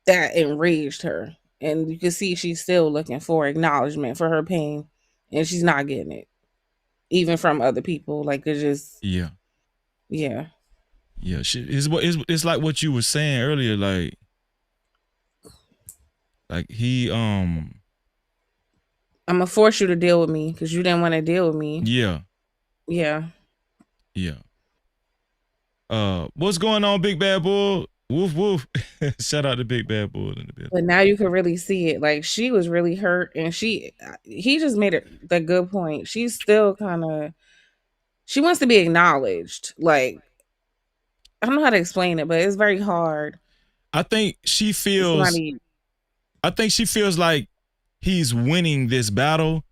Speaker 12: that enraged her. And you can see she's still looking for acknowledgement for her pain, and she's not getting it, even from other people. Like, it's just
Speaker 1: yeah. It's like what you were saying earlier. Like he
Speaker 12: I'm gonna force you to deal with me because you didn't want to deal with me.
Speaker 1: Yeah. What's going on, Big Bad Bull? Woof woof. Shout out to Big Bad Bull in the building.
Speaker 12: But now you can really see it. Like, she was really hurt, and he just made it the good point. She's still kind of, she wants to be acknowledged. Like, I don't know how to explain it, but it's very hard.
Speaker 1: I think she feels like he's winning this battle,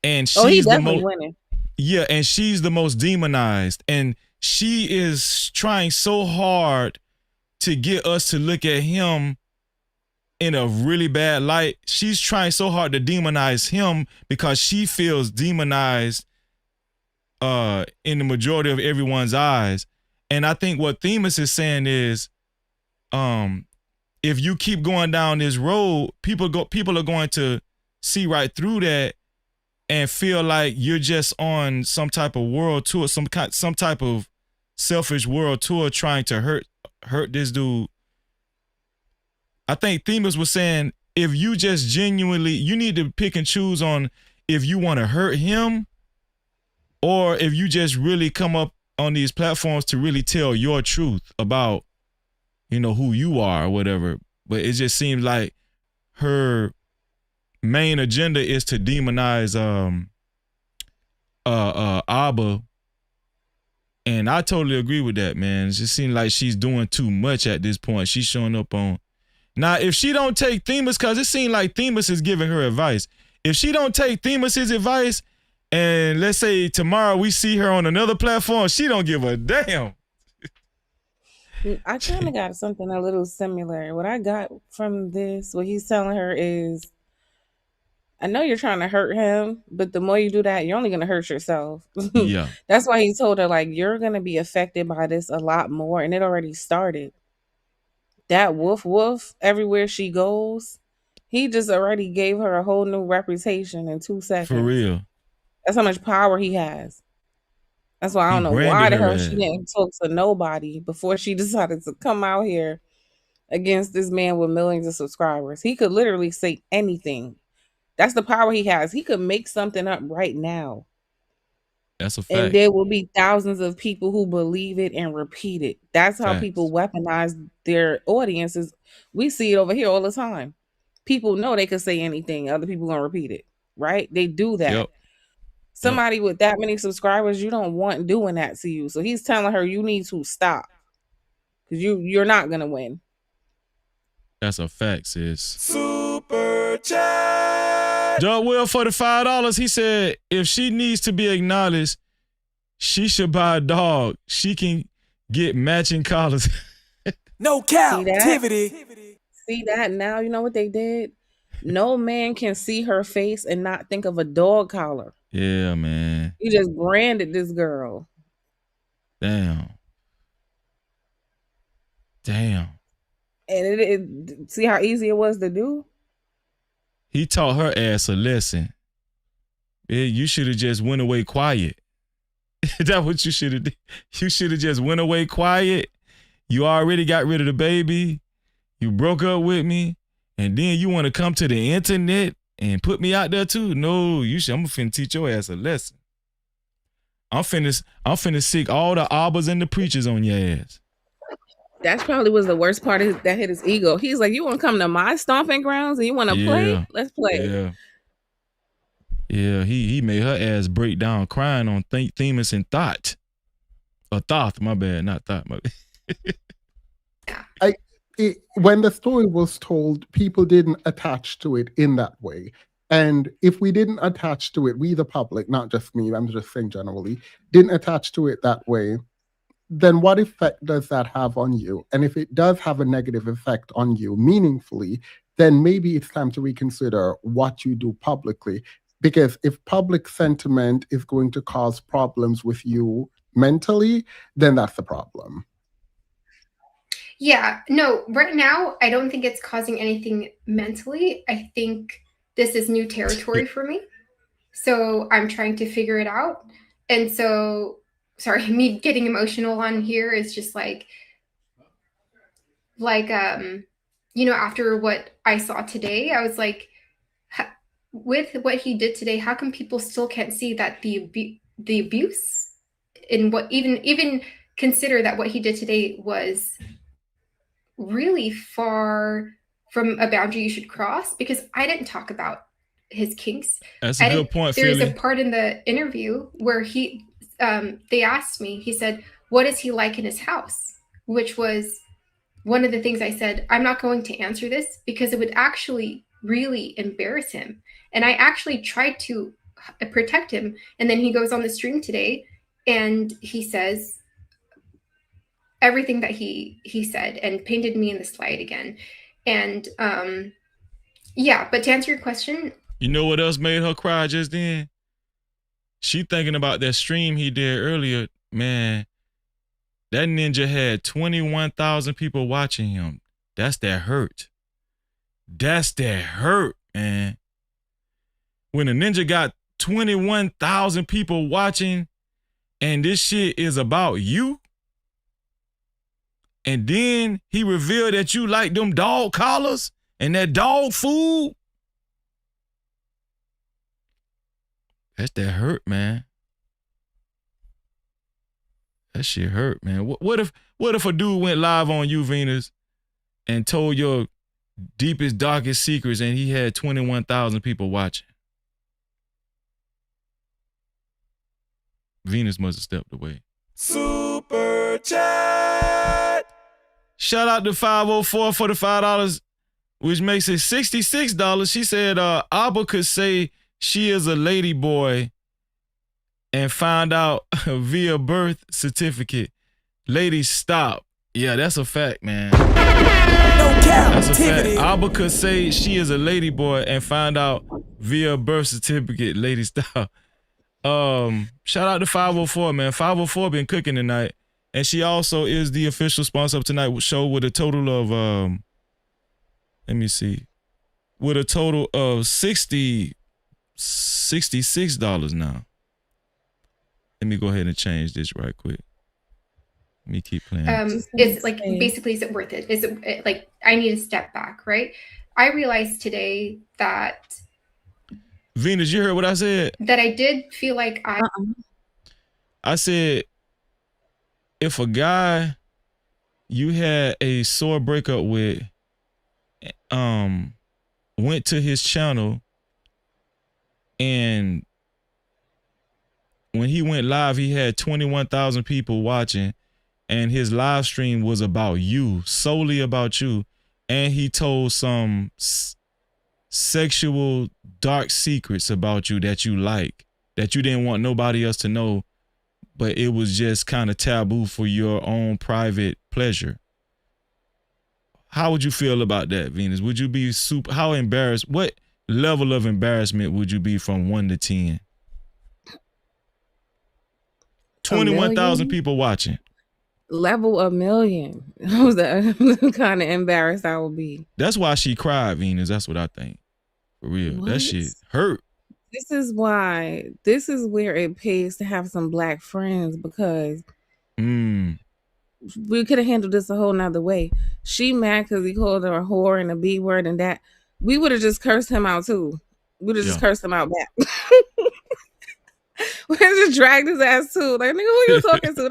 Speaker 1: and she's
Speaker 12: he's
Speaker 1: the
Speaker 12: definitely
Speaker 1: most
Speaker 12: winning.
Speaker 1: Yeah, and she's the most demonized, and she is trying so hard to get us to look at him in a really bad light. She's trying so hard to demonize him because she feels demonized in the majority of everyone's eyes. And I think what Themis is saying is, if you keep going down this road, people are going to see right through that and feel like you're just on some type of world tour, some type of selfish world tour trying to hurt this dude. I think Themis was saying, if you just genuinely, you need to pick and choose on if you want to hurt him or if you just really come up on these platforms to really tell your truth about, who you are or whatever. But it just seems like her main agenda is to demonize Abba. And I totally agree with that, man. It just seems like she's doing too much at this point. She's showing up on. Now, if she don't take Themis, because it seems like Themis is giving her advice. If she don't take Themis' advice, and let's say tomorrow we see her on another platform, she don't give a damn.
Speaker 12: I kind of got something a little similar. What I got from this, what he's telling her is, I know you're trying to hurt him, but the more you do that, you're only going to hurt yourself.
Speaker 1: Yeah.
Speaker 12: That's why he told her, like, you're going to be affected by this a lot more. And it already started. That woof everywhere she goes, he just already gave her a whole new reputation in 2 seconds.
Speaker 1: For real.
Speaker 12: That's how much power he has. That's why I don't know why the hell she didn't talk to nobody before she decided to come out here against this man with millions of subscribers. He could literally say anything. That's the power he has. He could make something up right now.
Speaker 1: That's a fact.
Speaker 12: And there will be thousands of people who believe it and repeat it. That's how people weaponize their audiences. We see it over here all the time. People know they could say anything. Other people gonna repeat it, right? They do that.
Speaker 1: Yep.
Speaker 12: Somebody with that many subscribers, you don't want doing that to you. So he's telling her you need to stop because you're not gonna win.
Speaker 1: That's a fact, sis. Super chat. Doug Will for the $5. He said, if she needs to be acknowledged, she should buy a dog. She can get matching collars.
Speaker 8: No captivity.
Speaker 12: See that? Now you know what they did? No man can see her face and not think of a dog collar.
Speaker 1: Yeah, man.
Speaker 12: You just branded this girl.
Speaker 1: Damn.
Speaker 12: And it see how easy it was to do?
Speaker 1: He taught her ass a lesson. Yeah, you should have just went away quiet. That's what you should have did. You should have just went away quiet. You already got rid of the baby. You broke up with me, and then you want to come to the internet and put me out there too? No, I'm finna teach your ass a lesson. I'm finna sick all the abbas and the preachers on your ass.
Speaker 12: That probably was the worst part that hit his ego. He's like, you want to come to my stomping grounds and you want to play? Let's play.
Speaker 1: Yeah, he made her ass break down crying on Themis and Thought. Or Thoth, my bad, not Thought.
Speaker 19: When the story was told, people didn't attach to it in that way. And if we didn't attach to it, we the public, not just me, I'm just saying generally, didn't attach to it that way, then what effect does that have on you? And if it does have a negative effect on you meaningfully, then maybe it's time to reconsider what you do publicly. Because if public sentiment is going to cause problems with you mentally, then that's the problem.
Speaker 11: Yeah, no, right now, I don't think it's causing anything mentally. I think this is new territory for me. So I'm trying to figure it out. And so, sorry, me getting emotional on here is just like, after what I saw today, I was like, with what he did today, how come people still can't see that the abuse and what even consider that what he did today was really far from a boundary you should cross? Because I didn't talk about his kinks.
Speaker 1: That's a good point,
Speaker 11: There's
Speaker 1: Philly.
Speaker 11: a part in the interview where they asked me, he said, what is he like in his house? Which was one of the things I said, I'm not going to answer this because it would actually really embarrass him. And I actually tried to protect him. And then he goes on the stream today and he says everything that he said and painted me in the slide again. And but to answer your question,
Speaker 1: you know what else made her cry just then? She thinking about that stream he did earlier. Man, that ninja had 21,000 people watching him. That's that hurt. That's that hurt, man. When a ninja got 21,000 people watching and this shit is about you, and then he revealed that you like them dog collars and that dog food, that's that hurt, man. That shit hurt, man. What if a dude went live on you, Venus, and told your deepest, darkest secrets and he had 21,000 people watching? Venus must have stepped away. Super chat. Shout out to 504 for the $5, which makes it $66. She said Abba could say she is a lady boy and found out via birth certificate. Ladies, stop. Yeah, that's a fact, man. That's a fact. Abba could say she is a lady boy and find out via birth certificate. Ladies, stop. Shout out to 504, man. 504 been cooking tonight. And she also is the official sponsor of tonight's show with a total of let me see. With a total of $66 now. Let me go ahead and change this right quick. Let me keep playing.
Speaker 11: It's like, basically, is it worth it? Is it like, I need to step back, right? I realized today that
Speaker 1: Venus, you heard what I said?
Speaker 11: That I did feel like
Speaker 1: I said, if a guy you had a sore breakup with went to his channel and when he went live, he had 21,000 people watching and his live stream was about you, solely about you. And he told some sexual dark secrets about you that you like, that you didn't want nobody else to know, but it was just kind of taboo for your own private pleasure. How would you feel about that, Venus? Would you be how embarrassed? What level of embarrassment would you be from 1 to 10? 21,000 people watching.
Speaker 12: Level a million. Was the kind of embarrassed I would be.
Speaker 1: That's why she cried, Venus. That's what I think. For real.
Speaker 12: What?
Speaker 1: That shit hurt.
Speaker 12: This is where it pays to have some black friends, because we could have handled this a whole nother way. She mad because he called her a whore and a B word and that. We would have just cursed him out too. We would have just cursed him out back. We just dragged his ass too. Like, nigga, who you talking to?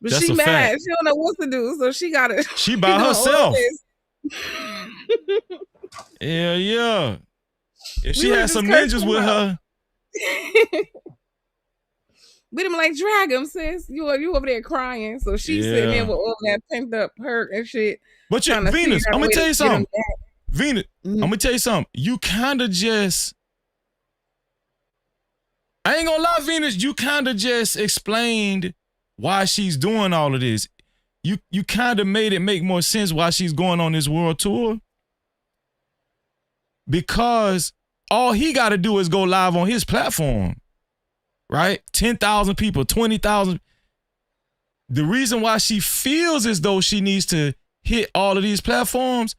Speaker 12: But
Speaker 1: That's
Speaker 12: she
Speaker 1: a
Speaker 12: mad.
Speaker 1: fact.
Speaker 12: She don't know what to do, so she got it.
Speaker 1: She by herself. Yeah. If she had some ninjas with her.
Speaker 12: We didn't like drag him, sis. You over there crying. So she's sitting there with all that pent up hurt and shit.
Speaker 1: But you, Venus, I'm gonna tell you something. Venus, I'm gonna tell you something. You kind of just, I ain't gonna lie, Venus, you kind of just explained why she's doing all of this. You kind of made it make more sense why she's going on this world tour. Because all he got to do is go live on his platform, right? 10,000 people, 20,000. The reason why she feels as though she needs to hit all of these platforms,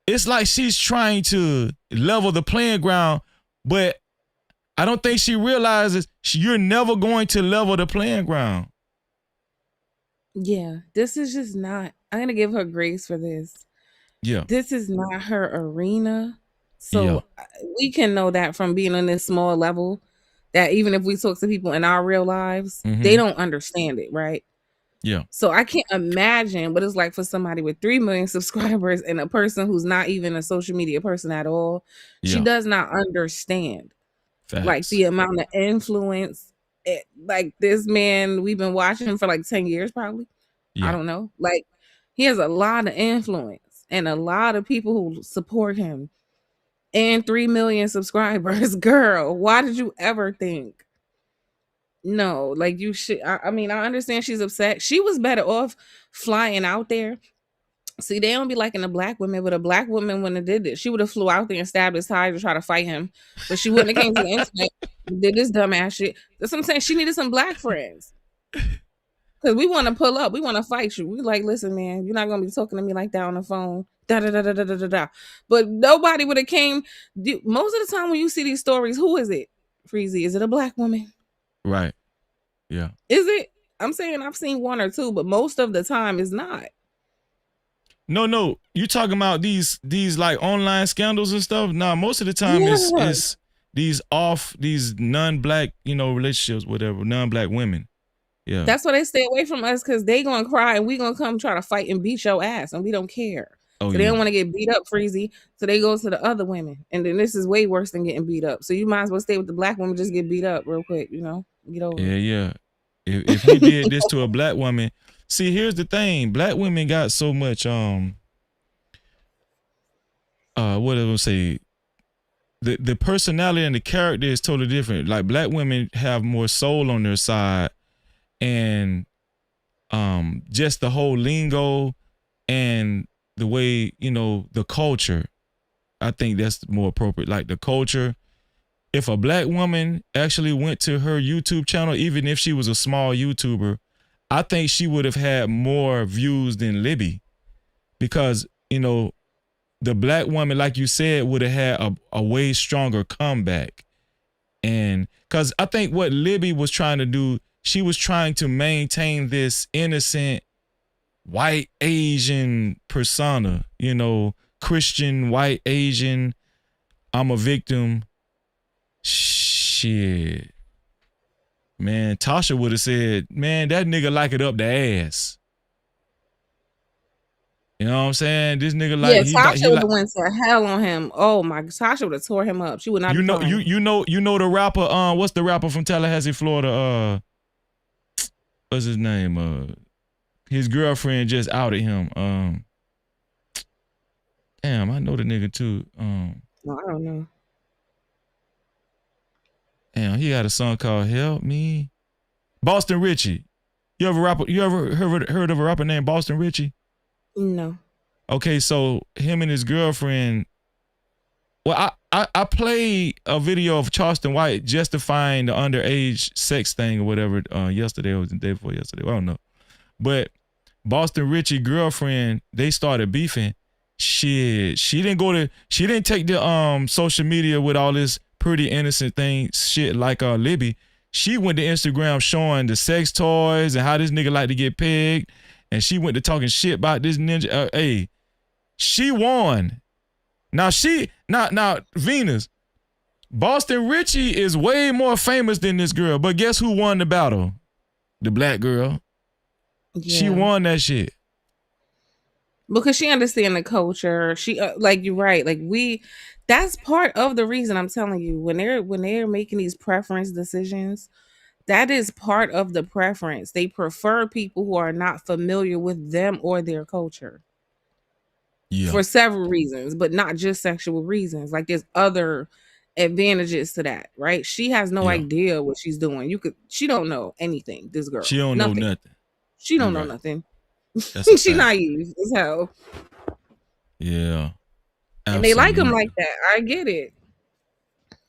Speaker 1: it's like she's trying to level the playing ground, but I don't think she realizes you're never going to level the playing ground.
Speaker 12: Yeah, this is just not, I'm going to give her grace for this.
Speaker 1: Yeah.
Speaker 12: This is not her arena. So we can know that from being on this small level, that even if we talk to people in our real lives, they don't understand it, right?
Speaker 1: Yeah.
Speaker 12: So I can't imagine what it's like for somebody with 3 million subscribers and a person who's not even a social media person at all. She does not understand.
Speaker 1: Facts.
Speaker 12: Like the amount of influence. Like this man, we've been watching him for like 10 years probably. I don't know. Like he has a lot of influence and a lot of people who support him. And 3 million subscribers. Girl, why did you ever think? No, like you should. I mean, I understand she's upset. She was better off flying out there. See, they don't be liking the black women, but a black woman wouldn't have did this. She would have flew out there and stabbed his tires to try to fight him, but she wouldn't have came to the internet and did this dumbass shit. That's what I'm saying. She needed some black friends. Because we want to pull up. We want to fight you. We like, listen, man, you're not going to be talking to me like that on the phone. Da, da, da, da, da, da, da. But nobody would have came. Most of the time when you see these stories, who is it? Freezy, is it a black woman?
Speaker 1: Right. Yeah.
Speaker 12: Is it? I'm saying I've seen one or two, but most of the time it's not.
Speaker 1: No. You talking about these like online scandals and stuff? Nah, most of the time it's these non-black, relationships, whatever, non-black women. Yeah.
Speaker 12: That's why they stay away from us, because they gonna cry and we gonna come try to fight and beat your ass, and we don't care. So they don't want to get beat up, Freezy. So they go to the other women. And then this is way worse than getting beat up. So you might as well stay with the black woman, just get beat up real quick, get over it.
Speaker 1: Yeah. If he did this to a black woman, see, here's the thing. Black women got so much what do I say? The personality and the character is totally different. Like black women have more soul on their side, and just the whole lingo and the way, the culture, I think that's more appropriate. Like the culture, if a black woman actually went to her YouTube channel, even if she was a small YouTuber, I think she would have had more views than Libby, because, the black woman, like you said, would have had a way stronger comeback. And because I think what Libby was trying to do, she was trying to maintain this innocent white Asian persona, Christian, white Asian, I'm a victim. Shit. Man, Tasha would have said, man, that nigga like it up the ass. You know what I'm saying? This nigga like
Speaker 12: Tasha would have went to hell on him. Oh my, Tasha would have tore him up. She would not.
Speaker 1: You know the rapper. What's the rapper from Tallahassee, Florida? What's his name? His girlfriend just outed him. Damn, I know the nigga too.
Speaker 12: No, I don't know.
Speaker 1: Damn, he got a song called "Help Me." Boston Richie. You ever heard of a rapper named Boston Richie?
Speaker 12: No.
Speaker 1: Okay, so him and his girlfriend. Well, I played a video of Charleston White justifying the underage sex thing or whatever yesterday or the day before yesterday. I don't know. But Boston Richie girlfriend, they started beefing. Shit, she didn't take the social media with all this pretty innocent thing shit like Libby. She went to Instagram showing the sex toys and how this nigga like to get pegged. And she went to talking shit about this ninja. Hey, she won. Now Venus, Boston Richie is way more famous than this girl. But guess who won the battle? The black girl.
Speaker 12: Yeah.
Speaker 1: She won that shit.
Speaker 12: Because she understands the culture. She like you're right. Like that's part of the reason I'm telling you when they're making these preference decisions, that is part of the preference. They prefer people who are not familiar with them or their culture.
Speaker 1: Yeah.
Speaker 12: For several reasons, but not just sexual reasons. Like there's other advantages to that, right? She has no idea what she's doing. She don't know anything, this girl.
Speaker 1: She don't know nothing.
Speaker 12: She don't
Speaker 1: You're
Speaker 12: know
Speaker 1: right.
Speaker 12: nothing.
Speaker 1: That's a
Speaker 12: She
Speaker 1: fact.
Speaker 12: naive as hell.
Speaker 1: Yeah.
Speaker 12: And they like him
Speaker 1: Absolutely.
Speaker 12: like that. I get it.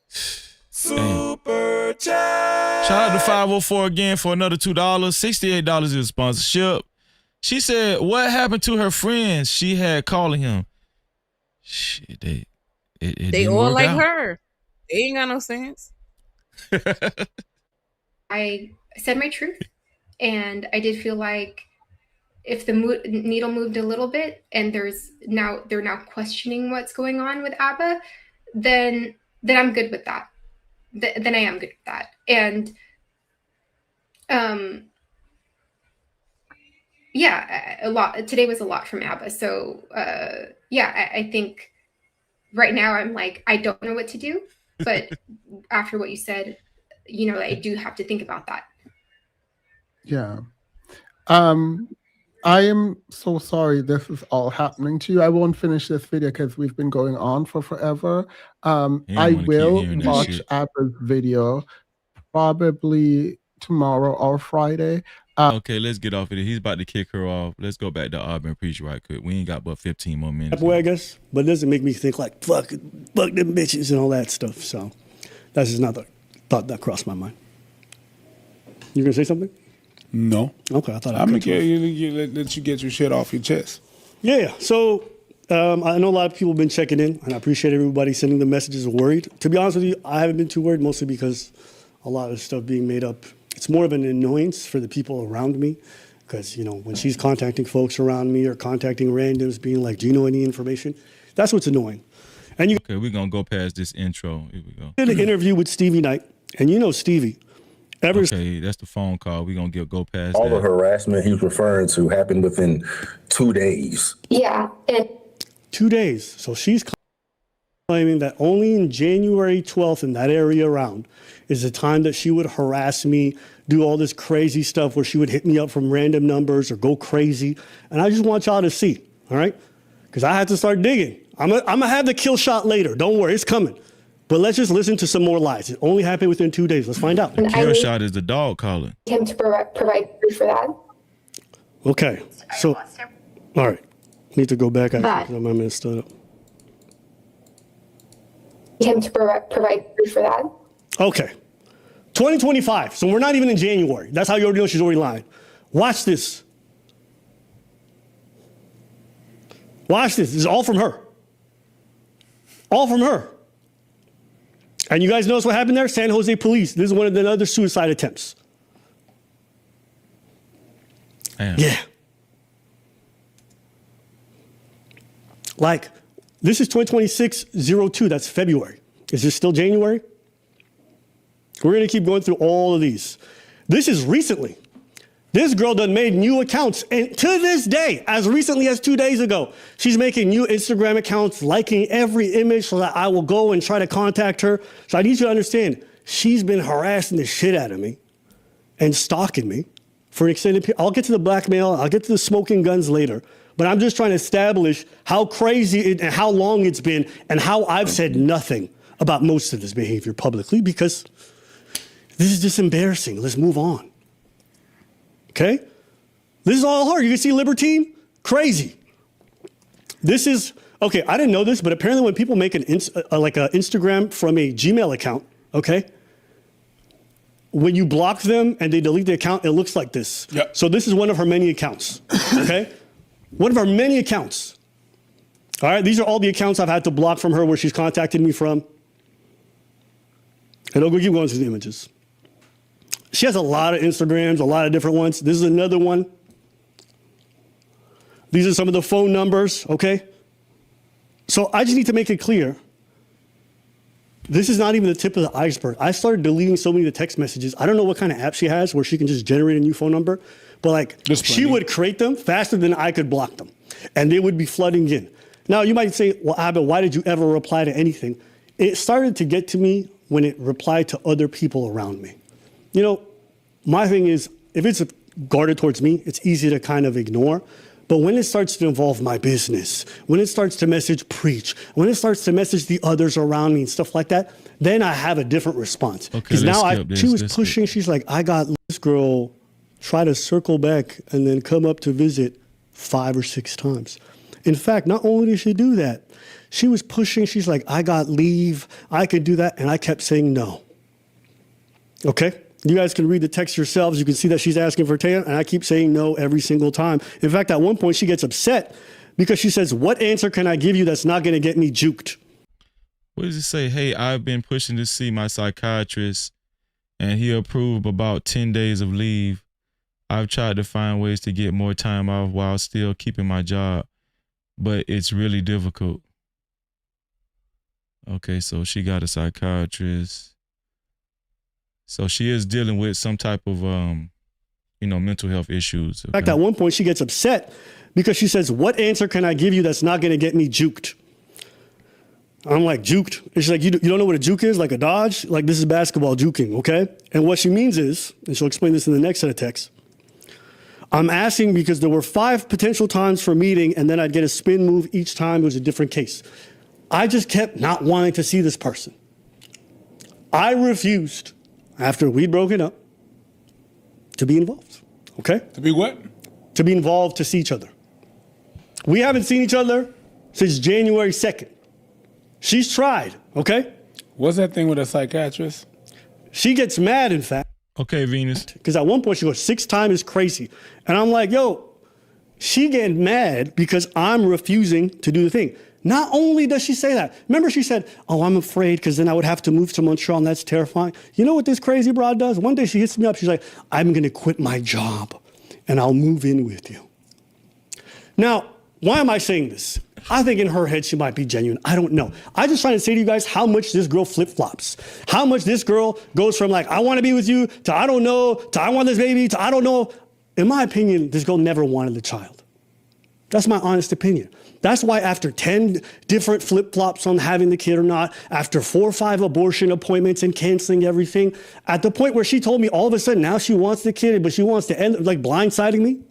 Speaker 1: Super chat. Shout out to 504 again for another $2. $68 is sponsorship. She said, what happened to her friends she had calling him? Shit, it
Speaker 12: They
Speaker 1: didn't
Speaker 12: all
Speaker 1: work
Speaker 12: like
Speaker 1: out.
Speaker 12: her. They ain't got no sense.
Speaker 11: I said my truth, and I did feel like if the needle moved a little bit, and they're now questioning what's going on with ABBA, then I'm good with that. Then I am good with that, and yeah, a lot. Today was a lot from ABBA, so yeah, I think right now I'm like I don't know what to do, but after what you said, I do have to think about that.
Speaker 19: Yeah. I am so sorry this is all happening to you. I won't finish this video because we've been going on for forever. I will watch Abba's video probably tomorrow or Friday.
Speaker 1: Okay, let's get off of it. He's about to kick her off. Let's go back to Auburn Preach right quick. We ain't got but 15 more minutes.
Speaker 16: Boy, I guess, but it doesn't make me think like fuck them bitches and all that stuff. So that's just another thought that crossed my mind. You gonna say something?
Speaker 17: No.
Speaker 16: Okay, I thought
Speaker 17: I'm gonna let you get your shit off your chest.
Speaker 16: Yeah. So I know a lot of people have been checking in, and I appreciate everybody sending the messages worried. To be honest with you, I haven't been too worried, mostly because a lot of stuff being made up. It's more of an annoyance for the people around me, because when she's contacting folks around me or contacting randoms, being like, "Do you know any information?" That's what's annoying. And
Speaker 1: Okay, we're gonna go past this intro. Here we go.
Speaker 16: did an interview with Stevie Knight, and Stevie.
Speaker 1: Okay, that's the phone call. We're gonna go past
Speaker 15: All
Speaker 1: that.
Speaker 15: the harassment he's referring to happened within 2 days.
Speaker 11: Yeah.
Speaker 16: 2 days. So she's claiming that only in January 12th in that area around is the time that she would harass me, do all this crazy stuff where she would hit me up from random numbers or go crazy. And I just want y'all to see, all right? Because I had to start digging. I'm gonna have the kill shot later. Don't worry, it's coming. But let's just listen to some more lies. It only happened within 2 days. Let's find out.
Speaker 1: The kill shot is the dog calling.
Speaker 11: Him to provide proof for that.
Speaker 16: Okay, so, all right. Need to go back. I my minute stood up.
Speaker 11: Him to provide proof for that.
Speaker 16: Okay. 2025. So we're not even in January. That's how you already know she's already lying. Watch this. Watch this. This is all from her. All from her. And you guys notice what happened there? San Jose police. This is one of the other suicide attempts.
Speaker 1: Damn.
Speaker 16: Yeah. Like, this is 2026-02. That's February. Is this still January? We're going to keep going through all of these. This is recently. This girl done made new accounts. And to this day, as recently as 2 days ago, she's making new Instagram accounts, liking every image so that I will go and try to contact her. So I need you to understand, she's been harassing the shit out of me and stalking me for an extended period. I'll get to the blackmail. I'll get to the smoking guns later. But I'm just trying to establish how crazy and how long it's been and how I've said nothing about most of this behavior publicly because this is just embarrassing. Let's move on. Okay? This is all her. You can see Libertine? Crazy. This is, okay, I didn't know this, but apparently when people make an Instagram from a Gmail account, okay, when you block them and they delete the account, it looks like this.
Speaker 17: Yep.
Speaker 16: So this is one of her many accounts, okay? One of her many accounts. All right, these are all the accounts I've had to block from her where she's contacted me from. And I'll go keep going through the images. She has a lot of Instagrams, a lot of different ones. This is another one. These are some of the phone numbers, okay? So I just need to make it clear. This is not even the tip of the iceberg. I started deleting so many of the text messages. I don't know what kind of app she has where she can just generate a new phone number, but like she would create them faster than I could block them. And they would be flooding in. Now you might say, well, Abba, why did you ever reply to anything? It started to get to me when it replied to other people around me. You know, my thing is, if it's guarded towards me, it's easy to kind of ignore. But when it starts to involve my business, when it starts to message preach, when it starts to message the others around me and stuff like that, then I have a different response. Because now she was pushing, she's like, I got this girl try to circle back and then come up to visit 5 or 6 times. In fact, not only did she do that, she was pushing, she's like, I got leave, I could do that, and I kept saying no. Okay? You guys can read the text yourselves. You can see that she's asking for Taya, and I keep saying no every single time. In fact, at one point, she gets upset because she says, what answer can I give you that's not going to get me juked?
Speaker 1: What does it say? Hey, I've been pushing to see my psychiatrist, and he approved about 10 days of leave. I've tried to find ways to get more time off while still keeping my job, but it's really difficult. Okay, so she got a psychiatrist. So she is dealing with some type of, mental health issues. Okay?
Speaker 16: In fact, at one point, she gets upset because she says, what answer can I give you that's not going to get me juked? I'm like, juked? And she's like, you don't know what a juke is? Like a dodge? Like, this is basketball juking, okay? And what she means is, and she'll explain this in the next set of texts, I'm asking because there were 5 potential times for meeting, and then I'd get a spin move each time. It was a different case. I just kept not wanting to see this person. I refused, after we'd broken up, to be involved, okay?
Speaker 17: To be what?
Speaker 16: To be involved, to see each other. We haven't seen each other since January 2nd. She's tried, okay?
Speaker 17: What's that thing with a psychiatrist?
Speaker 16: She gets mad, in fact.
Speaker 1: Okay, Venus.
Speaker 16: Because at one point she goes, 6 times is crazy. And I'm like, yo, she getting mad because I'm refusing to do the thing. Not only does she say that, remember she said, oh, I'm afraid because then I would have to move to Montreal and that's terrifying. You know what this crazy broad does? One day she hits me up, she's like, I'm going to quit my job and I'll move in with you. Now, why am I saying this? I think in her head she might be genuine. I don't know. I'm just trying to say to you guys how much this girl flip-flops. How much this girl goes from like, I want to be with you, to I don't know, to I want this baby, to I don't know. In my opinion, this girl never wanted the child. That's my honest opinion. That's why after 10 different flip-flops on having the kid or not, after 4 or 5 abortion appointments and canceling everything, at the point where she told me all of a sudden now she wants the kid, but she wants to end like blindsiding me,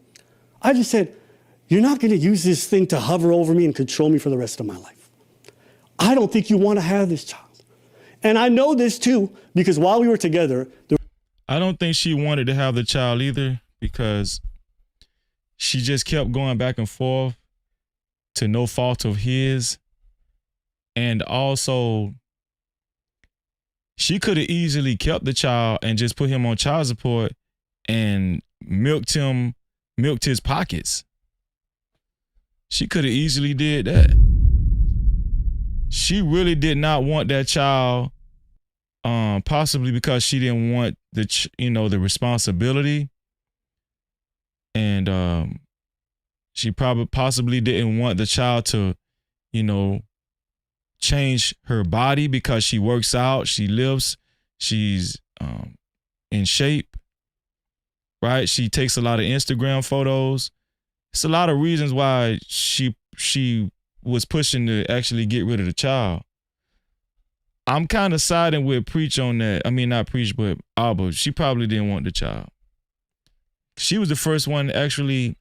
Speaker 16: I just said, you're not going to use this thing to hover over me and control me for the rest of my life. I don't think you want to have this child. And I know this too, because while we were together,
Speaker 1: I don't think she wanted to have the child either, because she just kept going back and forth to no fault of his. And also, she could have easily kept the child and just put him on child support and milked his pockets. She could have easily did that. She really did not want that child, possibly because she didn't want the responsibility, and she possibly didn't want the child to, change her body because she works out, she lifts, she's in shape, right? She takes a lot of Instagram photos. It's a lot of reasons why she was pushing to actually get rid of the child. I'm kind of siding with Preach on that. I mean, not Preach, but Alba. She probably didn't want the child. She was the first one to actually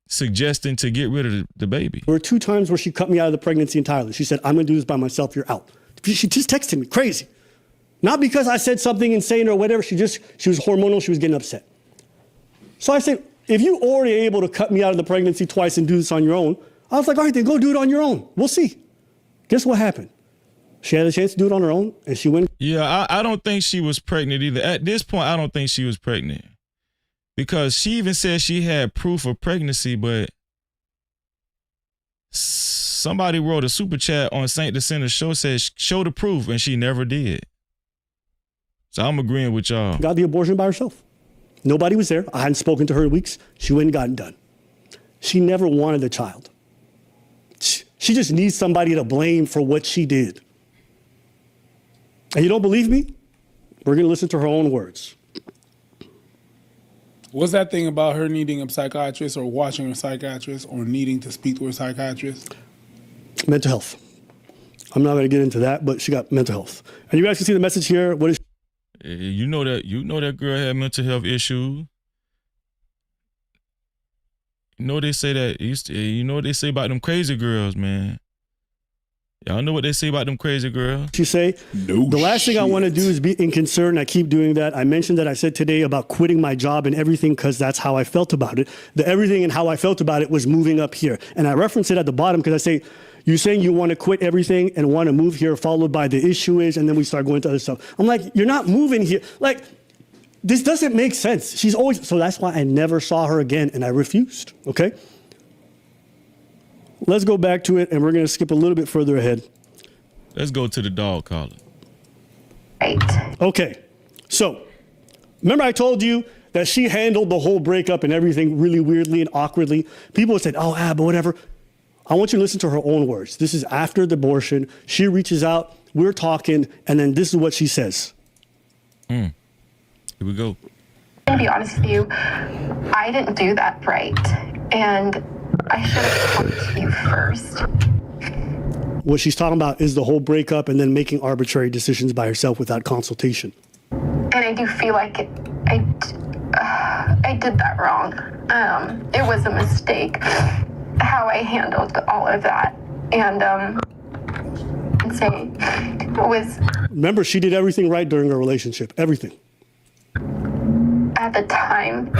Speaker 1: suggesting to get rid of the baby.
Speaker 16: There were 2 times where she cut me out of the pregnancy entirely. She said, I'm going to do this by myself. You're out. She just texted me crazy. Not because I said something insane or whatever. She was hormonal. She was getting upset. So I said, if you already able to cut me out of the pregnancy twice and do this on your own, I was like, all right, then go do it on your own. We'll see. Guess what happened? She had a chance to do it on her own, and she went.
Speaker 1: Yeah, I don't think she was pregnant either. At this point, I don't think she was pregnant. Because she even said she had proof of pregnancy, but somebody wrote a super chat on Saint DeCenter show, says, show the proof, and she never did. So I'm agreeing with y'all.
Speaker 16: Got the abortion by herself. Nobody was there. I hadn't spoken to her in weeks. She went and got it done. She never wanted a child. She just needs somebody to blame for what she did. And you don't believe me? We're going to listen to her own words.
Speaker 17: What's that thing about her needing a psychiatrist or watching a psychiatrist or needing to speak to a psychiatrist?
Speaker 16: Mental health. I'm not going to get into that, but she got mental health. And you guys can see the message here. What is
Speaker 1: You know that girl had mental health issues. You know they say that. You know what they say about them crazy girls, man. Y'all know what they say about them crazy girls?
Speaker 16: You say, no the last thing I want to do is be inconsiderate. I keep doing that. I mentioned that I said today about quitting my job and everything because that's how I felt about it. The everything and how I felt about it was moving up here. And I reference it at the bottom because I say, you're saying you want to quit everything and want to move here, followed by the issue is, and then we start going to other stuff. I'm like, you're not moving here. Like, this doesn't make sense. She's always, so that's why I never saw her again and I refused, okay? Let's go back to it, and we're going to skip a little bit further ahead.
Speaker 1: Let's go to the dog collar.
Speaker 16: Right. Okay. So, remember I told you that she handled the whole breakup and everything really weirdly and awkwardly? People said, oh, but whatever. I want you to listen to her own words. This is after the abortion. She reaches out, we're talking, and then this is what she says.
Speaker 1: Here we go.
Speaker 11: To be honest with you, I didn't do that right. And I should have talked to you first.
Speaker 16: What she's talking about is the whole breakup and then making arbitrary decisions by herself without consultation.
Speaker 11: And I do feel like I did that wrong. It was a mistake how I handled all of that. And insane. It was.
Speaker 16: Remember, she did everything right during her relationship. Everything.
Speaker 11: At the time,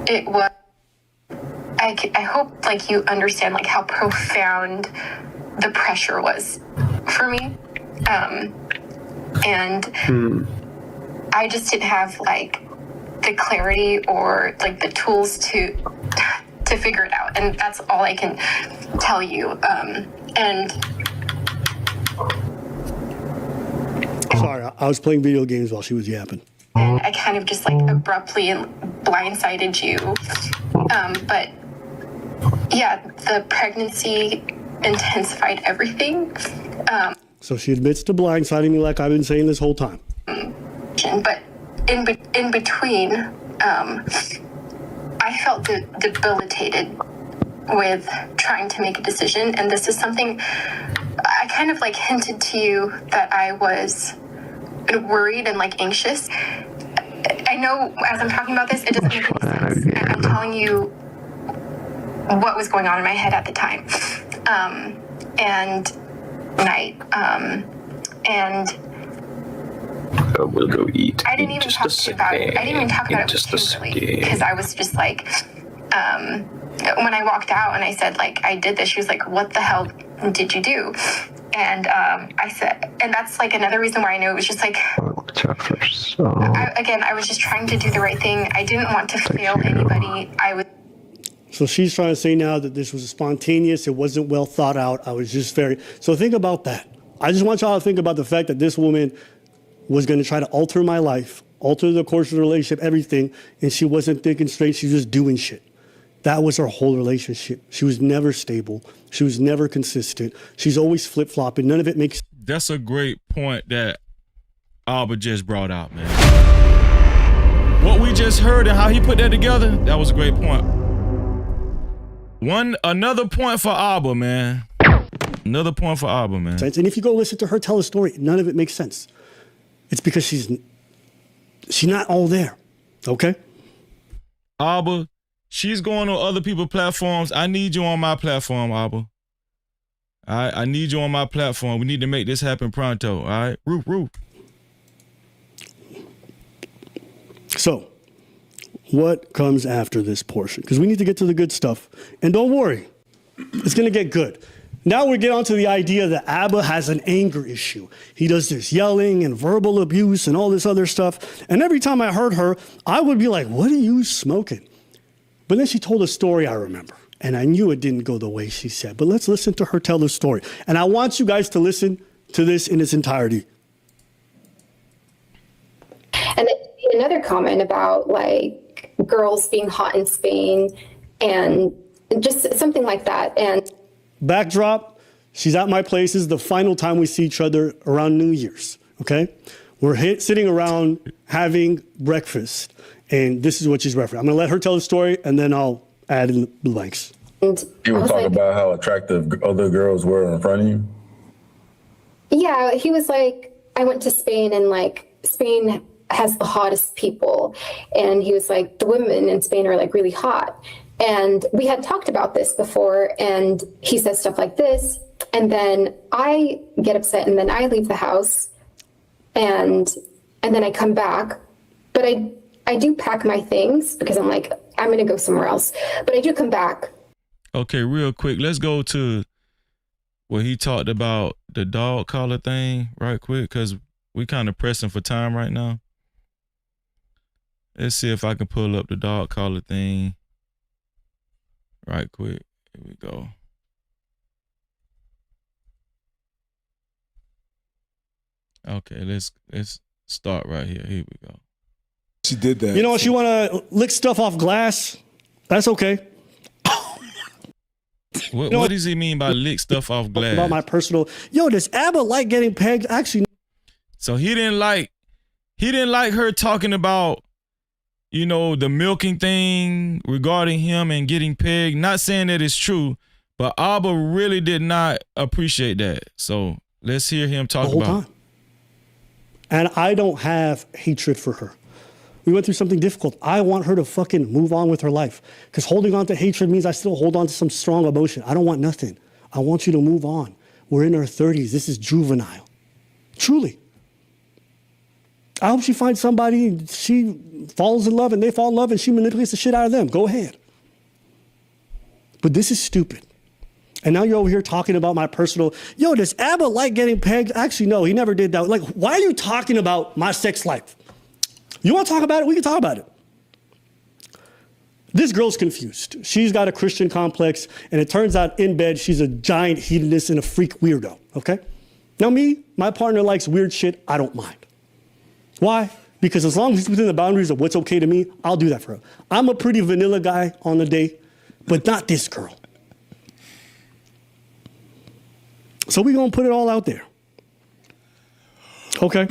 Speaker 11: it was. I hope like you understand like how profound the pressure was for me. And I just didn't have like the clarity or like the tools to figure it out. And that's all I can tell you. And
Speaker 16: sorry, I was playing video games while she was yapping.
Speaker 11: And I kind of just like abruptly blindsided you. But yeah, the pregnancy intensified everything.
Speaker 16: So she admits to blindsiding me like I've been saying this whole time.
Speaker 11: But in between, I felt debilitated with trying to make a decision. And this is something I kind of like hinted to you that I was worried and like anxious. I know as I'm talking about this, it doesn't make any sense. I'm telling you what was going on in my head at the time. And
Speaker 20: we'll go eat.
Speaker 11: I didn't even talk about it. I didn't even talk about it with Kimberly because I was just like, when I walked out and I said like I did this, she was like, "What the hell did you do?" And I said, and that's like another reason why I know it was just like. I was just trying to do the right thing. I didn't want to fail anybody.
Speaker 16: So she's trying to say now that this was spontaneous. It wasn't well thought out. I was just so think about that. I just want y'all to think about the fact that this woman was going to try to alter my life, alter the course of the relationship, everything. And she wasn't thinking straight. She was just doing shit. That was her whole relationship. She was never stable. She was never consistent. She's always flip-flopping. None of it makes.
Speaker 1: That's a great point that Alba just brought out, man. What we just heard and how he put that together, that was a great point. Another point for Alba, man. Another point for Alba, man.
Speaker 16: And if you go listen to her tell a story, none of it makes sense. It's because she's not all there, okay?
Speaker 1: Alba, she's going on other people's platforms. I need you on my platform, Alba. All right, I need you on my platform. We need to make this happen pronto, all right? Roof.
Speaker 16: So, what comes after this portion? Because we need to get to the good stuff. And don't worry, it's going to get good. Now we get on to the idea that Abba has an anger issue. He does this yelling and verbal abuse and all this other stuff. And every time I heard her, I would be like, what are you smoking? But then she told a story I remember. And I knew it didn't go the way she said. But let's listen to her tell the story. And I want you guys to listen to this in its entirety.
Speaker 11: And then he made another comment about like girls being hot in Spain and just something like that. And
Speaker 16: backdrop, she's at my place. This is the final time we see each other around New Year's, okay? We're sitting around having breakfast, and this is what she's referencing. I'm going to let her tell the story, and then I'll add in the blanks.
Speaker 20: You were talking about how attractive other girls were in front of you?
Speaker 11: Yeah, he was like, I went to Spain, and like Spain has the hottest people. And he was like, the women in Spain are like really hot. And we had talked about this before, and he says stuff like this. And then I get upset, and then I leave the house, and then I come back. But I do pack my things because I'm like, I'm going to go somewhere else. But I do come back.
Speaker 1: Okay, real quick, let's go to where he talked about the dog collar thing right quick, because we kind of pressing for time right now. Let's see if I can pull up the dog collar thing right quick. Here we go. Okay, let's start right here. Here we go.
Speaker 17: She did that.
Speaker 16: You know, if you want to lick stuff off glass, that's okay.
Speaker 1: What does he mean by lick stuff off glass?
Speaker 16: About my personal, does ABBA like getting pegged? Actually,
Speaker 1: so he didn't like her talking about, the milking thing regarding him and getting pegged. Not saying that it's true, but ABBA really did not appreciate that. So let's hear him talk about it.
Speaker 16: And I don't have hatred for her. We went through something difficult. I want her to fucking move on with her life. Because holding on to hatred means I still hold on to some strong emotion. I don't want nothing. I want you to move on. We're in our 30s. This is juvenile. Truly. I hope she finds somebody, she falls in love and they fall in love and she manipulates the shit out of them. Go ahead. But this is stupid. And now you're over here talking about my personal, does ABBA like getting pegged? Actually, no, he never did that. Like, why are you talking about my sex life? You want to talk about it? We can talk about it. This girl's confused. She's got a Christian complex, and it turns out in bed, she's a giant hedonist and a freak weirdo, okay? Now me, my partner likes weird shit, I don't mind. Why? Because as long as it's within the boundaries of what's okay to me, I'll do that for her. I'm a pretty vanilla guy on the day, but not this girl. So we're going to put it all out there. Okay.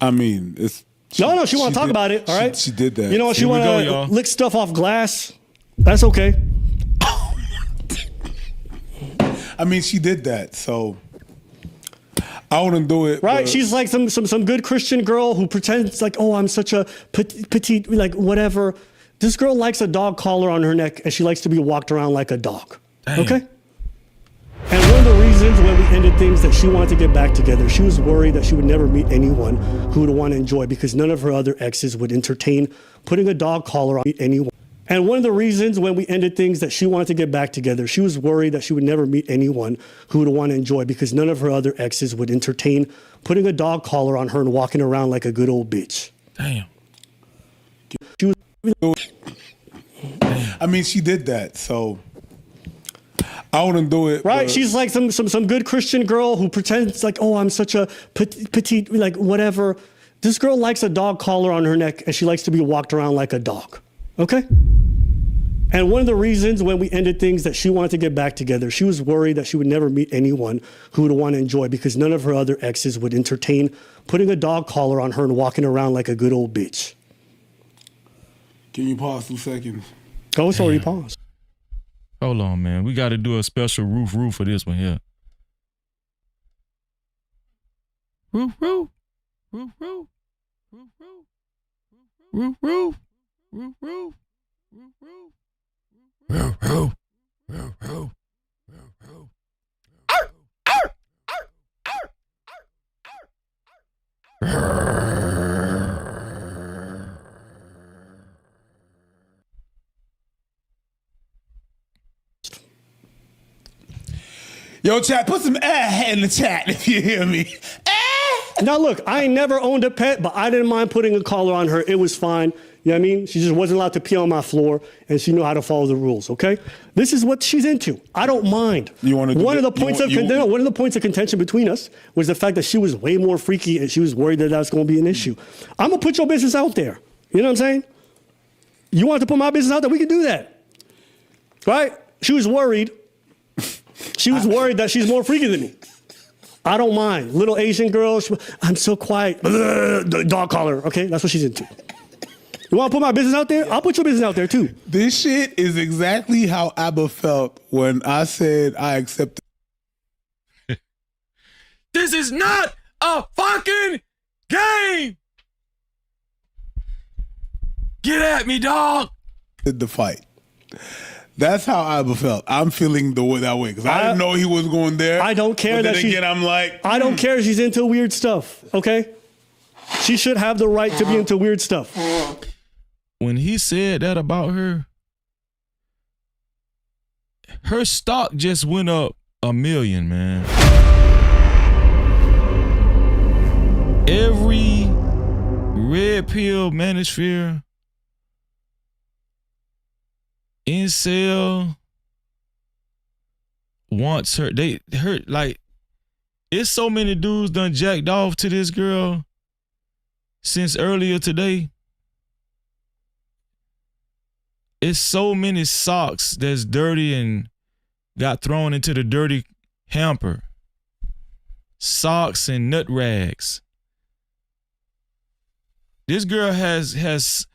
Speaker 17: I mean, it's...
Speaker 16: No, she want to talk about it, all right?
Speaker 17: She did that.
Speaker 16: You know, she want to lick stuff off glass. That's okay.
Speaker 17: I mean, she did that, so... I wouldn't do it.
Speaker 16: Right? She's like some good Christian girl who pretends like, oh, I'm such a petite, like whatever. This girl likes a dog collar on her neck, and she likes to be walked around like a dog. Damn. Okay? And one of the reasons when we ended things that she wanted to get back together, she was worried that she would never meet anyone who would want to enjoy because none of her other exes would entertain putting a dog collar on anyone. And one of the reasons when we ended things that she wanted to get back together, she was worried that she would never meet anyone who would want to enjoy because none of her other exes would entertain putting a dog collar on her and walking around like a good old bitch.
Speaker 1: Damn.
Speaker 16: She was.
Speaker 17: I mean, she did that, so... I wouldn't do it.
Speaker 16: Right? She's like some good Christian girl who pretends like, oh, I'm such a petite, like whatever. This girl likes a dog collar on her neck, and she likes to be walked around like a dog. Okay? And one of the reasons when we ended things that she wanted to get back together, she was worried that she would never meet anyone who would want to enjoy because none of her other exes would entertain putting a dog collar on her and walking around like a good old bitch.
Speaker 17: Can you pause 2 seconds?
Speaker 16: Oh, it's already paused.
Speaker 1: Hold on, man. We got to do a special roof for this one here. Roof. Roof.
Speaker 17: Yo, chat, put some in the chat if you hear me.
Speaker 16: Now, look, I ain't never owned a pet, but I didn't mind putting a collar on her. It was fine. You know what I mean? She just wasn't allowed to pee on my floor, and she knew how to follow the rules, okay? This is what she's into. I don't mind. One of the points of contention between us was the fact that she was way more freaky, and she was worried that that's going to be an issue. I'm going to put your business out there. You know what I'm saying? You want to put my business out there? We can do that. Right? She was worried. She was worried that she's more freaky than me. I don't mind. Little Asian girl, I'm so quiet. Dog collar, okay? That's what she's into. You want to put my business out there? I'll put your business out there too.
Speaker 17: This shit is exactly how Abba felt when I said I accepted.
Speaker 1: This is not a fucking game. Get at me, dog.
Speaker 17: The fight. That's how Abba felt. I'm feeling that way because I didn't know he was going there.
Speaker 16: I don't care that she's.
Speaker 17: I'm like,
Speaker 16: I don't care. She's into weird stuff. Okay, she should have the right to be into weird stuff.
Speaker 1: When he said that about her, her stock just went up 1 million, man. Every red pill manosphere, incel wants her. It's so many dudes done jacked off to this girl since earlier today. It's so many socks that's dirty and got thrown into the dirty hamper. Socks and nut rags. This girl has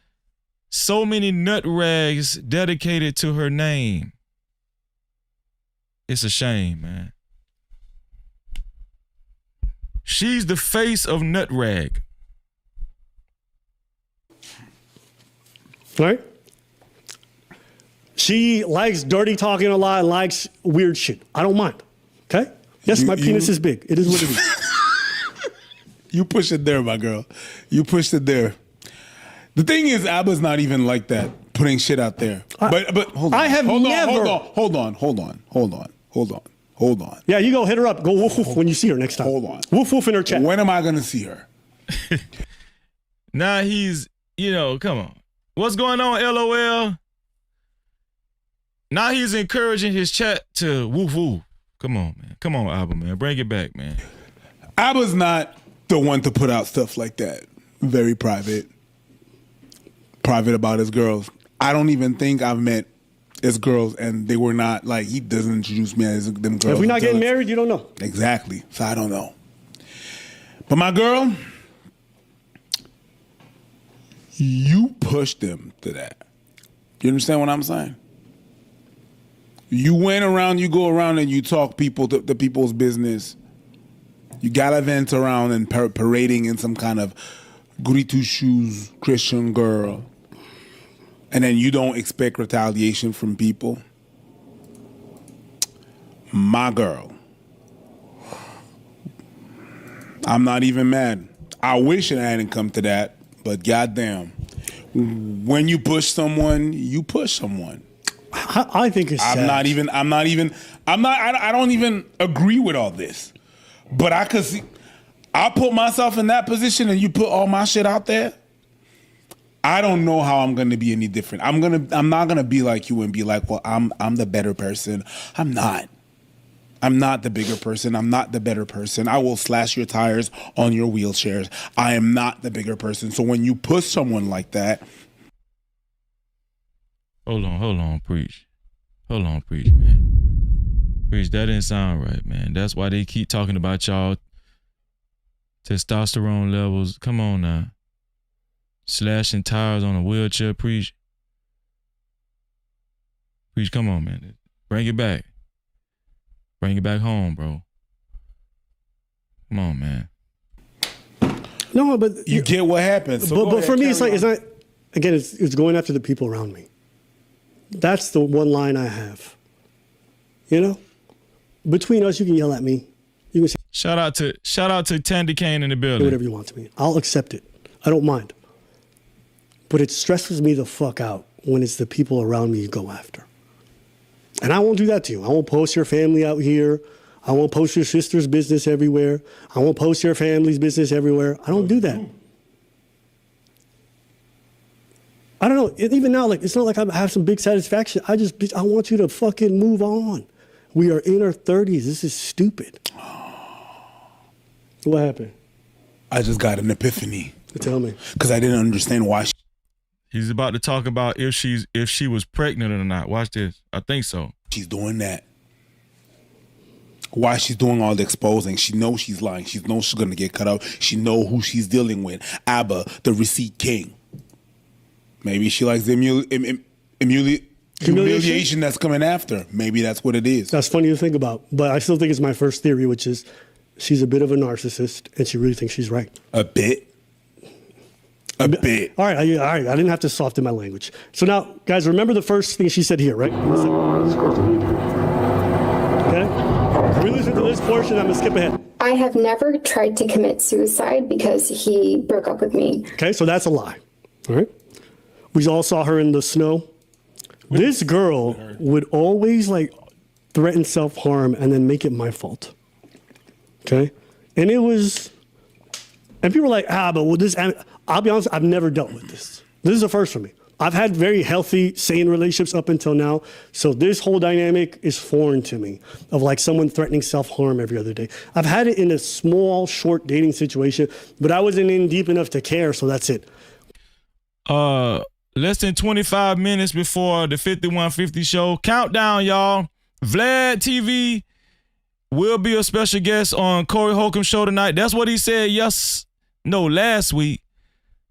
Speaker 1: so many nut rags dedicated to her name. It's a shame, man. She's the face of nut rag.
Speaker 16: Right? She likes dirty talking a lot, likes weird shit. I don't mind. Okay? Yes, my penis is big. It is what it is.
Speaker 17: You pushed it there, my girl. You pushed it there. The thing is, Abba's not even like that, putting shit out there. But hold on.
Speaker 16: I have never.
Speaker 17: Hold on.
Speaker 16: Yeah, you go hit her up. Go woof woof when you see her next time.
Speaker 17: Hold on.
Speaker 16: Woof woof in her chat.
Speaker 17: When am I gonna see her?
Speaker 1: Now he's, come on. What's going on, LOL? Now he's encouraging his chat to woof woof. Come on, man. Come on, Abba, man. Bring it back, man.
Speaker 17: Abba's not the one to put out stuff like that. Very private about his girls. I don't even think I've met his girls and they were not like, he doesn't introduce me as them girls.
Speaker 16: If we're not getting married, you don't know.
Speaker 17: Exactly. So I don't know. But my girl, you pushed them to that. You understand what I'm saying? You went around, you go around and you talk people to people's business. You gallivant around and parading in some kind of goody two shoes Christian girl. And then you don't expect retaliation from people. My girl. I'm not even mad. I wish it hadn't come to that, but goddamn. When you push someone, you push someone.
Speaker 16: I think it's sad.
Speaker 17: I don't even agree with all this. But I could see, I put myself in that position and you put all my shit out there. I don't know how I'm gonna be any different. I'm not gonna be like you and be like, well, I'm the better person. I'm not. I'm not the bigger person. I'm not the better person. I will slash your tires on your wheelchairs. I am not the bigger person. So when you push someone like that.
Speaker 1: Hold on, preach. Hold on, preach, man. Preach, that didn't sound right, man. That's why they keep talking about y'all testosterone levels. Come on now. Slashing tires on a wheelchair, preach. Preach, come on, man. Bring it back. Bring it back home, bro. Come on, man.
Speaker 16: No, but
Speaker 17: you get what happens.
Speaker 16: So but for me, it's not. Again, it's going after the people around me. That's the one line I have. Between us, you can yell at me. You can say,
Speaker 1: shout out to Tandy Kane in the building.
Speaker 16: Do whatever you want to me. I'll accept it. I don't mind. But it stresses me the fuck out when it's the people around me you go after. And I won't do that to you. I won't post your family out here. I won't post your sister's business everywhere. I won't post your family's business everywhere. I don't do that. I don't know. Even now, like, it's not like I have some big satisfaction. I want you to fucking move on. We are in our 30s. This is stupid. What happened?
Speaker 17: I just got an epiphany.
Speaker 16: Tell me.
Speaker 17: Because I didn't understand why.
Speaker 1: He's about to talk about if she was pregnant or not. Watch this. I think so.
Speaker 17: She's doing that. Why she's doing all the exposing? She knows she's lying. She knows she's gonna get cut out. She knows who she's dealing with. Abba, the receipt king. Maybe she likes the humiliation that's coming after. Maybe that's what it is.
Speaker 16: That's funny to think about. But I still think it's my first theory, which is she's a bit of a narcissist and she really thinks she's right.
Speaker 17: A bit. A bit.
Speaker 16: All right. I didn't have to soften my language. So now, guys, remember the first thing she said here, right? Okay? We listen to this portion. I'm going to skip ahead.
Speaker 11: I have never tried to commit suicide because he broke up with me.
Speaker 16: Okay, so that's a lie. All right? We all saw her in the snow. This girl would always like threaten self-harm and then make it my fault. Okay? And it was, and people were like, but with this, I'll be honest, I've never dealt with this. This is the first for me. I've had very healthy, sane relationships up until now. So this whole dynamic is foreign to me of like someone threatening self-harm every other day. I've had it in a small, short dating situation, but I wasn't in deep enough to care. So that's it.
Speaker 1: Less than 25 minutes before the 5150 show. Countdown, y'all. Vlad TV will be a special guest on Corey Holcomb's show tonight. That's what he said last week.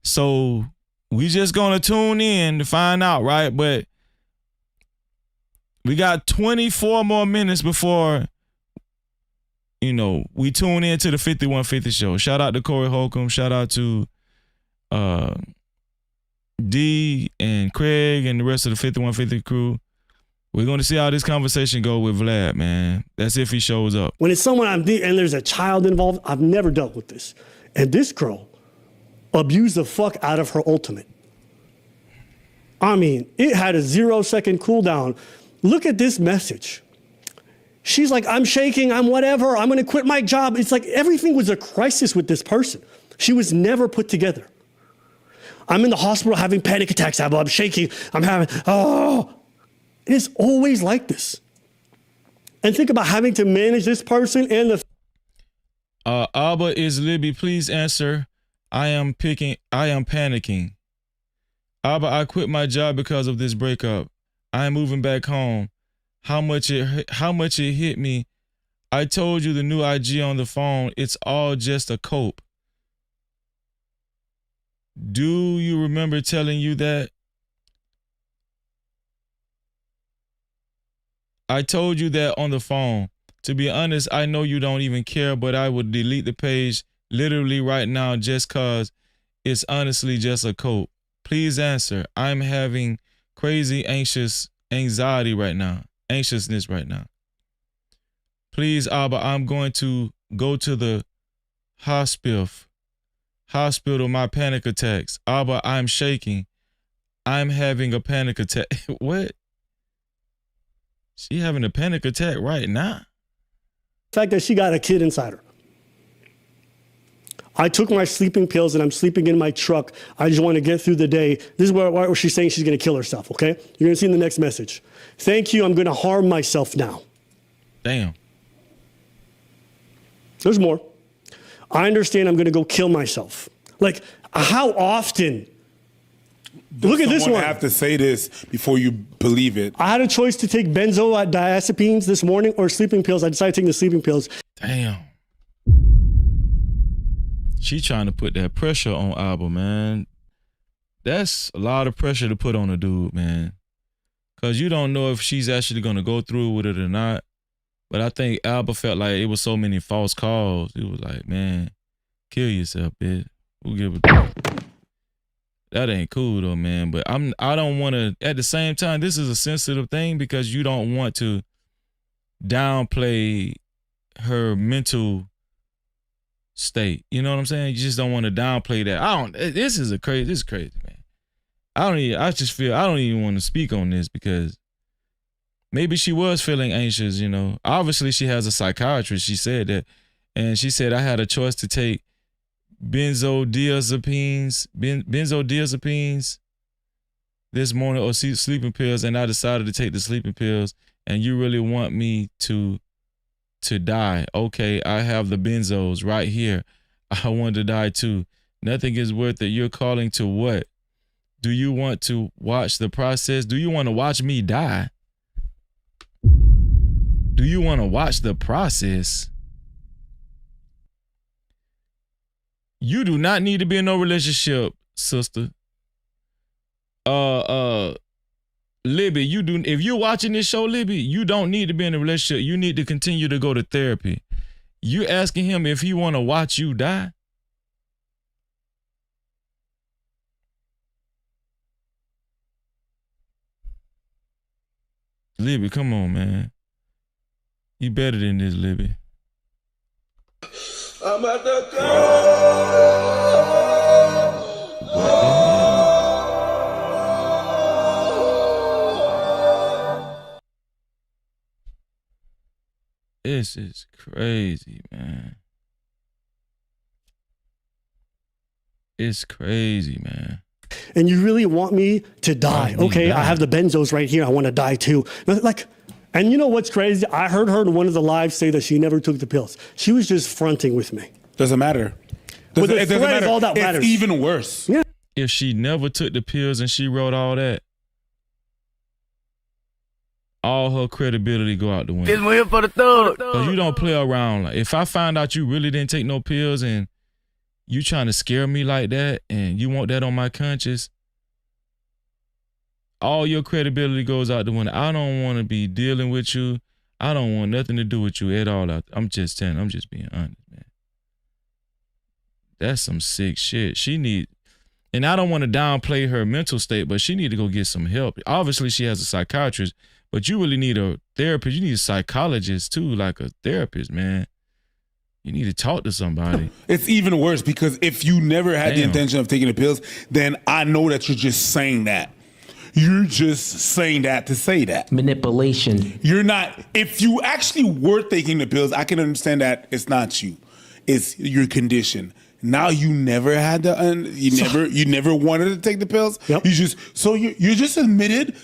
Speaker 1: So we just gonna tune in to find out, right? But we got 24 more minutes before, we tune into the 5150 show. Shout out to Corey Holcomb. Shout out to D and Craig and the rest of the 5150 crew. We're going to see how this conversation go with Vlad, man. That's if he shows up.
Speaker 16: When it's someone and there's a child involved, I've never dealt with this. And this girl abused the fuck out of her ultimate. I mean, it had a 0-second cooldown. Look at this message. She's like, I'm shaking, I'm whatever, I'm going to quit my job. It's like everything was a crisis with this person. She was never put together. I'm in the hospital having panic attacks, Abba. I'm shaking. It's always like this. And think about having to manage this person and the...
Speaker 1: Abba is Libby. Please answer. I am panicking. Abba, I quit my job because of this breakup. I am moving back home. How much it hit me. I told you the new IG on the phone. It's all just a cope. Do you remember telling you that? I told you that on the phone. To be honest, I know you don't even care, but I would delete the page literally right now just cause it's honestly just a cope. Please answer. I'm having crazy anxiety right now. Anxiousness right now. Please, Abba, I'm going to go to the hospital, my panic attacks. Abba, I'm shaking. I'm having a panic attack. What? She having a panic attack right now?
Speaker 16: The fact that she got a kid inside her. I took my sleeping pills and I'm sleeping in my truck. I just want to get through the day. This is where she's saying she's going to kill herself, okay? You're going to see in the next message. Thank you, I'm going to harm myself now.
Speaker 1: Damn.
Speaker 16: There's more. I understand I'm going to go kill myself. Like, how often? Look at this one.
Speaker 17: I have to say this before you believe it.
Speaker 16: I had a choice to take benzodiazepines this morning or sleeping pills. I decided to take the sleeping pills.
Speaker 1: Damn. She trying to put that pressure on Abba, man. That's a lot of pressure to put on a dude, man. Because you don't know if she's actually going to go through with it or not. But I think Abba felt like it was so many false calls. It was like, man, kill yourself, bitch. Who give a damn? That ain't cool though, man. But I don't want to, at the same time, this is a sensitive thing because you don't want to downplay her mental state. You know what I'm saying? You just don't want to downplay that. This is crazy, man. I don't even want to speak on this because maybe she was feeling anxious, Obviously she has a psychiatrist. She said that. And she said, I had a choice to take benzodiazepines this morning or sleeping pills, and I decided to take the sleeping pills, and you really want me to die. Okay, I have the benzos right here. I want to die too. Nothing is worth it. You're calling to what? Do you want to watch the process? Do you want to watch me die? Do you want to watch the process? You do not need to be in no relationship, sister. Libby, if you're watching this show, Libby, you don't need to be in a relationship. You need to continue to go to therapy. You asking him if he want to watch you die? Libby, come on, man. You better than this, Libby.
Speaker 5: I'm at the
Speaker 1: This is crazy, man. It's crazy, man.
Speaker 16: And you really want me to die? Okay, I have the benzos right here. I want to die too. Like, and you know what's crazy? I heard her in one of the lives say that she never took the pills. She was just fronting with me.
Speaker 17: Doesn't matter.
Speaker 16: But the
Speaker 17: It doesn't
Speaker 16: threat
Speaker 17: matter.
Speaker 16: is all that matters.
Speaker 17: It's even worse.
Speaker 16: Yeah.
Speaker 1: If she never took the pills and she wrote all that, all her credibility go out the window.
Speaker 8: This one here for the thug.
Speaker 1: Cause you don't play around. Like, if I find out you really didn't take no pills and you trying to scare me like that and you want that on my conscience, all your credibility goes out the window. I don't want to be dealing with you. I don't want nothing to do with you at all. I'm just being honest, man. That's some sick shit. And I don't want to downplay her mental state, but she need to go get some help. Obviously, she has a psychiatrist, but you really need a therapist. You need a psychologist too, like a therapist, man. You need to talk to somebody.
Speaker 17: It's even worse because if you never had the intention of taking the pills, then I know that you're just saying that. You're just saying that to say that.
Speaker 8: Manipulation.
Speaker 17: You're not. If you actually were taking the pills, I can understand that it's not you. It's your condition. Now you never had you never wanted to take the pills.
Speaker 16: Yep.
Speaker 17: You just admitted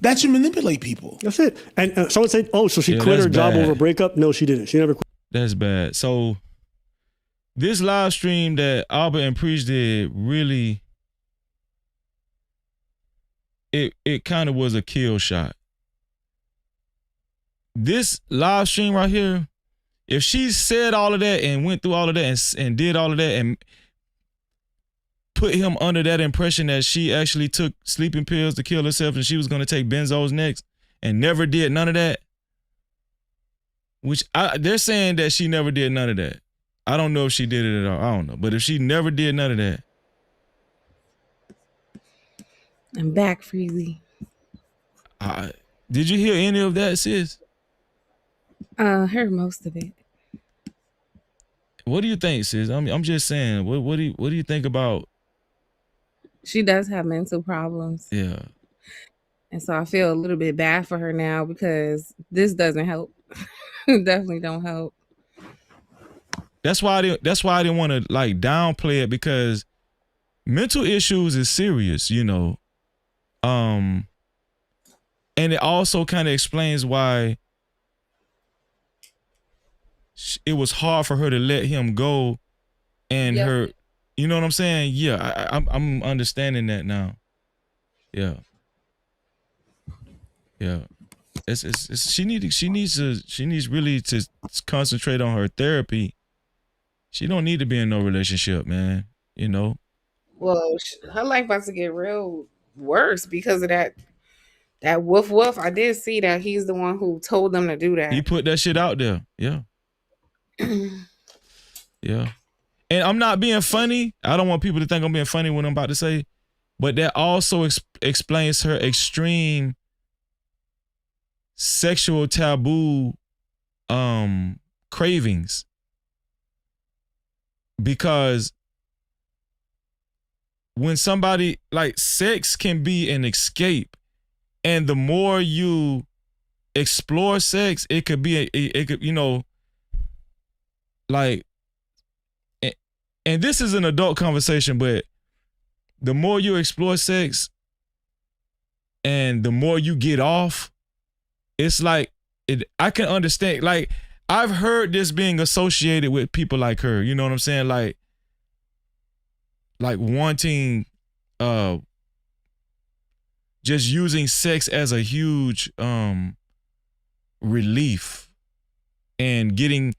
Speaker 17: that you manipulate people.
Speaker 16: That's it. And someone said, "Oh, so she quit her job over a breakup?" No, she didn't. She never quit.
Speaker 1: That's bad. So this live stream that Albert and Preach did really, it kind of was a kill shot. This live stream right here, if she said all of that and went through all of that and did all of that and put him under that impression that she actually took sleeping pills to kill herself and she was going to take benzos next and never did none of that, which they're saying that she never did none of that. I don't know if she did it at all. I don't know. But if she never did none of that.
Speaker 12: I'm back, Freezy.
Speaker 1: Did you hear any of that, sis?
Speaker 12: Heard most of it.
Speaker 1: What do you think, sis? I'm just saying. What do you think about?
Speaker 12: She does have mental problems.
Speaker 1: Yeah.
Speaker 12: And so I feel a little bit bad for her now because this doesn't help. It definitely don't help.
Speaker 1: That's why I didn't want to like downplay it, because mental issues is serious, you know. And it also kind of explains why it was hard for her to let him go, and her, you know what I'm saying? Yeah, I'm understanding that now. Yeah. She needs really to concentrate on her therapy. She don't need to be in no relationship, man. You know.
Speaker 12: Well, her life about to get real worse because of that woof woof. I did see that he's the one who told them to do that.
Speaker 1: He put that shit out there. Yeah. Yeah. And I'm not being funny. I don't want people to think I'm being funny when I'm about to say, but that also explains her extreme sexual taboo cravings. Because when somebody, like, sex can be an escape, and the more you explore sex, it could be it could, you know, like, and this is an adult conversation, but the more you explore sex, and the more you get off, it's like I can understand. Like, I've heard this being associated with people like her. You know what I'm saying? Like wanting, just using sex as a huge relief, and getting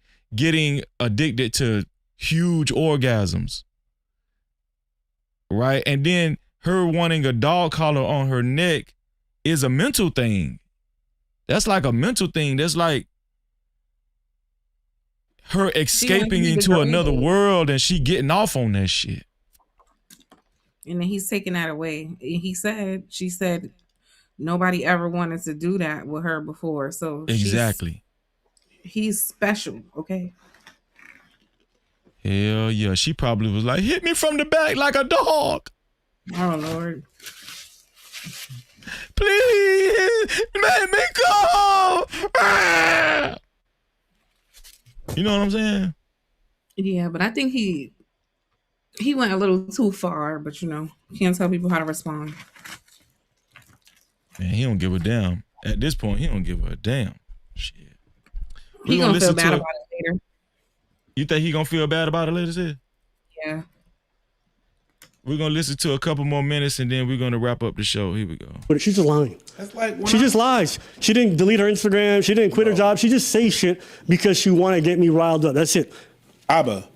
Speaker 1: addicted to huge orgasms, right? And then her wanting a dog collar on her neck is a mental thing. That's like a mental thing. That's like her escaping into another world, and she getting off on that shit.
Speaker 12: And then he's taking that away. She said nobody ever wanted to do that with her before. So
Speaker 1: exactly,
Speaker 12: he's special, okay?
Speaker 1: Hell yeah. She probably was like, hit me from the back like a dog.
Speaker 12: Oh, Lord.
Speaker 1: Please, let me go. Ah! You know what I'm saying?
Speaker 12: Yeah, but I think he went a little too far, but can't tell people how to respond.
Speaker 1: Man, he don't give a damn. At this point, he don't give a damn. Shit.
Speaker 12: He gonna feel bad about it later.
Speaker 1: You think he gonna feel bad about it later, sis?
Speaker 12: Yeah.
Speaker 1: We're gonna listen to a couple more minutes and then we're gonna wrap up the show. Here we go.
Speaker 16: But she's just lying.
Speaker 17: That's like
Speaker 16: She just lies. She didn't delete her Instagram. She didn't quit her job. She just says shit because she want to get me riled up. That's it.
Speaker 17: Abba.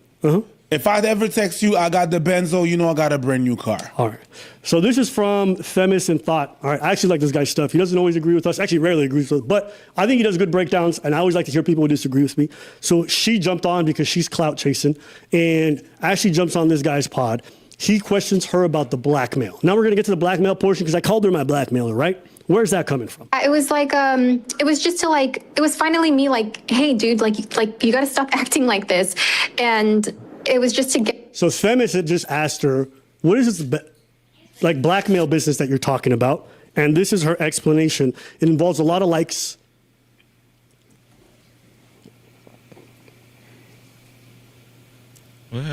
Speaker 17: If I ever text you, I got the Benzo, I got a brand new car.
Speaker 16: All right. So this is from Femis and Thought. All right. I actually like this guy's stuff. He doesn't always agree with us. Actually, rarely agrees with us. But I think he does good breakdowns, and I always like to hear people who disagree with me. So she jumped on because she's clout chasing, and as she jumps on this guy's pod, he questions her about the blackmail. Now we're going to get to the blackmail portion because I called her my blackmailer, right? Where's that coming from?
Speaker 11: It was like, it was just to like, it was finally me like, hey, dude, like you got to stop acting like this. And it was just to get.
Speaker 16: So Femis had just asked her, what is this like blackmail business that you're talking about? And this is her explanation. It involves a lot of likes.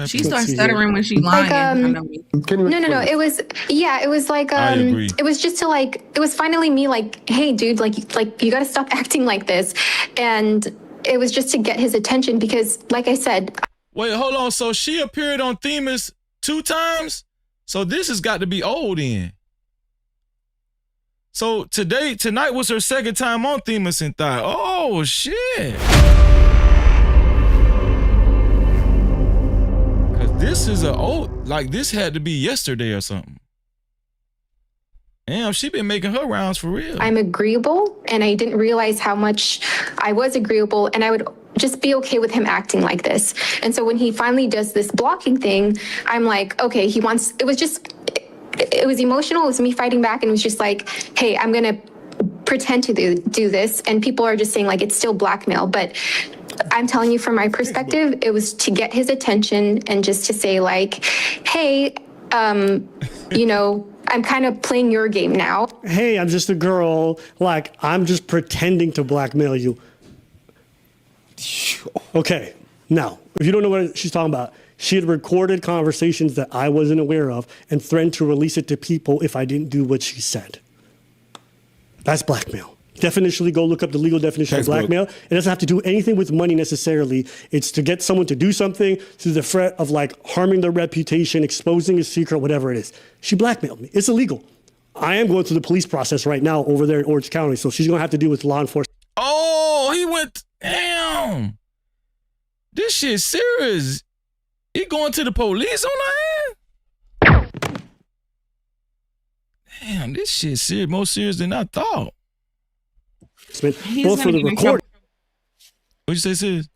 Speaker 12: She starts stuttering when she's lying.
Speaker 11: No. It was like, it was just to like, it was finally me like, hey, dude, like you got to stop acting like this. And it was just to get his attention because, like I said.
Speaker 1: Wait, hold on. So she appeared on Themis 2 times? So this has got to be old then. So tonight was her second time on Themis and Thought. Oh, shit. This is this had to be yesterday or something. Damn, she been making her rounds for real.
Speaker 11: I'm agreeable, and I didn't realize how much I was agreeable, and I would just be okay with him acting like this. And so when he finally does this blocking thing, I'm like, okay, it was emotional. It was me fighting back, and it was just like, hey, I'm going to pretend to do this. And people are just saying like, it's still blackmail, but I'm telling you from my perspective, it was to get his attention and just to say like, hey, I'm kind of playing your game now.
Speaker 16: Hey, I'm just a girl. Like, I'm just pretending to blackmail you. Okay, now, if you don't know what she's talking about, she had recorded conversations that I wasn't aware of and threatened to release it to people if I didn't do what she said. That's blackmail. Definitionally, go look up the legal definition of blackmail. It doesn't have to do anything with money necessarily. It's to get someone to do something through the threat of like harming their reputation, exposing a secret, whatever it is. She blackmailed me. It's illegal. I am going through the police process right now over there in Orange County, so she's going to have to deal with law enforcement.
Speaker 1: Oh, he went, damn. This shit serious. He going to the police on her hand? Damn, this shit serious, more serious than I thought.
Speaker 16: Both for the recording.
Speaker 1: What'd you say, sis?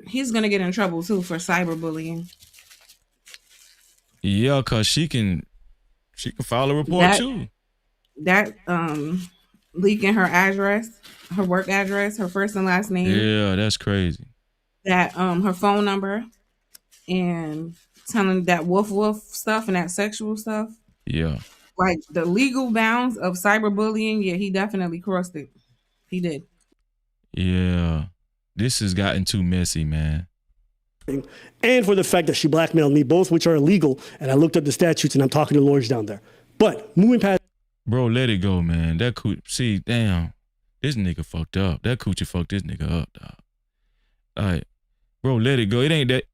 Speaker 12: He's gonna get in trouble too for cyberbullying.
Speaker 1: Yeah, cause she can file a report too.
Speaker 12: That leaking her address, her work address, her first and last name.
Speaker 1: Yeah, that's crazy.
Speaker 12: That her phone number and telling that woof stuff and that sexual stuff.
Speaker 1: Yeah.
Speaker 12: Like the legal bounds of cyberbullying, yeah, he definitely crossed it. He did.
Speaker 1: Yeah. This has gotten too messy, man.
Speaker 16: And for the fact that she blackmailed me, both which are illegal, and I looked up the statutes and I'm talking to lawyers down there. But moving past.
Speaker 1: Bro, let it go, man. That see, damn, this nigga fucked up. That coochie fucked this nigga up, dog. Like, bro, let it go. It ain't that.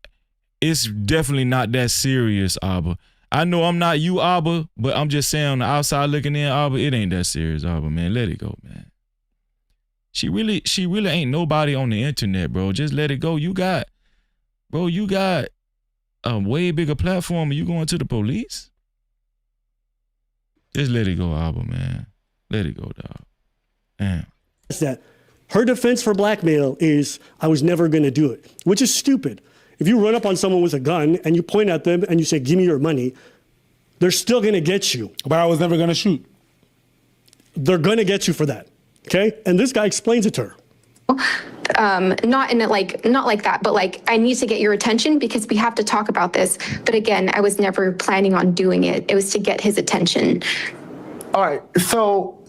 Speaker 1: It's definitely not that serious, Abba. I know I'm not you, Abba, but I'm just saying on the outside looking in, Abba, it ain't that serious, Abba, man. Let it go, man. She really ain't nobody on the internet, bro. Just let it go. You got a way bigger platform. Are you going to the police? Just let it go, Abba, man. Let it go, dog. Damn.
Speaker 16: That her defense for blackmail is, I was never going to do it, which is stupid. If you run up on someone with a gun and you point at them and you say, give me your money, they're still going to get you.
Speaker 17: But I was never going to shoot.
Speaker 16: They're going to get you for that. Okay? And this guy explains it to her.
Speaker 14: Not like that, but like, I need to get your attention because we have to talk about this. But again, I was never planning on doing it. It was to get his attention.
Speaker 19: All right, so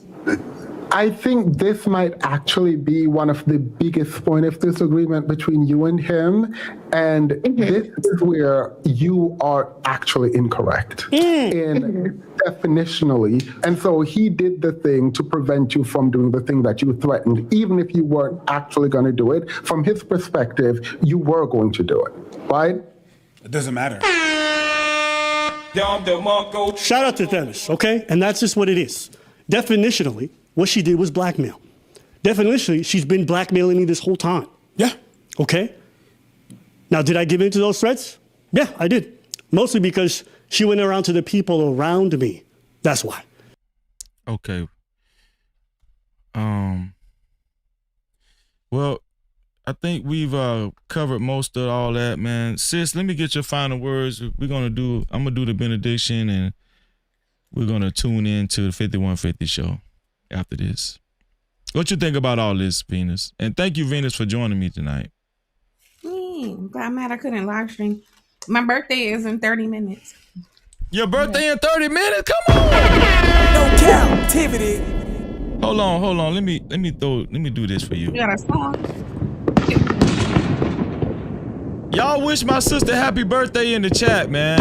Speaker 19: I think this might actually be one of the biggest point of disagreement between you and him. And this is where you are actually incorrect in definitionally. And so he did the thing to prevent you from doing the thing that you threatened, even if you weren't actually going to do it. From his perspective, you were going to do it, right?
Speaker 17: It doesn't matter.
Speaker 16: Shout out to Dennis, okay? And that's just what it is. Definitionally, what she did was blackmail. Definitionally, she's been blackmailing me this whole time.
Speaker 17: Yeah.
Speaker 16: Okay? Now, did I give in to those threats? Yeah, I did. Mostly because she went around to the people around me. That's why.
Speaker 1: Okay. Well, I think we've covered most of all that, man. Sis, let me get your final words. I'm gonna do the benediction, and we're gonna tune in to the 5150 show after this. What you think about all this, Venus? And thank you, Venus, for joining me tonight.
Speaker 12: I'm mad I couldn't live stream. My birthday is in 30 minutes.
Speaker 1: Your birthday in 30 minutes? Come on!
Speaker 8: No Cap-tivity.
Speaker 1: Hold on. Let me do this for you.
Speaker 12: You got a song?
Speaker 1: Y'all wish my sister happy birthday in the chat, man.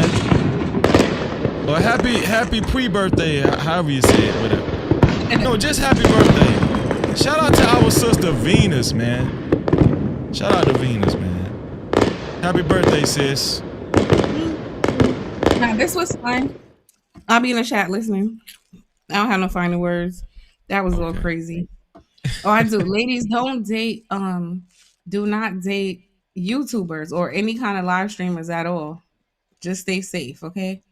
Speaker 1: Or happy pre-birthday, however you say it, whatever. No, just happy birthday. Shout out to our sister Venus, man. Shout out to Venus, man. Happy birthday, sis.
Speaker 12: Now, this was fun. I'll be in the chat listening. I don't have no final words. That was a little crazy. Oh, I do. Ladies, don't date, do not date YouTubers or any kind of live streamers at all. Just stay safe, okay?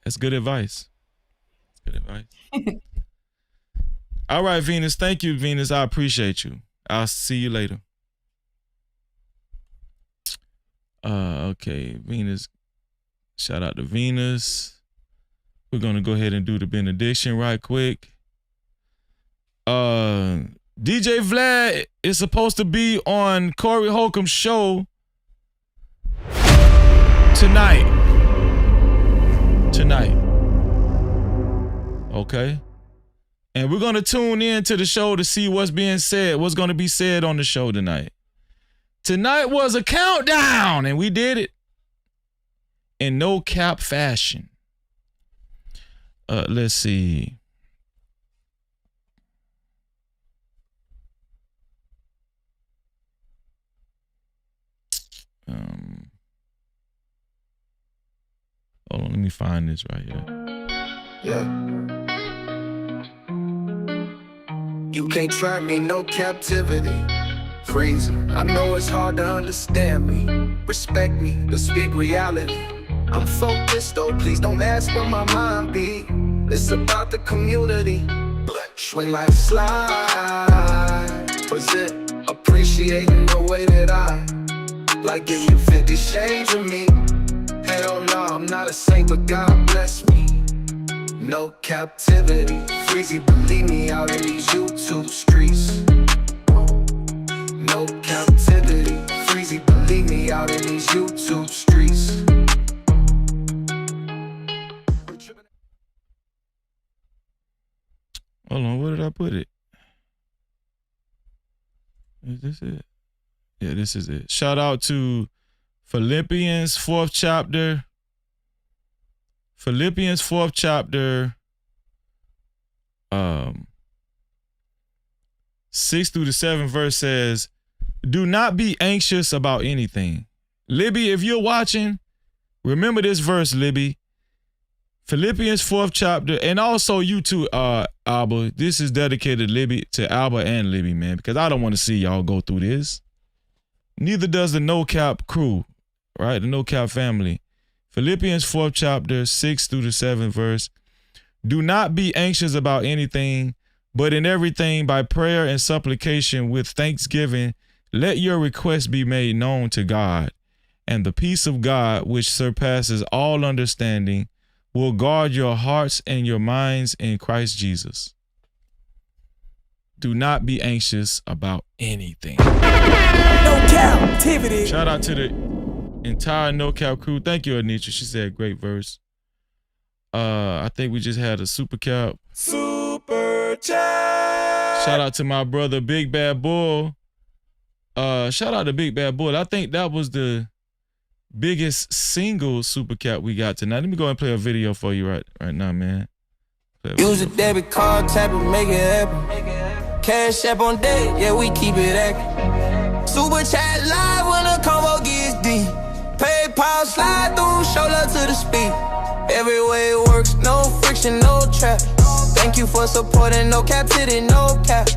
Speaker 1: That's good advice. Good advice. All right, Venus. Thank you, Venus. I appreciate you. I'll see you later. Okay, Venus. Shout out to Venus. We're gonna go ahead and do the benediction right quick. DJ Vlad is supposed to be on Corey Holcomb's show tonight. Okay? And we're going to tune in to the show to see what's being said, what's going to be said on the show tonight. Tonight was a countdown, and we did it in no cap fashion. Let's see. Hold on, let me find this right here.
Speaker 5: Yeah. You can't try me, no captivity. Crazy. I know it's hard to understand me. Respect me, to speak reality. I'm focused though, please don't ask where my mind be. It's about the community. When life slide, was it appreciating the way that I like give you 50 shades of me? Hell no, I'm not a saint, but God bless me. No captivity, freezy, believe me out in these YouTube streets. No captivity, freezy, believe me out in these YouTube streets.
Speaker 1: Hold on, where did I put it? Is this it? Yeah, this is it. Shout out to Philippians 4th chapter. Philippians 4th chapter, 6 through the 7th verse says, do not be anxious about anything. Libby, if you're watching, remember this verse, Libby. Philippians 4th chapter, and also you too, Alba. This is dedicated to Alba and Libby, man, because I don't want to see y'all go through this. Neither does the No Cap crew, right? The No Cap family. Philippians 4th chapter, 6 through the 7th verse. Do not be anxious about anything, but in everything by prayer and supplication with thanksgiving, let your requests be made known to God. And the peace of God, which surpasses all understanding, will guard your hearts and your minds in Christ Jesus. Do not be anxious about anything.
Speaker 8: No Cap-tivity.
Speaker 1: Shout out to the entire No Cap crew. Thank you, Anitra. She said great verse. I think we just had a super cap.
Speaker 8: Super chat.
Speaker 1: Shout out to my brother Big Bad Bull. Shout out to Big Bad Bull. I think that was the biggest single super cap we got tonight. Let me go and play a video for you right now, man.
Speaker 8: Use a debit card, tap it, make it happen. Cash app on deck, yeah, we keep it active. Super chat live when the combo gets deep. PayPal slide through, show love to the speed. Every way it works, no friction, no trap. Thank you for supporting No Cap-tivity, no cap.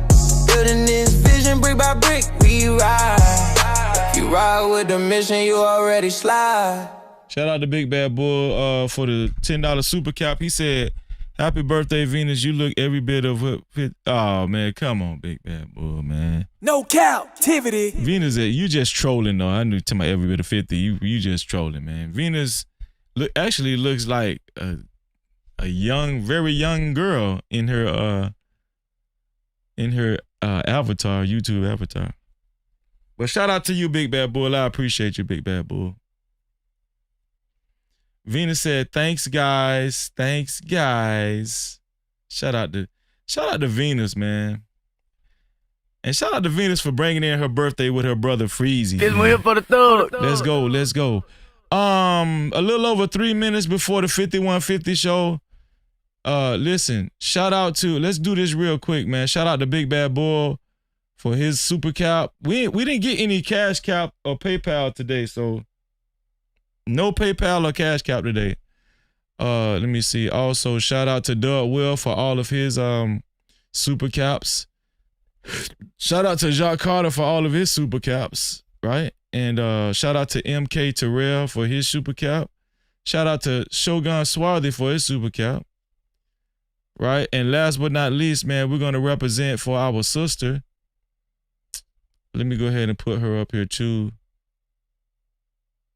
Speaker 8: Building this vision brick by brick, we ride. You ride with the mission, you already slide.
Speaker 1: Shout out to Big Bad Bull for the $10 super cap. He said, happy birthday, Venus. You look every bit of what. Oh, man, come on, Big Bad Bull, man.
Speaker 8: No Cap-tivity.
Speaker 1: Venus, you just trolling, though. I knew to my every bit of 50. You just trolling, man. Venus actually looks like a young, very young girl in her avatar, YouTube avatar. But shout out to you, Big Bad Bull. I appreciate you, Big Bad Bull. Venus said, thanks, guys. Thanks, guys. Shout out to Venus, man. And shout out to Venus for bringing in her birthday with her brother Freezy.
Speaker 8: It's here for the thug.
Speaker 1: Let's go. A little over 3 minutes before the 5150 show. Listen, let's do this real quick, man. Shout out to Big Bad Bull for his super cap. We didn't get any cash cap or PayPal today, so no PayPal or cash cap today. Let me see. Also, shout out to Doug Will for all of his super caps. Shout out to Jacques Carter for all of his super caps, right? And shout out to MK Terrell for his super cap. Shout out to Shogun Swarthy for his super cap. Right? And last but not least, man, we're going to represent for our sister. Let me go ahead and put her up here too.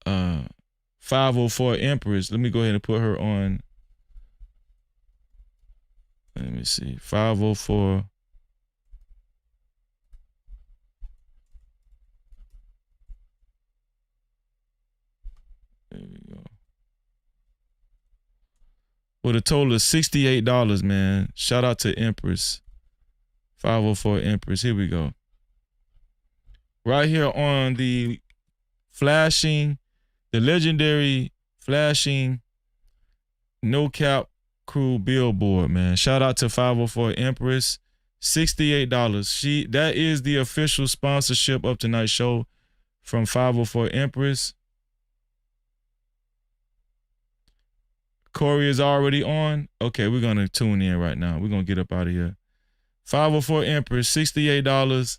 Speaker 1: 504 Empress. Let me go ahead and put her on. Let me see. 504. There we go. With a total of $68, man. Shout out to Empress. 504 Empress. Here we go. Right here on the legendary flashing No Cap crew billboard, man. Shout out to 504 Empress. $68. That is the official sponsorship of tonight's show from 504 Empress. Corey is already on. Okay, we're going to tune in right now. We're going to get up out of here. 504 Empress, $68.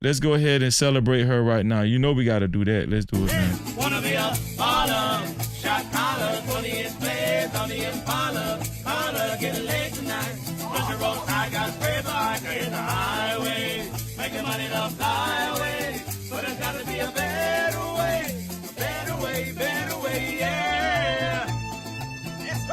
Speaker 1: Let's go ahead and celebrate her right now. You know we got to do that. Let's do it, man.
Speaker 8: Wanna be a baller, shot collar, 20th place on the Impala. Holla, get laid tonight. Push your roll, I got spray bike in the highway. Making money to fly away. But there's got to be a better way. Better way, yeah. It's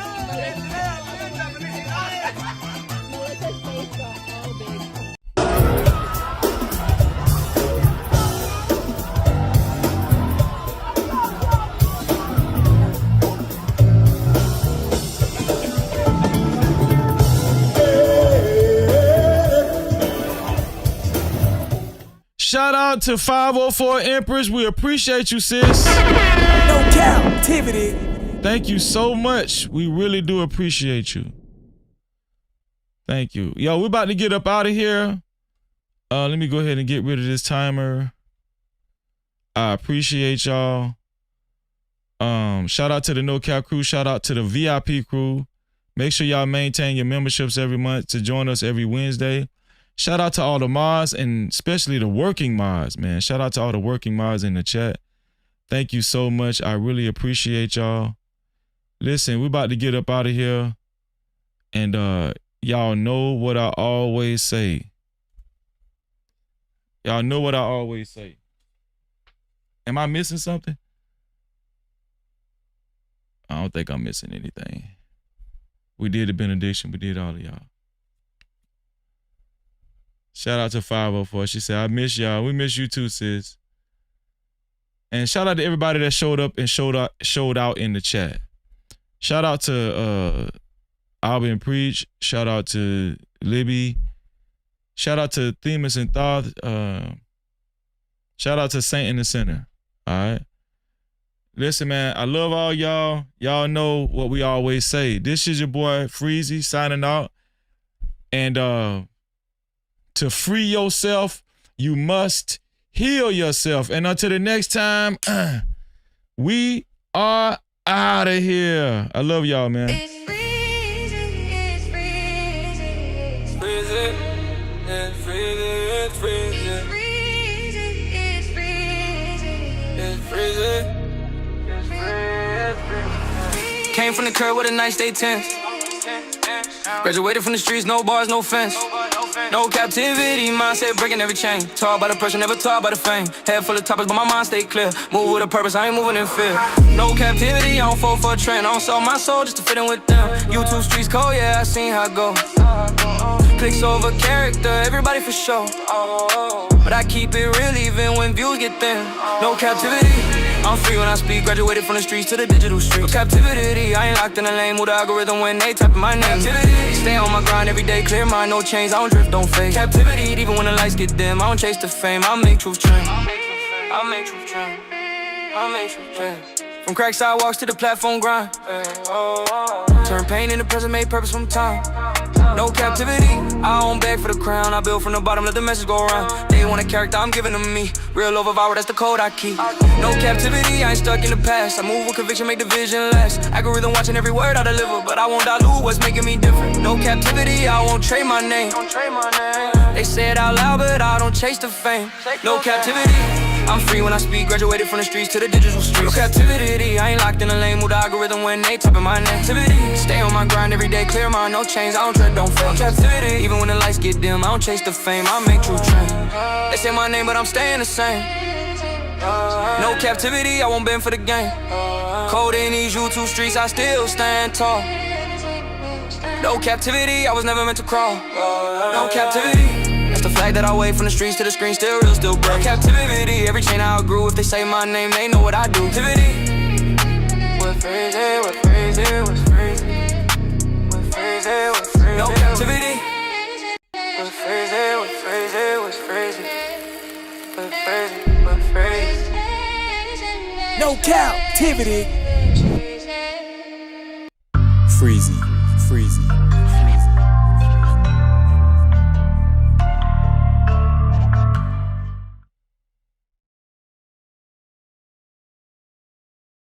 Speaker 1: Shout out to 504 Empress. We appreciate you, sis.
Speaker 8: No Cap-tivity.
Speaker 1: Thank you so much. We really do appreciate you. Thank you. Yo, we're about to get up out of here. Let me go ahead and get rid of this timer. I appreciate y'all. Shout out to the No Cap crew. Shout out to the VIP crew. Make sure y'all maintain your memberships every month to join us every Wednesday. Shout out to all the mods and especially the working mods, man. Shout out to all the working mods in the chat. Thank you so much. I really appreciate y'all. Listen, we're about to get up out of here. And y'all know what I always say. Y'all know what I always say. Am I missing something? I don't think I'm missing anything. We did the benediction. We did all of y'all. Shout out to 504. She said, I miss y'all. We miss you too, sis. And shout out to everybody that showed up and showed out in the chat. Shout out to Alvin Preach. Shout out to Libby. Shout out to Themis and Thoth. Shout out to Saint in the Center. All right. Listen, man, I love all y'all. Y'all know what we always say. This is your boy Freezy signing out. And to free yourself, you must heal yourself. And until the next time, we are out of here. I love y'all, man.
Speaker 8: Came from the curb with a nice day 10. Graduated from the streets, no bars, no fence. No captivity, mindset breaking every chain. Taught by the pressure, never taught by the fame. Head full of topics, but my mind stay clear. Move with a purpose, I ain't moving in fear. No captivity, I don't fall for a trend. I don't sell my soul just to fit in with them. YouTube streets cold, yeah, I seen how it go. Clicks over character, everybody for sure. But I keep it real even when views get thin. No captivity, I'm free when I speak. Graduated from the streets to the digital streets. No captivity, I ain't locked in a lane. Move the algorithm when they type in my name. Captivity, stay on my grind every day, clear mind, no chains. I don't drift, don't fake. Captivity, even when the lights get dim. I don't chase the fame, I make truth trend. I make truth trend. I make truth trend. From crack sidewalks to the platform grind. Turn pain into present, made purpose from time. No captivity, I don't beg for the crown. I build from the bottom, let the message go around. They want a character, I'm giving them me. Real over viral, that's the code I keep. No captivity, I ain't stuck in the past. I move with conviction, make the vision last. Algorithm watching every word I deliver, but I won't dilute what's making me different. No captivity, I won't trade my name. They say it out loud, but I don't chase the fame. No captivity, I'm free when I speak. Graduated from the streets to the digital streets. No captivity, I ain't locked in a lane. Move the algorithm when they type in my name. Captivity, stay on my grind every day, clear mind, no chains. I don't tread, don't fake. Captivity, even when the lights get dim, I don't chase the fame. I make true trend. They say my name, but I'm staying the same. No captivity, I won't bend for the game. Cold in these YouTube streets, I still stand tall. No captivity, I was never meant to crawl. No captivity. That's the flag that I wave from the streets to the screen, still real, still brave. Captivity, every chain I outgrew. If they say my name, they know what I do. Captivity. What crazy, what crazy, what's crazy. What crazy, what crazy. No captivity. What crazy, what crazy, what's crazy. What crazy, what crazy. No captivity.
Speaker 21: Freezy, Freezy.